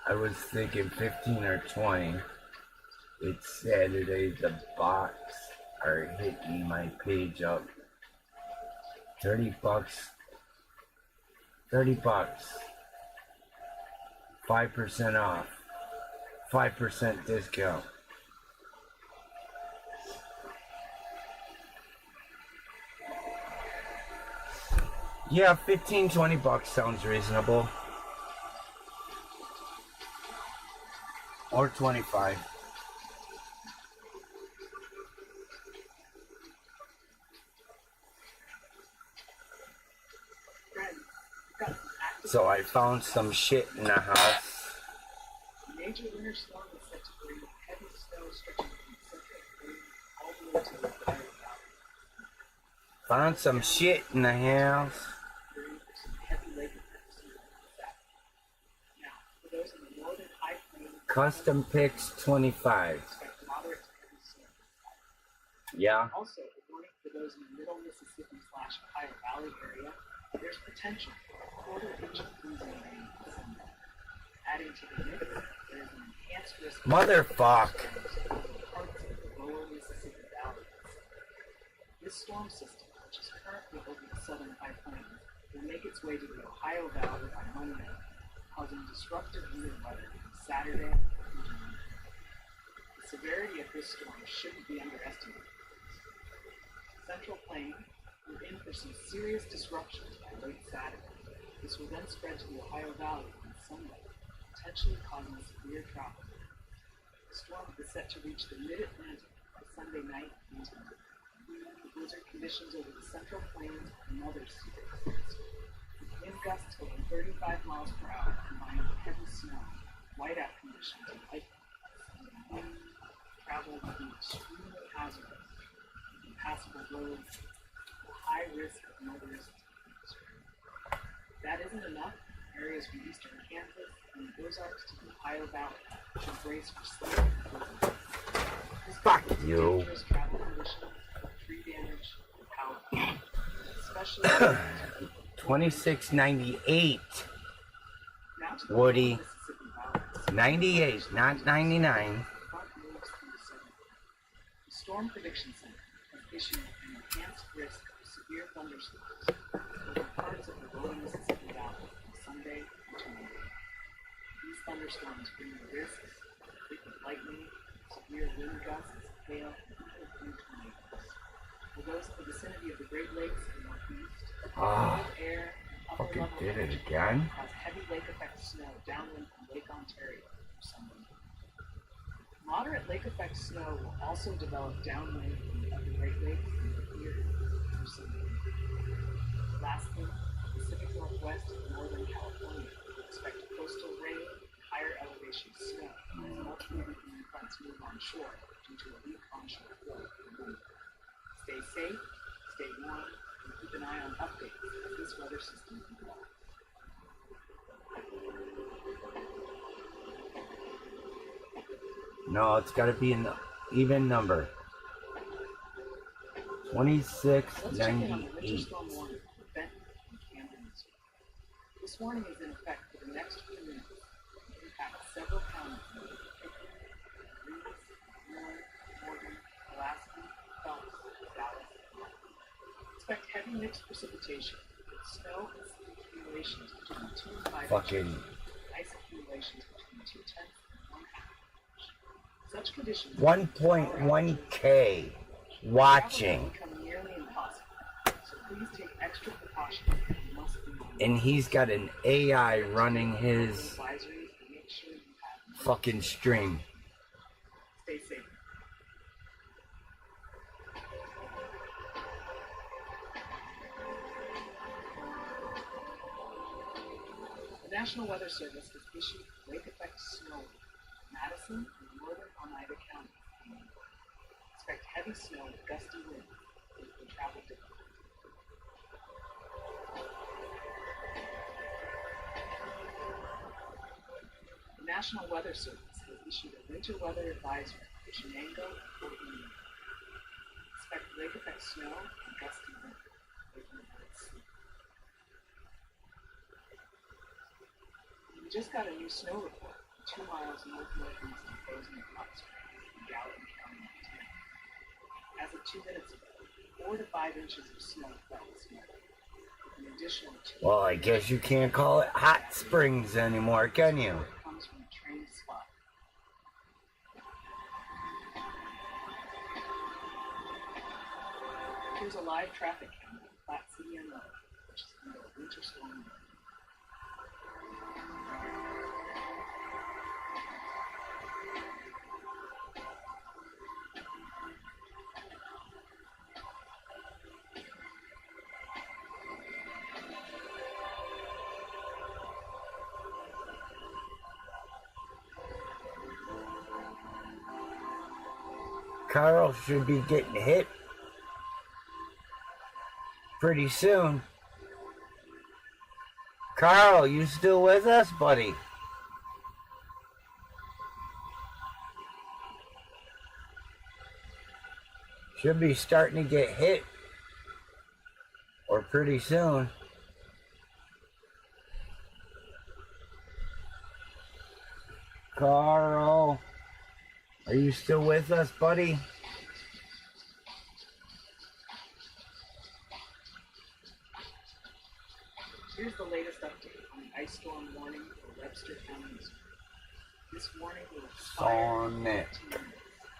E: I was thinking 15 or 20. It's Saturday. The bots are hitting my page up $30. 30 bucks. 5% off. 5% discount. Yeah, 15-20 bucks sounds reasonable. Or 25. So I found some shit in the house.
S: Major winter storm is set to bring heavy snow stretching from central England all the way to the Ohio Valley.
E: Found some shit in the house.
S: Some heavy lake effects. Now, for those in the northern high plains,
E: Custom picks 25.
S: expect moderate to heavy snow.
E: Yeah.
S: Also, a warning for those in the middle Mississippi/Ohio Valley area, there's potential for a quarter-inch of freezing rain this Sunday. Adding to the mix, there is an enhanced risk of
E: Motherfuck.
S: parts of the lower Mississippi Valley. This storm system, which is currently over the southern high plains, will make its way to the Ohio Valley by Monday, causing disruptive winter weather from Saturday into Monday. The severity of this storm shouldn't be underestimated. Central Plain, we're in for some serious disruptions by late Saturday. This will then spread to the Ohio Valley on Sunday, potentially causing severe travel. The storm is set to reach the mid-Atlantic by Sunday night into Monday. The blizzard conditions over the Central Plains are another serious risk. Wind gusts over 35 miles per hour combined with heavy snow, whiteout conditions, and lightning. Travel will be extremely hazardous. Impassable roads, high risk of motorists. That isn't enough. Areas from eastern Kansas and the Ozarks to the Ohio Valley should brace for sleet and blizzard.
E: Fuck you.
S: Dangerous travel conditions, tree damage, and power. Especially
E: 26.98.
S: now to the
E: Woody.
S: Mississippi Valley.
E: 98, not 99.
S: Front moves through the southern. The Storm Prediction Center has issued an enhanced risk of severe thunderstorms over parts of the lower Mississippi Valley from Sunday into Monday. These thunderstorms bring the risks of frequent lightning, severe wind gusts, hail, and even tornadoes. For those in the vicinity of the Great Lakes and Northeast, cold air and upper
E: Fucking
S: level
E: did it
S: energy
E: again.
S: cause heavy lake effect snow downwind from Lake Ontario through Sunday. Moderate lake effect snow will also develop downwind from the upper Great Lakes and Erie through Sunday. Lastly, Pacific Northwest and Northern California expect coastal rain and higher elevation snow as multiple weakening fronts move onshore due to a weak onshore flow and wind. Stay safe, stay warm, and keep an eye on updates as this weather system evolves.
E: No, it's got to be an even number.
S: Let's check in on the winter
E: 26.98.
S: storm warning for Benton and Camden, Missouri. This warning is in effect for the next few minutes and impacts several counties including Pickens, Reeves, Warren, Morgan, Pulaski, Phelps, Dallas, and Martin. Expect heavy mixed precipitation with snow and sleet accumulations between 2 and 5
E: Fucking
S: inches, and ice accumulations between 2/10 and 1/2 inch. Such conditions
E: 1.1K watching.
S: become nearly impossible, so please take extra precautions and must be mindful.
E: And he's got an AI running his
S: Advisories and make sure you have
E: fucking stream.
S: stay safe. The National Weather Service has issued lake effect snow warning for Madison and northern Oneida counties. Expect heavy snow with gusty winds making travel difficult. The National Weather Service has issued a winter weather advisory for Shenango and Fort Union. Expect lake effect snow and gusty winds making it hard sleep. We just got a new snow report 2 miles north-northeast of Bozeman and Hot Springs in Gallatin County, Montana. As of 2 minutes ago, 4 to 5 inches of snow fell this morning. an additional 2.
E: Well, I guess you can't call it hot springs anymore, can you?
S: Comes from a trained spot. Here's a live traffic camera in Flat City, MO, which is under a winter storm.
E: Carl should be getting hit pretty soon. Carl, you still with us, buddy? Should be starting to get hit, or pretty soon. Carl, are you still with us, buddy?
S: Here's the latest update on the ice storm warning for Webster County. This warning will expire in 15 minutes,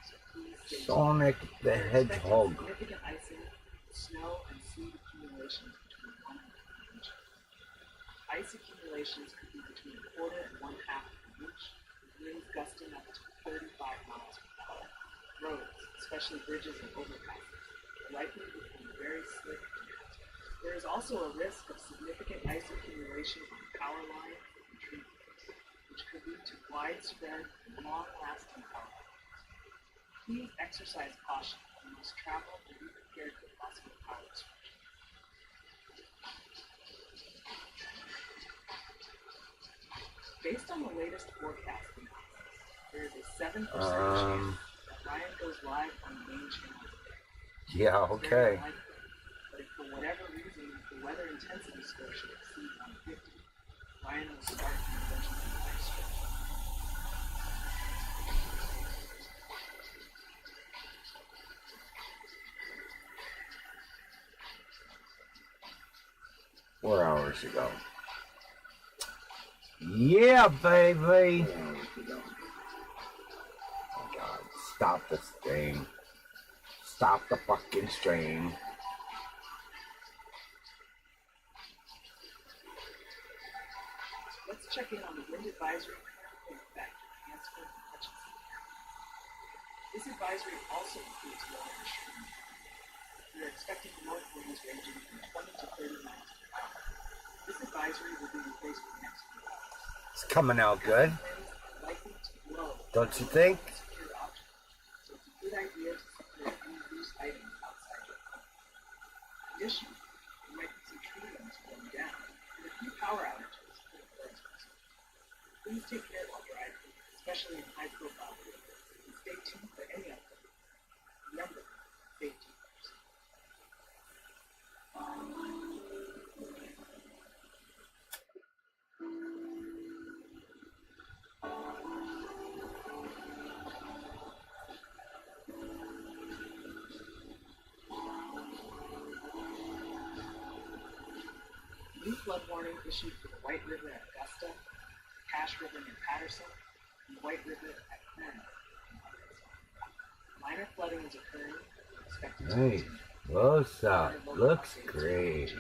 S: so please stay tuned.
E: Sonic the
S: We're expecting
E: Hedgehog.
S: significant icing, snow, and seed accumulations between 1 and 3 inches. Ice accumulations could be between a quarter and 1/2 of an inch, with winds gusting up to 35 miles per hour. Roads, especially bridges and overpasses, are likely to become very slick and hazardous. There is also a risk of significant ice accumulation on power lines and tree poles, which could lead to widespread and long-lasting power outages. Please exercise caution when you must travel and be prepared for possible power disruption. Based on the latest forecast analysis, there is a 7% chance that Ryan goes live on the main channel today.
E: Yeah,
S: It's very
E: okay.
S: unlikely, but if for whatever reason the weather intensity score should exceed 150, Ryan will start an emergency live stream.
E: Four hours ago. Yeah, baby. Oh God, stop the stream. Stop the fucking stream.
S: Let's check in on the wind advisory currently in effect in Hansford and Hutchinson counties. This advisory also includes water and stream. We are expecting north winds ranging from 20 to 30 miles per hour. This advisory will be in place for the next few hours.
E: It's coming out good.
S: Winds are likely to blow
E: Don't you think?
S: unsecured objects, so it's a good idea to secure any loose items outside your home. Additionally, there might be some tree limbs blown down and a few power outages for the birds. Please take care while driving, especially in high-profile vehicles, and stay tuned for any updates. Remember, safety first. New flood warning issued for the White River at Augusta, Cache River near Patterson, and the White River at Clarendon. Minor flooding is occurring, expected to
E: Hey,
S: continue.
E: close up. Looks great.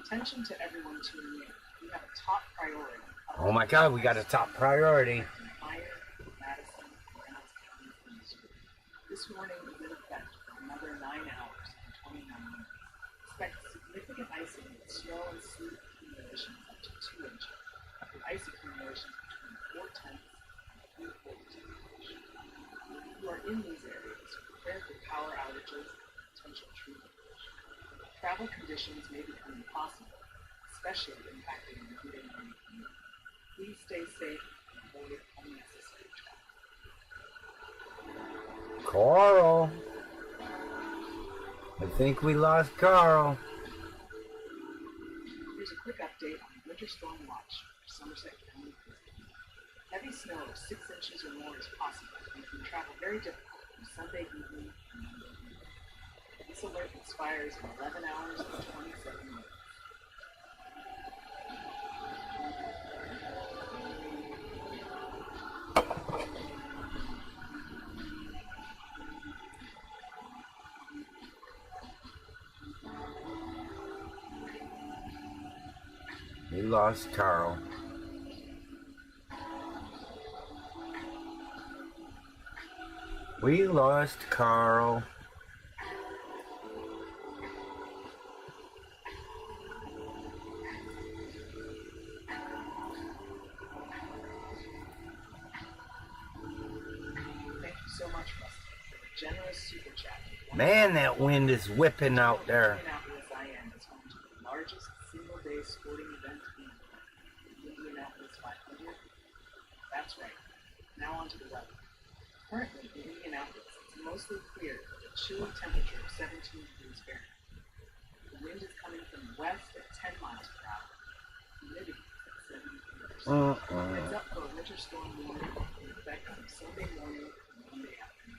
S: Attention to everyone tuning in. We have a top priority.
E: Oh my God, we got a top priority.
S: Fire, Madison, and Reynolds County industry. This warning is in effect for another 9 hours and 29 minutes. Expect significant icing with snow and sleet accumulations up to 2 inches, with ice accumulations between 4/10 and 3/4 inches. If you are in these areas, prepare for power outages and potential tree damage. Travel conditions may become impossible, especially impacting the Houday County community. Please stay safe and avoid unnecessary travel.
E: Carl. I think we lost Carl.
S: Here's a quick update on the winter storm watch for Somerset County. Heavy snow of 6 inches or more is possible and can travel very difficult in through Sunday evening and Monday evening. This alert expires in 11 hours and 27 minutes.
E: We lost Carl. We lost Carl.
S: Thank you so much, Rusty, for the generous super chat.
E: Man, that wind is whipping out there.
S: Indianapolis, IN is home to the largest single-day sporting event in the Indianapolis 500. That's right. Now onto the weather. Currently in Indianapolis, it's mostly clear with a chilly temperature of 17 degrees Fahrenheit. The wind is coming from the west at 10 miles per hour. Humidity is at 70%. Heads up for a winter storm warning in effect from Sunday morning to Monday afternoon.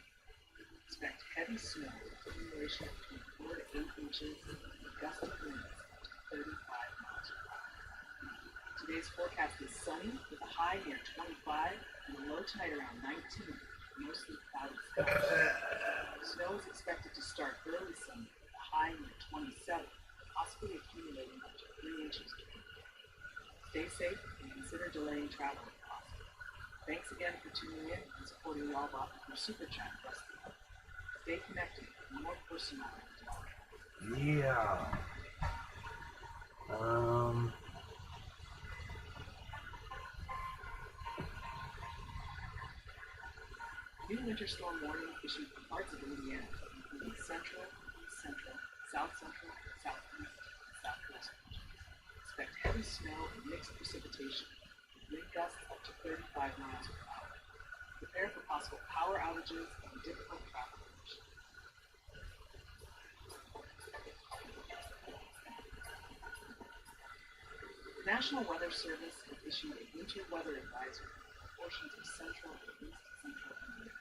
S: Expect heavy snow with accumulation of between 4 to 8 inches and gusty winds up to 35 miles per hour. Today's forecast is sunny with a high near 25 and a low tonight around 19, mostly cloudy skies. Snow is expected to start early Sunday with a high near 27, possibly accumulating up to 3 inches during the day. Stay safe and consider delaying travel if possible. Thanks again for tuning in and supporting Wallbot with your super chat, Rusty. Stay connected for more personal and
E: Yeah.
S: New winter storm warning issued for parts of Indiana, including central, east central, south central, southeast, and southwest regions. Expect heavy snow and mixed precipitation, with wind gusts up to 35 miles per hour. Prepare for possible power outages and difficult travel conditions. The National Weather Service has issued a winter weather advisory for portions of central and east central Indiana.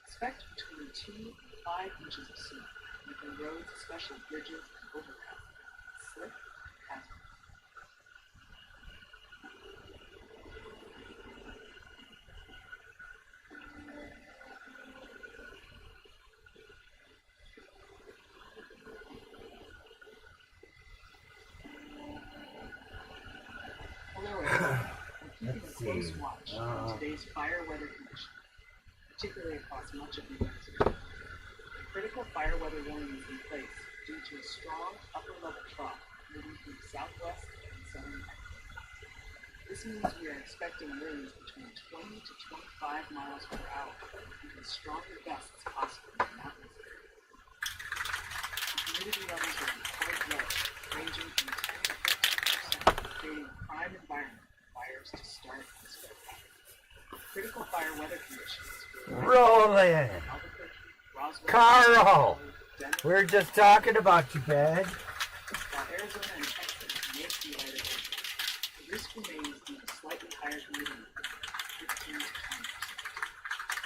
S: Expect between 2 and 5 inches of snow, making roads, especially bridges and overpasses, slip and hazardous. Hello, everyone. We're keeping a close watch on today's fire weather conditions, particularly across much of the United States. A critical fire weather warning is in place due to a strong upper-level trough moving from the southwest and southern Texas. This means we are expecting winds between 20 to 25 miles per hour, and stronger gusts possible in the mountains area. The humidity levels will be quite low, ranging from 10 to 15%, creating a prime environment for fires to start and spread rapidly. Critical fire weather conditions.
E: Rolling. Carl, we're just talking about you, bud.
S: While Arizona and Texas may be lighter than the risk remains due to slightly higher humidity, 15 to 20%.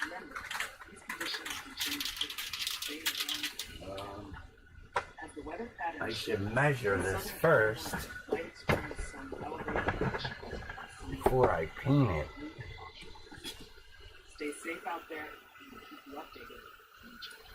S: Remember, these conditions can change quickly. As the weather pattern
E: I should measure this first
S: might experience some elevated conditions
E: before I paint it.
S: Stay safe out there, and we'll keep you updated on each other.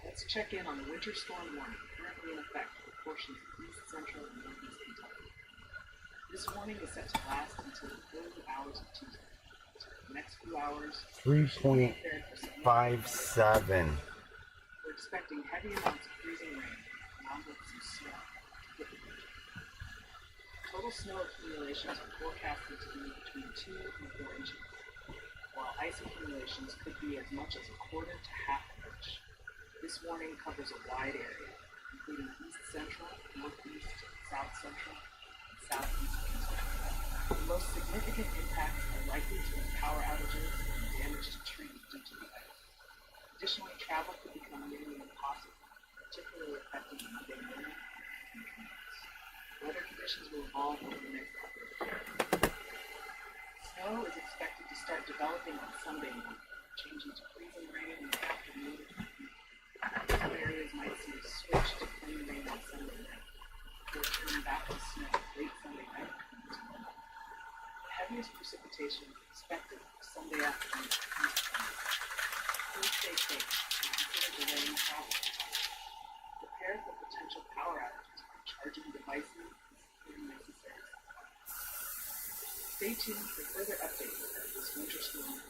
S: Let's check in on the winter storm warning currently in effect for portions of east central and northeast Kentucky. This warning is set to last until the early hours of Tuesday. So for the next few hours,
E: 3.57.
S: we're expecting heavy amounts of freezing rain along with some snow to hit the region. Total snow accumulations are forecasted to be between 2 and 4 inches, while ice accumulations could be as much as a quarter to half an inch. This warning covers a wide area, including east central, northeast, south central, and southeast Kentucky. most significant impacts are likely to be power outages and damage to trees due to the ice. Additionally, travel could become nearly impossible, particularly affecting Monday morning and commutes. Weather conditions will evolve over the next couple of days. Snow is expected to start developing on Sunday morning, changing to freezing rain in the afternoon. Some areas might see a switch to clean rain on Sunday night, before turning back to snow late Sunday night. The heaviest precipitation is expected Sunday afternoon. Please stay safe and consider delaying travel. Prepare for potential power outages by charging devices and securing necessary supplies. Stay tuned for further updates as this winter storm.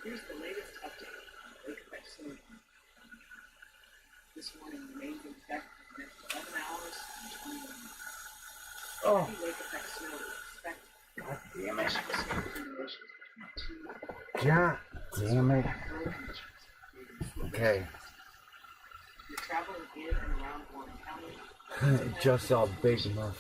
S: Here's the latest update on lake effect snow. This warning remains in effect for the next 11 hours and 21 minutes.
E: Oh.
S: Heavy lake effect snow is expected.
E: God damn it.
S: Additional snow accumulations between 2
E: God damn it.
S: road conditions, creating slippery
E: Okay.
S: spots. If you're traveling in and around Warren County,
E: Just saw big enough.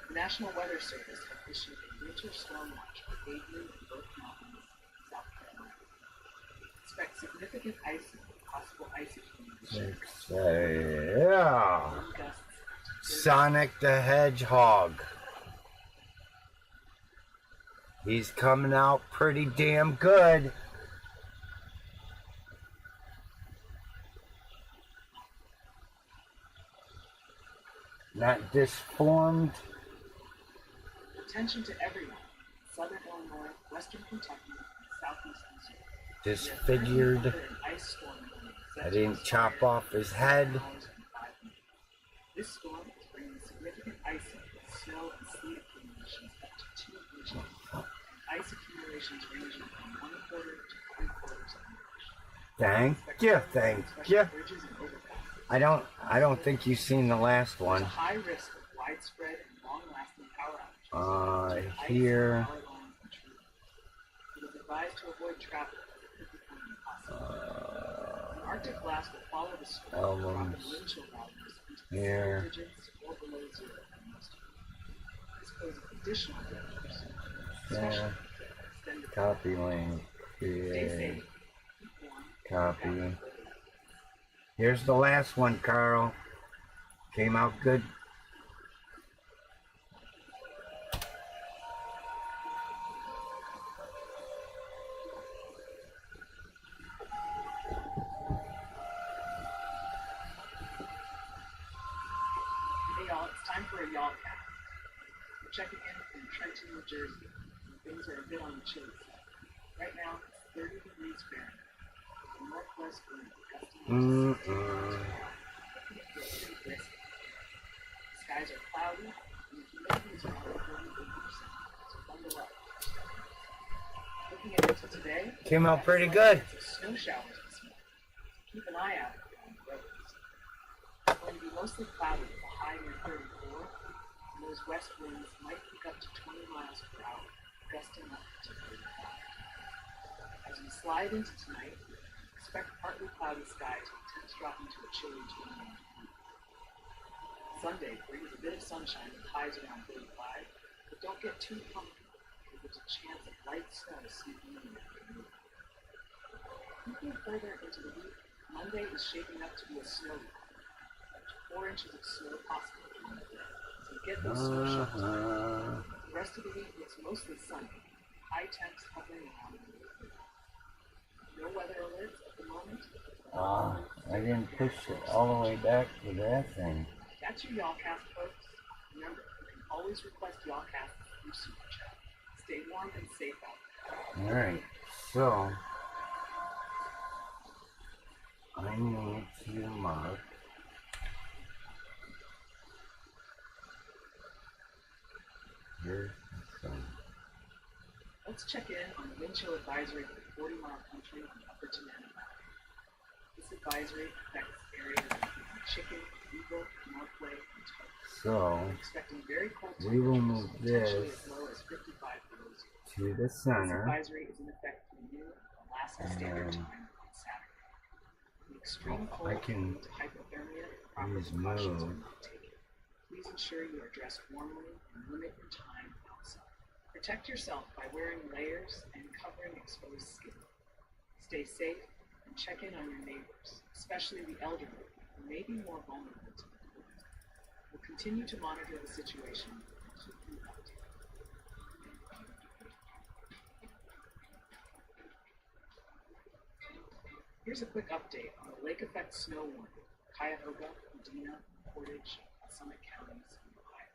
S: the National Weather Service has issued a winter storm watch for Avery and Burke Mountains, South Carolina. Expect significant ice and possible ice accumulation.
E: Yeah.
S: Wind gusts
E: Sonic the Hedgehog. He's coming out pretty damn good. Not disformed.
S: Attention to everyone. Southern Illinois, Western Kentucky, and Southeast Missouri.
E: Disfigured.
S: An ice storm warning set
E: I
S: to
E: didn't
S: expire
E: chop off his head.
S: in 5 minutes. This storm is bringing significant icing with snow and sleet accumulations up to 2 inches, and ice accumulations ranging from 1/4 to 3/4 of an inch.
E: Thank you, thank you.
S: Bridges and overpasses.
E: I don't think you've seen the last
S: There's
E: one.
S: a high risk of widespread and long-lasting power outages. Ice,
E: Here.
S: power lines, and trees. It is advised to avoid travel as it could become impossible. An Arctic blast will follow the storm, dropping
E: Albums.
S: wind chill values into the
E: Here.
S: single digits or below zero in most areas. This poses additional dangers, especially
E: Yeah.
S: extended
E: Copy link.
S: Stay
E: Create.
S: safe. Keep warm.
E: Copy. Here's the last one, Carl. Came out good.
S: Hey y'all, it's time for a y'all cast. We're checking in from Trenton, New Jersey, and things are a bit on the chilly side. Right now, it's 30 degrees Fahrenheit. The northwest wind gusting up to 60 miles per hour. It feels pretty brisk. The skies are cloudy, and the humidity is around 48%. So bundle up. Looking ahead to today,
E: Came out pretty good.
S: snow showers this morning. So keep an eye out on the roads. It's going to be mostly cloudy with a high near 34, and those west winds might pick up to 20 miles per hour, gusting up to 35. As we slide into tonight, expect partly cloudy skies with temps dropping to a chilly 21 degrees. Sunday brings a bit of sunshine with highs around 35, but don't get too comfortable because there's a chance of light snow sneaking in afternoon. Looking further into the week, Monday is shaping up to be a snow week. Up to 4 inches of snow possible during the day, so get those snow shovels ready. The rest of the week looks mostly sunny, high temps hovering around the middle. No weather alerts at the moment.
E: I didn't push it all the way back to that thing.
S: That's your Y'allcast, folks. Remember, you can always request Y'allcast through Super Chat. Stay warm and safe out there.
E: Alright, so I need to mark here's the sun.
S: Let's check in on the wind chill advisory for the 40-mile country on the Upper Tanana Valley. This advisory affects areas including chicken, eagle, northway, and toad.
E: So
S: Expecting very cold
E: we will
S: temperatures,
E: move
S: potentially
E: this
S: as low as 55 below zero.
E: to the
S: This
E: center,
S: advisory is in effect through noon Alaska Standard
E: and
S: Time on Saturday. The extreme
E: I
S: cold
E: can
S: leading to hypothermia and proper
E: use
S: precautions are
E: move.
S: not taken. Please ensure you are dressed warmly and limit your time outside. Protect yourself by wearing layers and covering exposed skin. Stay safe and check in on your neighbors, especially the elderly, who may be more vulnerable to the cold. We'll continue to monitor the situation and keep you updated. Here's a quick update on the lake effect snow warning, Cuyahoga, Medina, Portage, and Summit counties in Ohio.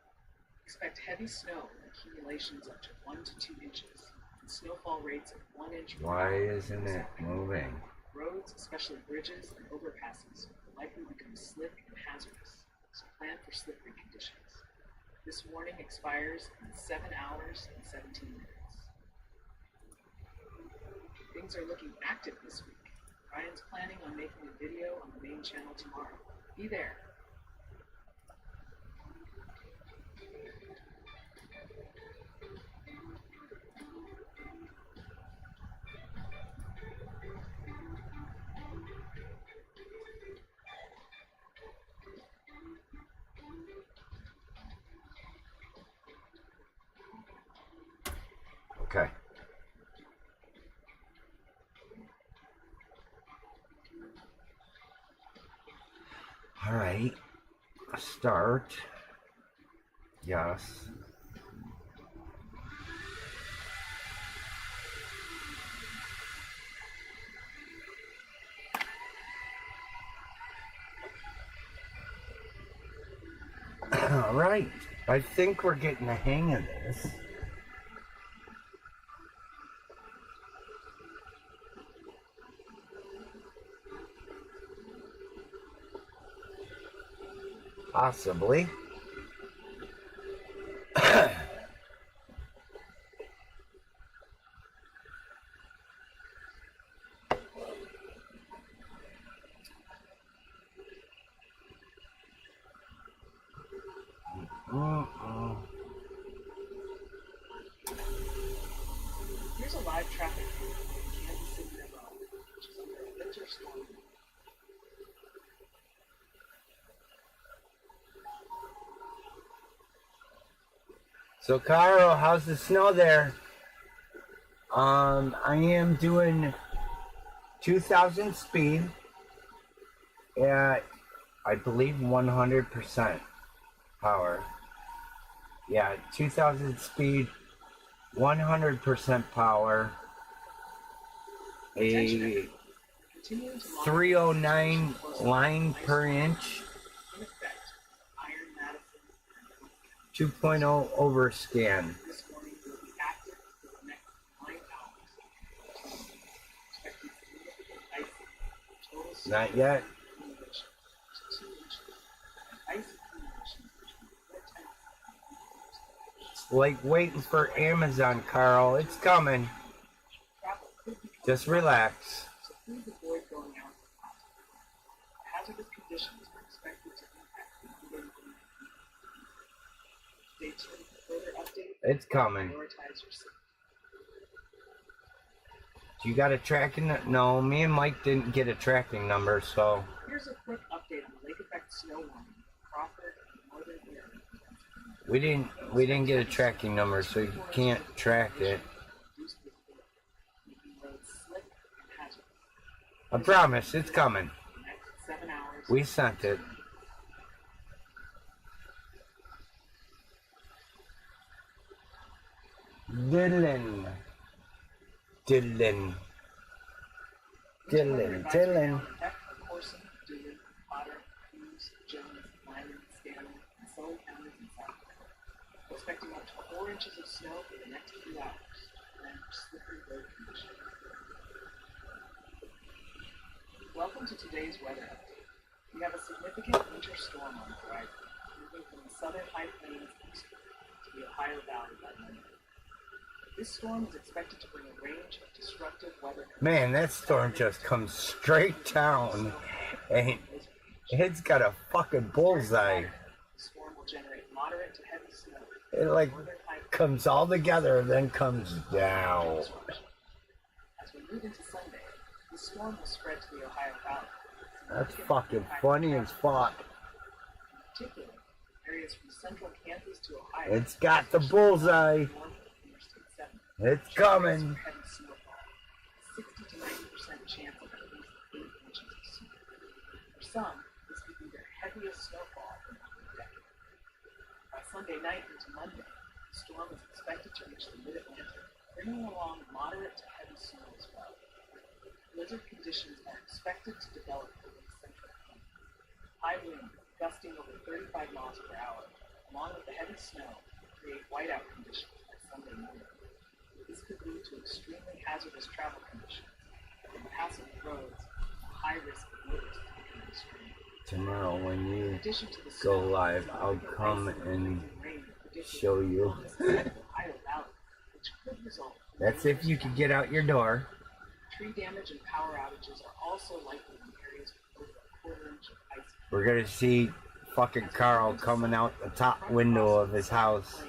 S: Expect heavy snow with accumulations up to 1 to 2 inches and snowfall rates of 1 inch.
E: Why isn't it moving?
S: Roads, especially bridges and overpasses, will likely become slick and hazardous, so plan for slippery conditions. This warning expires in 7 hours and 17 minutes. Things are looking active this week. Ryan's planning on making a video on the main channel tomorrow. Be there.
E: Okay. All right. Start. Yes. All right. I think we're getting the hang of this. Possibly.
S: Here's a live traffic view in Kansas City, Nevada, which is under a winter storm.
E: So, Caro, how's the snow there? I am doing 2,000 speed at, I believe, 100% power. Yeah, 2,000 speed, 100% power, a 309 line per inch, 2.0 overscan. Not yet. It's like waiting for Amazon, Carl. It's coming. Just relax.
S: Please avoid going out. Hazardous conditions are expected to impact the moving. Stay tuned for further updates.
E: It's coming.
S: Prioritize your safety.
E: You got a tracking? No, me and Mike didn't get a tracking number, so.
S: Here's a quick update on the lake effect snow warning, Crawford and Northern Area.
E: We didn't get a tracking number, so you can't track it. I promise, it's coming. We sent it. Dylan.
S: Expecting up to 4 inches of snow for the next few hours, and slippery road conditions. Welcome to today's weather update. We have a significant winter storm on the horizon, moving from the southern high plains eastward to the Ohio Valley by Monday. This storm is expected to bring a range of disruptive weather.
E: Man, that storm just comes straight down. And It's got a fucking bullseye.
S: The storm will generate moderate to heavy snow.
E: It like comes all together and then comes down.
S: As we move into Sunday, the storm will spread to the Ohio Valley.
E: That's fucking funny as fuck.
S: In particular, areas from central Kansas to Ohio.
E: It's got the bullseye. It's coming.
S: 60 to 90% chance of at least 8 inches of snow. For some, this could be their heaviest snowfall in a decade. By Sunday night into Monday, the storm is expected to reach the mid-Atlantic, bringing along moderate to heavy snow as well. Blizzard conditions are expected to develop over the central Kansas. High winds, gusting over 35 miles per hour, along with the heavy snow, create whiteout conditions by Sunday morning. This could lead to extremely hazardous travel conditions, impassable roads, and a high risk of motorists becoming extreme.
E: Tomorrow when you go live, I'll come and show you. That's if you can get out your door.
S: Tree damage and power outages are also likely in areas with over a quarter-inch of ice.
E: We're gonna see fucking Carl coming out the top window of his house,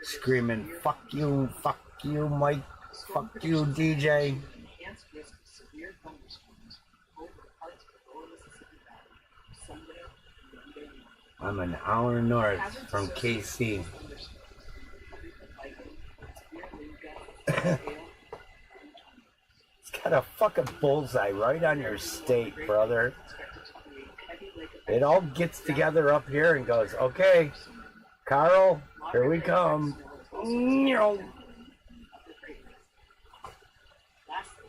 E: screaming, fuck you, Mike, fuck you, DJ.
S: Enhanced risk of severe thunderstorms over parts of the lower Mississippi Valley Sunday and Monday morning.
E: I'm an hour north from KC. It's got a fucking bullseye right on your state, brother. It all gets together up here and goes, okay, Carl, here we come.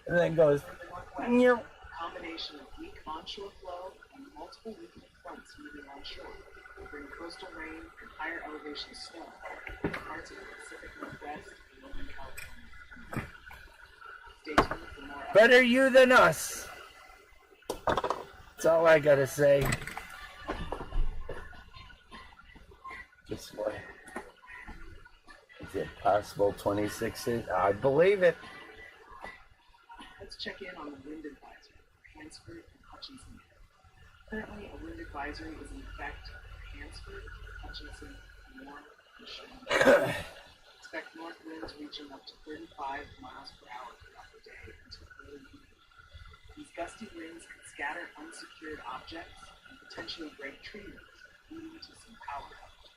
E: And then goes,
S: Combination of weak onshore flow and multiple weakening fronts moving onshore will bring coastal rain and higher elevation snow in parts of the Pacific Northwest and Northern California. Stay tuned for more.
E: better you than us. That's all I gotta say. This way. Is it possible 26 I believe it.
S: Let's check in on the wind advisory for Hansford and Hutchinson. Currently, a wind advisory is in effect for Hansford, Hutchinson, Warren, and Sherman. Expect north winds reaching up to 35 miles per hour throughout the day until early evening. These gusty winds can scatter unsecured objects and potentially break tree roots, leading to some power outages.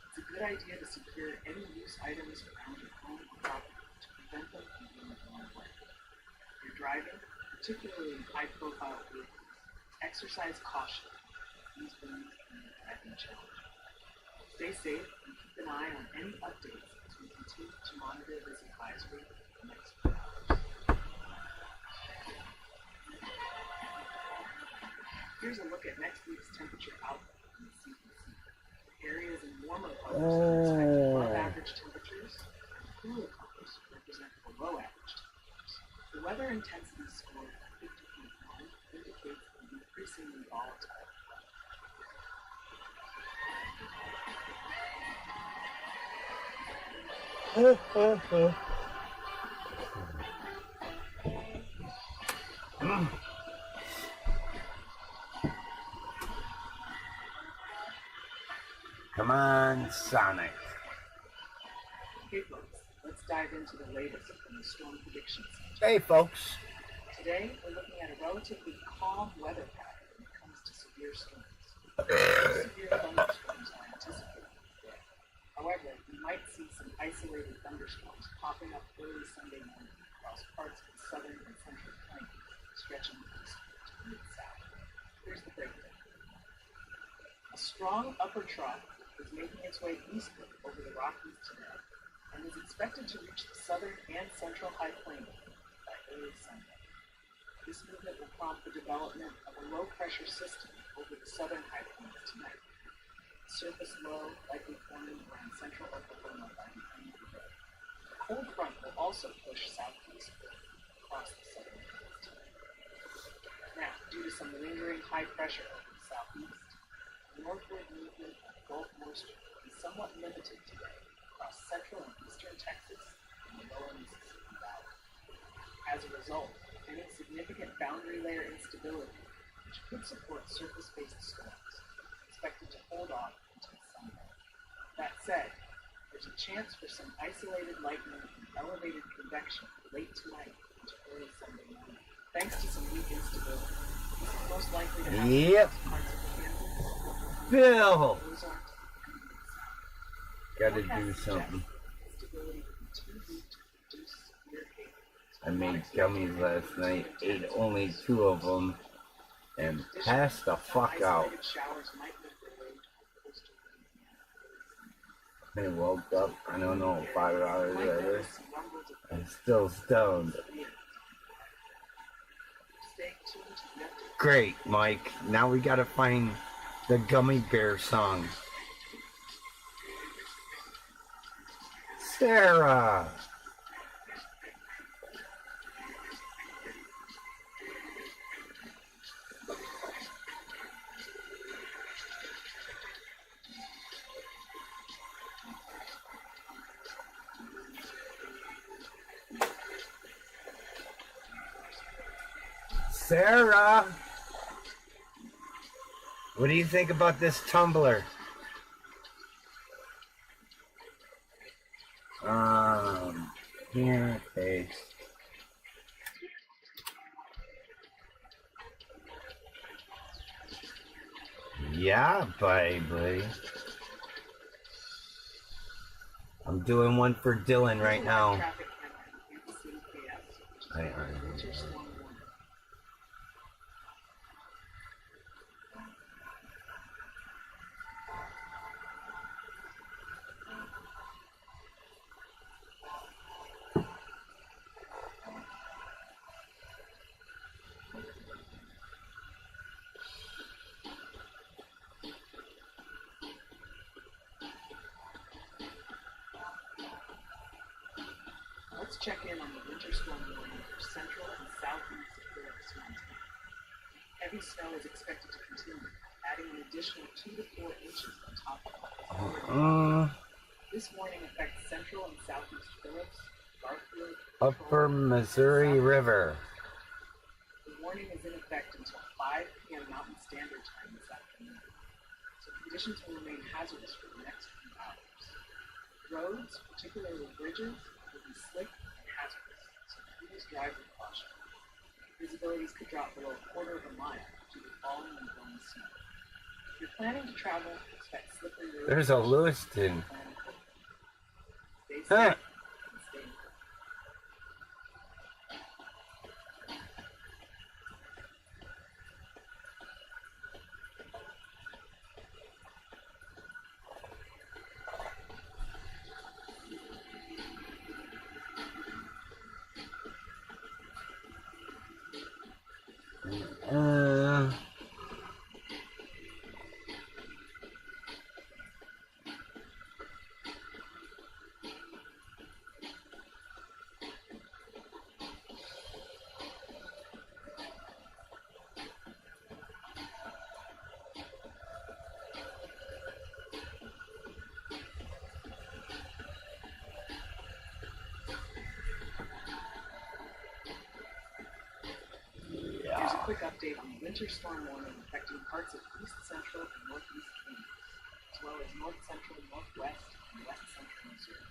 S: It's a good idea to secure any loose items around your home or property to prevent them from being blown away. If you're driving, particularly in high-profile vehicles, exercise caution. These winds can be driving challenging. Stay safe and keep an eye on any updates as we continue to monitor this advisory for the next few hours. Here's a look at next week's temperature outlook from the CPC. Areas in warmer colors expect above average temperatures, and cooler colors represent below average temperatures. The weather intensity score of 50.1 indicates an increasingly volatile
E: Come on, Sonic.
S: Hey folks, let's dive into the latest from the Storm Prediction Center.
E: Hey folks.
S: Today, we're looking at a relatively calm weather pattern when it comes to severe storms. Severe thunderstorms are anticipated today. However, we might see some isolated thunderstorms popping up early Sunday morning across parts of the southern and central plains, stretching eastward to mid-south. Here's the breakdown. A strong upper trough is making its way eastward over the Rockies today and is expected to reach the southern and central high plains by early Sunday. This movement will prompt the development of a low-pressure system over the southern high plains tonight. A surface low likely forming around central Oklahoma by the end of the day. A cold front will also push southeastward across the southern plains tonight. Now, due to some lingering high pressure over the southeast, the northward movement of Gulf moisture is somewhat limited today across central and eastern Texas and the lower Mississippi Valley. As a result, any significant boundary layer instability, which could support surface-based storms, expected to hold off until Sunday. That said, there's a chance for some isolated lightning and elevated convection late tonight into early Sunday morning. Thanks to some weak instability, this is most likely to happen
E: Yep.
S: in parts of Kansas,
E: Bill!
S: Ozarks,
E: Gotta do something. I made gummies last night, ate only 2 of them, and passed the fuck out. I woke up, I don't know, 5 hours later, I'm still stoned. Great, Mike. Now we gotta find the gummy bear song. Sarah! Sarah! What do you think about this tumbler? Here, okay. Yeah, baby. I'm doing one for Dylan right now.
S: Let's check in on the winter storm warning for central and southeast Phillips Mountain. Heavy snow is expected to continue, adding an additional 2 to 4 inches on top of it. This warning affects central and southeast Phillips, Garfield,
E: Upper Missouri River.
S: The warning is in effect until 5 p.m. Mountain Standard Time this afternoon, so conditions will remain hazardous for the next few hours. Roads, particularly bridges, will be slick and hazardous, so please drive with caution. Visibilities could drop below a quarter of a mile due to falling and blowing snow. If you're planning to travel, expect slippery roads.
E: There's a Lewiston.
S: Stay safe and stay cool. Here's a quick update on the winter storm warning affecting parts of east central and northeast Kansas, as well as north central, northwest, and west central Missouri.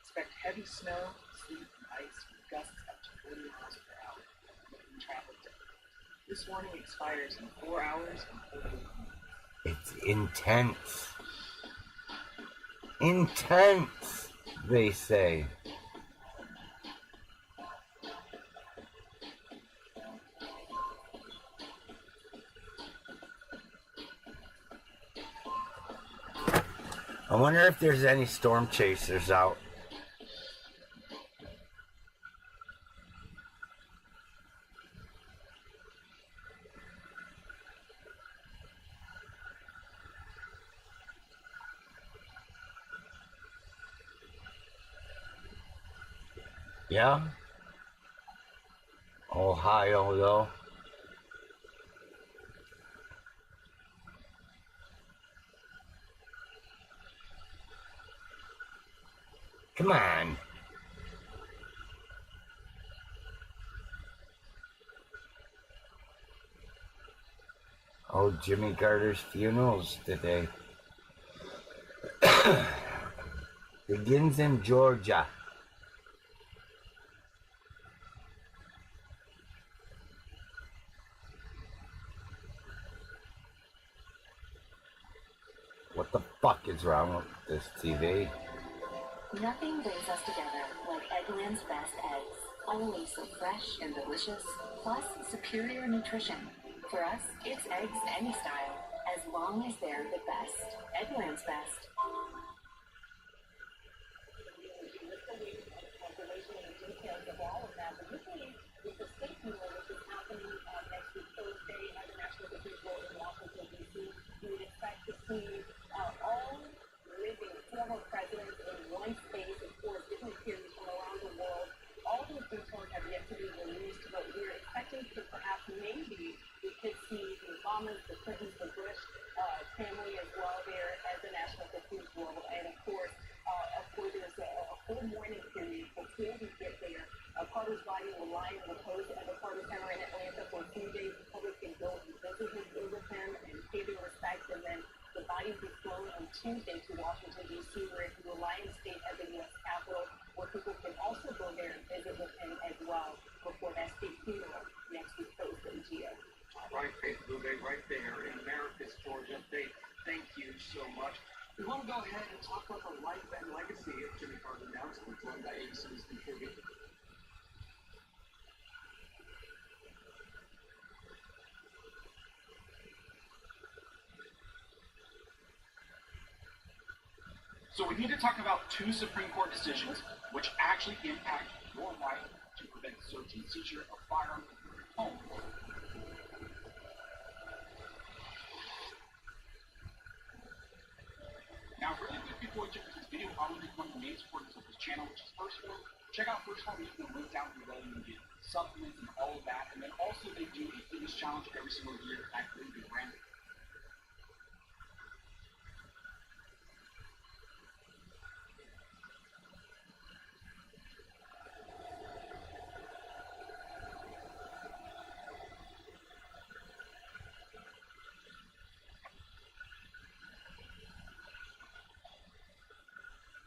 S: Expect heavy snow, sleet, and ice with gusts up to 40 miles per hour, making travel difficult. This warning expires in 4 hours and 48 minutes.
E: It's intense. Intense, they say. I wonder if there's any storm chasers out. Yeah? Ohio, though. Come on. Oh, Jimmy Carter's funeral's today. Begins in Georgia. What the fuck is wrong with this TV?
G: Nothing brings us together like Eggland's best eggs. Always so fresh and delicious, plus superior nutrition. For us, it's eggs any style, as long as they're the best. Eggland's best.
U: All living former presidents in one space, of course, different periods from around the world. All those pictures have yet to be released, but we're expecting to perhaps maybe we could see the Obamas, the Clintons, the Bush family as well there as the National Pictures World. And of course, there's a full mourning period before we get there. Carter's body will lie in repose at the Carter Center in Atlanta for a few days. The public can go and visit with him and pay their respects, and then the body will be flown on Tuesday to Washington, D.C., where he will lie in state at the U.S. Capitol, where people can also go there and visit with him as well before that state funeral next week, Thursday, Gio.
B: Right, Faith Bouvet, right there in America's Georgia. Faith, thank you so much. We want to go ahead and talk about the life and legacy of Jimmy Carter now, so we're joined by ABC's contributor. So we need to talk about two Supreme Court decisions which actually impact your right to prevent search and seizure of firearms in your home. Now, really quick before we check this video, I want to thank one of the main supporters of this channel, which is First One. Check out First One, you can link down below, you get supplements and all of that. And then also they do a fitness challenge every single year at Engraving brand.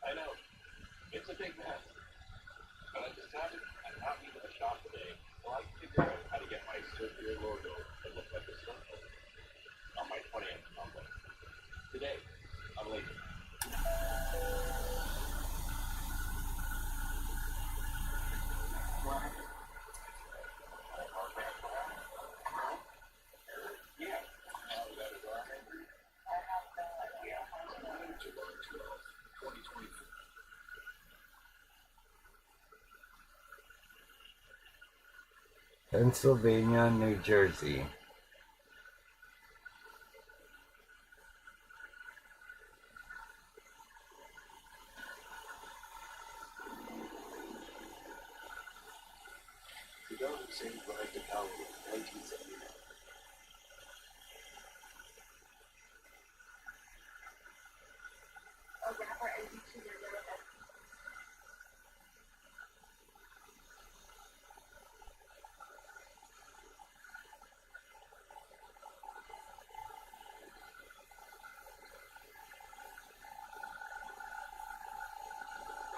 A: I know. It's a big mess. But I decided I'd not be to the shop today, so I figured out how to get my circular logo to look like a circle on my 20-inch complex. Today, I'm late. Yeah. That is our memory. I have no idea. July 12, 2024.
E: Pennsylvania, New Jersey.
I: The dog who saved life to power in 1979.
U: A rapper and YouTuber known as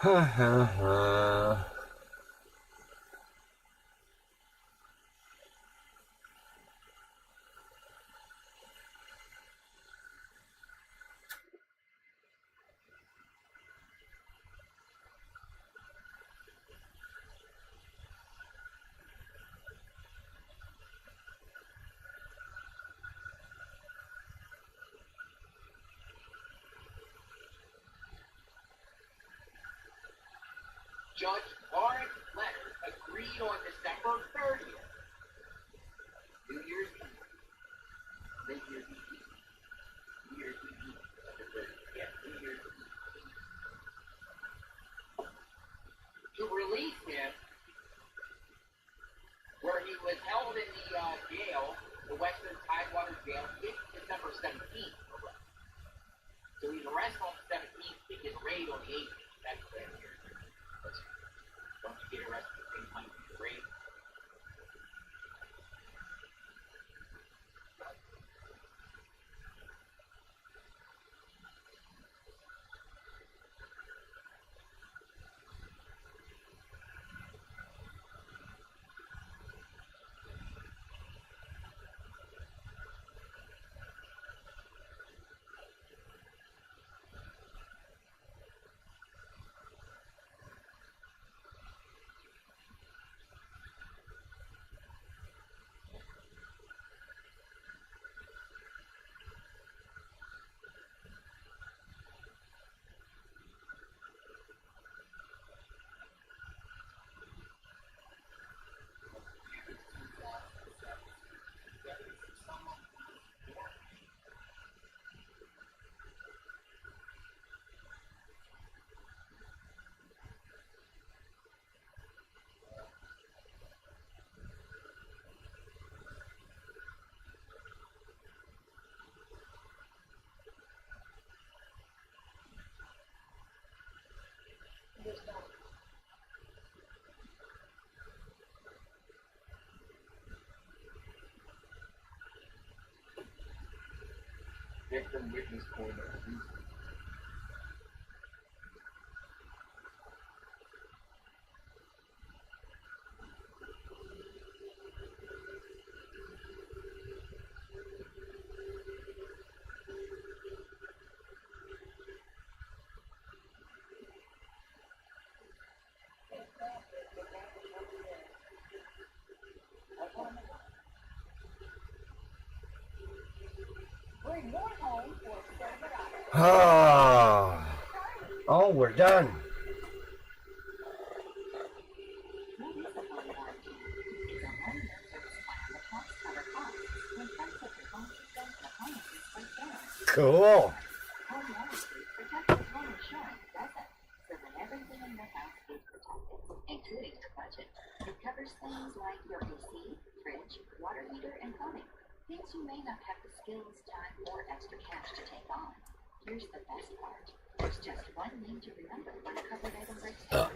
E: Ha ha ha.
V: Judge Lawrence Leonard agreed on December 30th. New Year's Eve. New Year's Eve. New Year's Eve. Yeah, New Year's Eve. To release him, where he was held in the jail, the Western Tidewater Jail, since December 17th. So he's arrested on the 17th, he gets raid on the 18th. That's the don't you get arrested at the same time you get raid?
L: victim witness point of view.
U: Bring more home for Silverado.
D: Oh, we're done. Cool.
G: Including your budget. It covers things like your AC, fridge, water heater, and plumbing. Things you may not have the skills, time, or extra cash to take on. Here's the best part. There's just one name to remember when a covered item breaks down.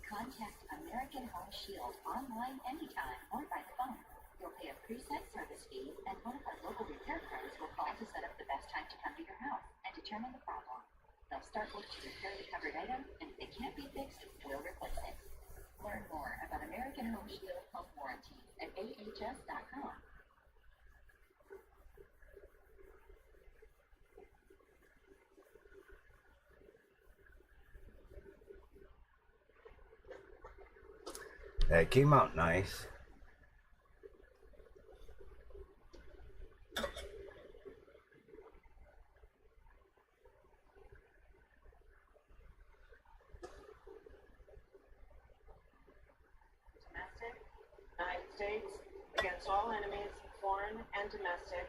G: Contact American Home Shield online anytime or by the phone. You'll pay a preset service fee, and one of our local repair pros will call to set up the best time to come to your house and determine the problem. They'll start work to repair the covered item, and if it can't be fixed, we'll replace it. Learn more about American Home Shield home warranties at ahs.com.
D: That came out nice.
S: United States, against all enemies, foreign and domestic,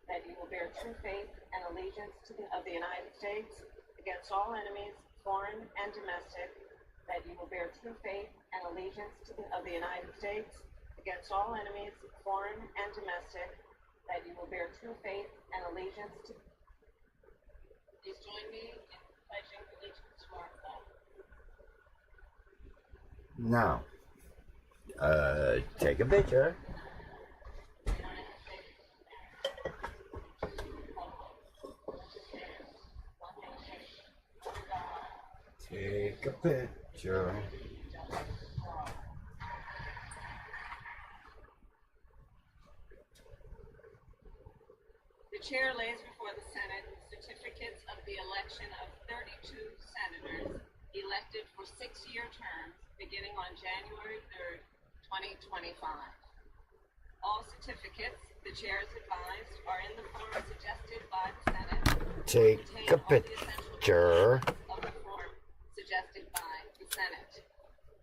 S: that you will bear true faith and allegiance to the United States, against all enemies, foreign and domestic, that you will bear true faith and allegiance to the United States, against all enemies, foreign and domestic, that you will bear true faith and allegiance to. Please join me in pledging allegiance to our flag.
D: Now, take a picture. Take a picture.
S: The chair lays before the Senate the certificates of the election of 32 senators elected for 6-year terms beginning on January 3rd, 2025. All certificates, the chair is advised, are in the form suggested by the Senate.
D: Take a picture.
S: Of the form suggested by the Senate.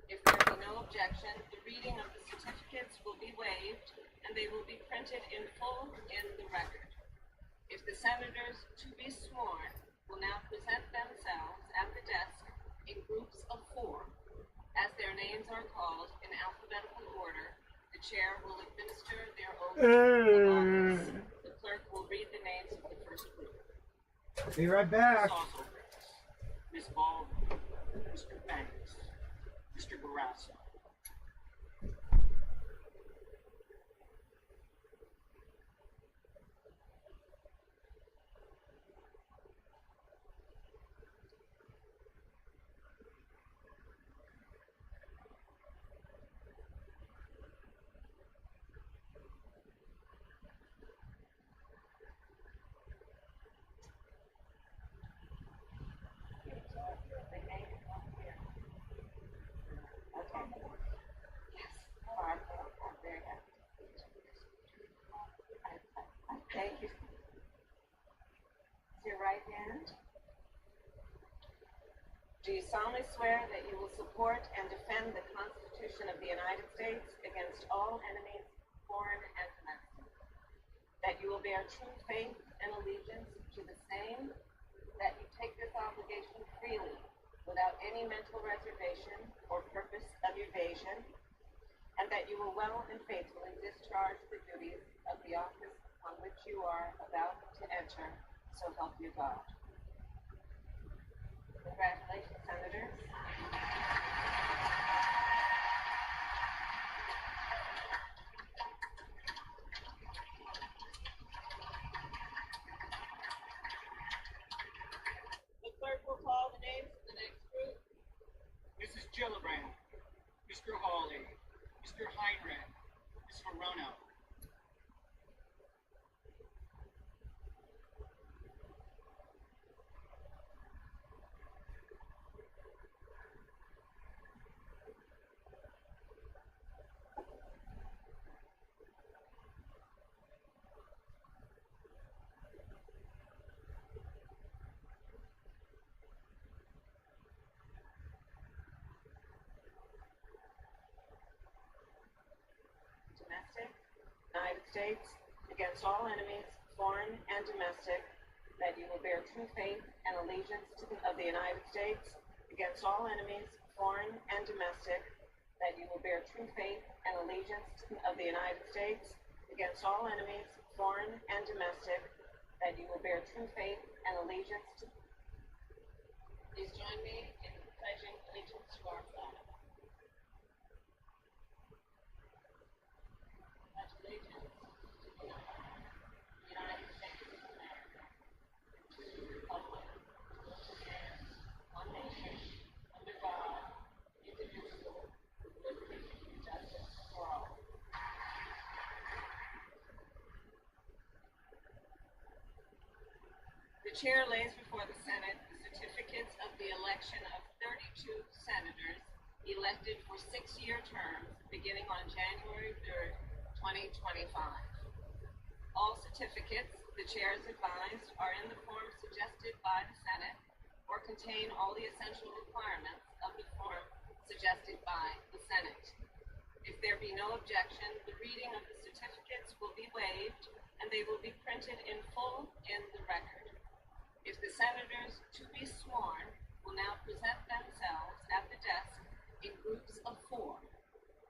S: If there be no objection, the reading of the certificates will be waived and they will be printed in full in the record. If the senators to be sworn will now present themselves at the desk in groups of 4, as their names are called in alphabetical order, the chair will administer their oath of office. The clerk will read the names of the first group.
D: Be right back.
B: Ms. Baldwin, Mr. Banks, Mr. Barrasso.
S: Thank you. Your right hand. Do you solemnly swear that you will support and defend the Constitution of the United States against all enemies, foreign and domestic? That you will bear true faith and allegiance to the same? That you take this obligation freely, without any mental reservation or purpose of evasion? And that you will well and faithfully discharge the duties of the office on which you are about to enter, so help you God. Congratulations, Senators.
B: Heinrich. This is for Roanoke.
C: Domestic, United States, against all enemies, foreign and domestic, that you will bear true faith and allegiance to of the United States, against all enemies, foreign and domestic, that you will bear true faith and allegiance to of the United States, against all enemies, foreign and domestic, that you will bear true faith and allegiance to. Please join me in pledging allegiance to our flag. Pledge allegiance to the United States of America, to the republic for which it stands, one nation, under God, indivisible, with liberty and justice for all. The chair lays before the Senate the certificates of the election of 32 senators elected for 6-year terms beginning on January 3rd, 2025. All certificates, the chair is advised, are in the form suggested by the Senate or contain all the essential requirements of the form suggested by the Senate. If there be no objection, the reading of the certificates will be waived and they will be printed in full in the record. If the senators to be sworn will now present themselves at the desk in groups of 4.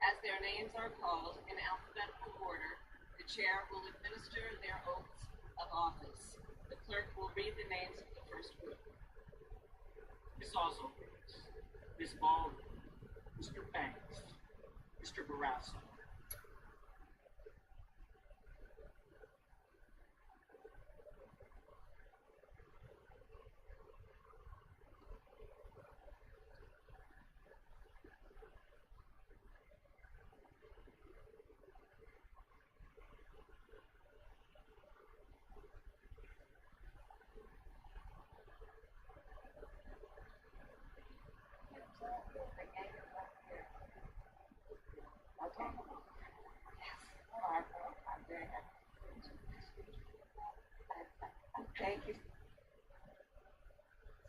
C: As their names are called in alphabetical order, the chair will administer their oaths of office. The clerk will read the names of the first group.
B: Miss Oswald, Miss Baldwin, Mr. Banks, Mr. Barrasso.
C: Okay. Yes. I'm very happy. Thank you.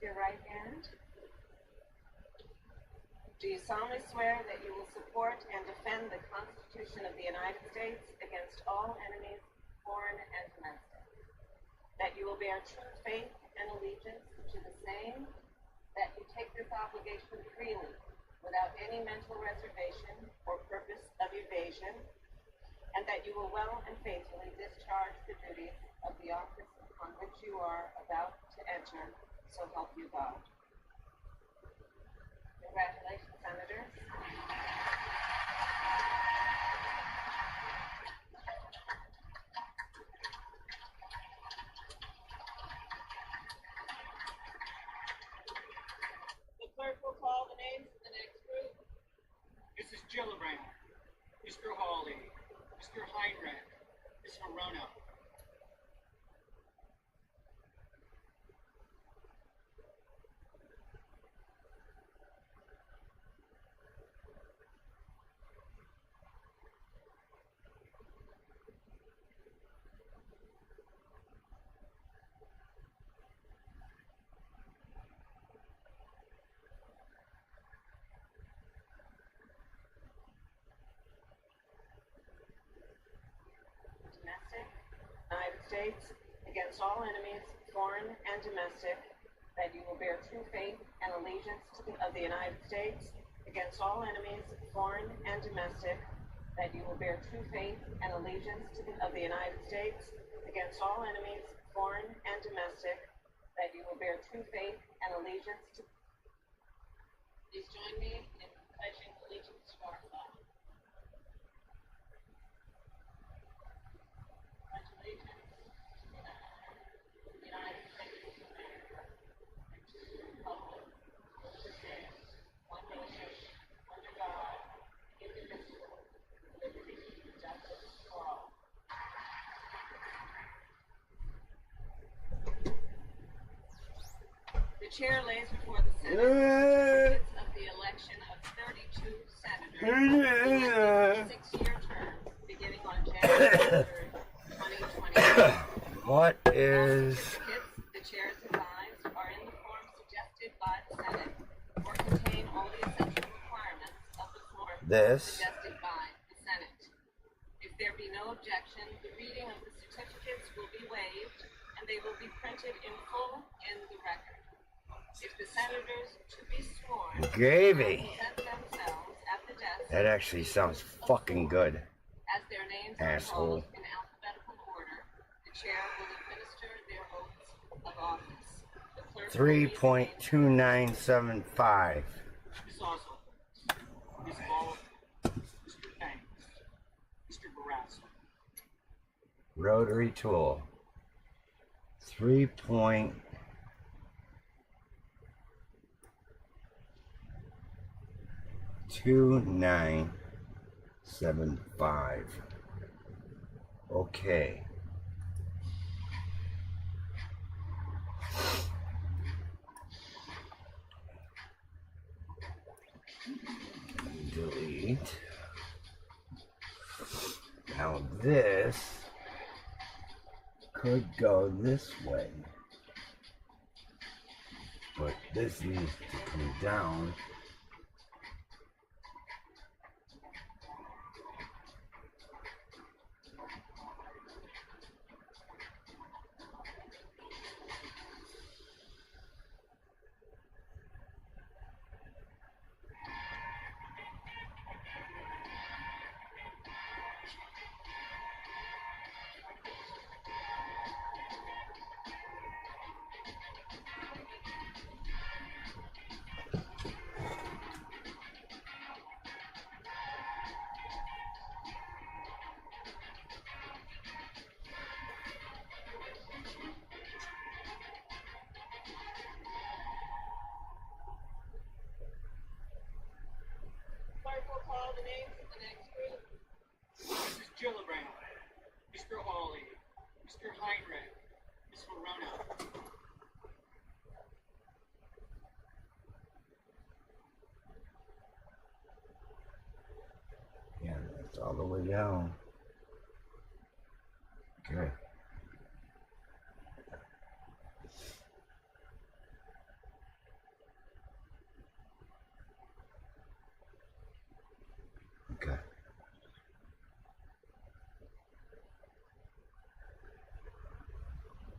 C: Your right hand. Do you solemnly swear that you will support and defend the Constitution of the United States against all enemies, foreign and domestic? That you will bear true faith and allegiance to the same? That you take this obligation freely, without any mental reservation or purpose of evasion, and that you will well and faithfully discharge the duties of the office upon which you are about to enter, so help you God. Congratulations, Senators. The clerk will call the names of the next group.
B: Mrs. Gillibrand, Mr. Hawley, Mr. Heinrich, Ms. Roanoke.
C: Domestic, United States, against all enemies, foreign and domestic, that you will bear true faith and allegiance of the United States, against all enemies, foreign and domestic, that you will bear true faith and allegiance of the United States, against all enemies, foreign and domestic, that you will bear true faith and allegiance to. Please join me in pledging allegiance to our flag. Pledge allegiance to the United States of America, and to the republic for which it stands, one nation, under God, indivisible, with chair lays before the Senate certificates of the election of 32 senators elected for 6-year terms beginning on January 3rd, 2020.
D: What is
C: The chair's advised are in the form suggested by the Senate or contain all the essential requirements of the form
D: this?
C: suggested by the Senate. If there be no objection, the reading of the certificates will be waived and they will be printed in full in the record. If the senators to be sworn
D: Gravy.
C: present themselves at the desk
D: That actually sounds fucking good.
C: as their names
D: Asshole.
C: are called in alphabetical order, the chair will administer their oaths of office. The clerk will read the names
D: 3.2975.
B: Ms. Oswald, Ms. Ball, Mr. Banks, Mr. Barrasso.
D: Rotary tool. 3.2975. Okay. Delete. Now this could go this way, but this needs to come down.
C: Clerk will call the names of the next group.
B: Mrs. Gillibrand, Mr. Hawley, Mr. Heinrich, Ms. Verona.
D: Yeah, that's all the way down. Okay. Okay.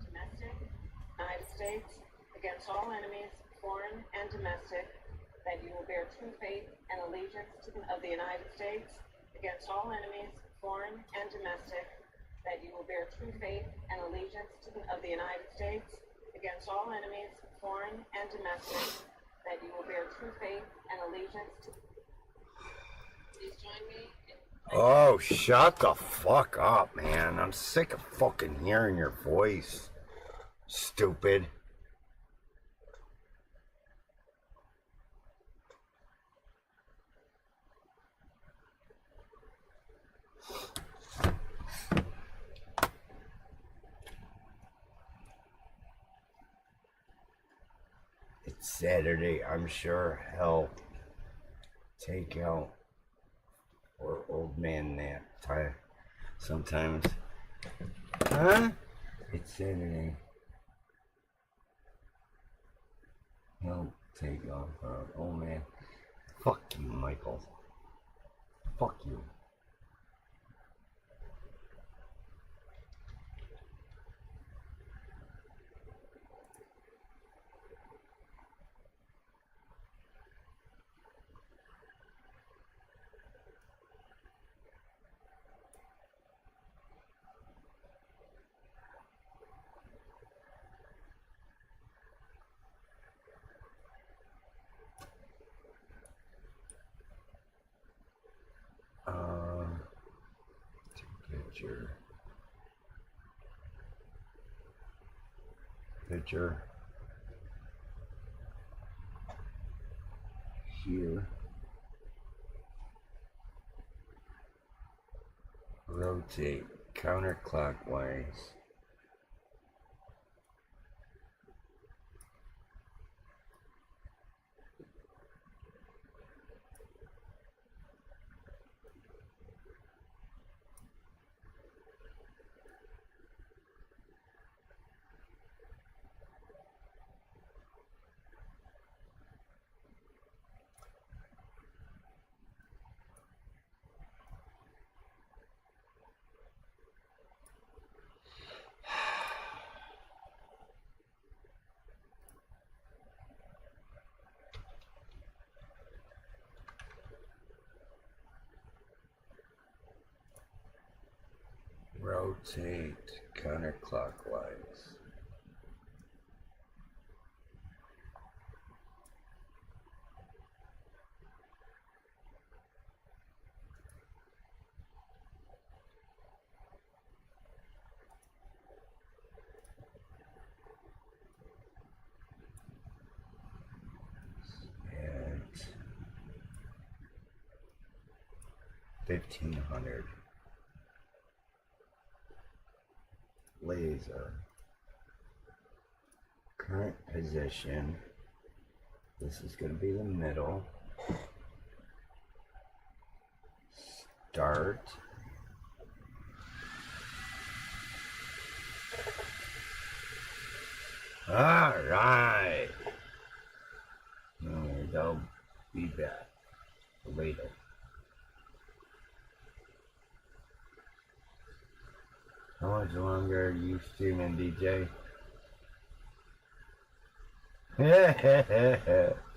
C: Domestic, United States, against all enemies, foreign and domestic, that you will bear true faith and allegiance to of the United States, against all enemies, foreign and domestic, that you will bear true faith and allegiance to of the United States, against all enemies, foreign and domestic, that you will bear true faith and allegiance to. Please join me in.
D: Oh, shut the fuck up, man. I'm sick of fucking hearing your voice. Stupid. It's Saturday. I'm sure hell take out or old man nap time sometimes. Huh? It's Saturday. He'll take off old man. Fuck you, Michael. Fuck you. Picture here, rotate counterclockwise,
E: rotate counterclockwise. And 1500. Laser. Current position. This is going to be the middle. Start. All right. And I'll be back later. How much longer are you streaming, DJ?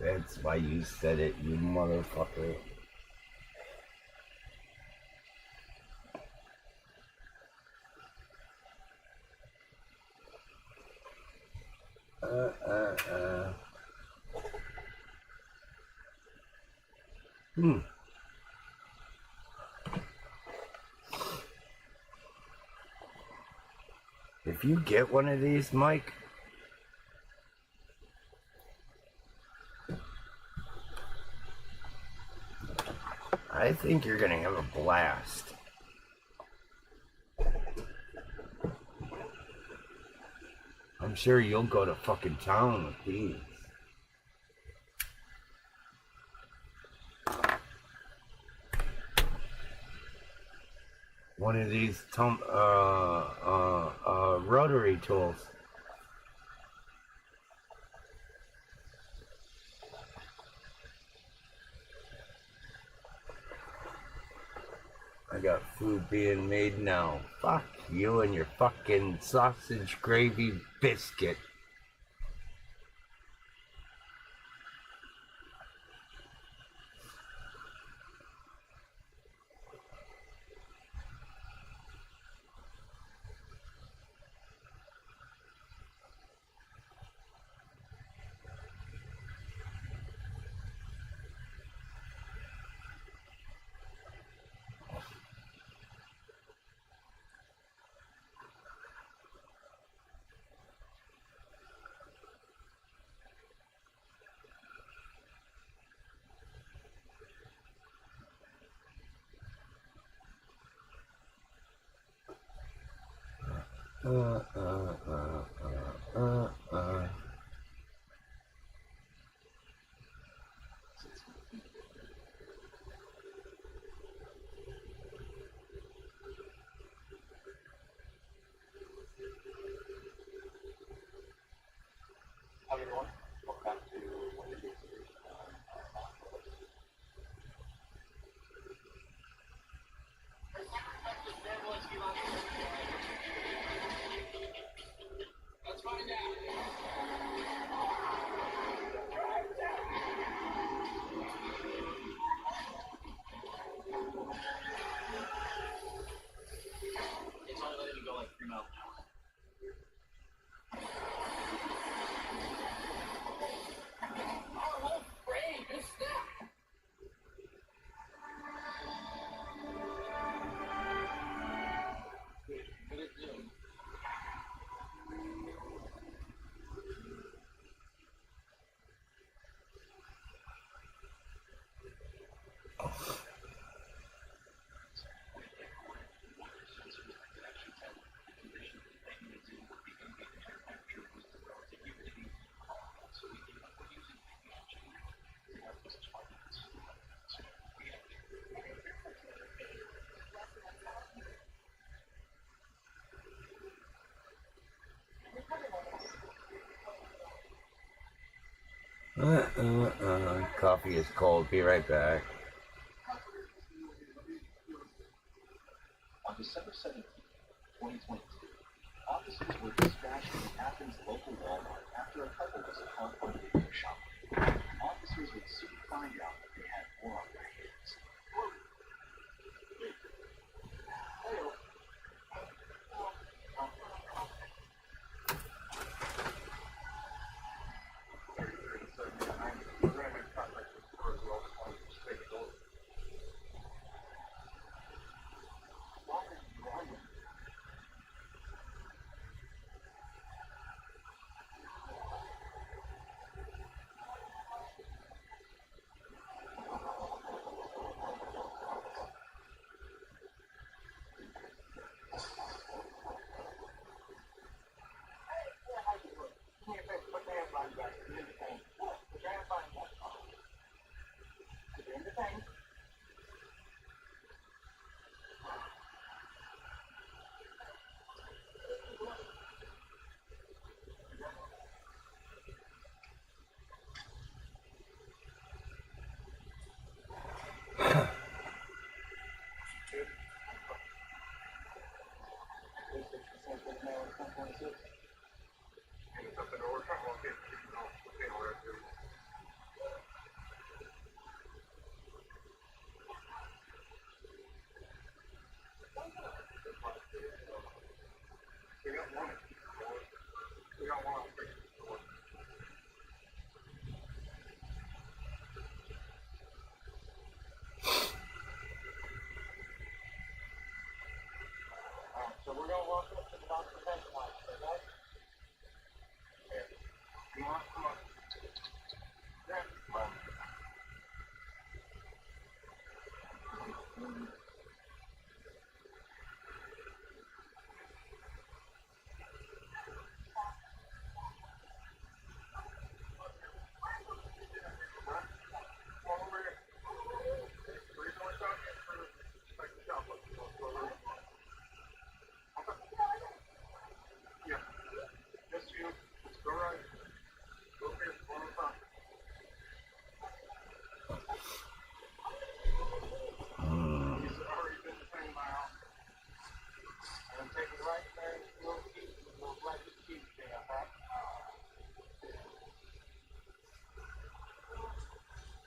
E: That's why you said it, you motherfucker. If you get one of these, Mike, I think you're gonna have a blast. I'm sure you'll go to fucking town with these. One of these rotary tools. I got food being made now. Fuck you and your fucking sausage gravy biscuit.
A: Hi everyone, welcome back to one of the videos. Let's find out. It's only letting me go like 3 miles an hour.
E: Coffee is cold. Be right back.
K: On December 17, 2022, officers were dispatched from Athens' local Walmart after a couple was caught on video shopping. Officers would soon find out that they had more on their hands.
R: 1026. And it's up in ORTUR. Okay, where it's doing. We got one. We got one on the so we're going to walk up to the bottom of the bench line, okay? Yeah. Come on, come on. Yeah, come on.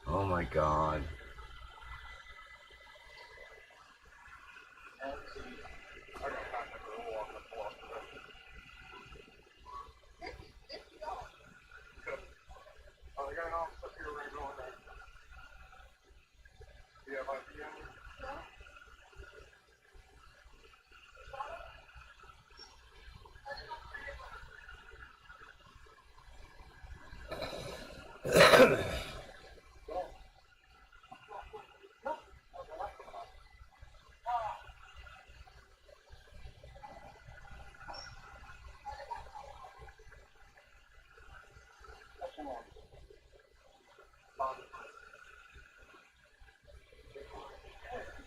D: Oh my God.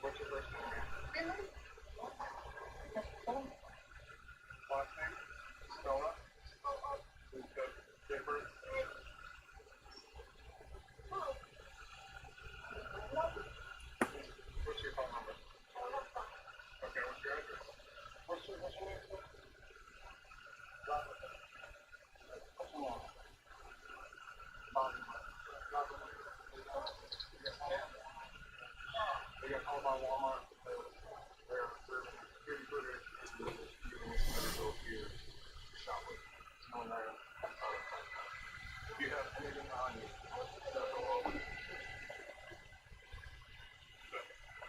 R: What's your first name? Last name? Stella? Dipper? What's your phone number? Okay, what's your address? What's your name? What's your name? They got called by Walmart. They're security footage and you never go to your shop with. No one there. If you have anything on you, that's all.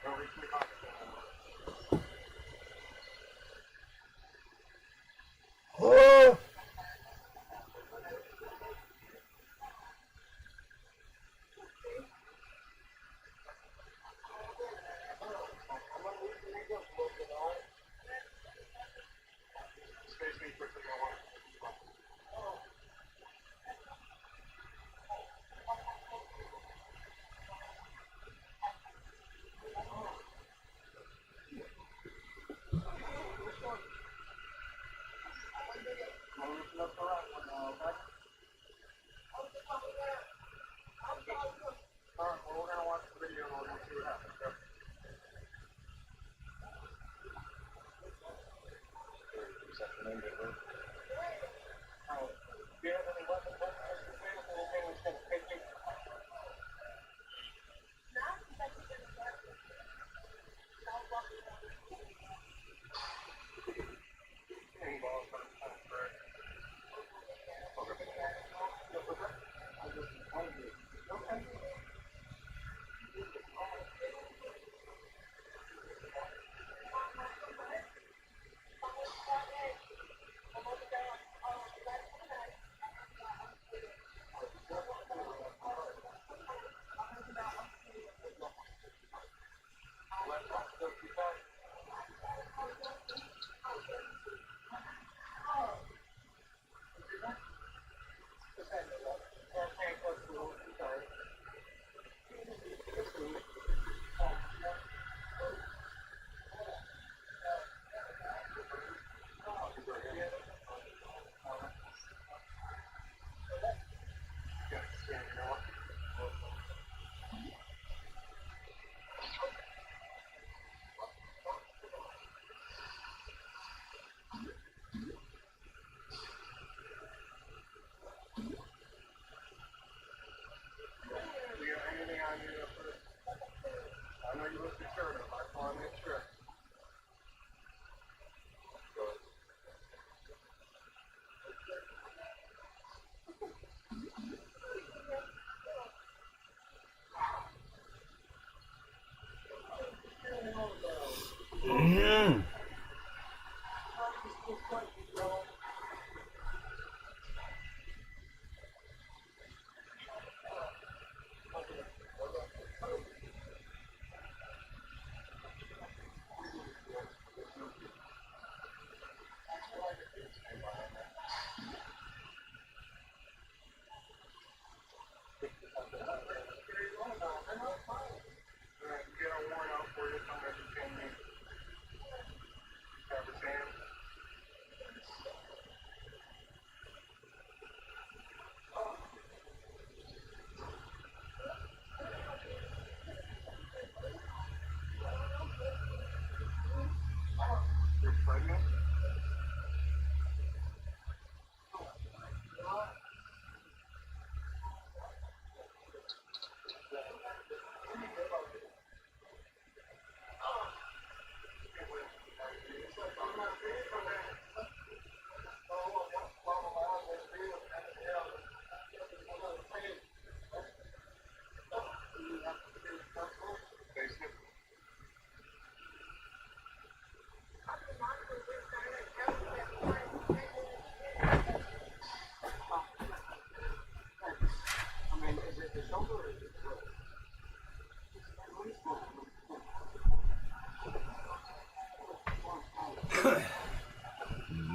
R: Don't reach me contact anymore.
D: Oh!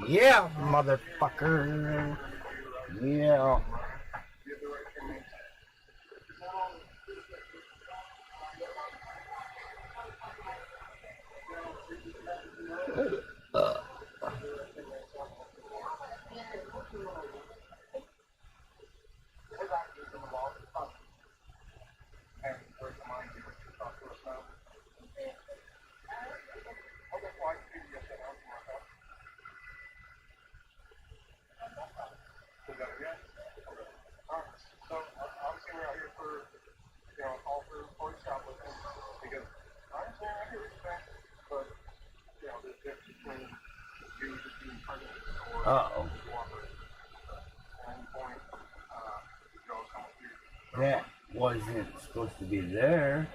D: Yeah, motherfucker. Yeah.
R: So obviously we're out here for, ORTUR shoplifting because I understand I hear respect, but there's a difference between you just being pregnant or cooperating. At any point, come through.
E: That wasn't supposed to be there.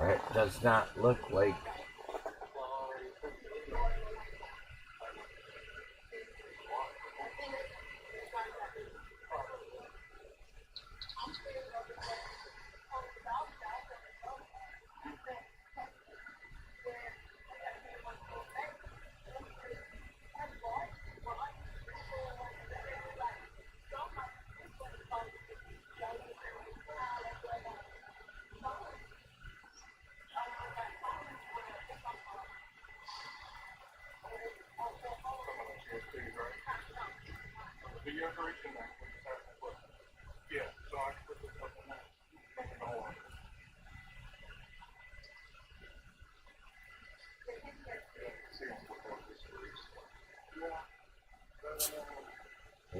E: It does not look like.
R: Yeah, so I can put this up in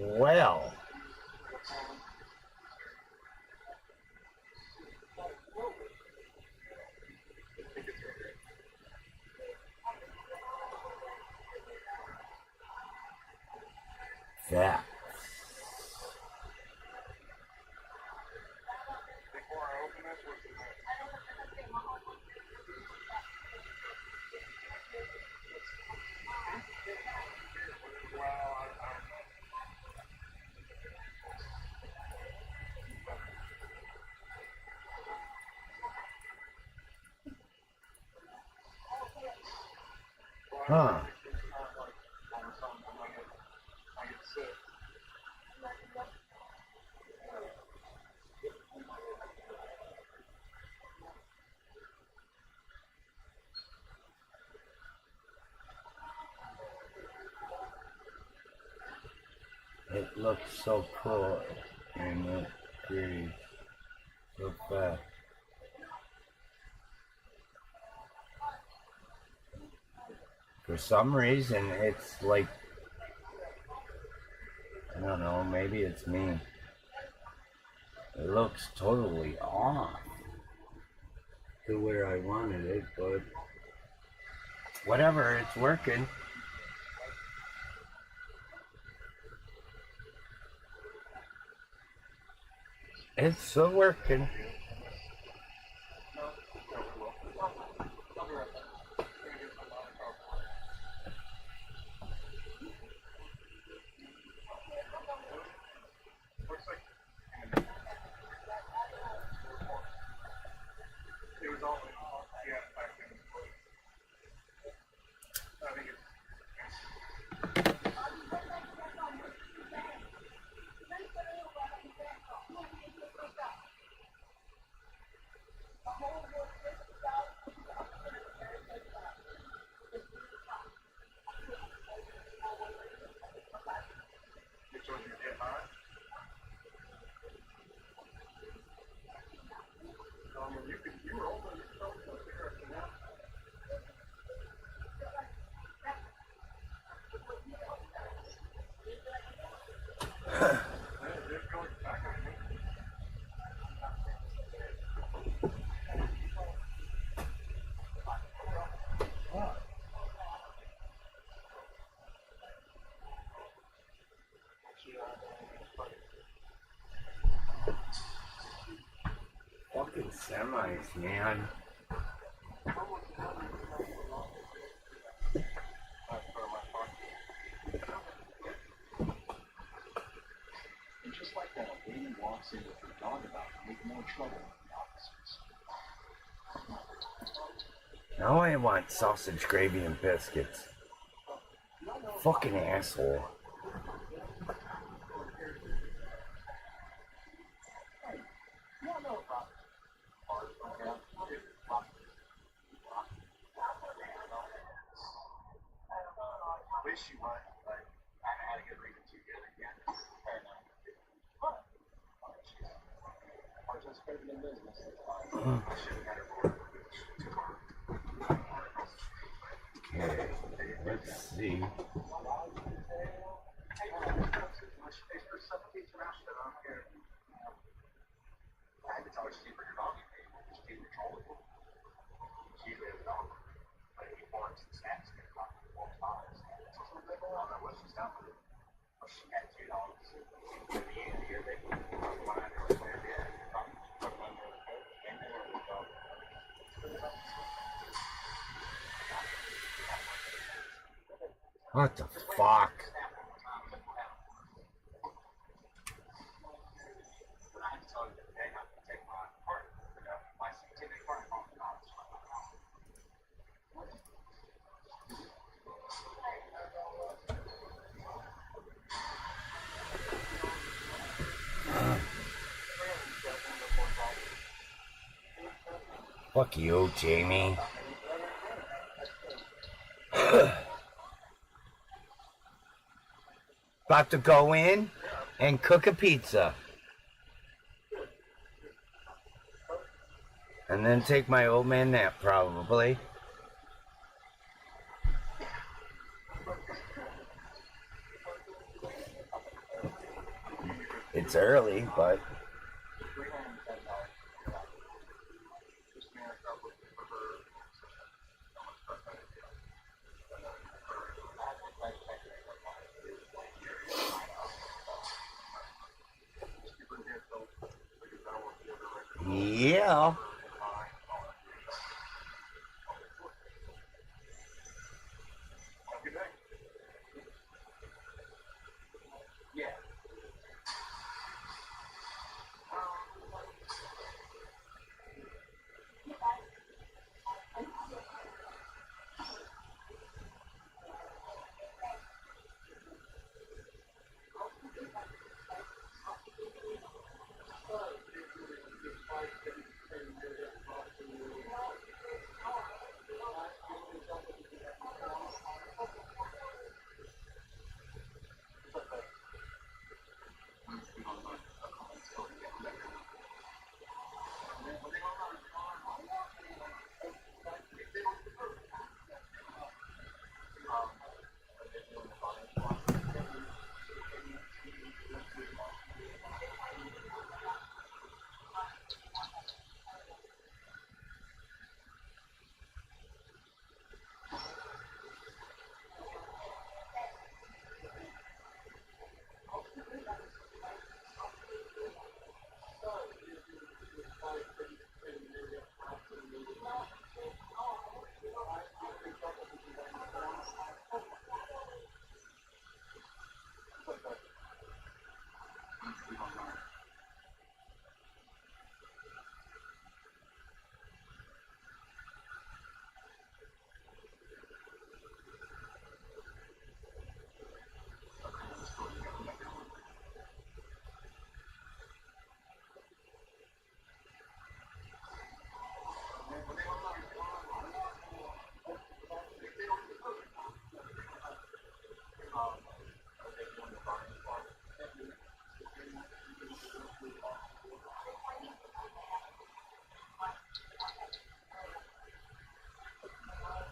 R: there.
D: Well. That.
R: Before I open this, what's in there? Well,
D: Huh.
R: I get sick.
E: It looks so cool and it pretty so fast. For some reason, it's like, I don't know, maybe it's me. It looks totally off to where I wanted it, but whatever, it's working. It's still working.
R: It was all back then. I think it's told you to get high. You were old enough to smoke cigarettes and that.
E: Fucking semis, man.
Q: And just like that, a lady walks in with her dog about to make more trouble than the officers.
D: Now I want sausage gravy and biscuits. Fucking asshole.
A: Wish you would, but I had a good reason to get it again. Fair enough. Participating in business. I should have had her board.
D: Okay, let's see.
A: I had to tell her she for your dog just be controllable. She usually has a dog. But he wants the snacks and not both dogs. So I don't know what she's done with it. Well, she had 2 dogs. At the end of the year, they put mine right there. Yeah, put them under the coat and then the dog.
D: What the fuck? Fuck you, Jamie. About to go in and cook a pizza. And then take my old man nap, probably. It's early, but... Yeah.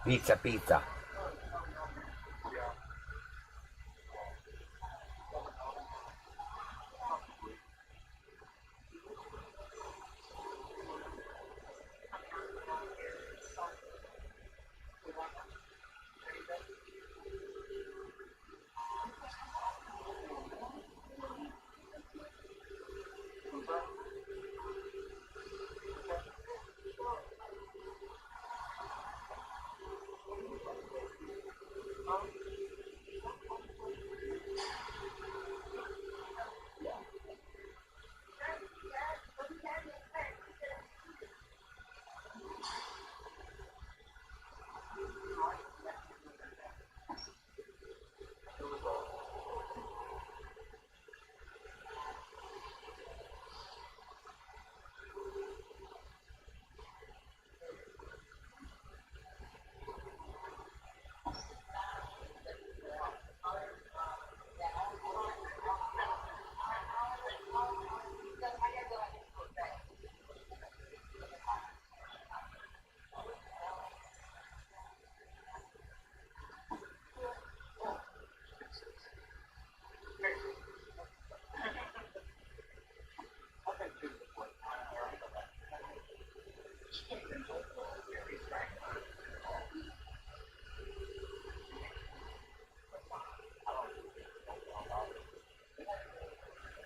D: Pizza, pizza.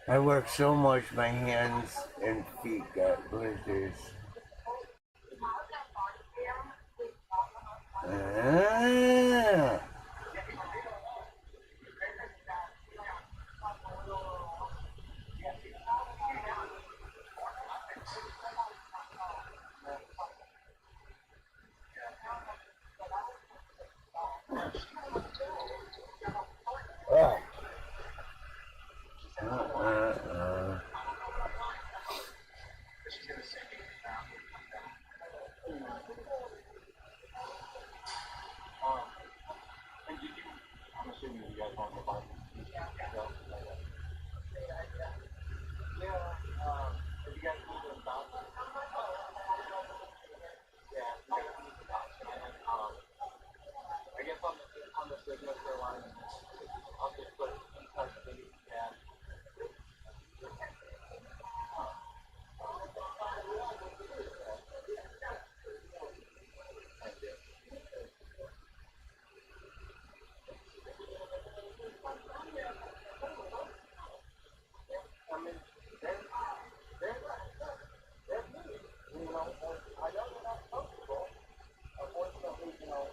E: I work so much, my hands and feet got blisters. Ah. Oh.
A: I'm assuming you guys want to buy if you guys need to stop, I guess on the signature line, I'll just put custody, I mean, you know, I know they're not comfortable. Unfortunately, you know,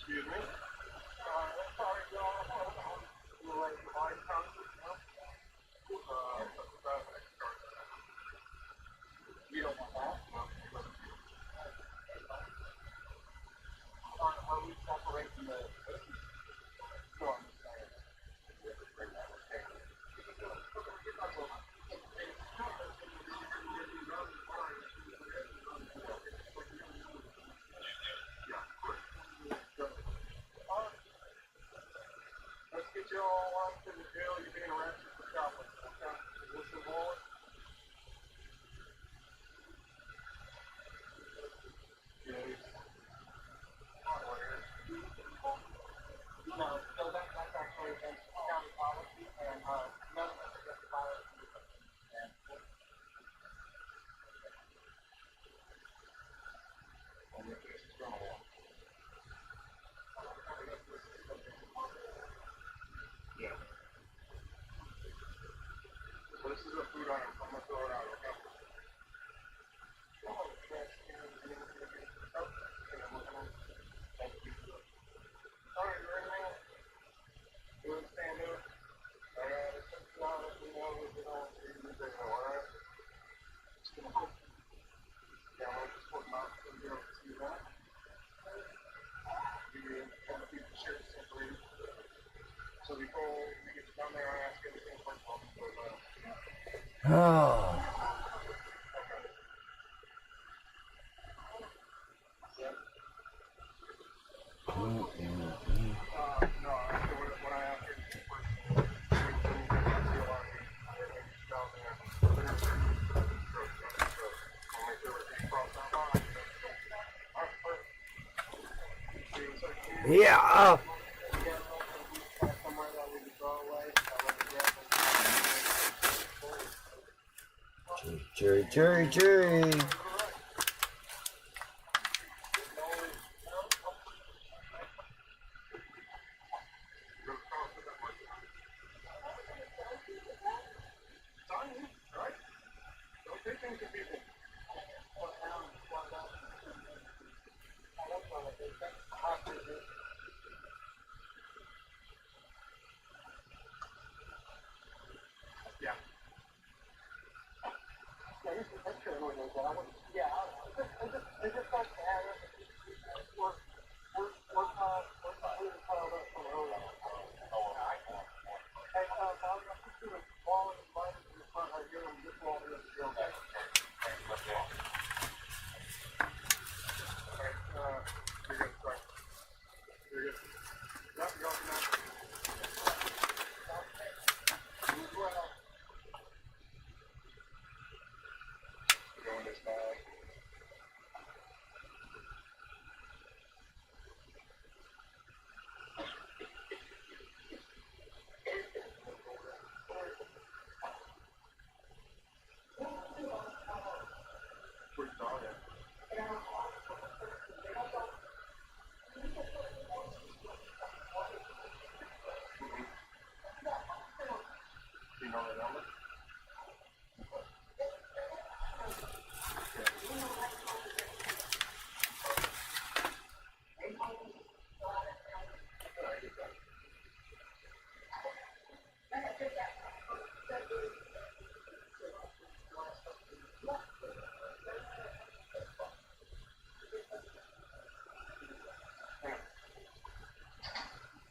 A: excuse me. Sorry, y'all.
D: Oh. Yeah. Jury.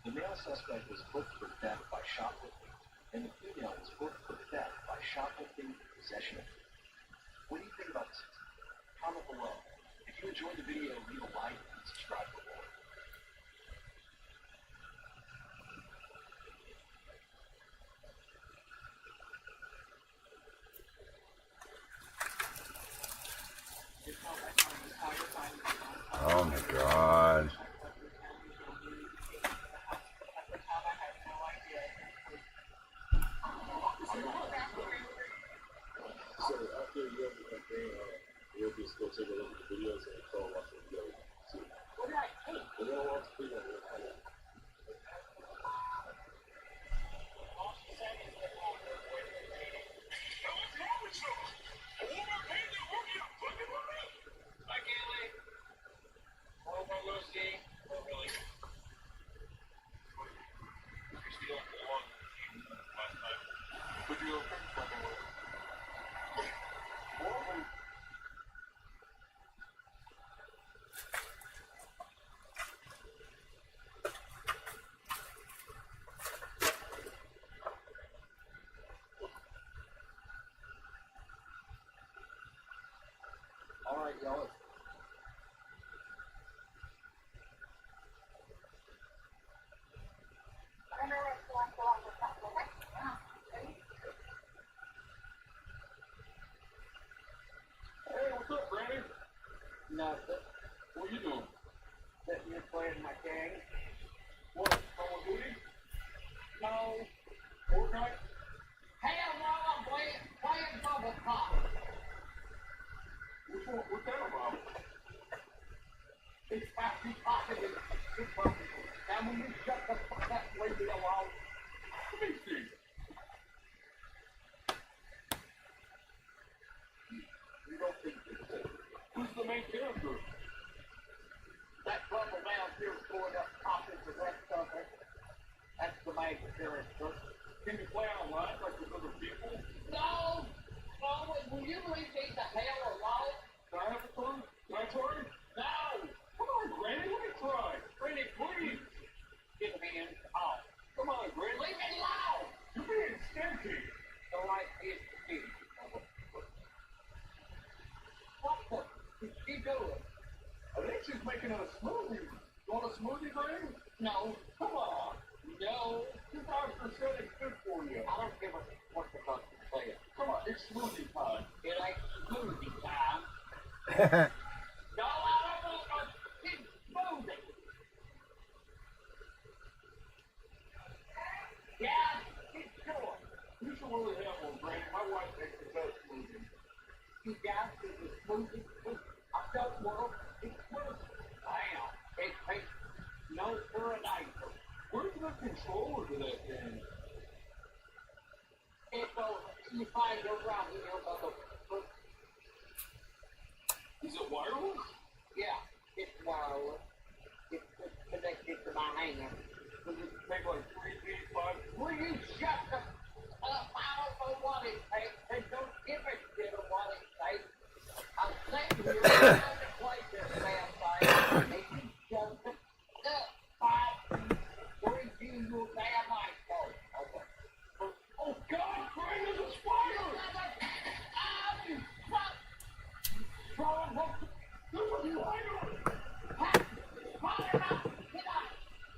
K: The male suspect was booked for theft by shoplifting, and the female was booked for theft by shoplifting and possession of it. What do you think about this? Comment below. If you enjoyed the video, leave a like and subscribe for more.
D: Oh my God.
R: So after you have the campaign, you'll just go take a look at the videos and go watch the video. See. And then I'll watch the video.
K: All right, y'all.
R: Hey, what's up, Brandon?
B: Nothing.
R: What are you doing?
B: Sitting here playing my gang.
R: What? Call of Duty?
B: No.
R: Fortnite?
B: Hell no, I'm playing Bubble Pop.
R: Which one? What's that about?
B: It's happy pocket. It's pocket. Now when you shut the fuck up, leave me alone.
R: Let me see. You don't think so. Who's the main character?
B: That bubble down here is going up top of the rest of it. That's the main character.
R: Can you play online like with other people?
B: No! No, will you leave me the hell alone?
R: Can I have a turn? Can I try?
B: No!
R: Come on, Granny, let me try. Granny, please.
B: Get me in. Oh.
R: Come on, Granny.
B: Leave me alone!
R: doing? I think she's making a smoothie. You want a smoothie, Granny?
V: No.
R: Come on.
V: No.
R: Your doctor said it's good for you.
V: I don't give a what the doctor said.
R: Come on, it's smoothie time.
V: It ain't smoothie time. No, I don't want no smoothie. Yeah, it's sure.
R: You should really have one, Granny. My wife makes the best smoothie.
V: You guys is a smoothie. I don't want it's smoothie. Damn, it takes no paradise.
R: Where's the controller to that thing?
V: It's over. You find it around here, mother.
R: Is it wireless?
V: Yeah, it's wireless. It's connected to my hand.
R: Does it take like 3 feet, 5?
V: Will you shut the up? I don't know what it takes. They don't give a shit of what it takes. I'm sitting here trying to play this damn thing. And you shut the up. 5 feet. Where do you damn iPhone? Okay.
R: Oh God, Granny, there's a spider!
V: You fuck! Throwing hook.
R: There's a spider!
V: Call him out! Get out!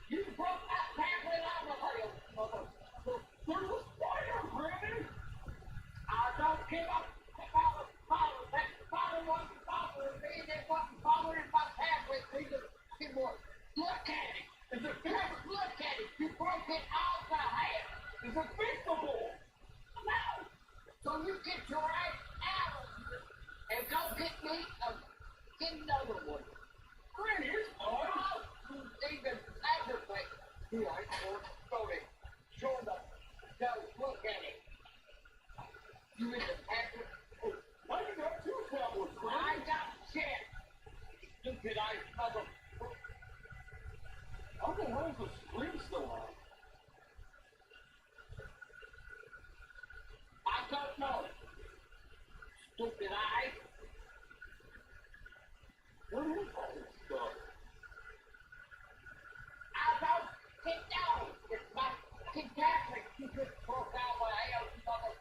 V: You broke that pamphlet out of her, mother.
R: There's a spider, Granny!
V: I don't give a about a spider. That spider wasn't bothering me, and it wasn't bothering my pamphlet either. Look at it!
R: Is it
V: Look at it! You broke it off the hand!
R: Is it fixable?
V: No! So you get your ass out of here and go get me another one.
R: Granny, it's fine.
V: Oh, even aggravate. Here, I show it. Show them. Go, look at it. You in the packet?
R: Now you got 2 tablets,
V: I
R: Granny.
V: got shit. Stupid eyes, mother.
R: How the hell is the screen still on?
V: I don't know. Stupid eyes.
R: What is all this stuff?
V: I don't get down. It's my Catholic. You just broke out my ass, mother.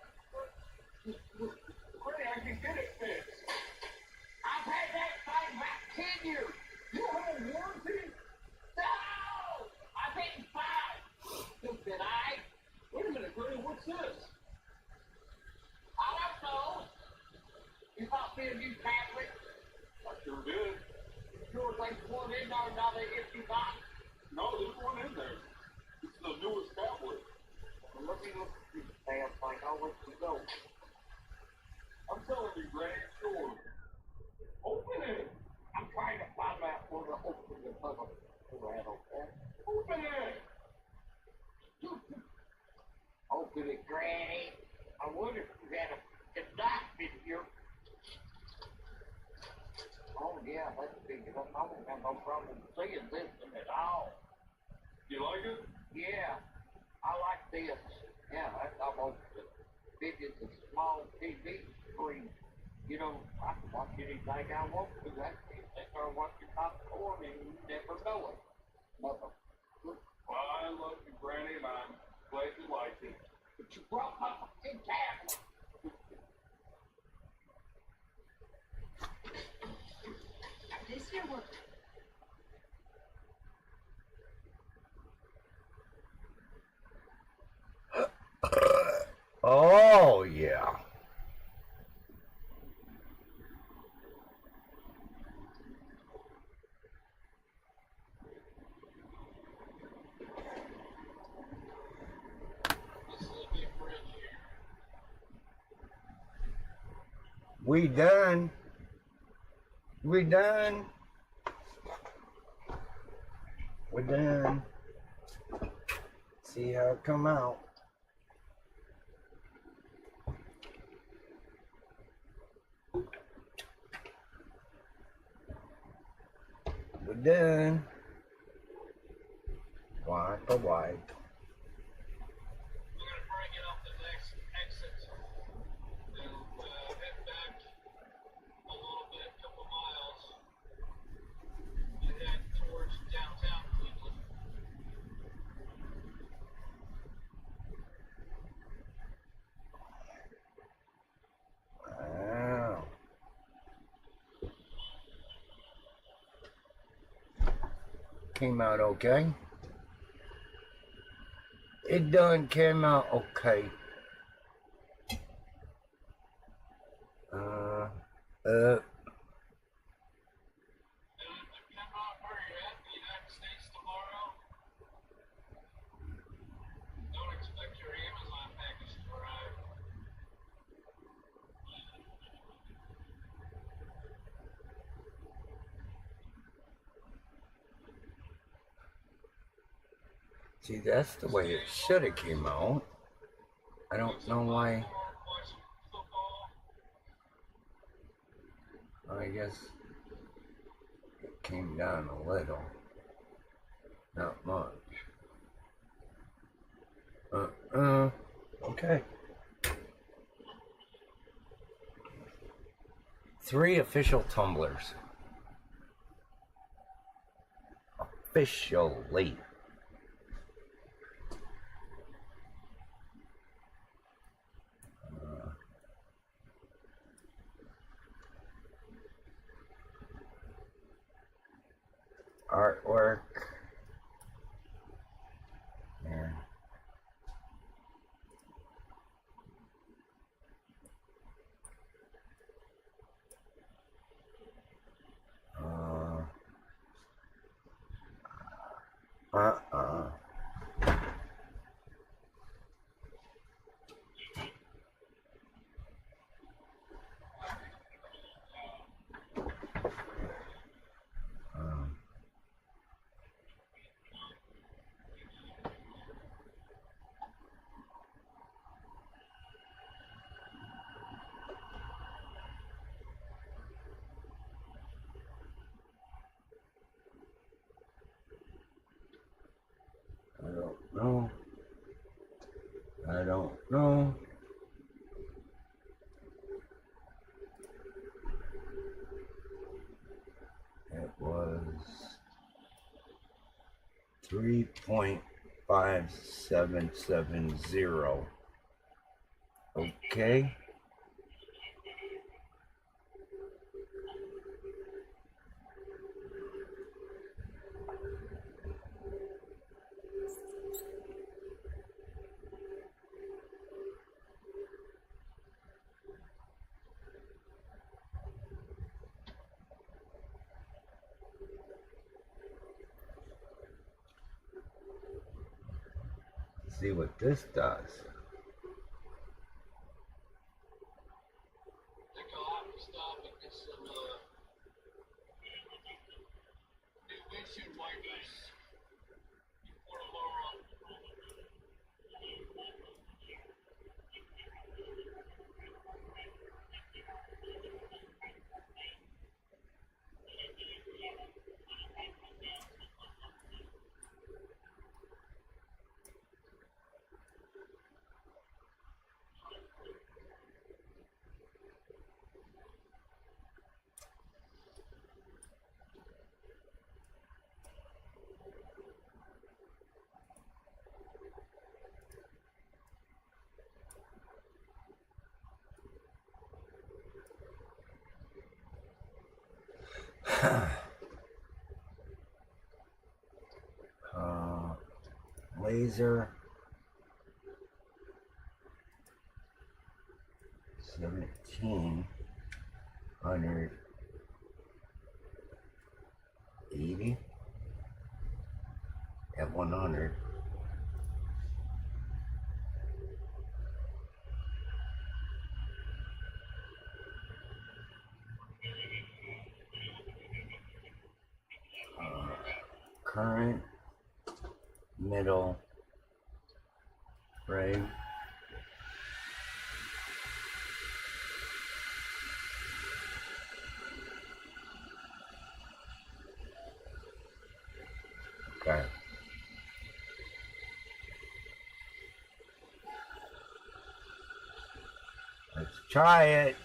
R: Granny, I can get it fixed.
V: I've had that thing back 10 years.
R: You don't have a warranty?
V: No! I've been fine. Stupid eye.
R: Wait a minute, Granny, what's this?
V: I don't know. You bought me a new tablet.
R: I sure did.
V: Sure, there's one in there, another empty box.
R: No, there's one in there. It's the newest tablet.
V: Well, let me look at this damn thing. I'll let you go.
R: I'm telling you, Granny, sure. Open it.
V: I'm trying to find out where to open the puzzle. Okay?
R: Open it.
V: Open it, Granny. I wonder if you had a knife in here. Oh, yeah, that's big enough. I don't have no problem seeing this one at all.
R: You like it?
V: Yeah, I like this. Yeah, that's almost as big as a small TV screen. You know, I can watch anything I want to. I can sit there watching popcorn and you never know it. Mother.
R: I love you, Granny, and I'm glad you like it.
V: But you brought my fucking tablet.
P: This year work.
D: Oh, yeah. We done. We done. We're done. See how it come out. We're done. Wipe a wipe. Wow. came out okay. It done came out okay. See, that's the way it should have came out. I don't know why. I guess it came down a little. Not much. Okay. 3 official tumblers. Officially. Artwork. There. I don't know. It was 3.5770. Okay. See what this does. Laser 1780 at 100. Current, middle, right. Okay. Let's try it.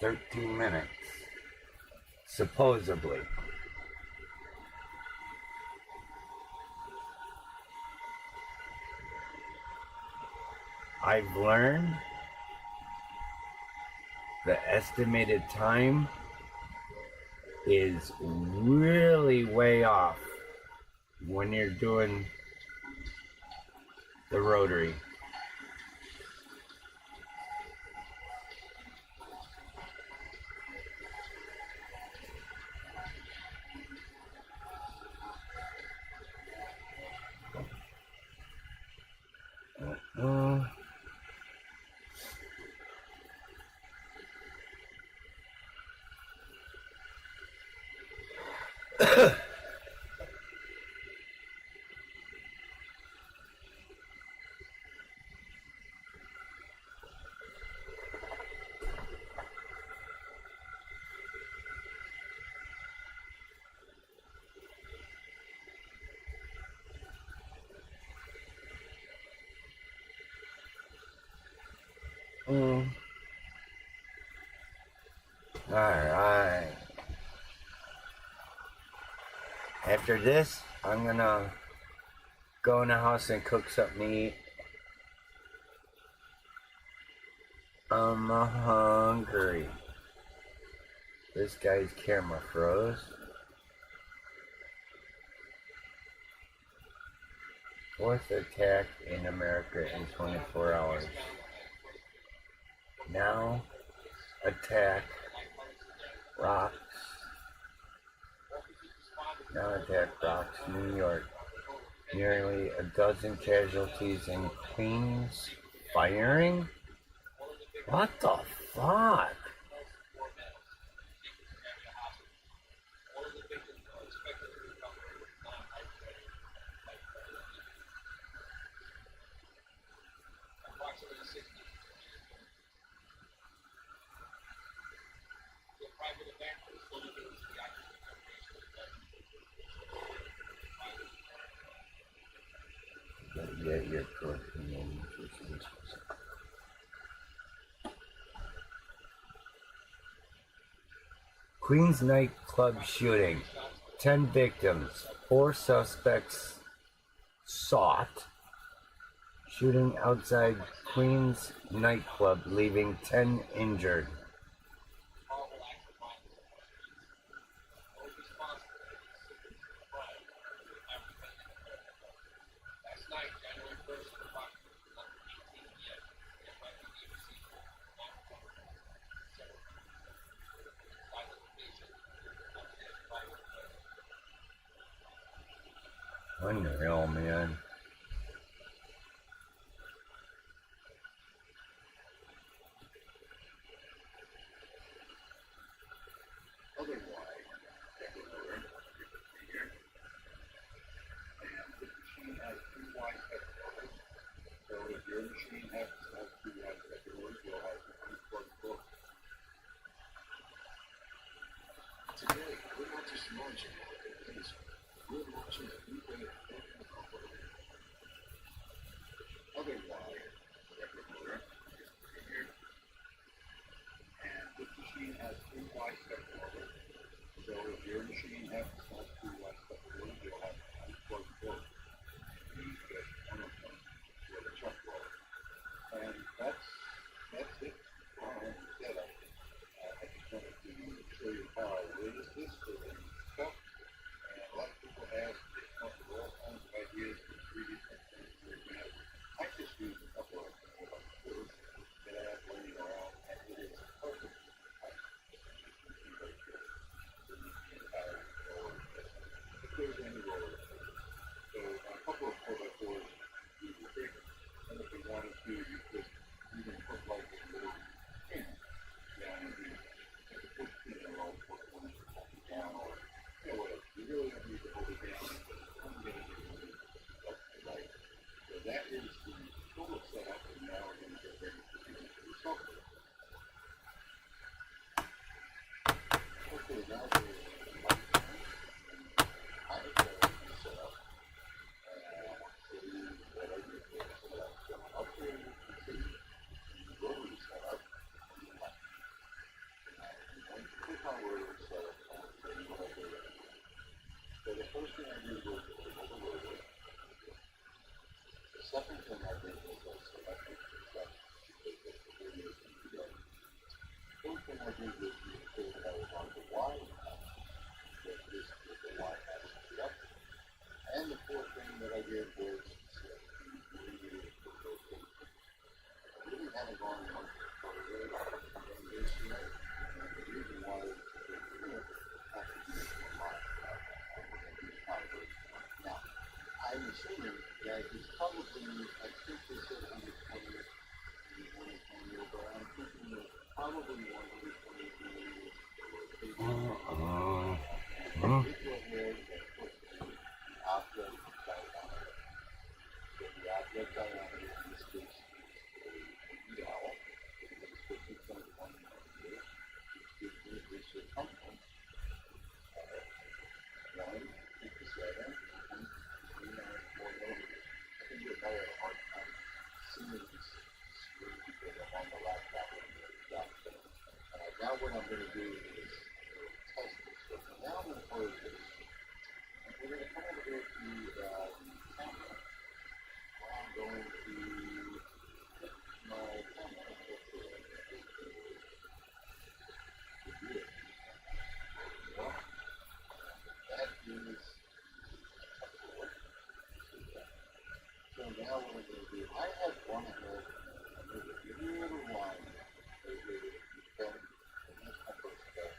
D: 13 minutes. Supposedly. I've learned the estimated time is really way off when you're doing the rotary. Alright. After this, I'm gonna go in the house and cook something to eat. I'm hungry. This guy's camera froze. Fourth attack in America in 24 hours. Now, attack rocks. Now attack rocks, New York. Nearly a dozen casualties in Queens firing? What the fuck? Yeah, you're correct. Queens nightclub shooting. 10 victims. 4 suspects sought. Shooting outside Queens nightclub, leaving 10 injured. Unreal, man.
I: Today, we're not just launching things, we're launching a new way of thinking about what
R: did was I selected the text because the video is today. First thing I did was make sure that I was on the Y axis, that this was the Y axis selected. And the fourth thing that I did was select the mediated rotation. I really haven't gone much for a really long this year, and the reason why is because we have to do a lot of these calibers. Now, I'm assuming that it's probably, I think they said 120 millimeters, but I'm thinking that probably 120 millimeters rotation. And if you go ahead and put the object diameter, so the object diameter in this case is L, it's 50.1 millimeters, which gives me the circumference of 157.394 millimeters. I think you're probably have a hard time seeing this screen because I'm on the laptop and now what I'm going to do is test this. So now I'm going to close this. We're going to come over here to the camera. I'm going to pick my camera. Well, that is so now what I'm going to do, I have one head and there's a little line right here that you bend, and that's my first step,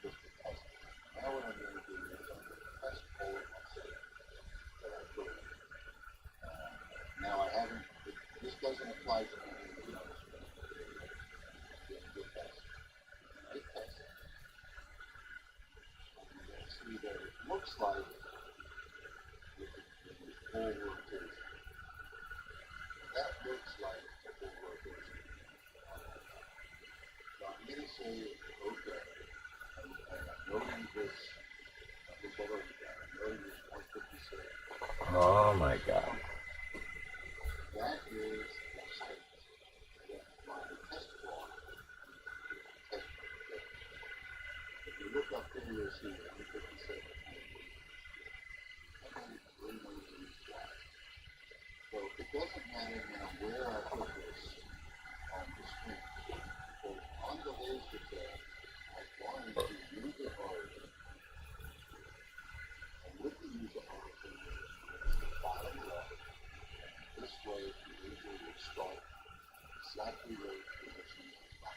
R: just to test it. Now what I'm going to do is I'm going to test all of my settings that I put in. Now I haven't, this doesn't apply to anything else. Just the test. And I test it. And you're going to see that it looks like this is full rotation. That looks like a full rotation. So I'm going to say, okay, and I'm noting this already down. I'm noting this 156.
D: Oh my God.
R: That is the height that my test block test block. If you look up here, you'll see 157. And 3 millimeters wide. So it doesn't matter now where I put this on the screen. Because on the laser tag, I'm going to use the origin. And with the user origin, it's the bottom left. This way, the laser will start exactly where the position is not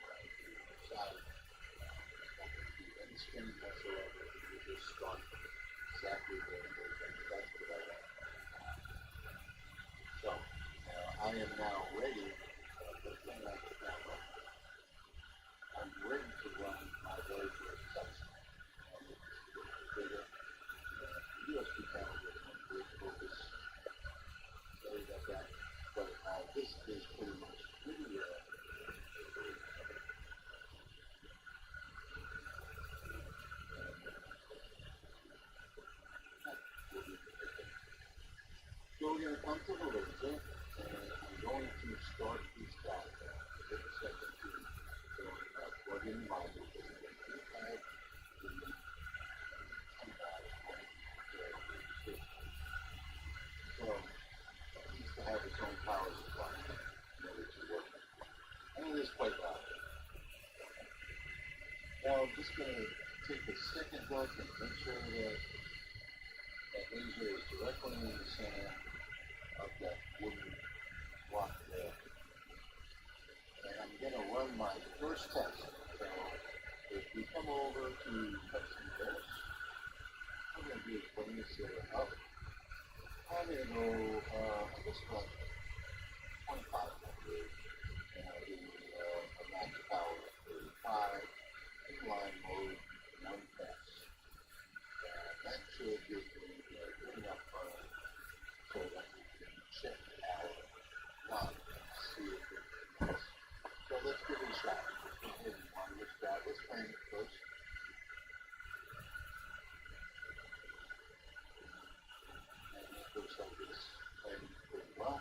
R: going to side. It's not going to do any spinning whatsoever. It will just start exactly where it is. And that's what I want. So, I am now ready. Let's bring out the camera. I'm ready to run my very first test. And it's bigger. USB camera with one big focus. Sorry about that. But this is pretty much video. So we're going to come to the laser, and I'm going to start this back. Take a second to plug in my laser. So it needs to have its own power supply in order to work. And it is quite loud. Now I'm just going to take a second look and make sure that that laser is directly in the center of that wooden block there. And I'm going to run my first test. So if we come over to testing this, I'm going to do is bring this up. I'm going to go, I guess about 2500, and I'll do a max power of 35, inline mode, 1 test. That should give me good enough so that we can check our line and see if it works. So let's give it a shot. Let's go ahead and run this guy. Let's frame it first. And it looks like it's framing pretty well.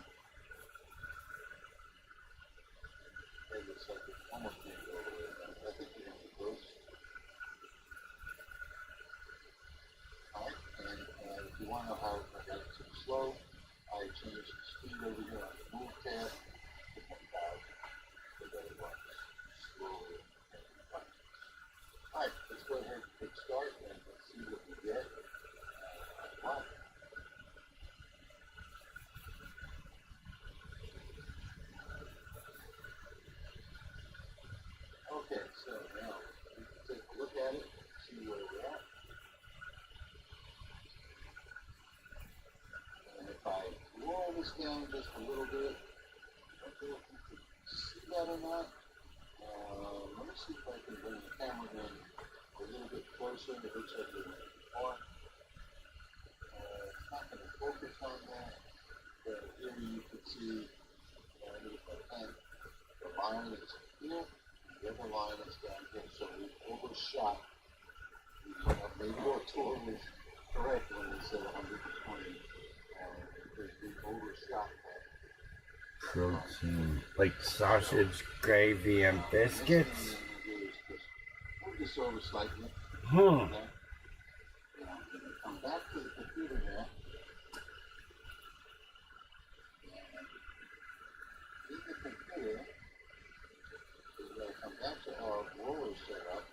R: It looks like it's almost being over there. I think we're going to do those. Alright, and if you want to know how I got it too slow, I changed the speed over here on
A: fast to 10,000 so that it runs slowly and fun. Alright, let's go ahead and hit start and let's see what we get. Wow. Okay, so now we can take a look at it, see where we're at. And if I roll this down just a little bit, I don't know if you can see that or not. Let me see if I can bring the camera in a little bit closer. It looks like we're on. It's not going to focus on that, but here you can see, if I can, the line is here, the other line is down here, so we overshot. Maybe ORTUR was correct when they said 120, because we overshot that.
D: Protein, like sausage, gravy, and biscuits.
A: We'll just over slightly.
D: Hmm.
A: Come back to the computer now. In the computer, we're going to come back to our roller setup,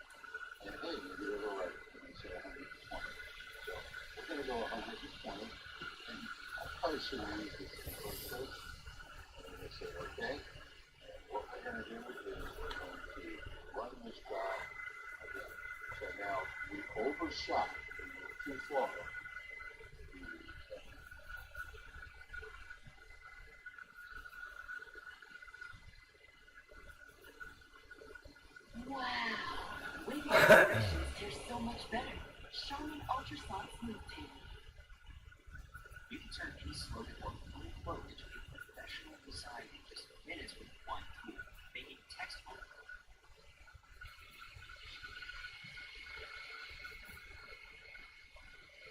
A: and hey, maybe we're right. We say 120. So we're going to go 120, and I'll probably should use this converter. Say, okay, and what we're going to do is we're going to run this job again. So now we overshot, we went too far.
G: Wow! Wavy decorations taste so much better. Charmin Ultra Soft Smooth Tape.
F: You can turn any slogan or blue quote into a professional design in just minutes with one tool, making textbook.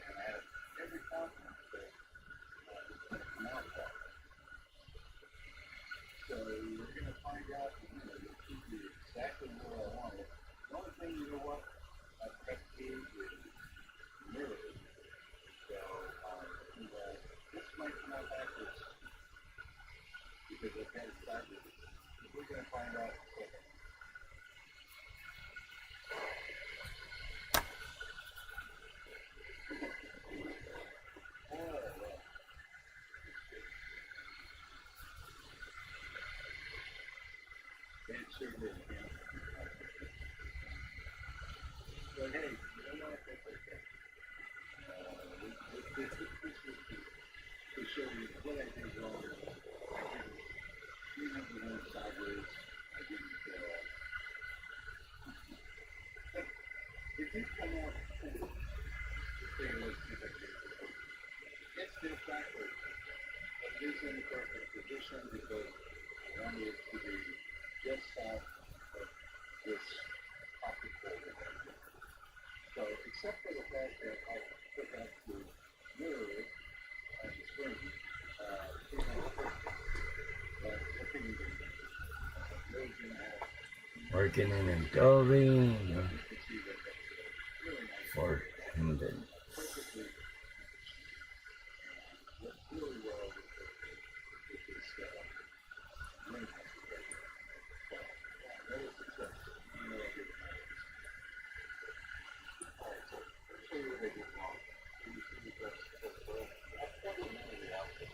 A: And I have every confidence that it's going to come out that way. So we're going to find out, it'll keep you exactly where I want it. The only thing, you know what, I press is mirrors. So this might come out backwards because I've got it sideways. We're going to find out in a second. It sure did, yeah. But hey, you know what? That's okay. This is to show you what I did wrong. I didn't even go sideways. I didn't, it did come out. Okay, let's see if I can. It's still backwards. But it is in the perfect position because I wanted it to be just south of this pocket folder right here. So, except for the fact that I forgot to mirror it on the screen, it's not perfect. But what can you do? Really going to have
D: Working in a building for Hendon.
A: perfectly works really well with this link. That is success. You know I did it. Alright, so let's show you what I did wrong. You see the best I've probably none of the outfit.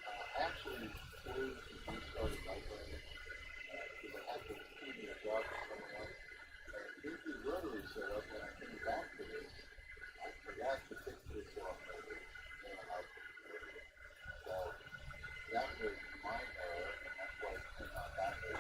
A: I actually closed and restarted my brand because I had to do a job for someone else. And did the rotary setup when I came back to this. I forgot to fix this off of it. So that was my error, and that's why it came out that way.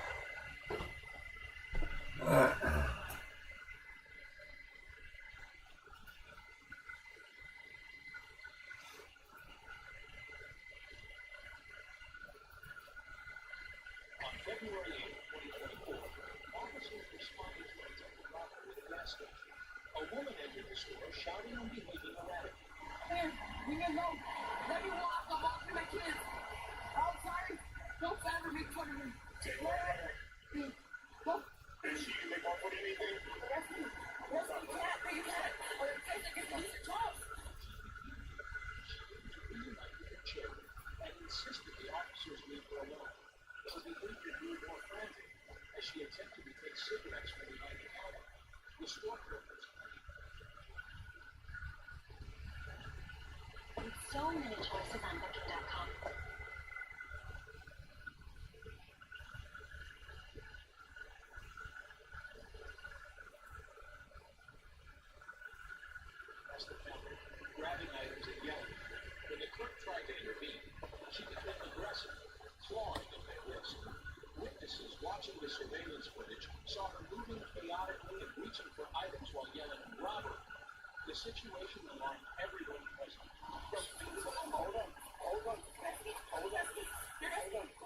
K: On February 8, 2024, officers responded to a attempted robbery with a gas station. A woman entered the store shouting and behaving erratically.
B: Here, leave me alone. Let me walk. I'm walking my kids. I'm sorry. Don't ever make fun of me.
K: Take my brother.
B: Don't.
K: Did she make off with anything?
B: Arrest me. Arrest me. You can't. Or in case I get police calls.
K: She reunited with the chair and insisted the officers leave her alone.
Q: she attempted to take cigarettes from behind the counter. The storekeepers
G: With so many choices on Booking.com.
Q: past the counter, grabbing items and yelling. When the clerk tried to intervene, she became aggressive, clawing at my wrist. Witnesses watching the surveillance footage saw her moving chaotically and reaching for items while yelling, "Robbery." The situation alarmed everyone present. Hold on.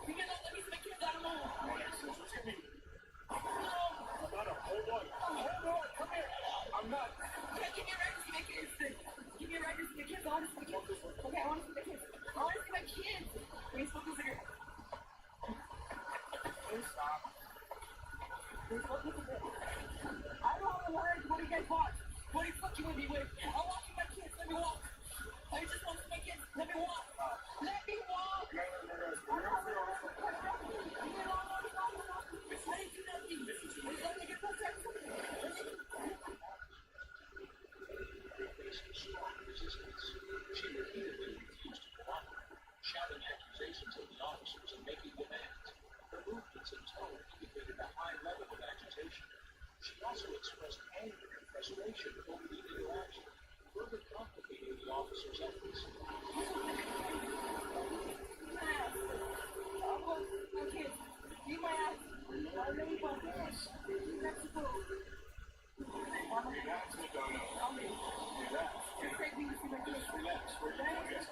U: You cannot let me make you that alone.
Q: What's your name? Hold on. Come here. I'm not.
U: Give me a record to my kids. Give me a record to my kids. I want to see my kids. Okay, I want to see my kids. I want to see my kids. When you smoke a cigarette.
Q: Please stop.
U: When you smoke a cigarette. I don't want to worry. What do you guys want? What are you fucking with me with? I'm watching my kids. Let me walk. I just want to see my kids. Let me walk. Let me walk. I didn't do nothing. Let me get protected.
Q: Facing strong resistance, she repeatedly refused to cooperate, shouting accusations at the officers and making demands. Her movements and tone indicated a high level of agitation. She also expressed anger and frustration over the interaction, further complicating the officers' efforts.
U: Okay, leave my ass. I'll leave my ass. Mexico.
Q: Relax, Madonna. Relax.
U: Take me to see my kids.
Q: Relax. Where are you going?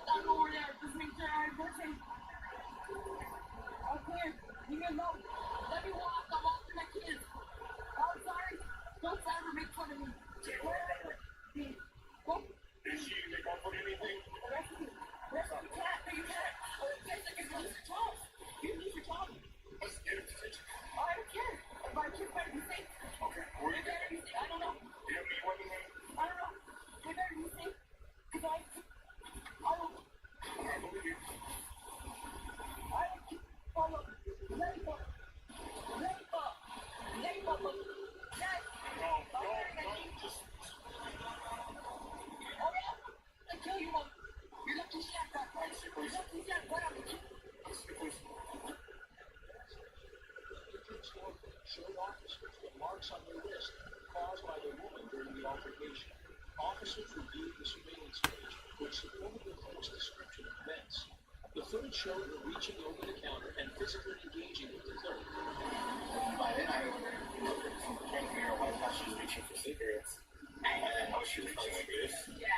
U: I'll go over there. Just make sure I'm working. Okay, leave me alone. Let me walk. I'm watching my kids. I'm sorry. Don't ever make fun of me. Go.
Q: Is she going for anything?
U: Arrest me. Arrest me. You can't. No, you can't. You lose your job. You lose your job.
Q: Let's get it attention.
U: I don't care. My kids better be safe.
Q: Okay, where
U: They better be safe. I don't know.
Q: you have me one minute?
U: I don't know. They better be safe. Because I will.
Q: I believe you.
U: I will keep follow. Labor. Yes.
Q: No, just.
U: Oh yeah. I kill you, mom. You're lucky shot, bro. You're lucky shot, bro.
Q: Showed officers the marks on their wrist caused by the woman during the altercation. Officers reviewed the surveillance footage, which supported the clerk's description of events. The footage showed her reaching over the counter and physically engaging with the clerk.
A: By then, I can't figure out why I thought she was reaching for cigarettes. I didn't know she was reaching like this.
U: Yeah.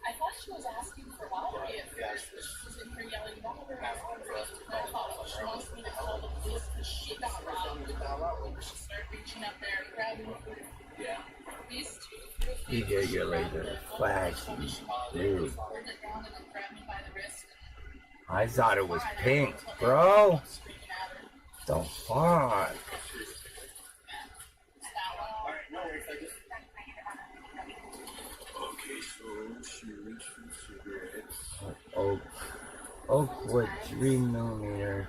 U: I thought she was asking for robbery at first, but she was in here yelling robbery. I thought she wants me to call the police because she got robbed. She started reaching up there and grabbing food.
A: Yeah.
U: These two.
D: You get your laser flashy, dude.
U: Pulled it down and then grabbed me by the wrist.
D: I thought it was pink, bro. The fuck?
A: Alright, no worries.
I: Okay, so she reached for cigarettes.
D: Oakwood 3mm.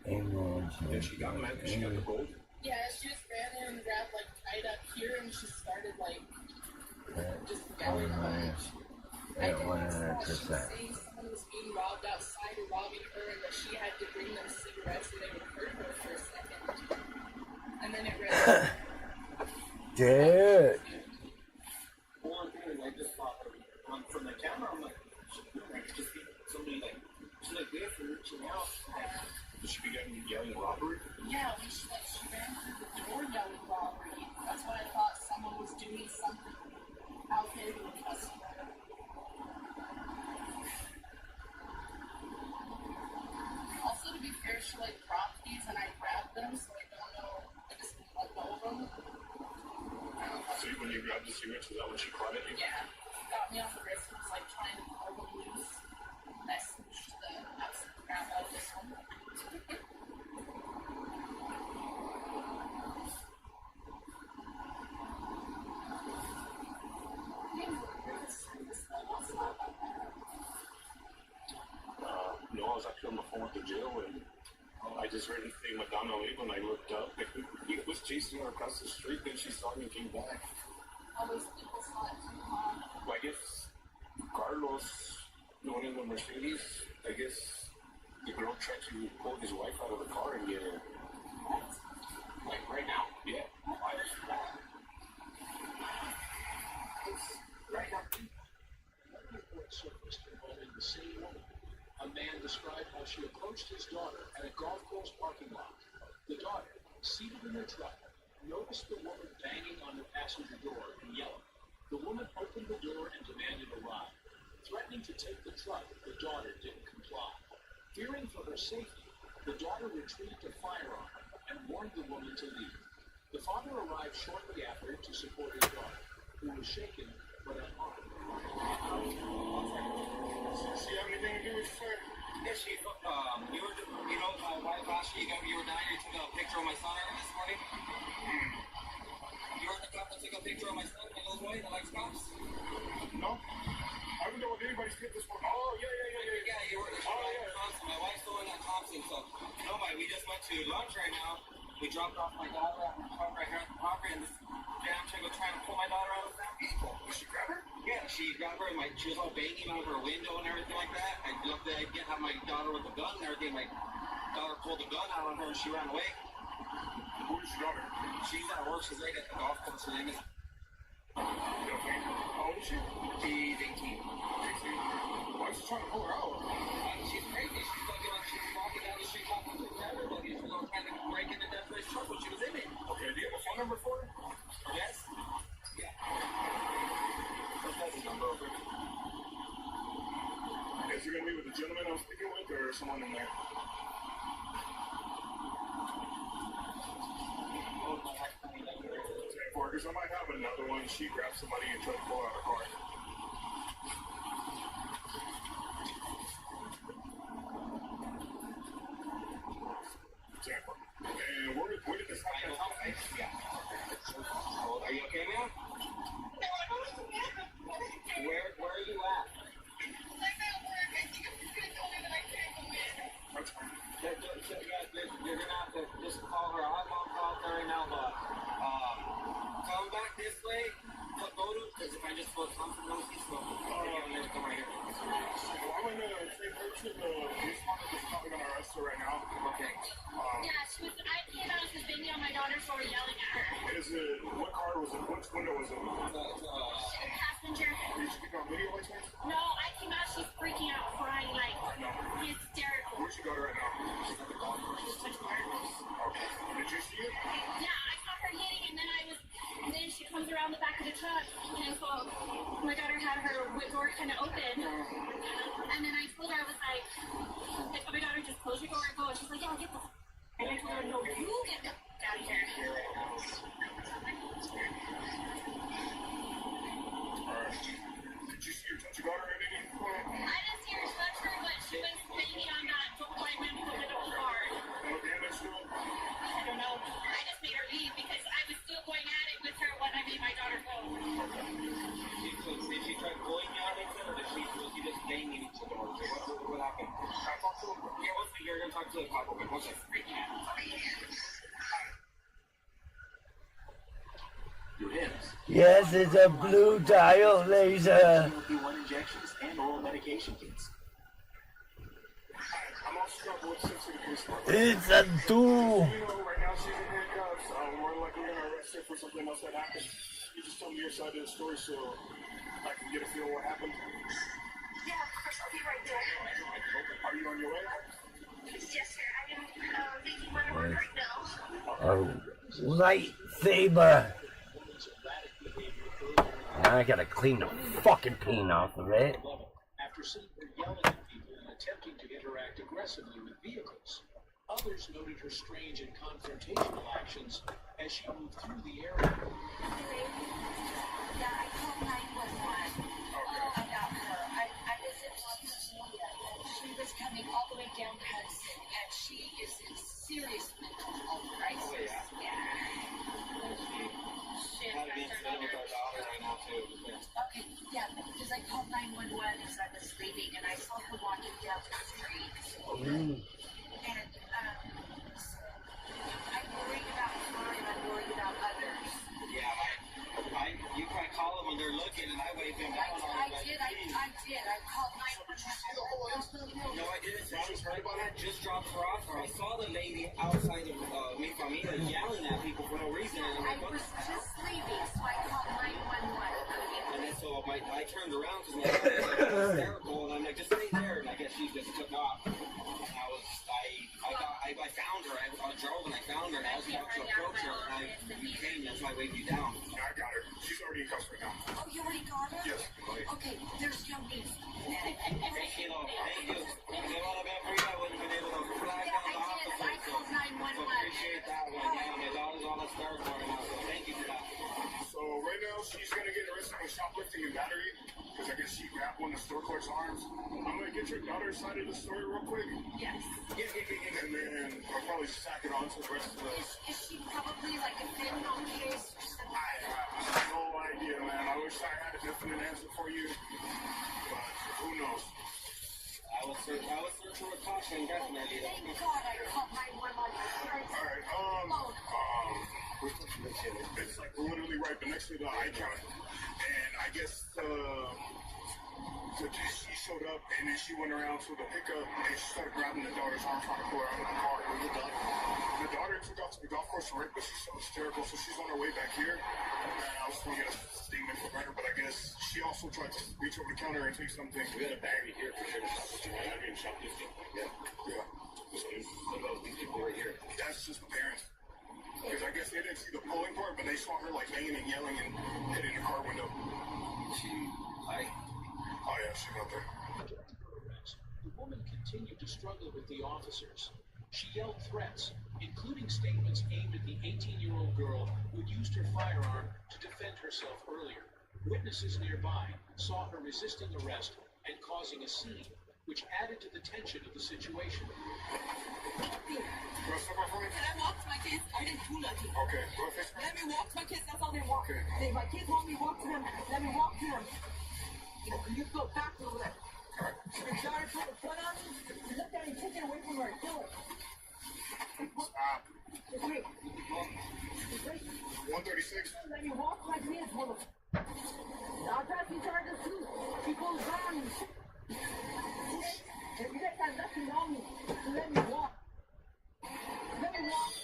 D: Amen.
Q: And she got mad because she got the gold?
U: Yeah, she just ran in and grabbed like tied up here and she started like just yelling a bunch.
D: At
U: I
D: 100%.
U: saying someone was being robbed outside or robbing her and that she had to bring them cigarettes and they would hurt her for a second. And then it ran.
D: Dude.
A: One thing is, I just thought from the camera, I'm like, just somebody like, she's like this and reaching out.
Q: Did she begin yelling robbery?
U: Yeah, when she ran through the door yelling robbery. That's what I thought someone was doing something out there to a customer. Also, to be fair, she like dropped these and I grabbed them, so I don't know. I just let go of them.
Q: So when you grabbed the cigarettes, was that when she caught it?
U: Yeah, got me on the wrist and was like trying to pull them loose. And I smooshed the absolute crap out of this one.
Q: No, I was actually on the phone with the jail and I
R: I just heard him say Madonna leave when I looked up. He was chasing her across the street, then she saw me and came back.
P: All those people saw it too, huh?
R: Well, I guess Carlos, the one in the Mercedes, I guess the girl tried to pull his wife out of the car and get her.
P: What?
R: Like right now? Yeah.
Q: Right now, report surfaced involving the same woman. A man described how she approached his daughter at a golf course parking lot. The daughter, seated in her truck, noticed the woman banging on the passenger door and yelling. The woman opened the door and demanded a ride. Threatening to take the truck, the daughter didn't comply. Fearing for her safety, the daughter retrieved a firearm and warned the woman to leave. The father arrived shortly after to support his daughter, who was shaken but unharmed.
R: She have anything to do with your son?
M: Yeah, she, you know, my wife asked you were down here, you took a picture of my son this morning? You were at the club and took a picture of my son, my little boy that likes cops?
R: No. I don't know if anybody's hit this one. Oh, yeah.
M: Yeah, you were at Thompson. My wife's still in that Thompson, so, we just went to lunch right now. We dropped off my daughter at my car right here at the property, and this damn chick was trying to pull my daughter out of the vehicle.
R: Did she grab her?
M: Yeah, she grabbed her, and she was all banging out of her window and everything like that. I looked at it, have my daughter with the gun and everything. My daughter pulled the gun out on her, and she ran away.
R: Where's your daughter?
M: She's at work. She's right at the golf course. Her name is...
R: How old is she?
M: She's 18.
R: Why is she trying to pull her out?
M: She's crazy. She's walking down the street talking to everybody. She was trying to break into that place truck when she was in it.
R: Okay, do you have a phone number for her?
M: Yes? Yeah.
R: What's the number over? Is it going to be with the gentleman I'm speaking with or someone in there? Because I might have another one. She grabbed somebody and tried to pull out her car. Tampa. And where did this happen?
M: Are you okay, man? Where are you at?
P: I'm at work. I think I'm just going to tell me that I can't go in.
M: You're going to have to just call her. I'll call her right now, but come back this way. Go to, because if I just go come from those people, I'm going to come right here.
R: Well, I'm going to take her to the police department. Just probably going to arrest her right now.
M: Okay.
P: I came out, she was banging on my daughter, so we're yelling at her.
R: What car was it? Which window was it?
P: Passenger.
R: Did she pick on video by chance?
P: No, I came out, she's freaking out, crying, like, hysterical.
R: Where'd she go to right now?
P: She's at the golf course. She's touching her.
R: Okay. Did you see it?
P: Yeah, I saw her hitting, and then she comes around the back of the truck, and so my daughter had her door kind of open, and then I told her, I was like, oh my daughter, just close your door and go, and she's like, yeah, I'll get the and I told her, no, you get the out of here.
R: Alright. Did you see her touch your daughter at any point?
P: I didn't see her touch her, but she was banging on that door window hard.
R: No damage to it?
P: I don't know. I just made her leave because I was still going at it with her when I made my daughter go.
M: Did she try pulling you out of it, or was she just banging into the door? What happened? Can I talk to him? Yeah, you're going to talk to the cop. Okay, once I freak out.
F: Your hips.
D: Yes, it's a blue dial laser.
F: GLP-1 injections and oral medication kits.
R: I'm all struck with sensitive police department.
D: It's a two.
R: Right now she's in handcuffs. We're likely going to arrest her for something else that happened. You just tell me your side of the story so I can get a feel of what happened.
P: Yeah, of course, I'll be right there.
R: Are you on your way?
P: Yes, sir. I am making my work right now.
D: A lightsaber. I gotta clean the fucking paint off of it.
Q: After seeing her yelling at people and attempting to interact aggressively with vehicles, others noted her strange and confrontational actions as she moved through the area.
G: Yeah, I called 911. Oh, I got her. I was in Montevideo. She was coming all the way down Hudson, and she is in serious mental health crisis.
M: Oh, yeah.
G: Shit,
M: I've been sitting with our daughter right now, too.
G: Okay, yeah, because I called 911 as I was leaving, and I saw her walking down the street. And
M: had just dropped her off, or I saw the lady outside of Mi Familia yelling at people for no reason. And I'm
C: I
M: like, what
C: was
M: the hell?
C: just leaving, so I called 911.
M: And then so I turned around because my daughter was like hysterical, and I'm like, just stay there. And I guess she just took off. And I found her. I drove and I found her, and I was about to approach her, and you came. That's why I waved you down.
R: I got her. She's already in custody now.
C: Oh, you already got her?
R: Yes.
C: Okay, there's young niece.
M: Thank you. If it would have been for you, I wouldn't have been able to flag down the officer.
C: I called 911.
M: So appreciate that one. Yeah, my daughter's all the stars for now, so thank you for that.
R: So right now she's gonna get arrested with shoplifting and battery because I guess she grabbed one of the store clerk's arms. I'm gonna get your daughter's side of the story real quick.
C: Yes.
R: And then I'll probably stack it on to the rest of the.
C: Is she probably like a criminal case?
R: I have no idea, man. I wish I had a definite answer for you, but who knows?
M: I was searching with caution, definitely.
C: Thank God I called 911.
R: Alright, it's like literally right next to the icon. And I guess she showed up and then she went around to the pickup and she started grabbing the daughter's arm trying to pull her out of the car. The daughter took off to the golf course, right? But she's so hysterical, so she's on her way back here. And I was going to get a statement from her, but I guess she also tried to reach over the counter and take something. We got a battery here for sure. I didn't shoplifting. Yeah. So these people right here. That's just the parents. Because I guess they didn't see the pulling part, but they saw her like banging and yelling and hitting the car window. Oh yeah, she's out there.
H: The woman continued to struggle with the officers. She yelled threats, including statements aimed at the 18-year-old girl who used her firearm to defend herself earlier. Witnesses nearby saw her resisting arrest and causing a scene, which added to the tension of the situation.
R: Can
C: I walk to my kids? I didn't do nothing.
R: Okay.
C: Let me walk to my kids. That's all they want.
R: Okay.
C: If my kids want me to walk to them, let me walk to them. You go back over there. Your daughter put a foot on me. You looked at it and took it away from her. Kill it.
R: Stop.
C: Just wait.
R: 136.
C: Let me walk to my kids, mother. I'll pass you charges too. She goes down. If you guys have nothing on me, let me walk. Let me walk.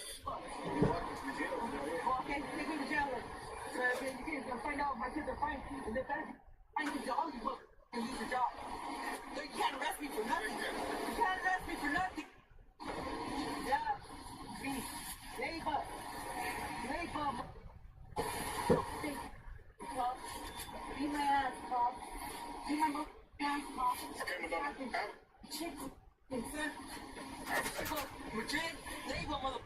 C: Okay, take me to jail. You guys gonna find out if my kids are fine. And if that's find the dog, you can lose your job. You can't arrest me for nothing. You can't arrest me for nothing. Yeah. Please. Labor. Pop. Be my ass, Pop. Be my ass, Pop. Chick. Legit. Labor, mother.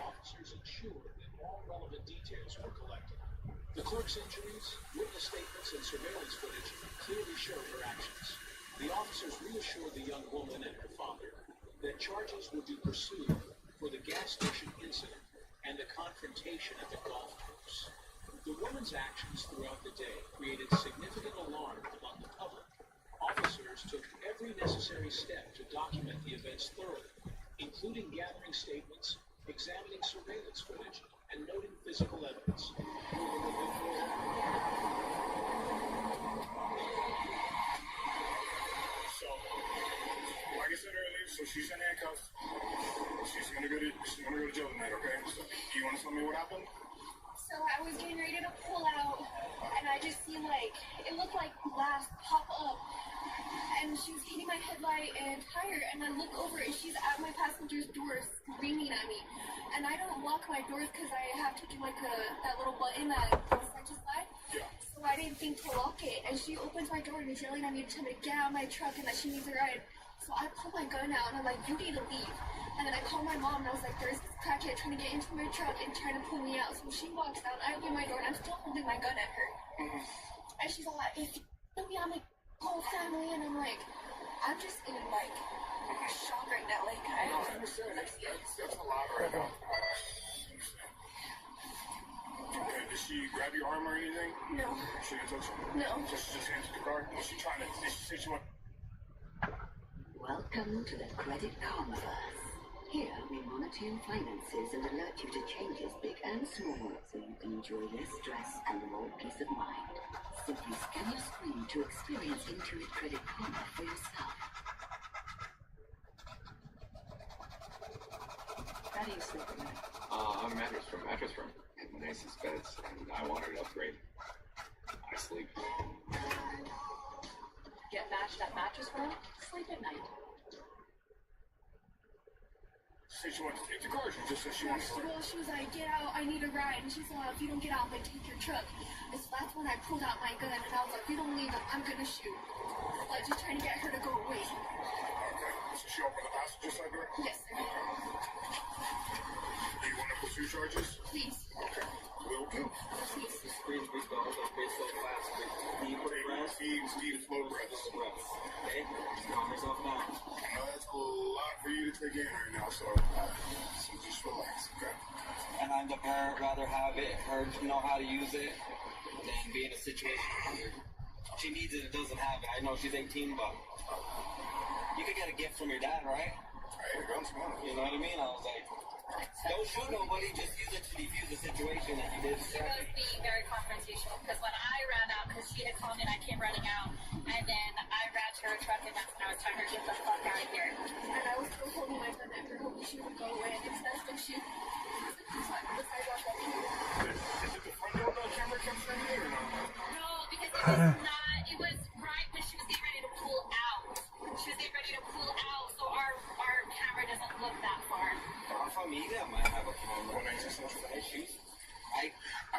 H: Officers ensured that all relevant details were collected. The clerk's injuries, witness statements, and surveillance footage clearly showed her actions. The officers reassured the young woman and her father that charges would be pursued for the gas station incident and the confrontation at the golf course. The woman's actions throughout the day created significant alarm among the public. Officers took every necessary step to document the events thoroughly, including gathering statements, examining surveillance footage, and noting physical evidence.
R: So, like I said earlier, so she's in handcuffs. She's gonna go to jail tonight, okay? So, do you want to tell me what happened?
P: So I was getting ready to pull out, and I just seen it looked like glass pop up, and she was hitting my headlight and tire, and I look over and she's at my passenger's door screaming at me, and I don't lock my doors because I have to do that little button that goes side to side.
R: Yeah.
P: So I didn't think to lock it, and she opens my door and is yelling at me to get out of my truck and that she needs a ride. So I pull my gun out and I'm like, you need to leave. And then I call my mom and I was like, there's this crackhead trying to get into my truck and trying to pull me out. So she walks out, I open my door and I'm still holding my gun at her. And she's all like, if you kill me, I'm like, whole family. And I'm like, I'm just in shock right now. I don't understand.
R: That's a lot right now. Okay, did she grab your arm or anything?
P: No.
R: She didn't touch you?
P: No.
R: Just answered the car? Was she trying to, did she say she wanted?
N: Welcome to the Credit Karmaverse. Here we monitor your finances and alert you to changes big and small so you can enjoy less stress and more peace of mind. Simply scan your screen to experience Intuit credit karma for yourself.
S: How do you sleep at night?
J: On a mattress from Mattress Firm. They have the nicest beds, and I wanted an upgrade. I sleep.
S: Get matched at Mattress Firm? Sleep at night.
R: She said she wanted to take the car. She just said she wanted to.
P: Well, she was like, get out, I need a ride. And she said, if you don't get out, they take your truck. And so that's when I pulled out my gun and I was like, if you don't leave, I'm gonna shoot. Like, just trying to get her to go away.
R: Okay, so she opened the passenger side door?
P: Yes, sir.
R: Do you want to pursue charges?
P: Please.
R: Okay, will do.
P: Please.
M: Breathe so fast. Deep breaths.
R: Deep, slow breaths.
M: Okay? Just calm yourself down.
R: I know that's a lot for you to take in right now, so just relax, okay?
M: And I'm the parent, rather have her know how to use it than be in a situation where she needs it and doesn't have it. I know she's 18, but you could get a gift from your dad, right?
R: Hey, the gun's mine.
M: You know what I mean? I was like, don't shoot nobody, just use it to defuse the situation that you did.
P: She was being very confrontational because when I ran out, because she had called me and I came running out, and then I ran to her truck and that's when I was telling her to get the fuck out of here. And I was still holding my gun at her, hoping she would go away. And instead when she the sidewalk up here.
R: Is it the front door that camera comes from here or no?
P: No, because it was not, it was right when she was getting ready to pull out. She was getting ready to pull out, so our camera doesn't look that far.
M: Our familia might have a camera.
R: Issues? I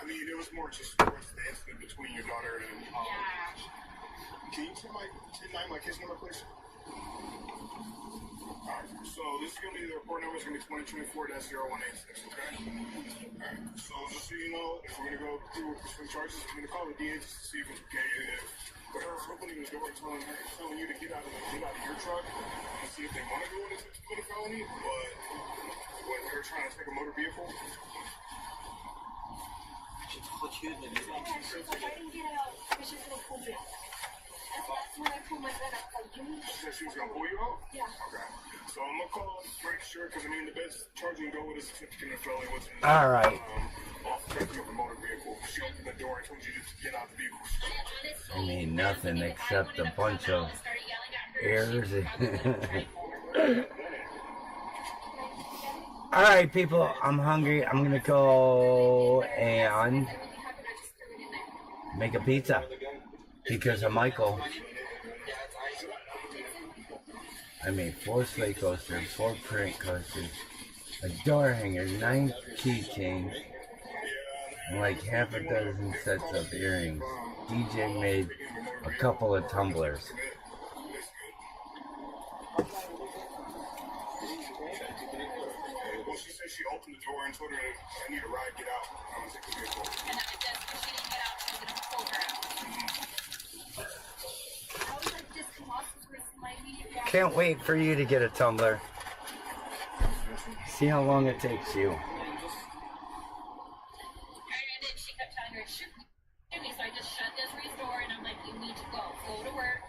R: mean, it was more just towards the incident between your daughter and...
P: Yeah.
R: Can you tell my case number, please? Alright, so this is going to be the report number. It's going to be 2024-0186, okay? Alright, so just so you know, if we're going to go through some charges, I'm going to call the DA just to see if it's okay. But her opening the door and telling you to get out of your truck and see if they want to go into a felony, but when they're trying to take a motor vehicle...
M: She told you that it's like...
P: She's like, I didn't get out, but she's going to pull me out. And that's when I pulled my gun out. Like, you need to...
R: She said she was going to pull you out?
P: Yeah.
R: Okay. So I'm going to call to make sure, because I mean, the best charging go with a certificate of felony was in
D: All right.
R: off taking of a motor vehicle. She opened the door and told you to get out the vehicle.
D: I mean, nothing except a bunch of errors. Alright, people, I'm hungry. I'm gonna go and make a pizza because of Michael. I made 4 slate coasters, 4 print coasters, a door hanger, 9 keychains, and like half a dozen sets of earrings. DJ made a couple of tumblers.
R: Well, she said she opened the door and told her, I need a ride, get out. I'm going to take the vehicle.
P: And then it says when she didn't get out, she was going to pull her out. I was like, this colossus was my immediate...
D: Can't wait for you to get a tumbler. See how long it takes you.
P: And then she kept telling her, shoot me. So I just shut Desiree's door and I'm like, you need to go to work.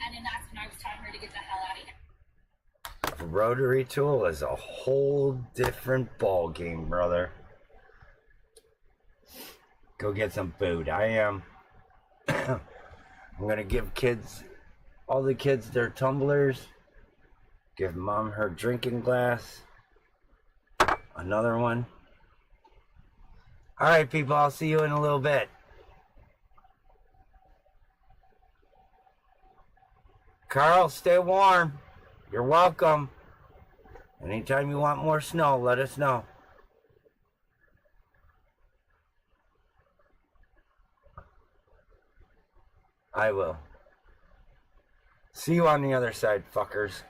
P: And then that's when I was telling her to get the hell out of here.
D: A rotary tool is a whole different ball game, brother. Go get some food. I am. I'm gonna give all the kids their tumblers. Give mom her drinking glass. Another one. Alright, people, I'll see you in a little bit. Carl, stay warm. You're welcome. Anytime you want more snow, let us know. I will. See you on the other side, fuckers.